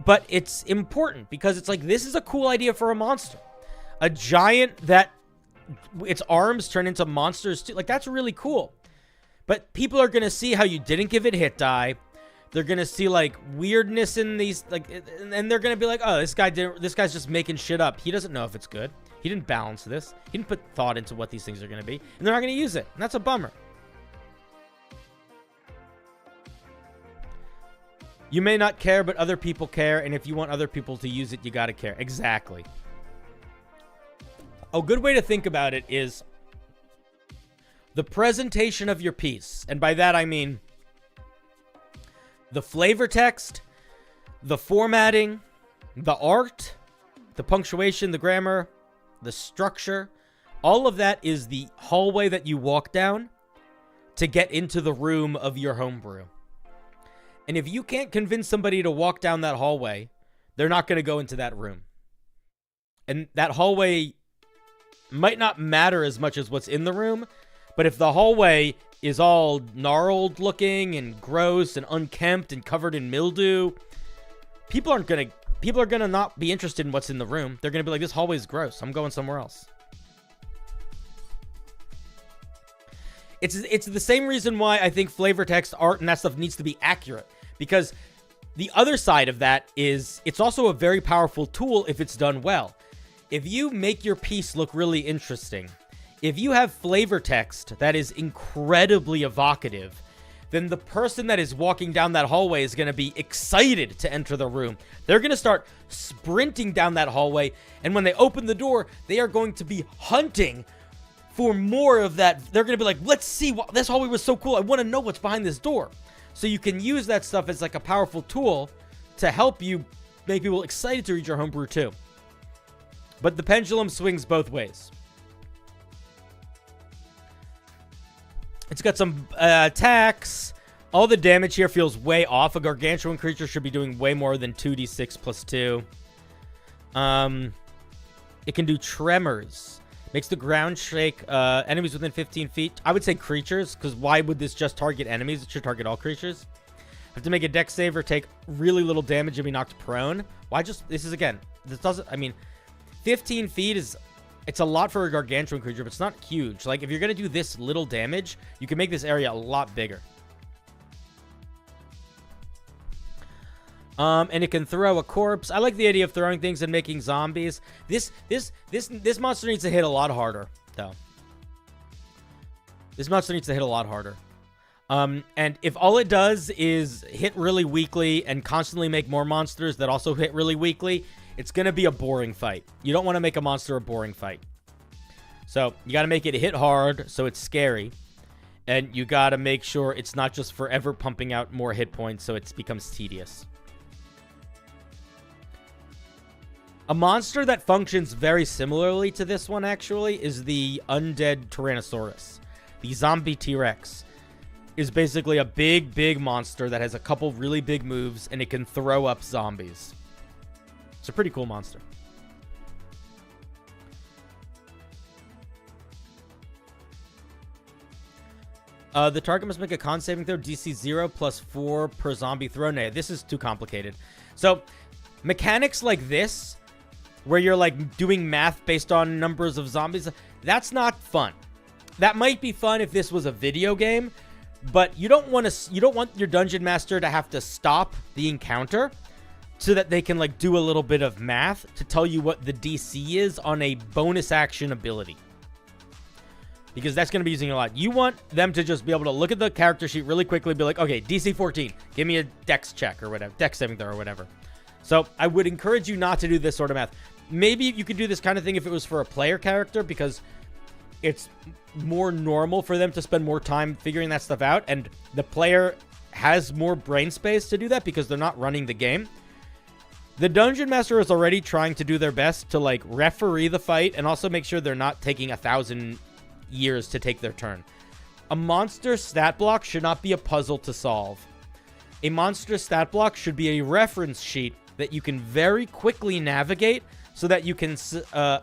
[SPEAKER 1] But it's important because it's like, this is a cool idea for a monster. A giant that its arms turn into monsters too. Like, that's really cool. But people are going to see how you didn't give it hit die. They're going to see, like, weirdness in these, like, and they're going to be like, oh, this guy's just making shit up. He doesn't know if it's good. He didn't balance this. He didn't put thought into what these things are going to be. And they're not going to use it. And that's a bummer. You may not care, but other people care. And if you want other people to use it, you got to care. Exactly. A good way to think about it is the presentation of your piece. And by that, I mean the flavor text, the formatting, the art, the punctuation, the grammar, the structure. All of that is the hallway that you walk down to get into the room of your homebrew. And if you can't convince somebody to walk down that hallway, they're not going to go into that room. And that hallway might not matter as much as what's in the room, but if the hallway is all gnarled looking and gross and unkempt and covered in mildew, people are going to not be interested in what's in the room. They're going to be like, this hallway is gross. I'm going somewhere else. It's the same reason why I think flavor text, art, and that stuff needs to be accurate. Because the other side of that is it's also a very powerful tool if it's done well. If you make your piece look really interesting, if you have flavor text that is incredibly evocative, then the person that is walking down that hallway is going to be excited to enter the room. They're going to start sprinting down that hallway, and when they open the door, they are going to be hunting for more of that. They're going to be like, let's see, this hallway was so cool. I want to know what's behind this door. So you can use that stuff as like a powerful tool to help you make people excited to read your homebrew too. But the pendulum swings both ways. It's got some attacks. All the damage here feels way off. A gargantuan creature should be doing way more than 2d6 plus 2. It can do tremors. Makes the ground shake. Enemies within 15 feet. I would say creatures, because why would this just target enemies? It should target all creatures. Have to make a dex save or take really little damage and be knocked prone. Why just... This is, again... This doesn't... I mean... 15 feet is... It's a lot for a gargantuan creature, but it's not huge. Like, if you're going to do this little damage, you can make this area a lot bigger. And it can throw a corpse. I like the idea of throwing things and making zombies. This monster needs to hit a lot harder, though. This monster needs to hit a lot harder. And if all it does is hit really weakly and constantly make more monsters that also hit really weakly, it's going to be a boring fight. You don't want to make a monster a boring fight. So you got to make it hit hard so it's scary. And you got to make sure it's not just forever pumping out more hit points so it becomes tedious. A monster that functions very similarly to this one, actually, is the undead Tyrannosaurus. The zombie T-Rex is basically a big monster that has a couple really big moves, and it can throw up zombies. It's a pretty cool monster. The target must make a con saving throw, DC 0 plus 4 per zombie throw. Nah, this is too complicated. So, mechanics like this, where you're like doing math based on numbers of zombies, that's not fun. That might be fun if this was a video game, but you don't want your dungeon master to have to stop the encounter so that they can like do a little bit of math to tell you what the DC is on a bonus action ability. Because that's going to be using a lot. You want them to just be able to look at the character sheet really quickly and be like, okay, DC 14, give me a dex check or whatever, dex saving throw or whatever. So I would encourage you not to do this sort of math. Maybe you could do this kind of thing if it was for a player character, because it's more normal for them to spend more time figuring that stuff out, and the player has more brain space to do that because they're not running the game. The Dungeon Master is already trying to do their best to, like, referee the fight and also make sure they're not taking 1,000 years to take their turn. A monster stat block should not be a puzzle to solve. A monster stat block should be a reference sheet that you can very quickly navigate so that you can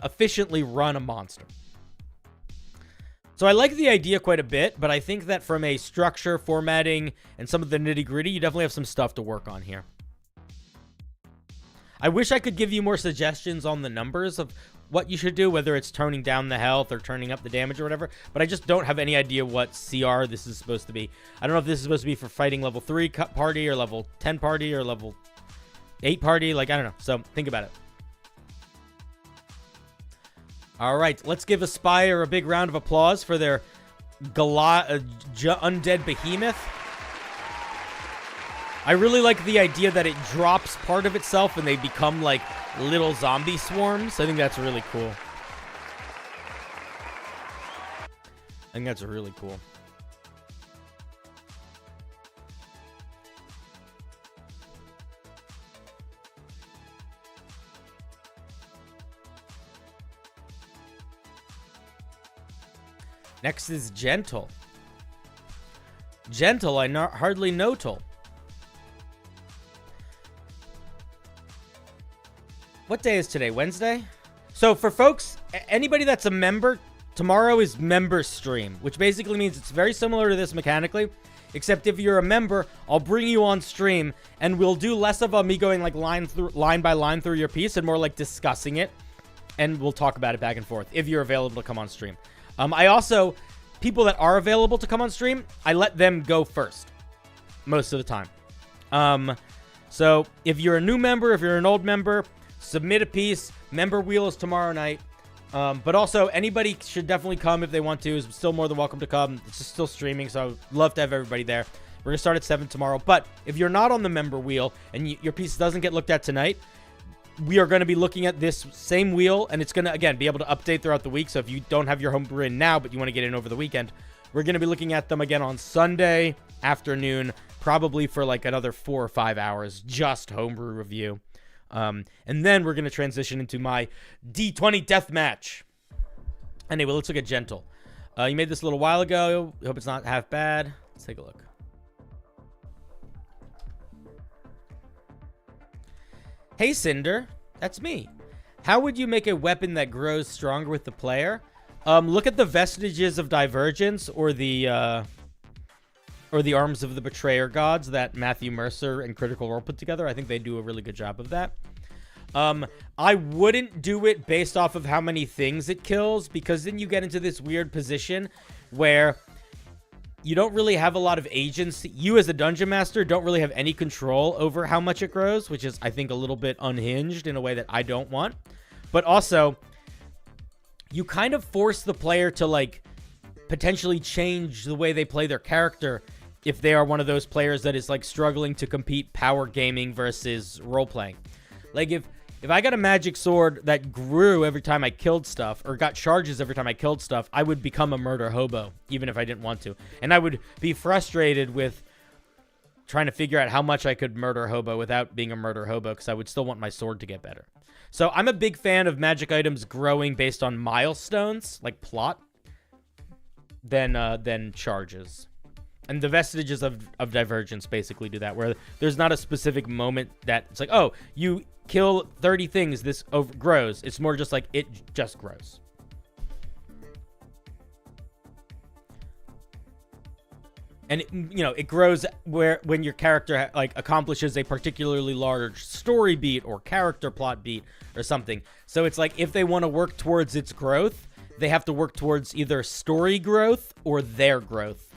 [SPEAKER 1] efficiently run a monster. So I like the idea quite a bit, but I think that from a structure, formatting, and some of the nitty-gritty, you definitely have some stuff to work on here. I wish I could give you more suggestions on the numbers of what you should do, whether it's turning down the health or turning up the damage or whatever, but I just don't have any idea what CR this is supposed to be. I don't know if this is supposed to be for fighting level 3 party or level 10 party or level 8 party. Like, I don't know. So think about it. All right, let's give Aspire a big round of applause for their undead behemoth. I really like the idea that it drops part of itself and they become like little zombie swarms. I think that's really cool. I think that's really cool. Next is Gentle. Gentle, I hardly know Toll. What day is today? Wednesday? So for folks, anybody that's a member, tomorrow is member stream, which basically means it's very similar to this mechanically, except if you're a member, I'll bring you on stream and we'll do less of me going like line by line through your piece and more like discussing it, and we'll talk about it back and forth if you're available to come on stream. I also, people that are available to come on stream, I let them go first most of the time. So if you're a new member, if you're an old member, submit a piece. Member wheel is tomorrow night. But also, anybody should definitely come if they want to. Is still more than welcome to come. It's just still streaming, so I would love to have everybody there. We're going to start at 7 tomorrow. But if you're not on the member wheel and your piece doesn't get looked at tonight, we are going to be looking at this same wheel, and it's going to, again, be able to update throughout the week. So if you don't have your homebrew in now, but you want to get in over the weekend, we're going to be looking at them again on Sunday afternoon, probably for like another 4 or 5 hours, just homebrew review. And then we're going to transition into my D20 deathmatch. Anyway, let's look at Gentle. You made this a little while ago. I hope it's not half bad. Let's take a look. Hey, Cinder. That's me. How would you make a weapon that grows stronger with the player? Look at the Vestiges of Divergence or the Arms of the Betrayer Gods that Matthew Mercer and Critical Role put together. I think they do a really good job of that. I wouldn't do it based off of how many things it kills, because then you get into this weird position where you don't really have a lot of agency. You as a dungeon master don't really have any control over how much it grows, which is, I think, a little bit unhinged in a way that I don't want. But also, you kind of force the player to, like, potentially change the way they play their character if they are one of those players that is, like, struggling to compete power gaming versus role-playing. Like, if I got a magic sword that grew every time I killed stuff, or got charges every time I killed stuff, I would become a murder hobo, even if I didn't want to. And I would be frustrated with trying to figure out how much I could murder hobo without being a murder hobo, because I would still want my sword to get better. So I'm a big fan of magic items growing based on milestones, like plot, than charges. And the Vestiges of Divergence basically do that, where there's not a specific moment that it's like, oh, you kill 30 things, this grows. It's more just like, it just grows. And, it grows when your character, like, accomplishes a particularly large story beat or character plot beat or something. So it's like, if they want to work towards its growth, they have to work towards either story growth or their growth.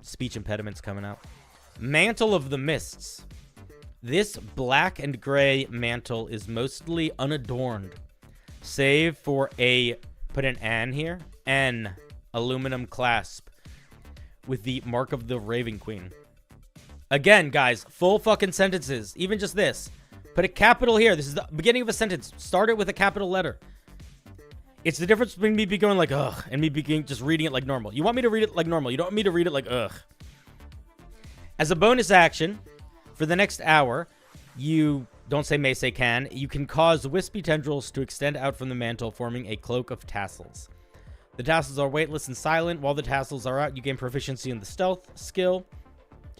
[SPEAKER 1] Speech impediments coming out. Mantle of the Mists. This black and gray mantle is mostly unadorned, save for a, put an N here, N, aluminum clasp with the mark of the Raven Queen. Again, guys, full fucking sentences, even just this. Put a capital here. This is the beginning of a sentence. Start it with a capital letter. It's the difference between me going like, ugh, and me being just reading it like normal. You want me to read it like normal. You don't want me to read it like, ugh. As a bonus action, for the next hour, you, don't say may, say can, you can cause wispy tendrils to extend out from the mantle, forming a cloak of tassels. The tassels are weightless and silent. While the tassels are out, you gain proficiency in the stealth skill.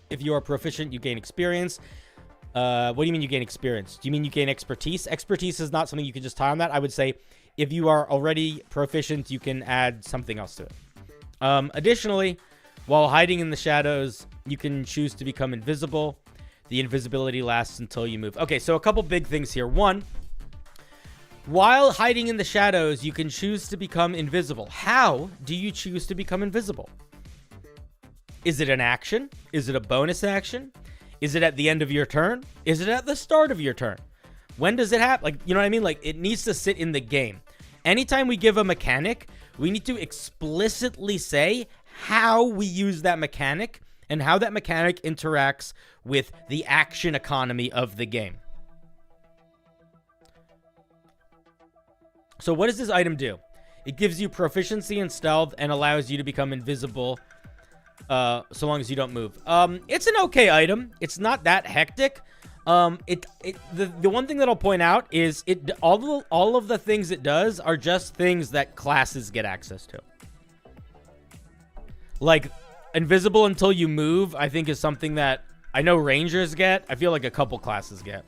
[SPEAKER 1] If you are proficient, you gain experience. What do you mean you gain experience? Do you mean you gain expertise? Expertise is not something you can just tie on that. I would say if you are already proficient, you can add something else to it. Additionally, while hiding in the shadows, you can choose to become invisible. The invisibility lasts until you move. Okay, so a couple big things here. One, while hiding in the shadows, you can choose to become invisible. How do you choose to become invisible? Is it an action? Is it a bonus action? Is it at the end of your turn? Is it at the start of your turn? When does it happen? Like, you know what I mean? Like, it needs to sit in the game. Anytime we give a mechanic, we need to explicitly say how we use that mechanic and how that mechanic interacts with the action economy of the game. So what does this item do? It gives you proficiency in stealth and allows you to become invisible so long as you don't move. It's an okay item. It's not that hectic. The one thing that I'll point out is all of the things it does are just things that classes get access to. Like, invisible until you move, I think is something that I know rangers get. I feel like a couple classes get.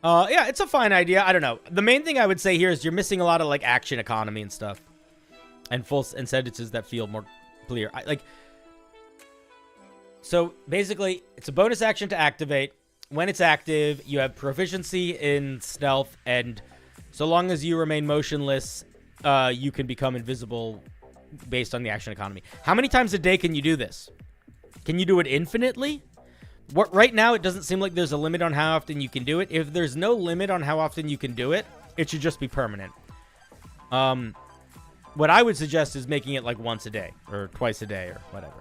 [SPEAKER 1] Yeah, it's a fine idea. I don't know. The main thing I would say here is you're missing a lot of, like, action economy and stuff. And sentences that feel more clear. So, basically, it's a bonus action to activate. When it's active, you have proficiency in stealth, and so long as you remain motionless, you can become invisible based on the action economy. How many times a day can you do this? Can you do it infinitely? Right now, it doesn't seem like there's a limit on how often you can do it. If there's no limit on how often you can do it, it should just be permanent. What I would suggest is making it like once a day or twice a day or whatever.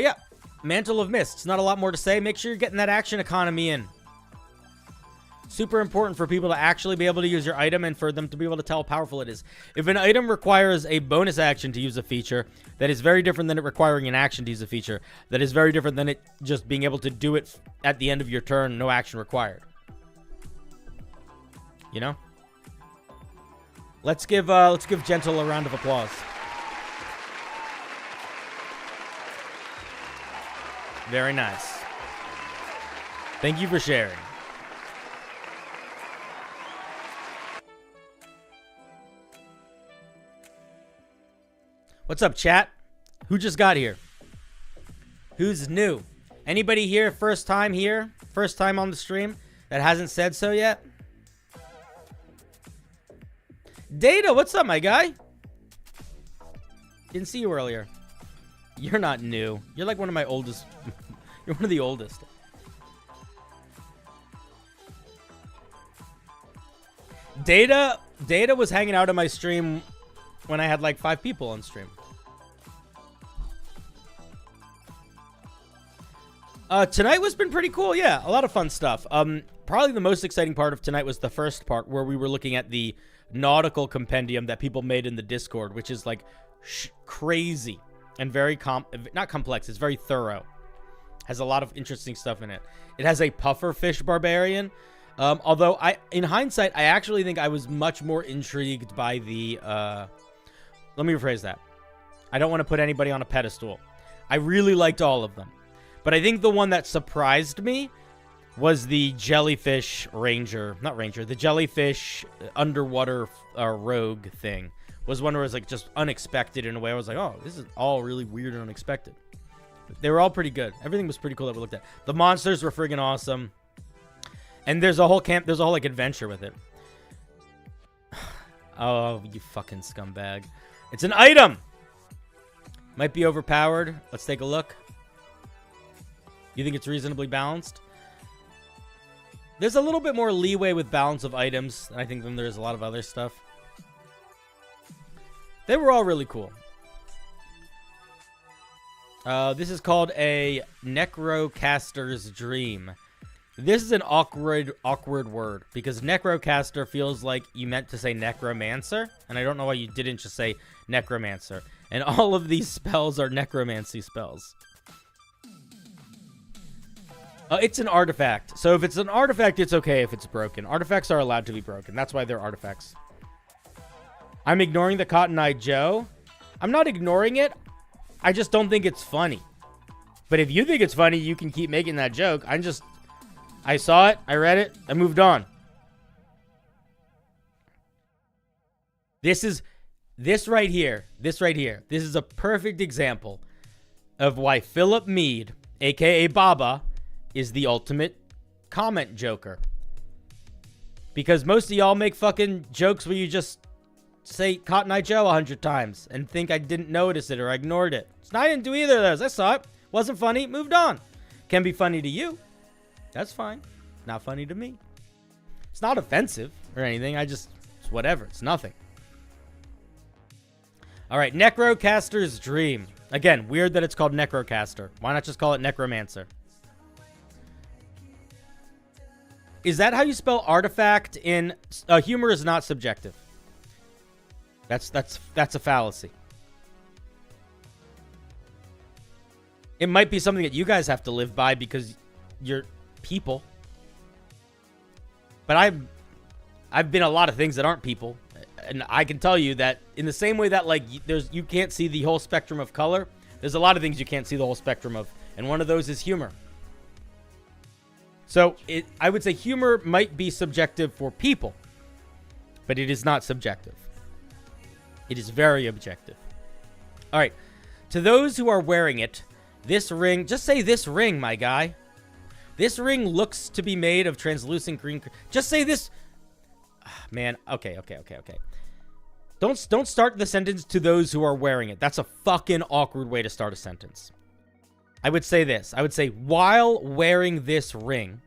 [SPEAKER 1] Yeah. Mantle of Mists. Not a lot more to say. Make sure you're getting that action economy in. Super important for people to actually be able to use your item and for them to be able to tell how powerful it is. If an item requires a bonus action to use a feature, that is very different than it requiring an action to use a feature. That is very different than it just being able to do it at the end of your turn, no action required. You know? Let's give Gentle a round of applause. Very nice. Thank you for sharing. What's up, chat? Who just got here? Who's new? Anybody here, first time here? First time on the stream that hasn't said so yet? Data, what's up, my guy? Didn't see you earlier. You're not new. You're like one of my oldest. You're one of the oldest. Data was hanging out on my stream when I had like 5 people on stream. Tonight was been pretty cool. Yeah, a lot of fun stuff. Probably the most exciting part of tonight was the first part where we were looking at the Nautical Compendium that people made in the Discord, which is like crazy and very not complex. It's very thorough. Has a lot of interesting stuff in it. It has a pufferfish barbarian. Although in hindsight, I actually think I was much more intrigued by the, let me rephrase that. I don't want to put anybody on a pedestal. I really liked all of them. But I think the one that surprised me was the jellyfish the jellyfish underwater rogue thing. Was one where it was like just unexpected in a way. I was like, oh, this is all really weird and unexpected. They were all pretty good. Everything was pretty cool that we looked at. The monsters were friggin' awesome. And there's a whole like adventure with it. Oh, you fucking scumbag. It's an item! Might be overpowered. Let's take a look. You think it's reasonably balanced? There's a little bit more leeway with balance of items, I think, than there's a lot of other stuff. They were all really cool. This is called a necrocaster's dream. This is an awkward word because necrocaster feels like you meant to say necromancer, and I don't know why you didn't just say necromancer. And all of these spells are necromancy spells. It's an artifact. So if it's an artifact, it's okay if it's broken. Artifacts are allowed to be broken. That's why they're artifacts. I'm ignoring the Cotton Eye Joe. I'm not ignoring it. I just don't think it's funny. But if you think it's funny, you can keep making that joke. I saw it. I read it. I moved on. This right here. This is a perfect example of why Philip Mead, aka Baba, is the ultimate comment joker. Because most of y'all make fucking jokes where you just say Cotton Eye Joe 100 times and think I didn't notice it or I ignored it. I didn't do either of those. I saw it. Wasn't funny. Moved on. Can be funny to you. That's fine. Not funny to me. It's not offensive or anything. It's whatever. It's nothing. All right. Necrocaster's Dream. Again, weird that it's called Necrocaster. Why not just call it Necromancer? Is that how you spell artifact in... humor is not subjective. That's a fallacy. It might be something that you guys have to live by because you're people. But I've been a lot of things that aren't people. And I can tell you that in the same way that, like, you can't see the whole spectrum of color, there's a lot of things you can't see the whole spectrum of. And one of those is humor. So I would say humor might be subjective for people, but it is not subjective. It is very objective. All right. To those who are wearing it, this ring, just say this ring, my guy. This ring looks to be made of translucent green. Just say this. Man, okay. Don't start the sentence to those who are wearing it. That's a fucking awkward way to start a sentence. I would say this. I would say, while wearing this ring,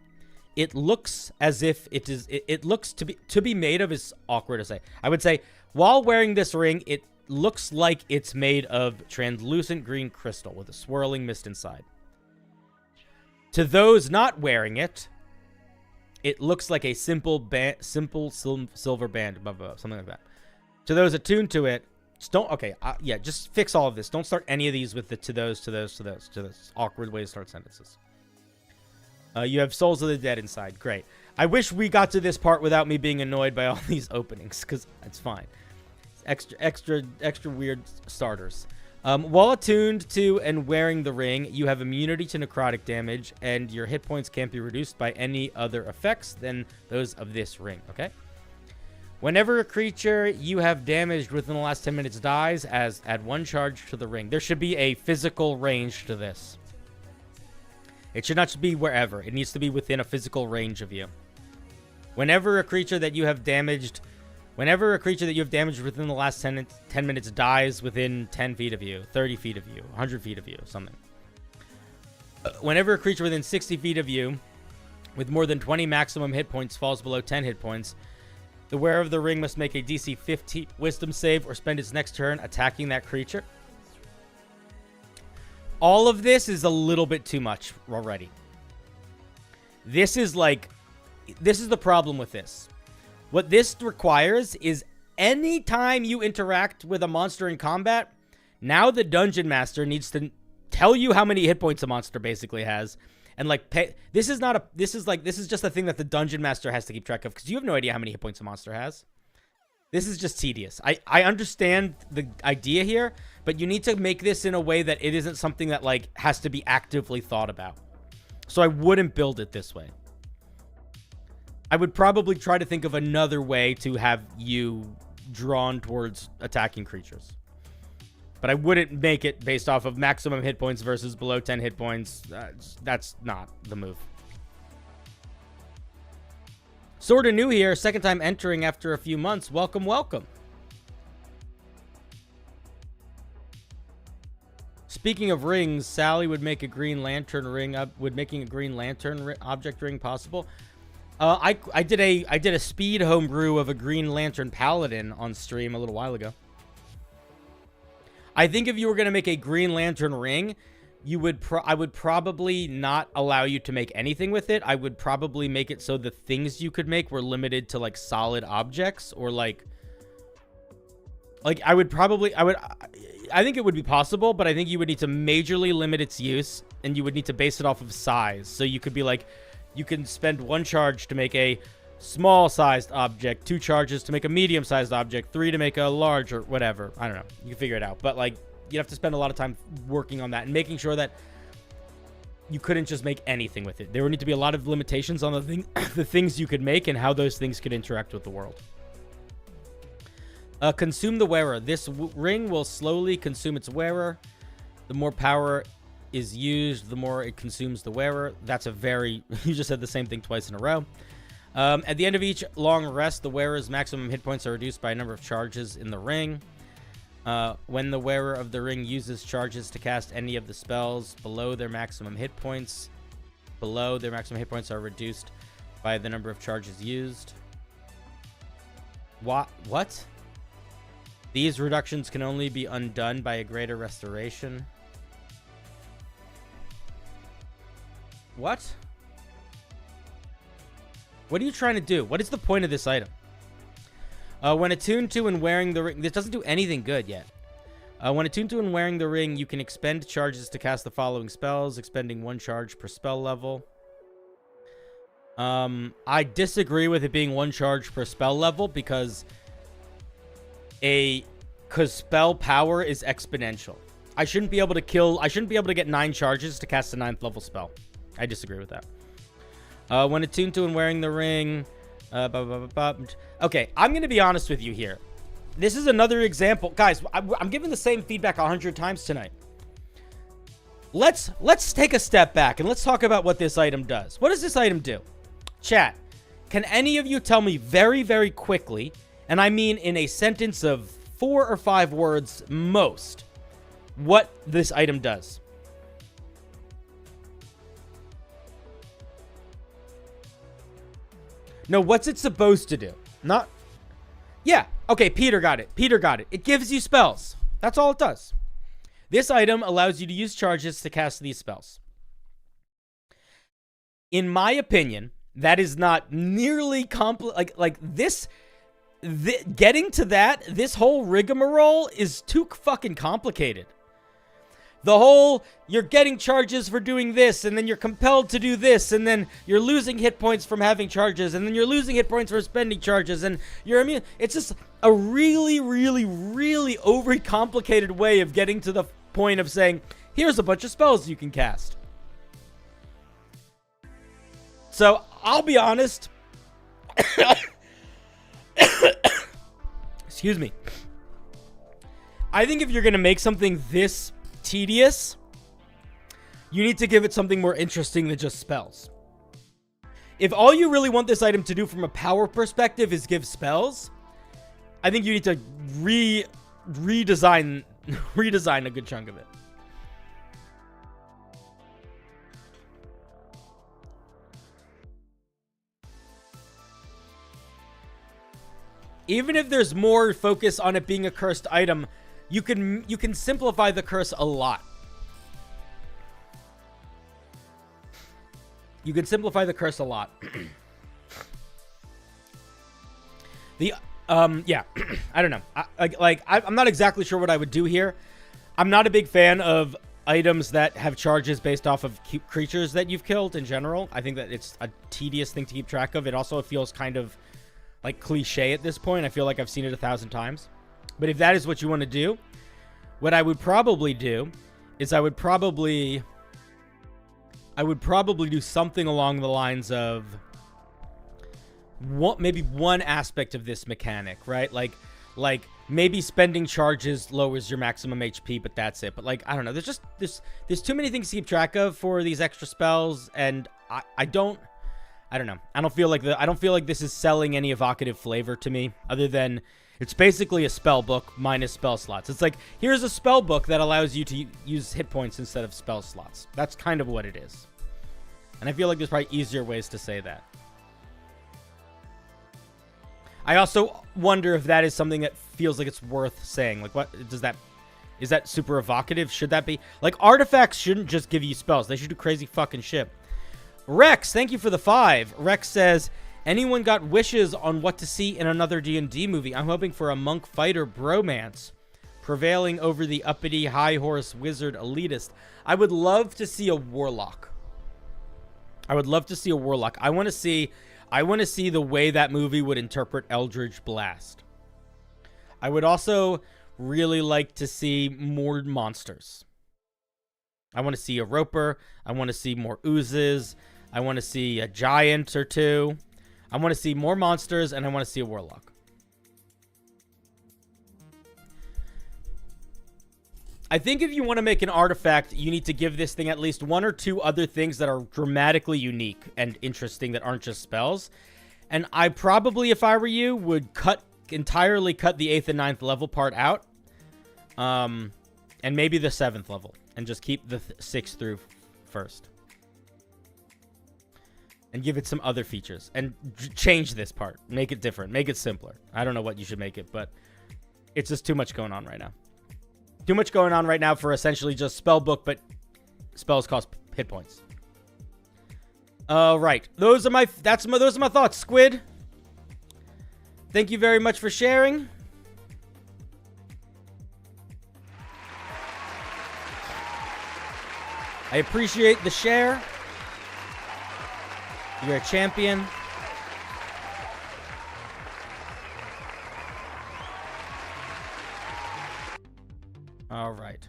[SPEAKER 1] it looks as if it is. It looks to be made of is awkward to say. I would say, while wearing this ring, it looks like it's made of translucent green crystal with a swirling mist inside. To those not wearing it, it looks like a simple silver band, blah, blah, blah, something like that. To those attuned to it, just don't. Okay, just fix all of this. Don't start any of these with the to those. Awkward way to start sentences. You have Souls of the Dead inside. Great. I wish we got to this part without me being annoyed by all these openings, because it's fine. It's extra weird starters. While attuned to and wearing the ring, you have immunity to necrotic damage, and your hit points can't be reduced by any other effects than those of this ring. Okay. Whenever a creature you have damaged within the last 10 minutes dies, add 1 charge to the ring. There should be a physical range to this. It should not just be wherever. It needs to be within a physical range of you. Whenever a creature that you have damaged within the last 10 minutes dies within 10 feet of you, 30 feet of you, 100 feet of you, something. Whenever a creature within 60 feet of you with more than 20 maximum hit points falls below 10 hit points, the wearer of the ring must make a DC 15 wisdom save or spend its next turn attacking that creature. All of this is a little bit too much already. This is the problem with this. What this requires is anytime you interact with a monster in combat, now the dungeon master needs to tell you how many hit points a monster basically has. And this is just a thing that the dungeon master has to keep track of, because you have no idea how many hit points a monster has. This is just tedious. I understand the idea here, but you need to make this in a way that it isn't something that has to be actively thought about. So I wouldn't build it this way. I would probably try to think of another way to have you drawn towards attacking creatures. But I wouldn't make it based off of maximum hit points versus below 10 hit points. That's not the move. Sorta new here. Second time entering after a few months. Welcome, welcome. Speaking of rings, Sally would make a Green Lantern ring. Would making a Green Lantern object ring possible? I did a speed homebrew of a Green Lantern Paladin on stream a little while ago. I think if you were going to make a Green Lantern ring, I would probably not allow you to make anything with it. I would probably make it so the things you could make were limited to like solid objects, or like I think it would be possible, but I think you would need to majorly limit its use, and you would need to base it off of size. So you could be like, you can spend 1 charge to make a small sized object, 2 charges to make a medium sized object, 3 to make a large, or whatever. I don't know. You can figure it out. But like, you have to spend a lot of time working on that and making sure that you couldn't just make anything with it. There would need to be a lot of limitations on the things you could make and how those things could interact with the world. Consume the wearer. This ring will slowly consume its wearer. The more power is used, the more it consumes the wearer. That's a very... You just said the same thing twice in a row. At the end of each long rest, the wearer's maximum hit points are reduced by a number of charges in the ring. When the wearer of the ring uses charges to cast any of the spells below their maximum hit points are reduced by the number of charges used. What? These reductions can only be undone by a greater restoration. What? What are you trying to do? What is the point of this item? When attuned to and wearing the ring... This doesn't do anything good yet. When attuned to and wearing the ring, you can expend charges to cast the following spells, expending 1 charge per spell level. I disagree with it being 1 charge per spell level, because spell power is exponential. I shouldn't be able to get 9 charges to cast a 9th level spell. I disagree with that. When attuned to and wearing the ring... Okay, I'm going to be honest with you here. This is another example. Guys, I'm giving the same feedback 100 times tonight. Let's take a step back and let's talk about what this item does. What does this item do? Chat, can any of you tell me very, very quickly, and I mean in a sentence of 4 or 5 words most, what this item does? No, what's it supposed to do? Not... Yeah, okay, Peter got it. It gives you spells. That's all it does. This item allows you to use charges to cast these spells. In my opinion, that is not nearly getting to that, this whole rigmarole is too fucking complicated. The whole, you're getting charges for doing this, and then you're compelled to do this, and then you're losing hit points from having charges, and then you're losing hit points for spending charges, and you're immune. It's just a really, really, really overly complicated way of getting to the point of saying, here's a bunch of spells you can cast. So, I'll be honest. Excuse me. I think if you're going to make something this tedious, you need to give it something more interesting than just spells. If all you really want this item to do from a power perspective is give spells, I think you need to redesign a good chunk of it. Even if there's more focus on it being a cursed item, you can simplify the curse a lot. You can simplify the curse a lot. Yeah, I don't know. I'm not exactly sure what I would do here. I'm not a big fan of items that have charges based off of creatures that you've killed in general. I think that it's a tedious thing to keep track of. It also feels kind of like cliche at this point. I feel like I've seen it 1,000 times. But if that is what you want to do, what I would probably do is I would probably do something along the lines of maybe one aspect of this mechanic, right? Like maybe spending charges lowers your maximum HP, but that's it. But like, I don't know. There's too many things to keep track of for these extra spells, and I don't know. I don't feel like this is selling any evocative flavor to me, other than it's basically a spell book minus spell slots. It's like, here's a spell book that allows you to use hit points instead of spell slots. That's kind of what it is. And I feel like there's probably easier ways to say that. I also wonder if that is something that feels like it's worth saying. Like, what does that Is that super evocative? Should that be? Like, artifacts shouldn't just give you spells. They should do crazy fucking shit. Rex, thank you for the 5. Rex says, anyone got wishes on what to see in another D&D movie? I'm hoping for a monk fighter bromance prevailing over the uppity high horse wizard elitist. I would love to see a warlock. I would love to see a warlock. I want to see the way that movie would interpret Eldritch Blast. I would also really like to see more monsters. I want to see a roper. I want to see more oozes. I want to see a giant or two. I want to see more monsters, and I want to see a warlock. I think if you want to make an artifact, you need to give this thing at least 1 or 2 other things that are dramatically unique and interesting that aren't just spells. And I probably, if I were you, would entirely cut the 8th and 9th level part out. And maybe the 7th level. And just keep the 6th through first. And give it some other features. And change this part. Make it different. Make it simpler. I don't know what you should make it, but it's just too much going on right now. Too much going on right now for essentially just spell book, but spells cost hit points. Right. Those are my thoughts, Squid. Thank you very much for sharing. I appreciate the share. You're a champion. All right.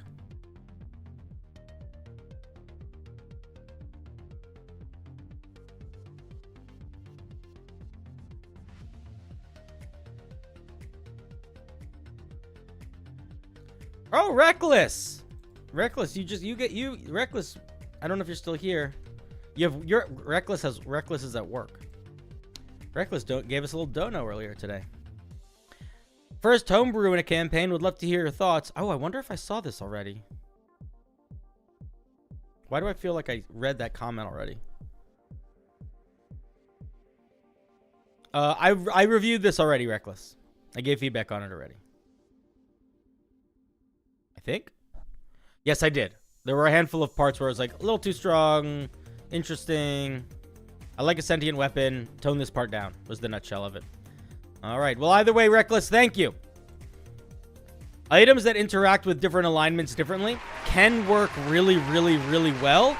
[SPEAKER 1] Oh, Reckless. Reckless, Reckless. I don't know if you're still here. Reckless is at work. Reckless gave us a little dono earlier today. First homebrew in a campaign. Would love to hear your thoughts. Oh, I wonder if I saw this already. Why do I feel like I read that comment already? I reviewed this already, Reckless. I gave feedback on it already. I think. Yes, I did. There were a handful of parts where it was like a little too strong, interesting. I like a sentient weapon. Tone this part down was the nutshell of it. All right. Well, either way, Reckless, thank you. Items that interact with different alignments differently can work really, really, really well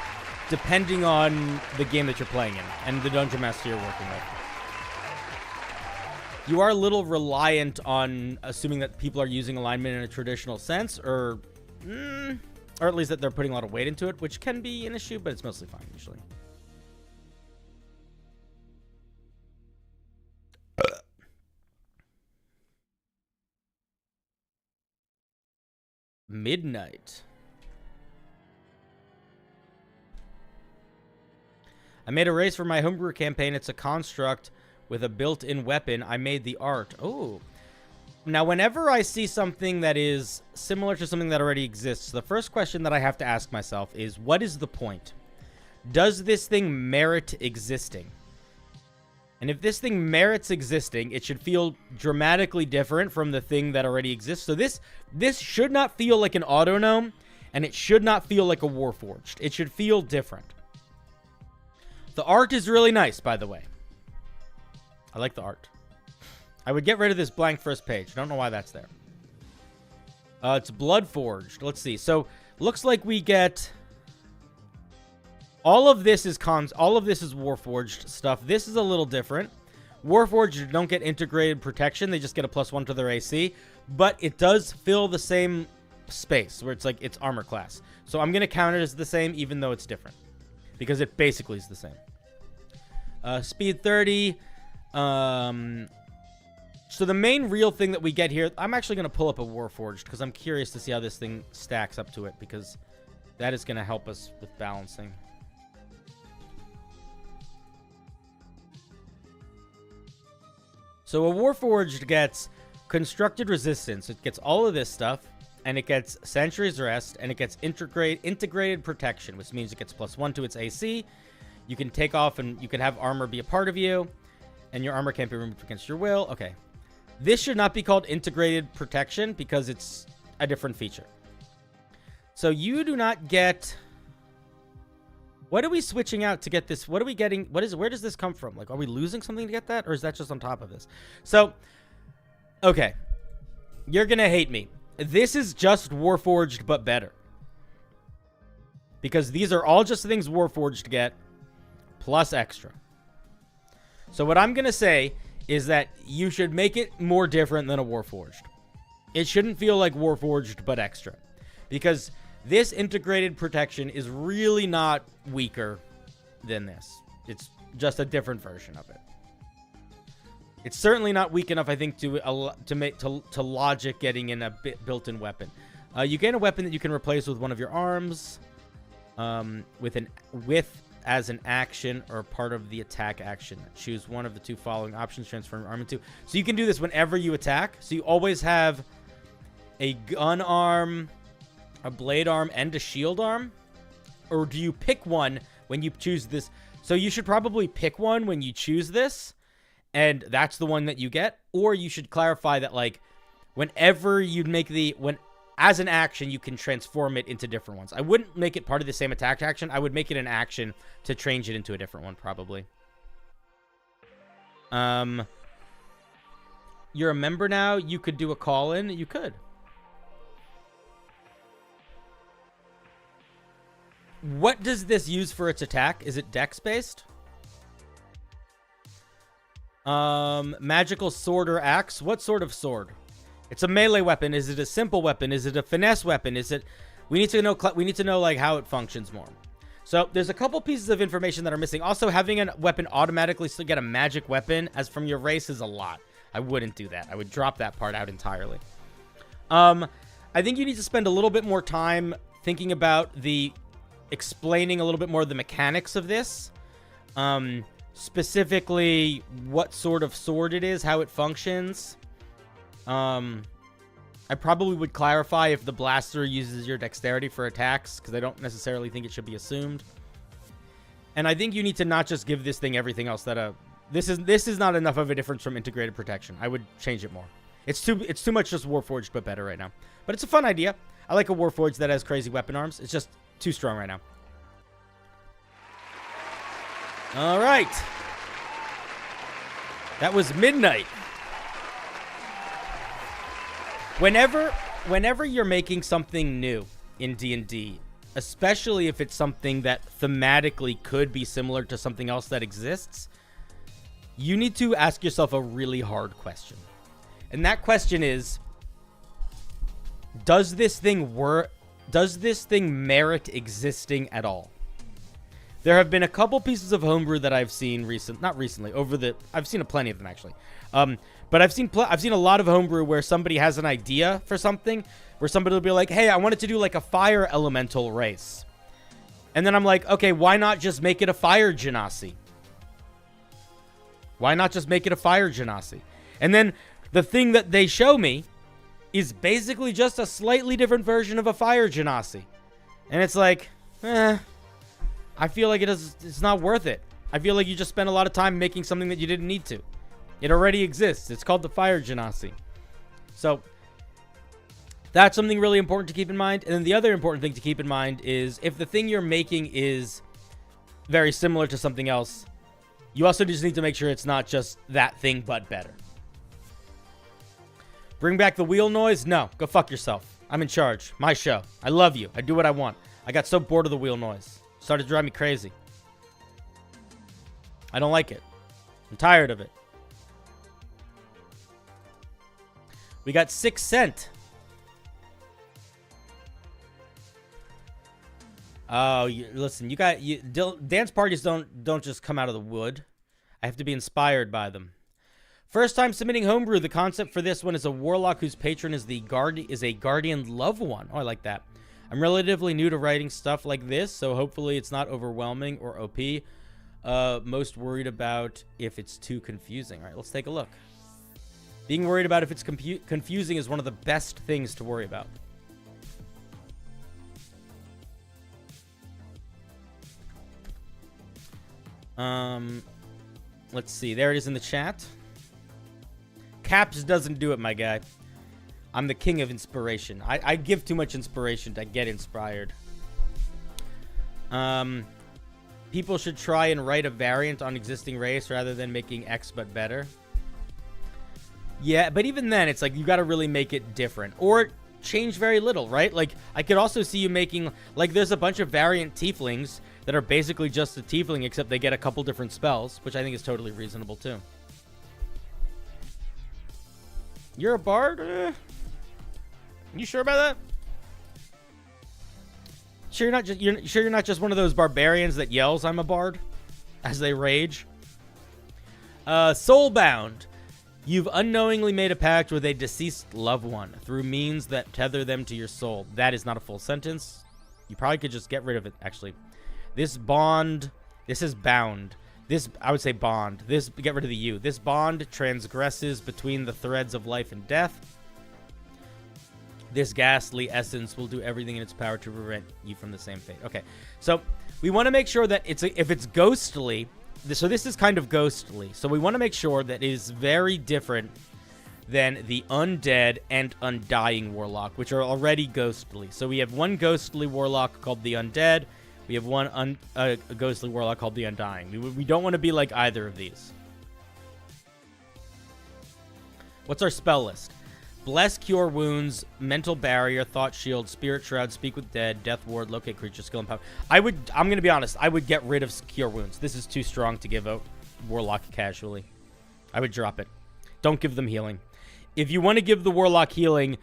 [SPEAKER 1] depending on the game that you're playing in and the dungeon master you're working with. You are a little reliant on assuming that people are using alignment in a traditional sense, or at least that they're putting a lot of weight into it, which can be an issue, but it's mostly fine usually. Midnight. I made a race for my homebrew campaign. It's a construct with a built-in weapon. I made the art. Oh. Now, whenever I see something that is similar to something that already exists, the first question that I have to ask myself is, what is the point? Does this thing merit existing? And if this thing merits existing, it should feel dramatically different from the thing that already exists. So this should not feel like an autonome, and it should not feel like a warforged. It should feel different. The art is really nice, by the way. I like the art. I would get rid of this blank first page. I don't know why that's there. It's blood forged. Let's see. So looks like we get all of this is warforged stuff. This is a little different. Warforged don't get integrated protection. They just get a +1 to their AC, but it does fill the same space where it's like it's armor class. So I'm going to count it as the same even though it's different because it basically is the same. Speed 30. So the main real thing that we get here, I'm actually going to pull up a warforged because I'm curious to see how this thing stacks up to it because that is going to help us with balancing. So a warforged gets constructed resistance. It gets all of this stuff, and it gets Century's Rest, and it gets integrated protection, which means it gets +1 to its AC. You can take off, and you can have armor be a part of you, and your armor can't be removed against your will. Okay. This should not be called integrated protection because it's a different feature. So you do not get... What are we switching out to get this? What are we getting? Where does this come from? Like, are we losing something to get that? Or is that just on top of this? So, okay. You're going to hate me. This is just Warforged, but better. Because these are all just things Warforged get, plus extra. So what I'm going to say is that you should make it more different than a Warforged. It shouldn't feel like Warforged, but extra. Because this integrated protection is really not weaker than this. It's just a different version of it. It's certainly not weak enough, I think, to logic getting in a built-in weapon. You gain a weapon that you can replace with one of your arms, as an action or part of the attack action. Choose one of the two following options. Transform your arm into. So you can do this whenever you attack. So you always have a gun arm, a blade arm, and a shield arm? Or do you pick one when you choose this? So you should probably pick one when you choose this, and that's the one that you get. Or you should clarify that, like, whenever you'd make as an action, you can transform it into different ones. I wouldn't make it part of the same attack action. I would make it an action to change it into a different one, probably. You're a member now. You could do a call-in. You could. What does this use for its attack? Is it dex-based? Magical sword or axe? What sort of sword? It's a melee weapon. Is it a simple weapon? Is it a finesse weapon? Is it... We need to know like how it functions more. So there's a couple pieces of information that are missing. Also, having a weapon automatically still get a magic weapon as from your race is a lot. I wouldn't do that. I would drop that part out entirely. I think you need to spend a little bit more time thinking about explaining a little bit more of the mechanics of this. Specifically, what sort of sword it is, how it functions. I probably would clarify if the blaster uses your dexterity for attacks, because I don't necessarily think it should be assumed. And I think you need to not just give this thing everything else that this is not enough of a difference from integrated protection. I would change it more. It's too much just Warforged, but better right now. But it's a fun idea. I like a Warforged that has crazy weapon arms. It's just too strong right now. All right. That was midnight. Whenever you're making something new in D&D, especially if it's something that thematically could be similar to something else that exists, you need to ask yourself a really hard question. And that question is, does this thing merit existing at all? There have been a couple pieces of homebrew that I've seen I've seen plenty of them actually. But I've seen a lot of homebrew where somebody has an idea for something, where somebody will be like, "Hey, I wanted to do like a fire elemental race," and then I'm like, "Okay, why not just make it a fire genasi? Why not just make it a fire genasi?" And then the thing that they show me is basically just a slightly different version of a fire genasi, and it's like, I feel like it's not worth it. I feel like you just spent a lot of time making something that you didn't need to. It already exists. It's called the Fire Genasi. So that's something really important to keep in mind. And then the other important thing to keep in mind is if the thing you're making is very similar to something else, you also just need to make sure it's not just that thing, but better. Bring back the wheel noise? No, go fuck yourself. I'm in charge. My show. I love you. I do what I want. I got so bored of the wheel noise. It started to drive me crazy. I don't like it. I'm tired of it. We got 6 cent. Oh, listen, dance parties don't just come out of the wood. I have to be inspired by them. First time submitting homebrew. The concept for this one is a warlock whose patron is a guardian loved one. Oh, I like that. I'm relatively new to writing stuff like this, so hopefully it's not overwhelming or OP. Most worried about if it's too confusing. All right, let's take a look. Being worried about if it's confusing is one of the best things to worry about. Let's see. There it is in the chat. Caps doesn't do it, my guy. I'm the king of inspiration. I give too much inspiration to get inspired. People should try and write a variant on existing race rather than making X but better. Yeah, but even then, it's like you got to really make it different. Or change very little, right? Like, I could also see you making... Like, there's a bunch of variant tieflings that are basically just a tiefling, except they get a couple different spells, which I think is totally reasonable, too. You're a bard? You sure about that? Sure you're not just one of those barbarians that yells, "I'm a bard," as they rage? Soulbound. You've unknowingly made a pact with a deceased loved one through means that tether them to your soul. That is not a full sentence. You probably could just get rid of it, actually. This is bound. I would say bond. Get rid of the U. This bond transgresses between the threads of life and death. This ghastly essence will do everything in its power to prevent you from the same fate. Okay, so we want to make sure that if it's ghostly, so this is kind of ghostly. So we want to make sure that it is very different than the undead and undying warlock, which are already ghostly. So we have one ghostly warlock called the undead. We have one ghostly warlock called the undying. We don't want to be like either of these. What's our spell list? Bless, Cure Wounds, Mental Barrier, Thought Shield, Spirit Shroud, Speak with Dead, Death Ward, Locate Creature, Skill and Power. I'm going to be honest, I would get rid of Cure Wounds. This is too strong to give out Warlock casually. I would drop it. Don't give them healing. If you want to give the Warlock healing,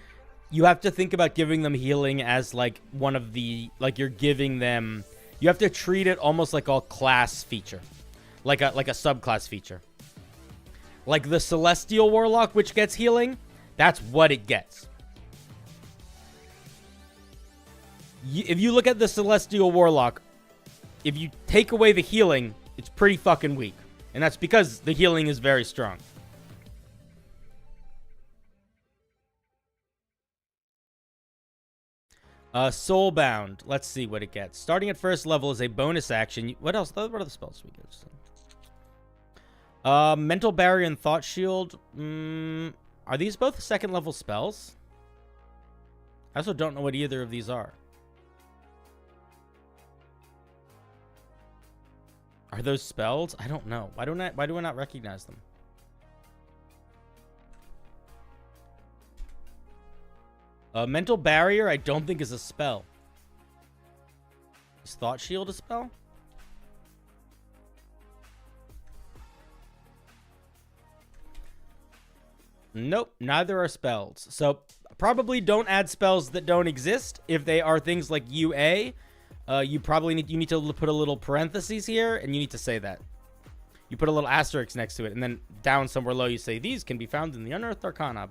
[SPEAKER 1] you have to think about giving them healing as like one of the, like you're giving them, you have to treat it almost like a class feature. Like a subclass feature. Like the Celestial Warlock, which gets healing, that's what it gets. If you look at the Celestial Warlock, if you take away the healing, it's pretty fucking weak. And that's because the healing is very strong. Soulbound. Let's see what it gets. Starting at first level is a bonus action. What else? What are the spells we get? Mental Barrier and Thought Shield. Are these both second level spells? I also don't know what either of these are. Are those spells? I don't know. Why do I not recognize them? Mental Barrier, I don't think is a spell. Is Thought Shield a spell? Nope, neither are spells. So probably don't add spells that don't exist. If they are things like UA, you need to put a little parentheses here, and you need to say that. You put a little asterisk next to it, and then down somewhere low you say, these can be found in the Unearthed Arcana.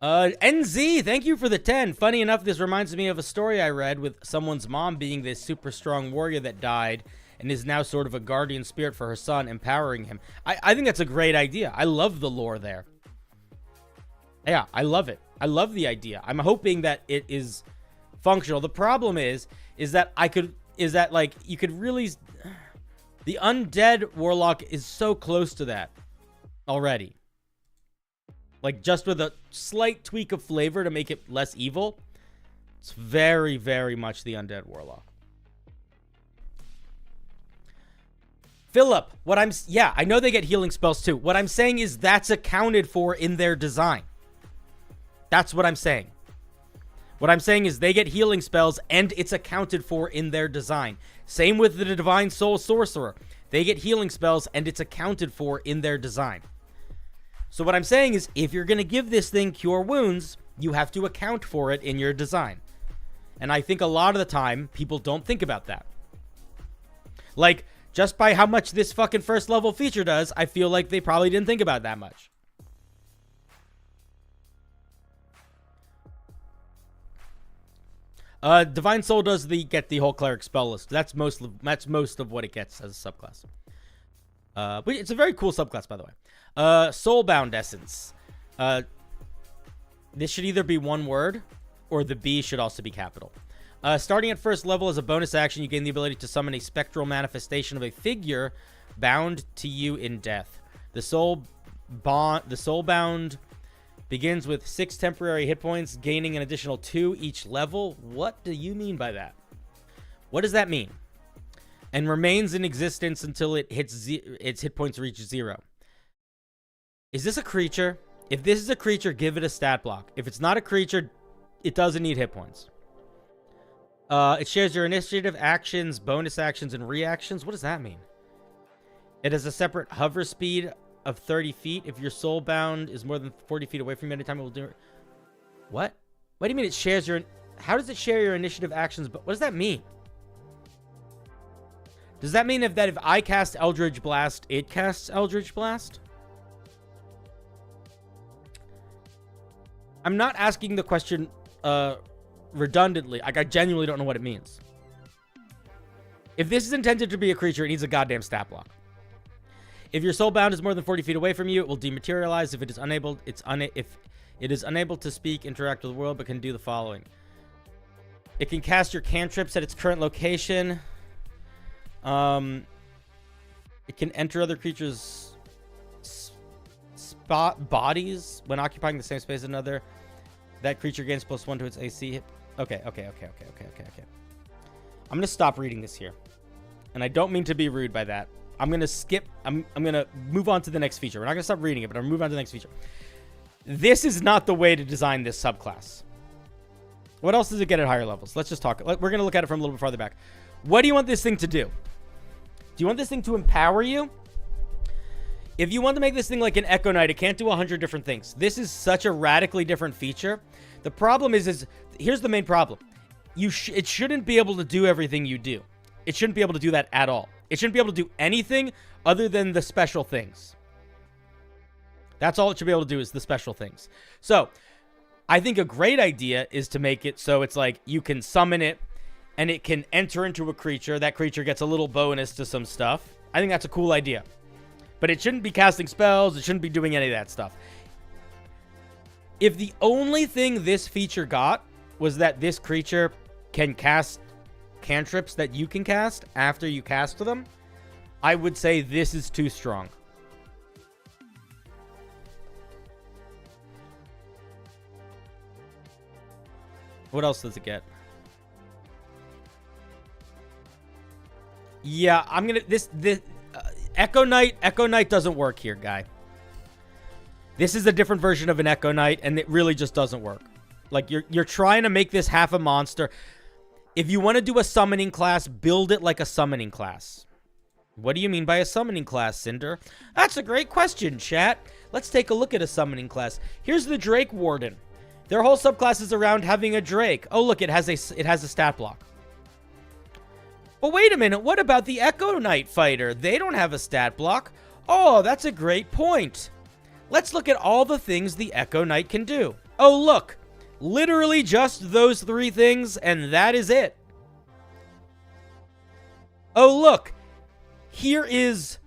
[SPEAKER 1] NZ, thank you for the 10. Funny enough, this reminds me of a story I read with someone's mom being this super strong warrior that died and is now sort of a guardian spirit for her son, empowering him. I think that's a great idea. I love the lore there. Yeah, I love it. I love the idea. I'm hoping that it is functional. The problem is that you could really... The undead warlock is so close to that already. Like, just with a slight tweak of flavor to make it less evil. It's very, very much the undead warlock. Philip, yeah, I know they get healing spells too. What I'm saying is that's accounted for in their design. That's what I'm saying. What I'm saying is they get healing spells and it's accounted for in their design. Same with the Divine Soul Sorcerer. They get healing spells and it's accounted for in their design. So what I'm saying is if you're going to give this thing Cure Wounds, you have to account for it in your design. And I think a lot of the time, people don't think about that. Like, just by how much this fucking first level feature does, I feel like they probably didn't think about that much. Divine Soul does get the whole cleric spell list. That's most of what it gets as a subclass. But it's a very cool subclass, by the way. Soulbound Essence. This should either be one word, or the B should also be capital. Starting at first level as a bonus action, you gain the ability to summon a spectral manifestation of a figure bound to you in death. The soul the soulbound begins with 6 temporary hit points, gaining an additional 2 each level. What do you mean by that? What does that mean? And remains in existence until it hits its hit points reach 0. Is this a creature? If this is a creature, give it a stat block. If it's not a creature, it doesn't need hit points. It shares your initiative, actions, bonus actions, and reactions. What does that mean? It has a separate hover speed of 30 feet. If your soulbound is more than 40 feet away from you anytime, it will do it. What? What do you mean it shares your... How does it share your initiative actions? But what does that mean? Does that mean if I cast Eldritch Blast, it casts Eldritch Blast? I'm not asking the question redundantly. Like, I genuinely don't know what it means. If this is intended to be a creature, it needs a goddamn stat block. If your soulbound is more than 40 feet away from you, it will dematerialize. If it is unable, if it is unable to speak, interact with the world, but can do the following. It can cast your cantrips at its current location. It can enter other creatures' bodies when occupying the same space as another. That creature gains +1 to its AC. Okay. I'm gonna stop reading this here, and I don't mean to be rude by that. I'm gonna skip. I'm gonna move on to the next feature. We're not gonna stop reading it, but I'm gonna move on to the next feature. This is not the way to design this subclass. What else does it get at higher levels? Let's just talk. We're gonna look at it from a little bit farther back. What do you want this thing to do? Do you want this thing to empower you? If you want to make this thing like an Echo Knight, it can't do 100 different things. This is such a radically different feature. The problem is here's the main problem. It shouldn't be able to do everything you do. It shouldn't be able to do that at all. It shouldn't be able to do anything other than the special things. That's all it should be able to do is the special things. So, I think a great idea is to make it so it's like you can summon it and it can enter into a creature. That creature gets a little bonus to some stuff. I think that's a cool idea. But it shouldn't be casting spells. It shouldn't be doing any of that stuff. If the only thing this feature got was that this creature can cast cantrips that you can cast after you cast them, I would say this is too strong. What else does it get? Yeah, I'm gonna... This Echo Knight doesn't work here, guy. This is a different version of an Echo Knight, and it really just doesn't work. Like, you're trying to make this half a monster. If you want to do a summoning class, build it like a summoning class. What do you mean by a summoning class, Cinder? That's a great question, chat. Let's take a look at a summoning class. Here's the Drake Warden. Their whole subclass is around having a Drake. Oh, look, it has a stat block. But wait a minute, what about the Echo Knight fighter? They don't have a stat block. Oh, that's a great point. Let's look at all the things the Echo Knight can do. Oh, look. Literally just those 3 things, and that is it. Oh, look. Here is,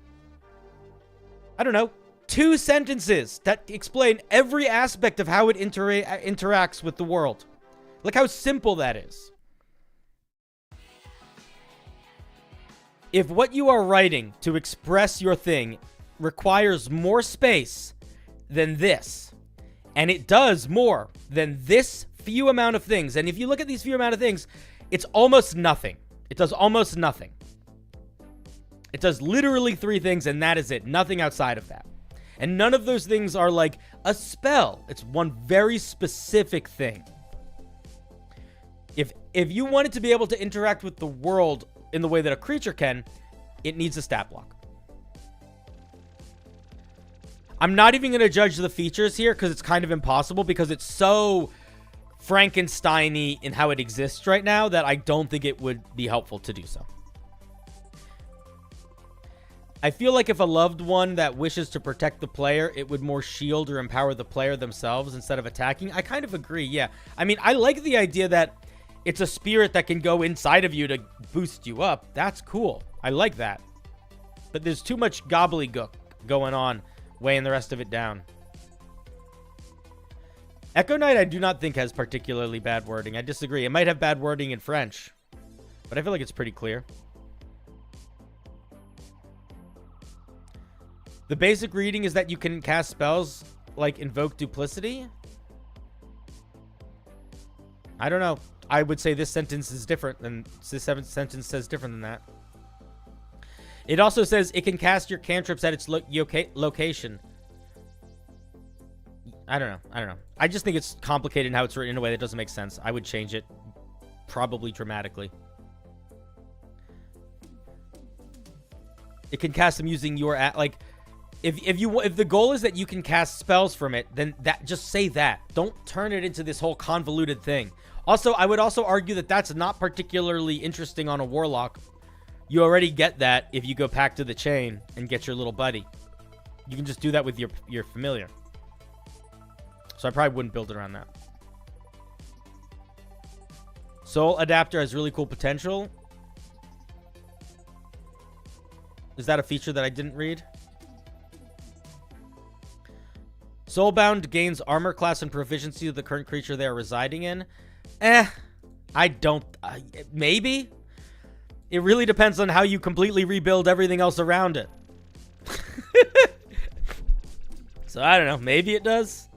[SPEAKER 1] I don't know, 2 sentences that explain every aspect of how it interacts with the world. Look how simple that is. If what you are writing to express your thing requires more space than this, and it does more than this few amount of things, and if you look at these few amount of things, it's almost nothing. It does almost nothing. It does literally 3 things, and that is it. Nothing outside of that. And none of those things are like a spell. It's one very specific thing. If you want it to be able to interact with the world in the way that a creature can, it needs a stat block. I'm not even going to judge the features here because it's kind of impossible because it's so Frankenstein-y in how it exists right now that I don't think it would be helpful to do so. I feel like if a loved one that wishes to protect the player, it would more shield or empower the player themselves instead of attacking. I kind of agree, yeah. I mean, I like the idea that it's a spirit that can go inside of you to boost you up. That's cool. I like that. But there's too much gobbledygook going on, weighing the rest of it down. Echo Knight I do not think has particularly bad wording. I disagree. It might have bad wording in French, but I feel like it's pretty clear. The basic reading is that you can cast spells like invoke duplicity. I don't know. I would say this sentence is different than this sentence says different than that. It also says it can cast your cantrips at its location. I don't know. I just think it's complicated in how it's written in a way that doesn't make sense. I would change it probably dramatically. It can cast them using your like if the goal is that you can cast spells from it, then just say that. Don't turn it into this whole convoluted thing. Also, I would also argue that that's not particularly interesting on a warlock. You already get that if you go Pact to the Chain and get your little buddy. You can just do that with your familiar. So I probably wouldn't build it around that. Soul Adapter has really cool potential. Is that a feature that I didn't read? Soulbound gains armor class and proficiency of the current creature they are residing in. I don't... maybe? It really depends on how you completely rebuild everything else around it. So I don't know. Maybe it does.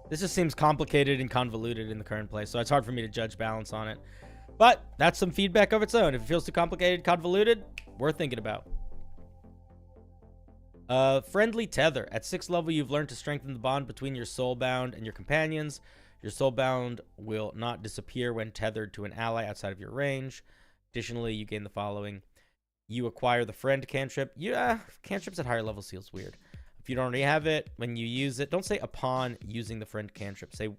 [SPEAKER 1] This just seems complicated and convoluted in the current place, so it's hard for me to judge balance on it. But that's some feedback of its own. If it feels too complicated, convoluted, worth thinking about. Friendly Tether. At 6th level, you've learned to strengthen the bond between your soulbound and your companions. Your soulbound will not disappear when tethered to an ally outside of your range. Additionally, you gain the following. You acquire the friend cantrip. Yeah, cantrips at higher levels feels weird. If you don't already have it, when you use it, don't say upon using the friend cantrip. Say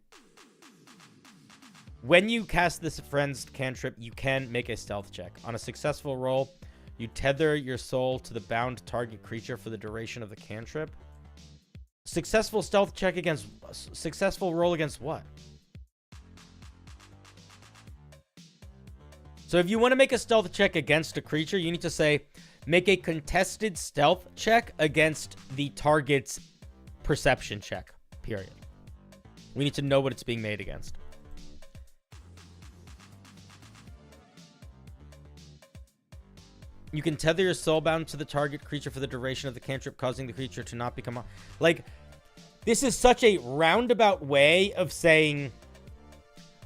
[SPEAKER 1] when you cast this friend's cantrip, you can make a stealth check. On a successful roll, you tether your soul to the bound target creature for the duration of the cantrip. Successful stealth check against... Successful roll against what? So if you want to make a stealth check against a creature, you need to say, make a contested stealth check against the target's perception check. Period. We need to know what it's being made against. You can tether your soulbound to the target creature for the duration of the cantrip, causing the creature to not become... Like, this is such a roundabout way of saying...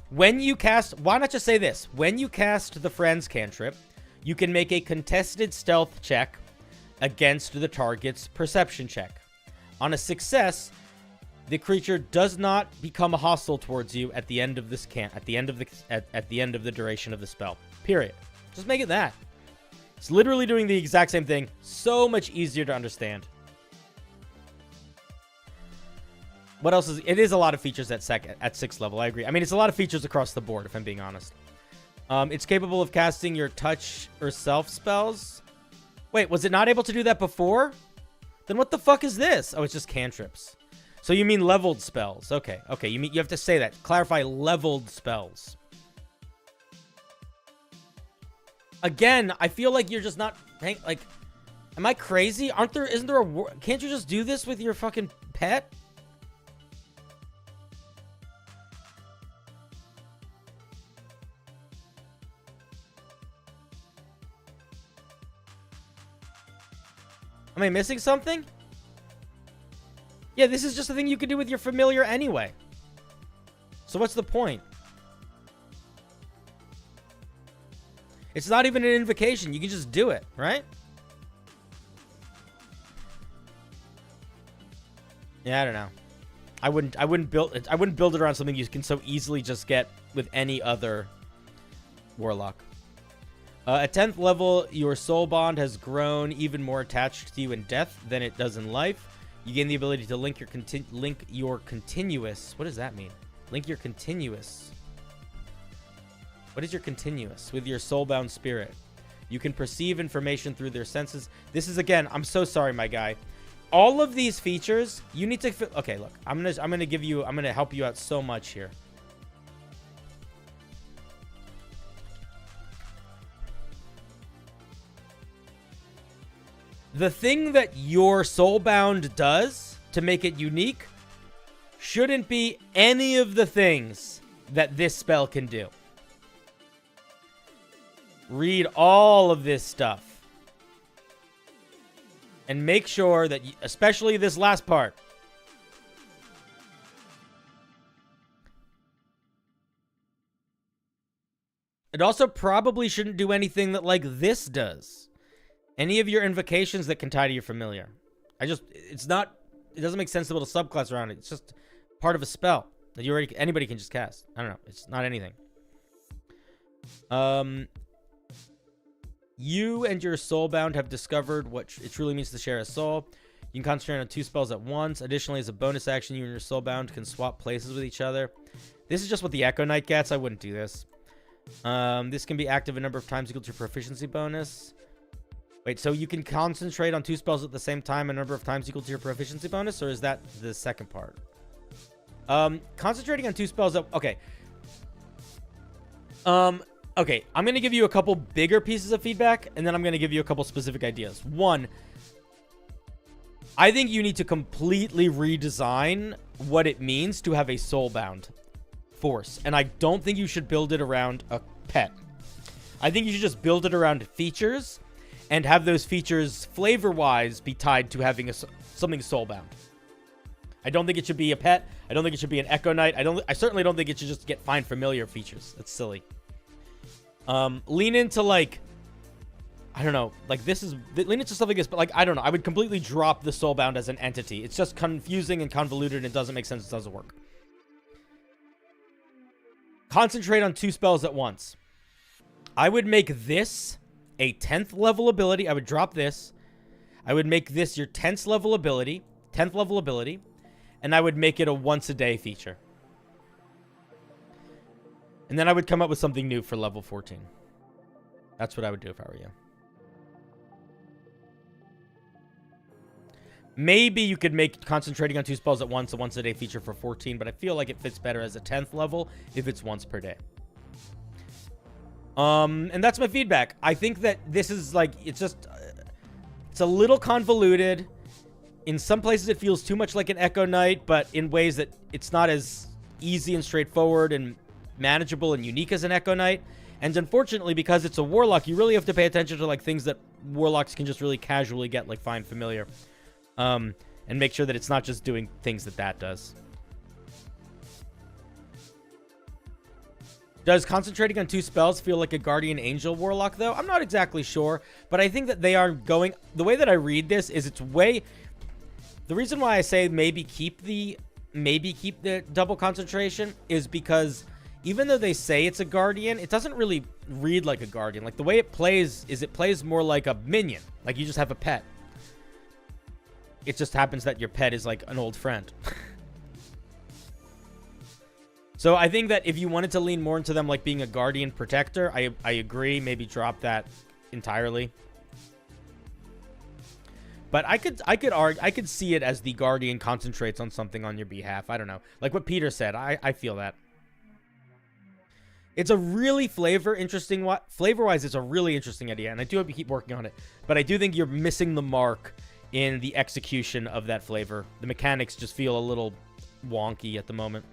[SPEAKER 1] When you cast... Why not just say this? When you cast the friend's cantrip, you can make a contested stealth check against the target's perception check. On a success, the creature does not become hostile towards you at the end of this at the end of the duration of the spell. Period. Just make it that. It's literally doing the exact same thing. So much easier to understand. What else is... It is a lot of features at 6th level. I agree. I mean, it's a lot of features across the board, if I'm being honest. It's capable of casting your touch or self spells. Wait, was it not able to do that before? Then what the fuck is this? Oh, it's just cantrips. So you mean leveled spells. Okay. Okay, you have to say that. Clarify leveled spells. Again, I feel like you're just not... Like, am I crazy? Isn't there a... Can't you just do this with your fucking pet? Am I missing something? Yeah, this is just a thing you could do with your familiar anyway. So what's the point? It's not even an invocation. You can just do it, right? Yeah, I don't know. I wouldn't build it around something you can so easily just get with any other warlock. At 10th level, your soul bond has grown even more attached to you in death than it does in life. You gain the ability to link your continuous. What does that mean? Link your continuous. What is your continuous? With your soulbound spirit. You can perceive information through their senses. This is, again, I'm so sorry, my guy. All of these features, you need to... Okay, look. I'm gonna help you out so much here. The thing that your soulbound does to make it unique shouldn't be any of the things that this spell can do. Read all of this stuff. And make sure that, especially this last part, it also probably shouldn't do anything that, like, this does. Any of your invocations that can tie to your familiar. It doesn't make sense to build a subclass around it. It's just part of a spell that anybody can just cast. I don't know. It's not anything. You and your soulbound have discovered what it truly means to share a soul. You can concentrate on 2 spells at once. Additionally, as a bonus action, you and your soulbound can swap places with each other. This is just what the Echo Knight gets. I wouldn't do this. This can be active a number of times equal to your proficiency bonus. Wait, so you can concentrate on 2 spells at the same time a number of times equal to your proficiency bonus, or is that the second part? Concentrating on 2 spells okay. Okay, I'm going to give you a couple bigger pieces of feedback, and then I'm going to give you a couple specific ideas. One, I think you need to completely redesign what it means to have a soulbound force, and I don't think you should build it around a pet. I think you should just build it around features, and have those features, flavor-wise, be tied to having something soulbound. I don't think it should be a pet. I don't think it should be an Echo Knight. I certainly don't think it should just find familiar features. That's silly. Lean into, like, I don't know, like, lean into stuff like this, but, like, I don't know. I would completely drop the soulbound as an entity. It's just confusing and convoluted, and it doesn't make sense. It doesn't work. Concentrate on 2 spells at once. I would make this a 10th level ability. I would drop this. I would make this your 10th level ability, and I would make it a once-a-day feature. And then I would come up with something new for level 14. That's what I would do if I were you. Maybe you could make concentrating on 2 spells at once a once-a-day feature for 14, but I feel like it fits better as a 10th level if it's once per day. And that's my feedback. I think that this is, like, it's a little convoluted. In some places it feels too much like an Echo Knight, but in ways that it's not as easy and straightforward and manageable and unique as an Echo Knight. And unfortunately, because it's a warlock, you really have to pay attention to, like, things that warlocks can just really casually get, like find familiar. And make sure that it's not just doing things that does. Does concentrating on 2 spells feel like a Guardian Angel Warlock, though? I'm not exactly sure, but I think that they are going... The way that I read this is it's way... The reason why I say maybe keep the double concentration is because even though they say it's a Guardian, it doesn't really read like a Guardian. Like, the way it plays is it plays more like a minion. Like, you just have a pet. It just happens that your pet is, like, an old friend. So I think that if you wanted to lean more into them, like, being a Guardian Protector, I agree. Maybe drop that entirely. But I could see it as the Guardian concentrates on something on your behalf. I don't know. Like what Peter said. I feel that. It's a really flavor-wise, it's a really interesting idea, and I do hope you keep working on it. But I do think you're missing the mark in the execution of that flavor. The mechanics just feel a little wonky at the moment.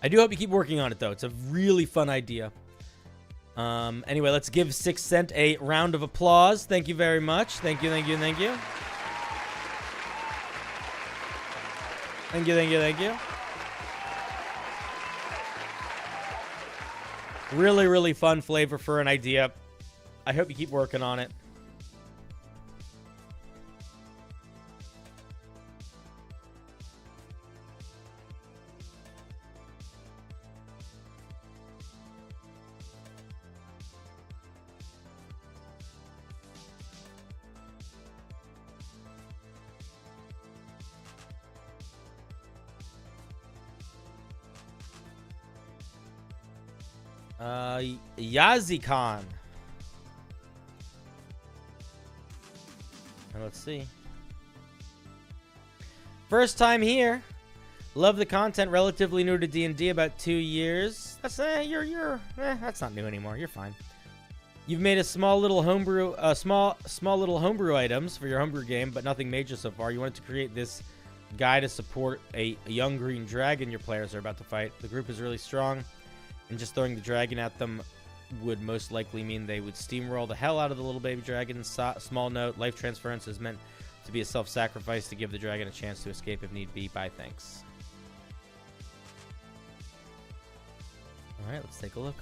[SPEAKER 1] I do hope you keep working on it, though. It's a really fun idea. Anyway, let's give 6 Cent a round of applause. Thank you very much. Thank you, thank you, thank you. Thank you, thank you, thank you. Really, really fun flavor for an idea. I hope you keep working on it. Yazikon. Let's see. First time here. Love the content. Relatively new to D&D, about 2 years. That's that's not new anymore. You're fine. You've made a small little homebrew, small little homebrew items for your homebrew game, but nothing major so far. You wanted to create this guy to support a young green dragon your players are about to fight. The group is really strong, and just throwing the dragon at them would most likely mean they would steamroll the hell out of the little baby dragon. Small note, life transference is meant to be a self-sacrifice to give the dragon a chance to escape if need be. Bye, thanks. Alright, let's take a look.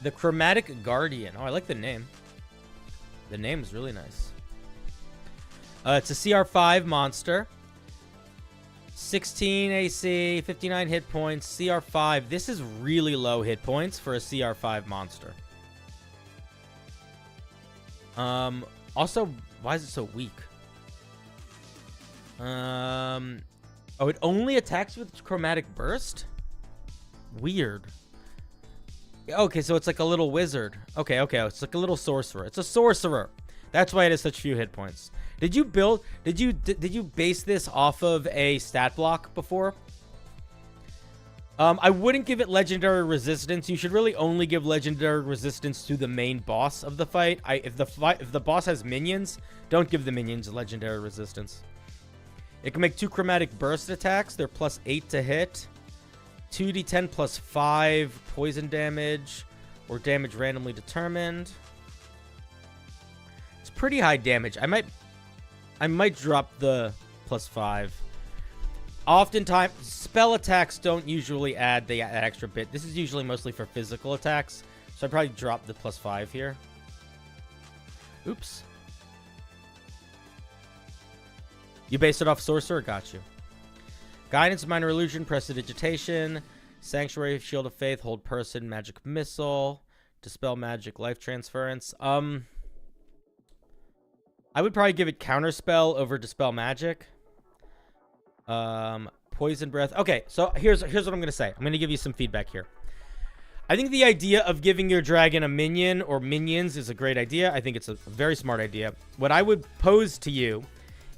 [SPEAKER 1] The Chromatic Guardian. Oh, I like the name. The name is really nice. It's a CR5 monster. 16 AC, 59 hit points, CR5. This is really low hit points for a CR5 monster. Also, why is it so weak? Oh, it only attacks with Chromatic Burst? Weird. Okay, so it's like a little wizard. Okay, it's like a little sorcerer. It's a sorcerer. That's why it has such few hit points. Did you base this off of a stat block before? I wouldn't give it legendary resistance. You should really only give legendary resistance to the main boss of the fight. If the boss has minions, don't give the minions legendary resistance. It can make 2 chromatic burst attacks. They're +8 to hit. 2d10 +5 poison damage or damage randomly determined. It's pretty high damage. I might drop the +5. Oftentimes, spell attacks don't usually add that extra bit. This is usually mostly for physical attacks, so I'd probably drop the +5 here. Oops. You based it off Sorcerer? Got you. Guidance, Minor Illusion, Prestidigitation, Sanctuary, Shield of Faith, Hold Person, Magic Missile, Dispel Magic, Life Transference. I would probably give it Counterspell over Dispel Magic. Poison Breath. Okay, so here's what I'm going to say. I'm going to give you some feedback here. I think the idea of giving your dragon a minion or minions is a great idea. I think it's a very smart idea. What I would pose to you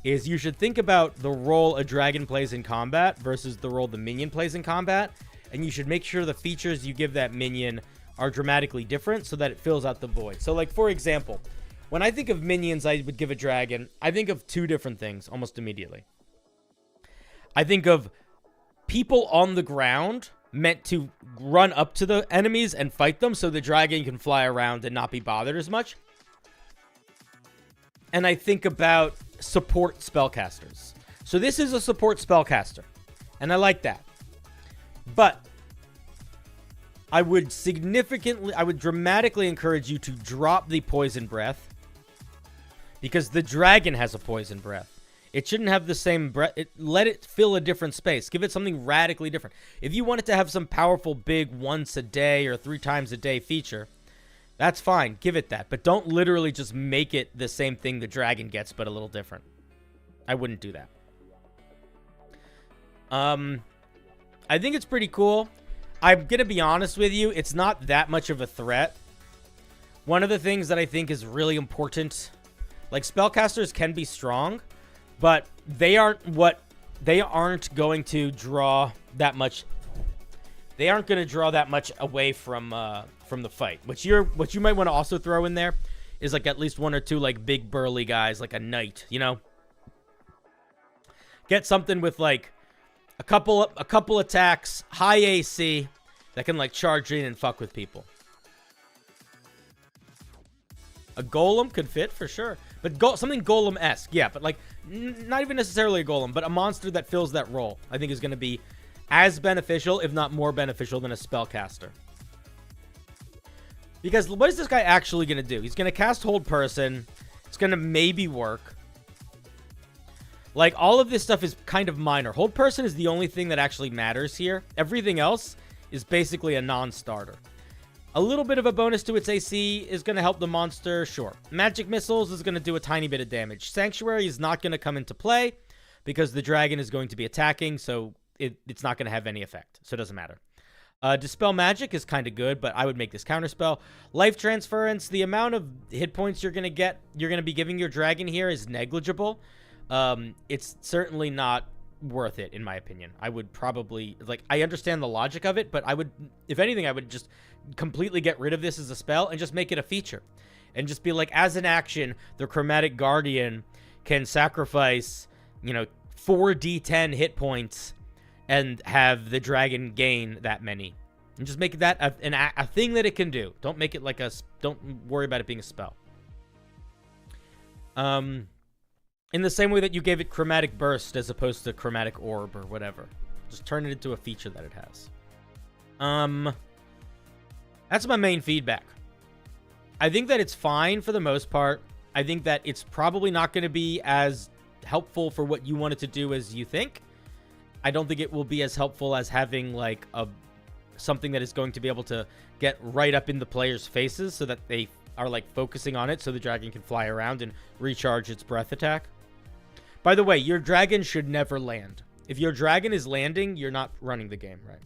[SPEAKER 1] is you should think about the role a dragon plays in combat versus the role the minion plays in combat, and you should make sure the features you give that minion are dramatically different so that it fills out the void. So, like, for example, when I think of minions I would give a dragon, I think of 2 different things almost immediately. I think of people on the ground meant to run up to the enemies and fight them so the dragon can fly around and not be bothered as much. And I think about support spellcasters. So this is a support spellcaster, and I like that. But I would dramatically encourage you to drop the poison breath because the dragon has a poison breath. It shouldn't have the same breath. Let it fill a different space. Give it something radically different. If you want it to have some powerful, big, once a day or 3 times a day feature, that's fine. Give it that. But don't literally just make it the same thing the dragon gets, but a little different. I wouldn't do that. I think it's pretty cool. I'm going to be honest with you. It's not that much of a threat. One of the things that I think is really important, like spellcasters can be strong, but they aren't going to draw that much. They aren't going to draw that much away from the fight. What you might want to also throw in there is like at least 1 or 2 like big burly guys, like a knight, you know? Get something with like a couple attacks, high AC that can like charge in and fuck with people. A golem could fit for sure, but something golem-esque, yeah. But like, not even necessarily a golem, but a monster that fills that role, I think is going to be as beneficial, if not more beneficial, than a spellcaster. Because what is this guy actually going to do? He's going to cast Hold Person. It's going to maybe work. Like, all of this stuff is kind of minor. Hold Person is the only thing that actually matters here. Everything else is basically a non-starter. A little bit of a bonus to its AC is going to help the monster, sure. Magic Missiles is going to do a tiny bit of damage. Sanctuary is not going to come into play because the dragon is going to be attacking, so it's not going to have any effect, so it doesn't matter. Dispel Magic is kind of good, but I would make this Counterspell. Life Transference, the amount of hit points you're going to be giving your dragon here is negligible. It's certainly not worth it, in my opinion. I would probably, like, I understand the logic of it, but I would, if anything, I would just completely get rid of this as a spell and just make it a feature. And just be like, as an action, the Chromatic Guardian can sacrifice, 4d10 hit points and have the dragon gain that many. And just make that a thing that it can do. Don't make it like don't worry about it being a spell. In the same way that you gave it Chromatic Burst as opposed to Chromatic Orb or whatever. Just turn it into a feature that it has. That's my main feedback. I think that it's fine for the most part. I think that it's probably not going to be as helpful for what you want it to do as you think. I don't think it will be as helpful as having like something that is going to be able to get right up in the players' faces so that they are like focusing on it so the dragon can fly around and recharge its breath attack. By the way, your dragon should never land. If your dragon is landing, you're not running the game, right?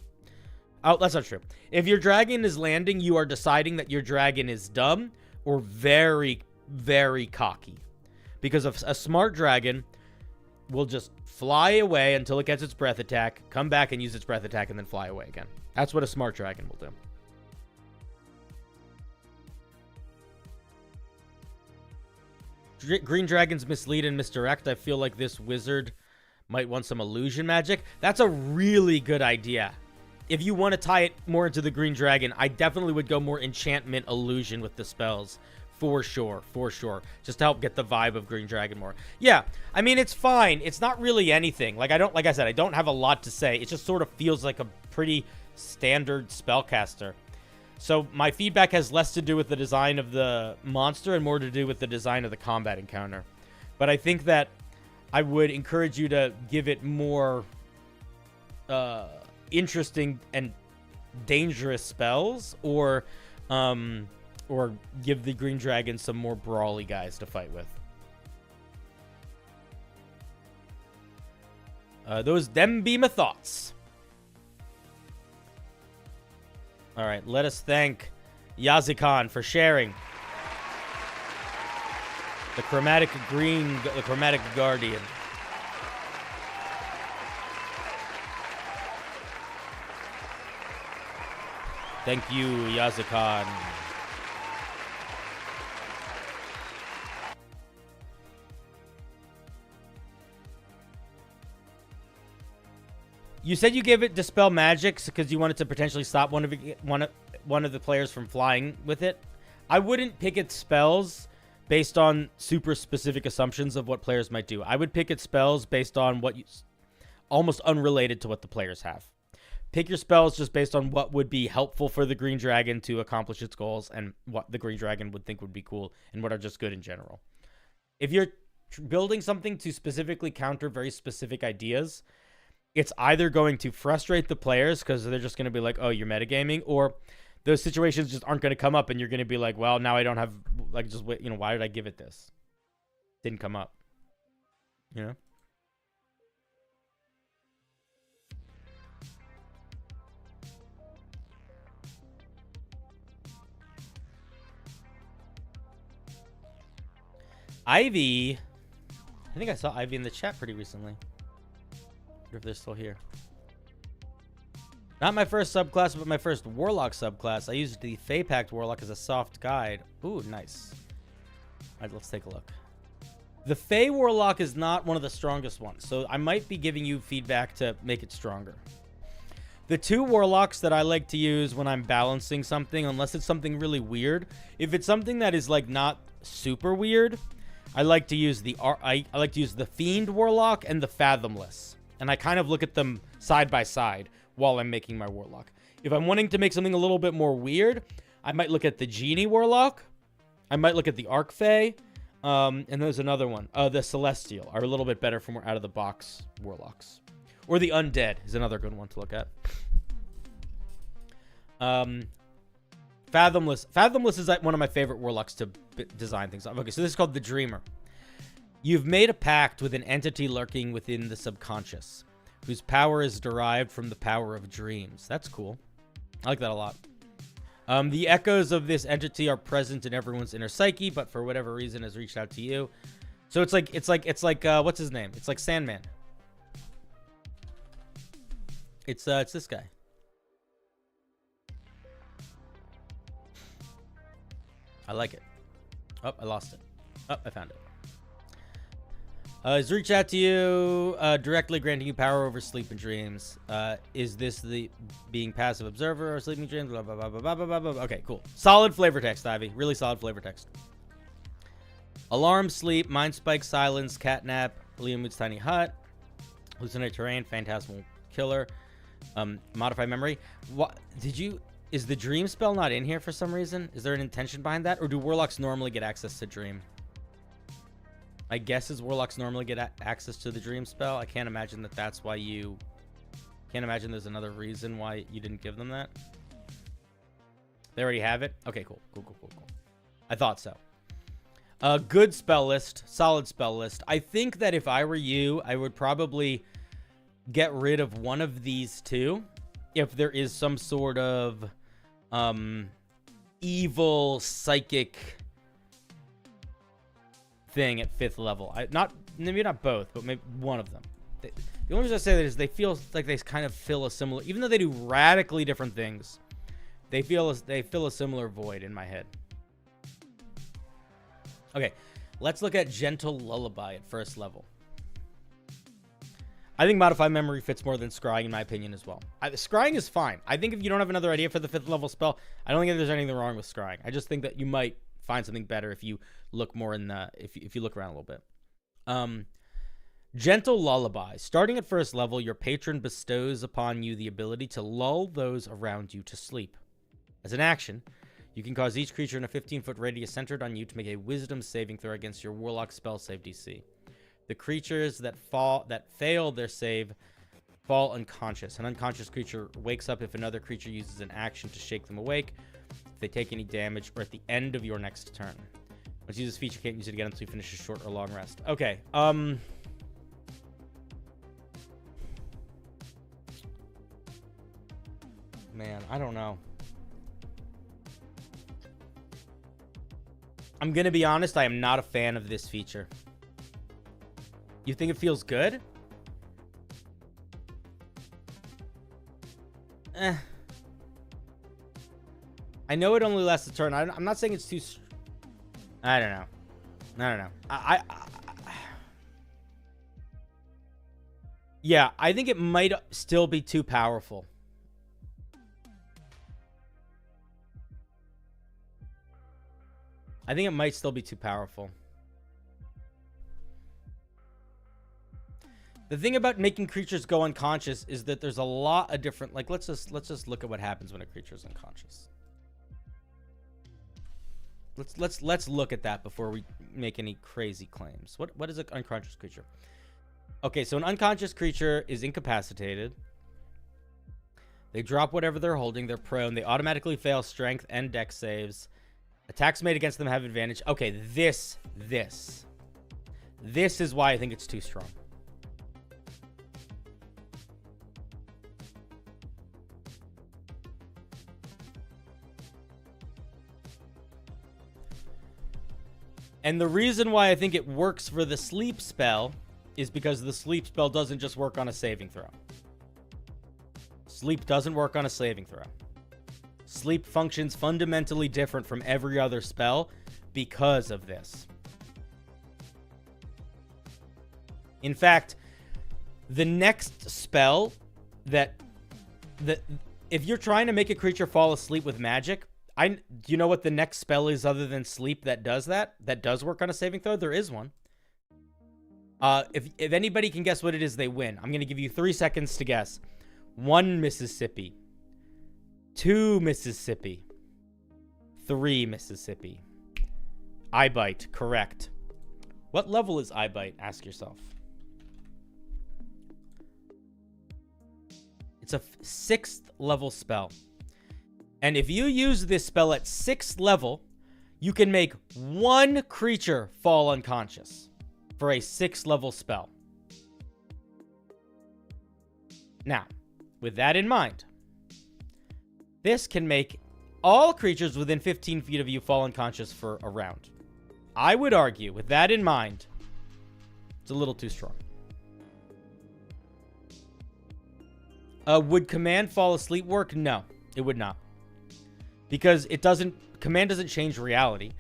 [SPEAKER 1] Oh, that's not true. If your dragon is landing, you are deciding that your dragon is dumb or very, very cocky. Because a smart dragon will just fly away until it gets its breath attack, come back and use its breath attack, and then fly away again. That's what a smart dragon will do. Green dragons mislead and misdirect. I feel like this wizard might want some illusion magic. That's a really good idea. If you want to tie it more into the green dragon, I definitely would go more enchantment illusion with the spells. For sure, for sure. Just to help get the vibe of green dragon more. Yeah, I mean, it's fine. It's not really anything. Like I said, I don't have a lot to say. It just sort of feels like a pretty standard spellcaster. So my feedback has less to do with the design of the monster and more to do with the design of the combat encounter. But I think that I would encourage you to give it more interesting and dangerous spells, or give the green dragon some more brawly guys to fight with. Them be my thoughts. All right, let us thank Yazikan for sharing the chromatic guardian. Thank you, Yazikan. You said you gave it Dispel Magic because you wanted to potentially stop one of the players from flying with it. I wouldn't pick its spells based on super specific assumptions of what players might do. I would pick its spells based on almost unrelated to what the players have. Pick your spells just based on what would be helpful for the green dragon to accomplish its goals and what the green dragon would think would be cool and what are just good in general. If you're building something to specifically counter very specific ideas, it's either going to frustrate the players because they're just going to be like, oh, you're metagaming, or those situations just aren't going to come up and you're going to be like, well, now I don't have, like, just wait, why did I give it this? Didn't come up. Ivy. I think I saw Ivy in the chat pretty recently. If they're still here. Not my first subclass, but my first warlock subclass. I used the Fey Pact warlock as a soft guide. Ooh, nice. All right, let's take a look. The Fey warlock is not one of the strongest ones, so I might be giving you feedback to make it stronger. The two warlocks that I like to use when I'm balancing something, unless it's something really weird, if it's something that is like not super weird, I like to use the Fiend warlock and the Fathomless. And I kind of look at them side by side while I'm making my warlock. If I'm wanting to make something a little bit more weird, I might look at the Genie warlock. I might look at the Archfey. And there's another one. The Celestial are a little bit better for more out-of-the-box warlocks. Or the Undead is another good one to look at. Fathomless. Fathomless is like one of my favorite warlocks to design things. Okay, so this is called the Dreamer. You've made a pact with an entity lurking within the subconscious, whose power is derived from the power of dreams. That's cool. I like that a lot. The echoes of this entity are present in everyone's inner psyche, but for whatever reason has reached out to you. So it's like what's his name? It's like Sandman. It's this guy. I like it. Oh, I lost it. Oh, I found it. Has reached out to you, directly granting you power over sleep and dreams. Is this the being passive observer or sleeping dreams? Blah, blah, blah, blah, blah, blah, blah. Okay, cool. Solid flavor text, Ivy. Really solid flavor text. Alarm, sleep, mind spike, silence, catnap, Leomut's tiny hut, hallucinate terrain, phantasmal killer, modify memory. What did you? Is the dream spell not in here for some reason? Is there an intention behind that, or do warlocks normally get access to dream? I guess is warlocks normally get access to the dream spell. I can't imagine that that's why you... Can't imagine there's another reason why you didn't give them that. They already have it? Okay, cool. Cool. I thought so. Good spell list. Solid spell list. I think that if I were you, I would probably get rid of one of these two. If there is some sort of evil psychic thing at 5th level. Maybe not both, but maybe one of them. The only reason I say that is they feel like they kind of fill a similar, even though they do radically different things, they fill a similar void in my head. Okay, let's look at Gentle Lullaby at 1st level. I think Modify Memory fits more than Scrying in my opinion as well. Scrying is fine. I think if you don't have another idea for the 5th level spell, I don't think there's anything wrong with Scrying. I just think that you might find something better if you look more in the if you look around a little bit. Gentle Lullaby. Starting at 1st level, your patron bestows upon you the ability to lull those around you to sleep. As an action, you can cause each creature in a 15-foot radius centered on you to make a wisdom saving throw against your warlock spell save DC. The creatures that fail their save fall unconscious. An unconscious creature wakes up if another creature uses an action to shake them awake, if they take any damage, or at the end of your next turn. Once you use this feature, you can't use it again until you finish a short or long rest. Okay, man, I don't know. I'm gonna be honest, I am not a fan of this feature. You think it feels good? I know it only lasts a turn. I'm not saying it's too... I don't know. Yeah, I think it might still be too powerful. I think it might still be too powerful. The thing about making creatures go unconscious is that there's a lot of different... Like, let's just look at what happens when a creature is unconscious. Let's look at that before we make any crazy claims. What is an unconscious creature? Okay, so an unconscious creature is incapacitated. They drop whatever they're holding. They're prone. They automatically fail strength and dex saves. Attacks made against them have advantage. Okay, this is why I think it's too strong. And the reason why I think it works for the sleep spell is because the sleep spell doesn't just work on a saving throw. Sleep doesn't work on a saving throw. Sleep functions fundamentally different from every other spell because of this. In fact, the next spell that if you're trying to make a creature fall asleep with magic, do you know what the next spell is other than sleep that does that? That does work on a saving throw? There is one. If anybody can guess what it is, they win. I'm going to give you 3 seconds to guess. 1 Mississippi. 2 Mississippi. 3 Mississippi. Eye bite, correct. What level is eye bite? Ask yourself. It's a 6th level spell. And if you use this spell at 6th level, you can make 1 creature fall unconscious for a 6th level spell. Now, with that in mind, this can make all creatures within 15 feet of you fall unconscious for a round. I would argue, with that in mind, it's a little too strong. Would command fall asleep work? No, it would not. Because command doesn't change reality.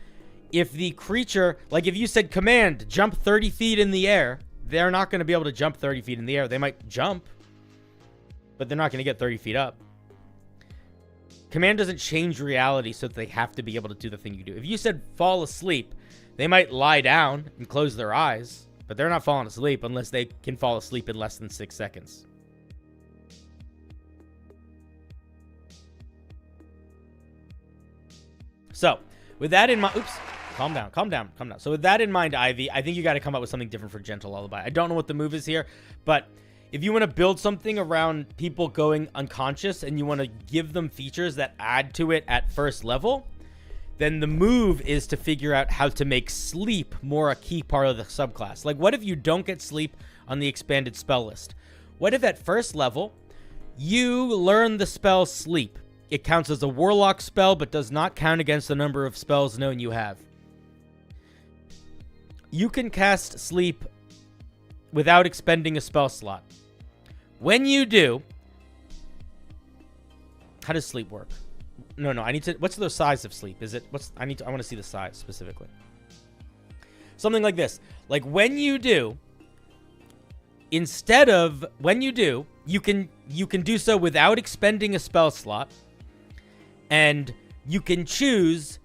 [SPEAKER 1] If the creature, like if you said command, jump 30 feet in the air, they're not going to be able to jump 30 feet in the air. They might jump, but they're not going to get 30 feet up. Command doesn't change reality so that they have to be able to do the thing you do. If you said fall asleep, they might lie down and close their eyes, but they're not falling asleep unless they can fall asleep in less than 6 seconds. So, with that in mind, oops, calm down. So with that in mind, Ivy, I think you got to come up with something different for Gentle Lullaby. I don't know what the move is here, but if you want to build something around people going unconscious and you want to give them features that add to it at first level, then the move is to figure out how to make sleep more a key part of the subclass. Like, what if you don't get sleep on the expanded spell list? What if at first level, you learn the spell sleep? It counts as a warlock spell, but does not count against the number of spells known you have. You can cast sleep without expending a spell slot. When you do, how does sleep work? No, I need to, what's the size of sleep? Is it, I want to see the size specifically. Something like this. Like when you do, you can do so without expending a spell slot. And you can choose,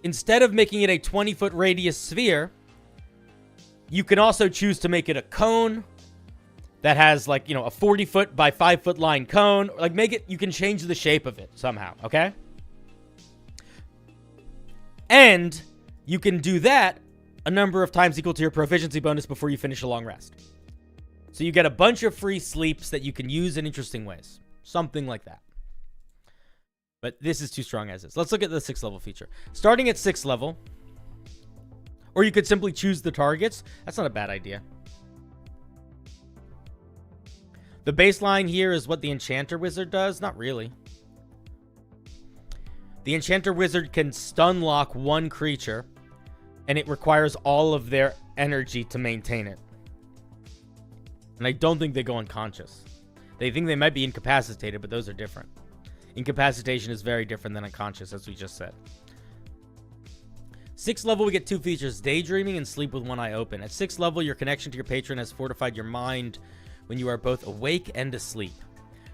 [SPEAKER 1] instead of making it a 20-foot radius sphere, you can also choose to make it a cone that has, like, you know, a 40-foot by 5-foot line cone. Like, you can change the shape of it somehow, okay? And you can do that a number of times equal to your proficiency bonus before you finish a long rest. So you get a bunch of free sleeps that you can use in interesting ways. Something like that. But this is too strong as is. Let's look at the 6th level feature. Starting at 6th level, or you could simply choose the targets. That's not a bad idea. The baseline here is what the Enchanter Wizard does. Not really. The Enchanter Wizard can stun lock one creature, and it requires all of their energy to maintain it. And I don't think they go unconscious. They think they might be incapacitated, but those are different. Incapacitation is very different than unconscious, as we just said. 6th level, we get 2 features, daydreaming and sleep with one eye open. At 6th level, your connection to your patron has fortified your mind when you are both awake and asleep.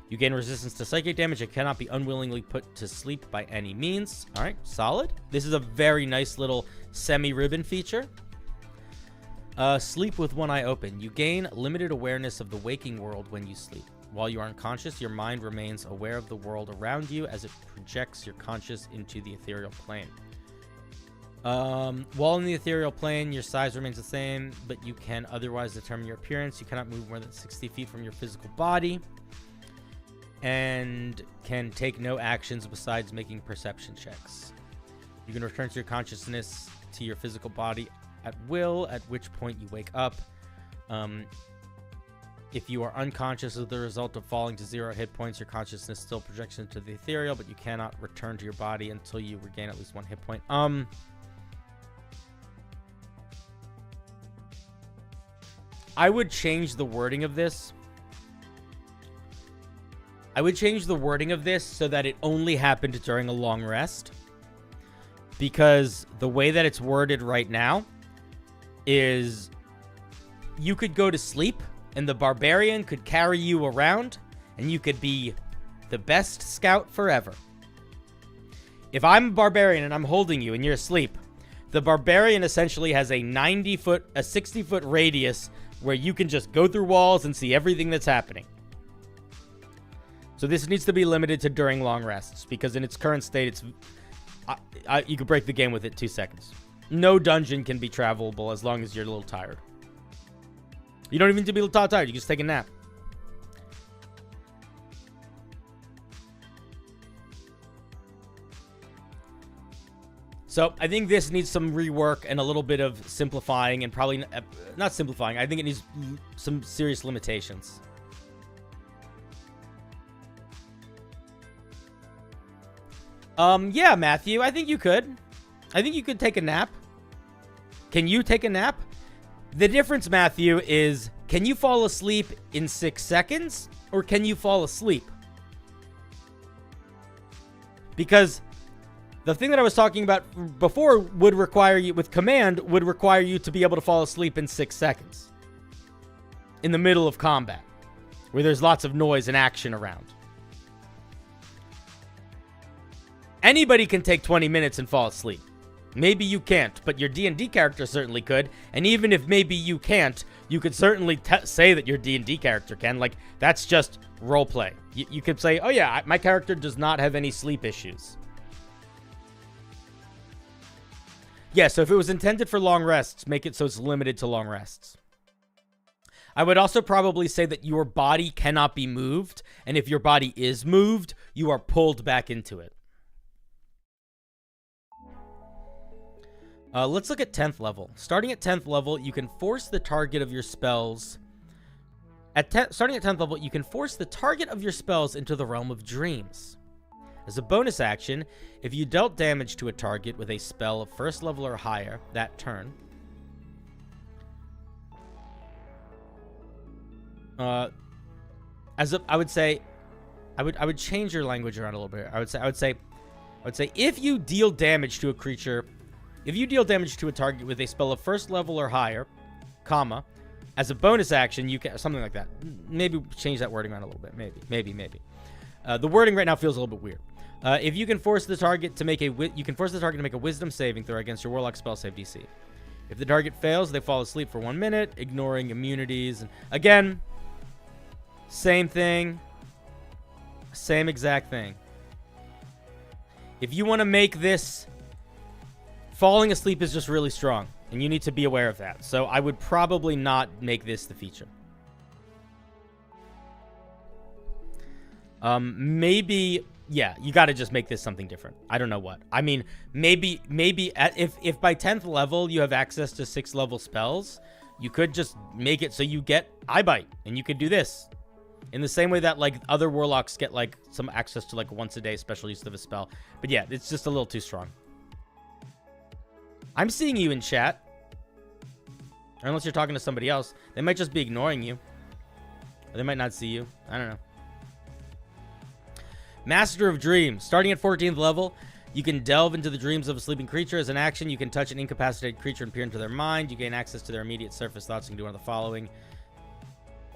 [SPEAKER 1] You gain resistance to psychic damage and cannot be unwillingly put to sleep by any means. All right, solid. This is a very nice little semi-ribbon feature. Sleep with one eye open. You gain limited awareness of the waking world when you sleep. While you are unconscious, your mind remains aware of the world around you as it projects your conscious into the ethereal plane. While in the ethereal plane, your size remains the same, but you can otherwise determine your appearance. You cannot move more than 60 feet from your physical body, and can take no actions besides making perception checks. You can return to your consciousness to your physical body at will, at which point you wake up. If you are unconscious as the result of falling to 0 hit points, your consciousness still projects into the ethereal, but you cannot return to your body until you regain at least 1 hit point. I would change the wording of this. I would change the wording of this so that it only happened during a long rest. Because the way that it's worded right now is you could go to sleep and the barbarian could carry you around and you could be the best scout forever. If I'm a barbarian and I'm holding you and you're asleep, the barbarian essentially has a 60-foot radius where you can just go through walls and see everything that's happening. So this needs to be limited to during long rests, because in its current state, it's you could break the game with it 2 seconds. No dungeon can be travelable as long as you're a little tired. You don't even need to be a little tired. You can just take a nap. So I think this needs some rework and a little bit of simplifying, and probably not simplifying. I think it needs some serious limitations. Yeah, Matthew, I think you could. I think you could take a nap. Can you take a nap? The difference, Matthew, is can you fall asleep in 6 seconds or can you fall asleep? Because The thing that I was talking about before would require you, with command, would require you to be able to fall asleep in 6 seconds. In the middle of combat, where there's lots of noise and action around. Anybody can take 20 minutes and fall asleep. Maybe you can't, but your D&D character certainly could. And even if maybe you can't, you could certainly say that your D&D character can. Like, that's just roleplay. You could say, oh yeah, my character does not have any sleep issues. Yeah, so if it was intended for long rests, make it so it's limited to long rests. I would also probably say that your body cannot be moved, and if your body is moved, you are pulled back into it. Let's look at 10th level. Starting at 10th level, you can force the target of your spells... Starting at 10th level, you can force the target of your spells into the realm of dreams. As a bonus action, if you dealt damage to a target with a spell of 1st level or higher that turn, I would change your language around a little bit. I would say if you deal damage to a creature, if you deal damage to a target with a spell of 1st level or higher, comma, as a bonus action, you can something like that. Maybe change that wording around a little bit. Maybe. The wording right now feels a little bit weird. If you can force the target to make a wisdom saving throw against your warlock spell save DC. If the target fails, they fall asleep for 1 minute, ignoring immunities. And again, same thing, same exact thing. If you want to make this, falling asleep is just really strong, and you need to be aware of that. So I would probably not make this the feature. Maybe, yeah, you got to just make this something different. I don't know what. I mean, maybe if by 10th level you have access to 6th level spells, you could just make it so you get eye bite, and you could do this in the same way that like other warlocks get like some access to like once a day special use of a spell. But yeah, it's just a little too strong. I'm seeing you in chat. Or unless you're talking to somebody else, they might just be ignoring you. Or they might not see you. I don't know. Master of Dreams. Starting at 14th level, you can delve into the dreams of a sleeping creature. As an action, you can touch an incapacitated creature and peer into their mind. You gain access to their immediate surface thoughts. You can do one of the following.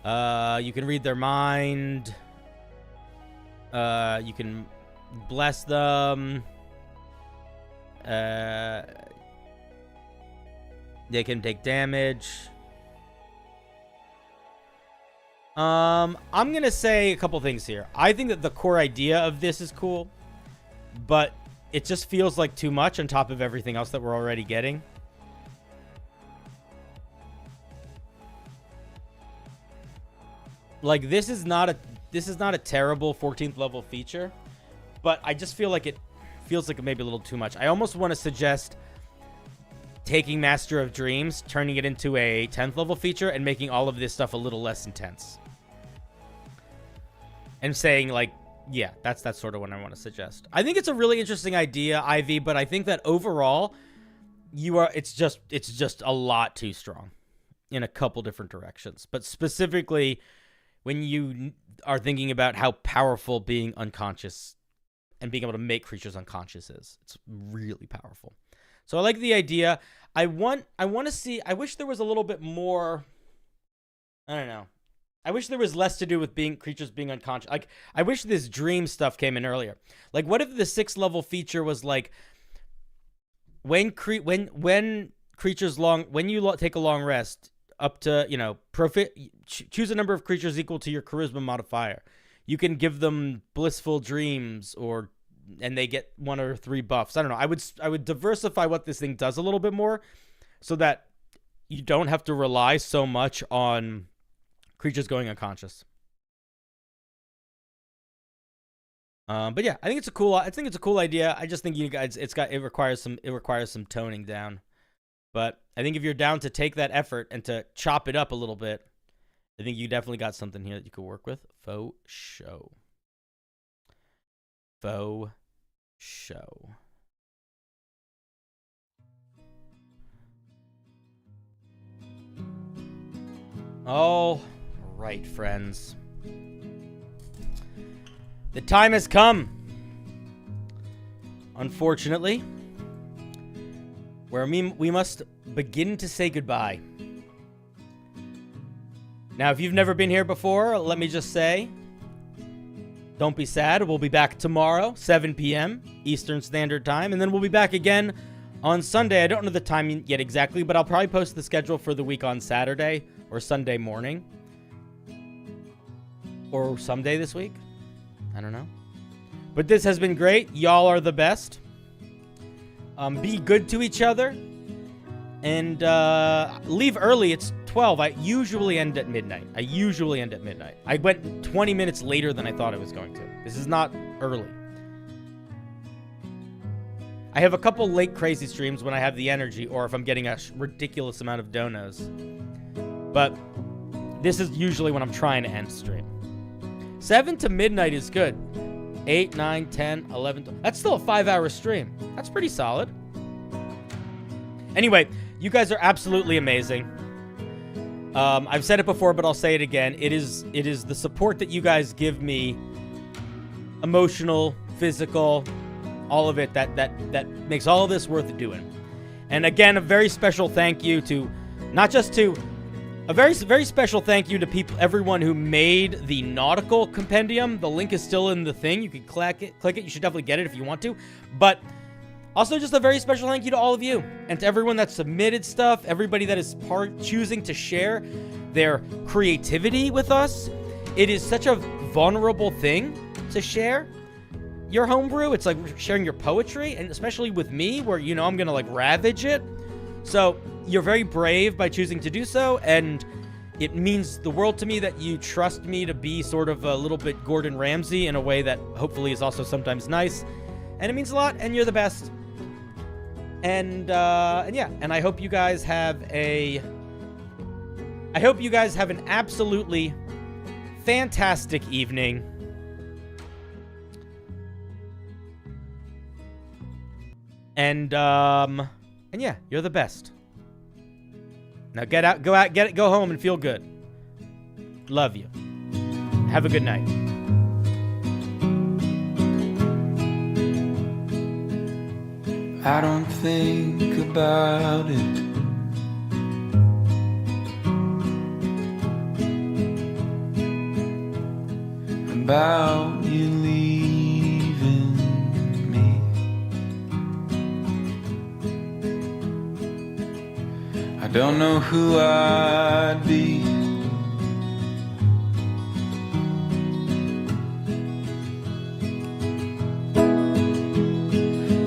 [SPEAKER 1] You can read their mind. You can bless them. They can take damage. I'm going to say a couple things here. I think that the core idea of this is cool, but it just feels like too much on top of everything else that we're already getting. Like, this is not a terrible 14th level feature, but I just feel like it feels like maybe a little too much. I almost want to suggest taking Master of Dreams, turning it into a 10th level feature, and making all of this stuff a little less intense. And saying, like, yeah, that's sort of what I want to suggest. I think it's a really interesting idea, Ivy, but I think that overall, it's just a lot too strong in a couple different directions. But specifically, when you are thinking about how powerful being unconscious and being able to make creatures unconscious is, it's really powerful. So I like the idea. I want to see. I wish there was a little bit more. I don't know. I wish there was less to do with creatures being unconscious. Like, I wish this dream stuff came in earlier. Like, what if the 6th level feature was like when creatures when you take a long rest up to choose a number of creatures equal to your charisma modifier. You can give them blissful dreams and they get 1 or 3 buffs. I don't know. I would diversify what this thing does a little bit more so that you don't have to rely so much on creatures going unconscious. But yeah, I think it's a cool idea. I just think you guys it requires some toning down. But I think if you're down to take that effort and to chop it up a little bit, I think you definitely got something here that you could work with. Faux show. Faux show. All right, friends. The time has come. unfortunately, where we must begin to say goodbye. Now, if you've never been here before, let me just say, don't be sad. We'll be back tomorrow, 7 p.m. Eastern Standard Time, and then we'll be back again on Sunday. I don't know the time yet exactly, but I'll probably post the schedule for the week on Saturday or Sunday morning. Or someday this week. I don't know. But this has been great. Y'all are the best. Be good to each other. And leave early. It's 12. I usually end at midnight. I went 20 minutes later than I thought I was going to. This is not early. I have a couple late crazy streams when I have the energy or if I'm getting a ridiculous amount of donos. But this is usually when I'm trying to end stream. 7 to midnight is good. 8, 9, 10, 11. 12. That's still a 5-hour stream. That's pretty solid. Anyway, you guys are absolutely amazing. I've said it before, but I'll say it again. It is the support that you guys give me, emotional, physical, all of it, that makes all of this worth doing. And again, a very special thank you to, a very, very special thank you to everyone who made the Nautical Compendium. The link is still in the thing. You can click it. You should definitely get it if you want to. But also just a very special thank you to all of you and to everyone that submitted stuff, everybody that is choosing to share their creativity with us. It is such a vulnerable thing to share your homebrew. It's like sharing your poetry, and especially with me where, you know, I'm going to like ravage it. So you're very brave by choosing to do so, and it means the world to me that you trust me to be sort of a little bit Gordon Ramsay in a way that hopefully is also sometimes nice. And it means a lot, and you're the best. And yeah, and I hope you guys have an absolutely fantastic evening. And yeah, you're the best. Now go home and feel good. Love you. Have a good night.
[SPEAKER 3] I don't think about it. About you leaving me. I don't know who I'd be.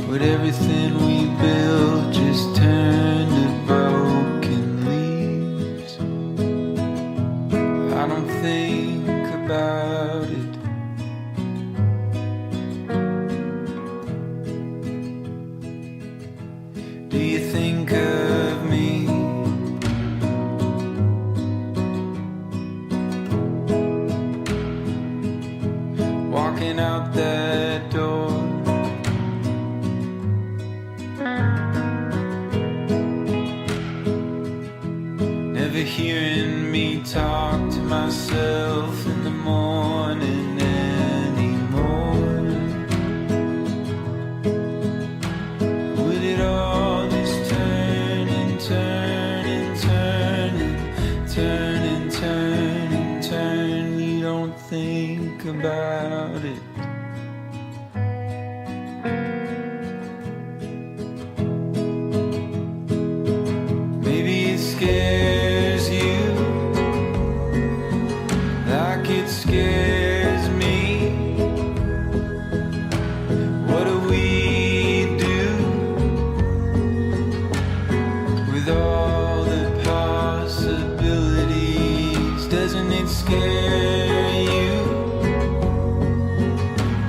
[SPEAKER 3] Would everything we built just turn to broken leaves? I don't think about it. Do you think of me? Walking out that door. Never hearing me talk to myself in the morning anymore. Would it all just turn and turn and turn and turn and turn and turn? You don't think about it. Maybe it scares you like it scares me. What do we do with all the possibilities? Doesn't it scare you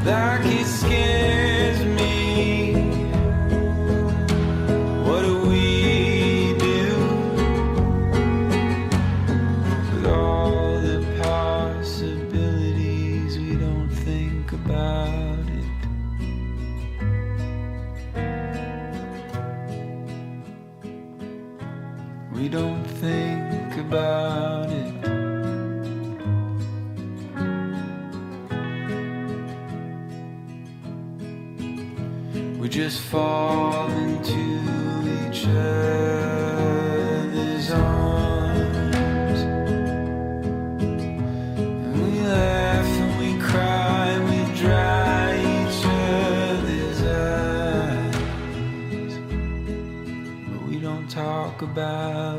[SPEAKER 3] like it scares me? What do we do with all the possibilities? We don't think about it. We don't think about it. We just fall into each other's arms. And we laugh and we cry and we dry each other's eyes. But we don't talk about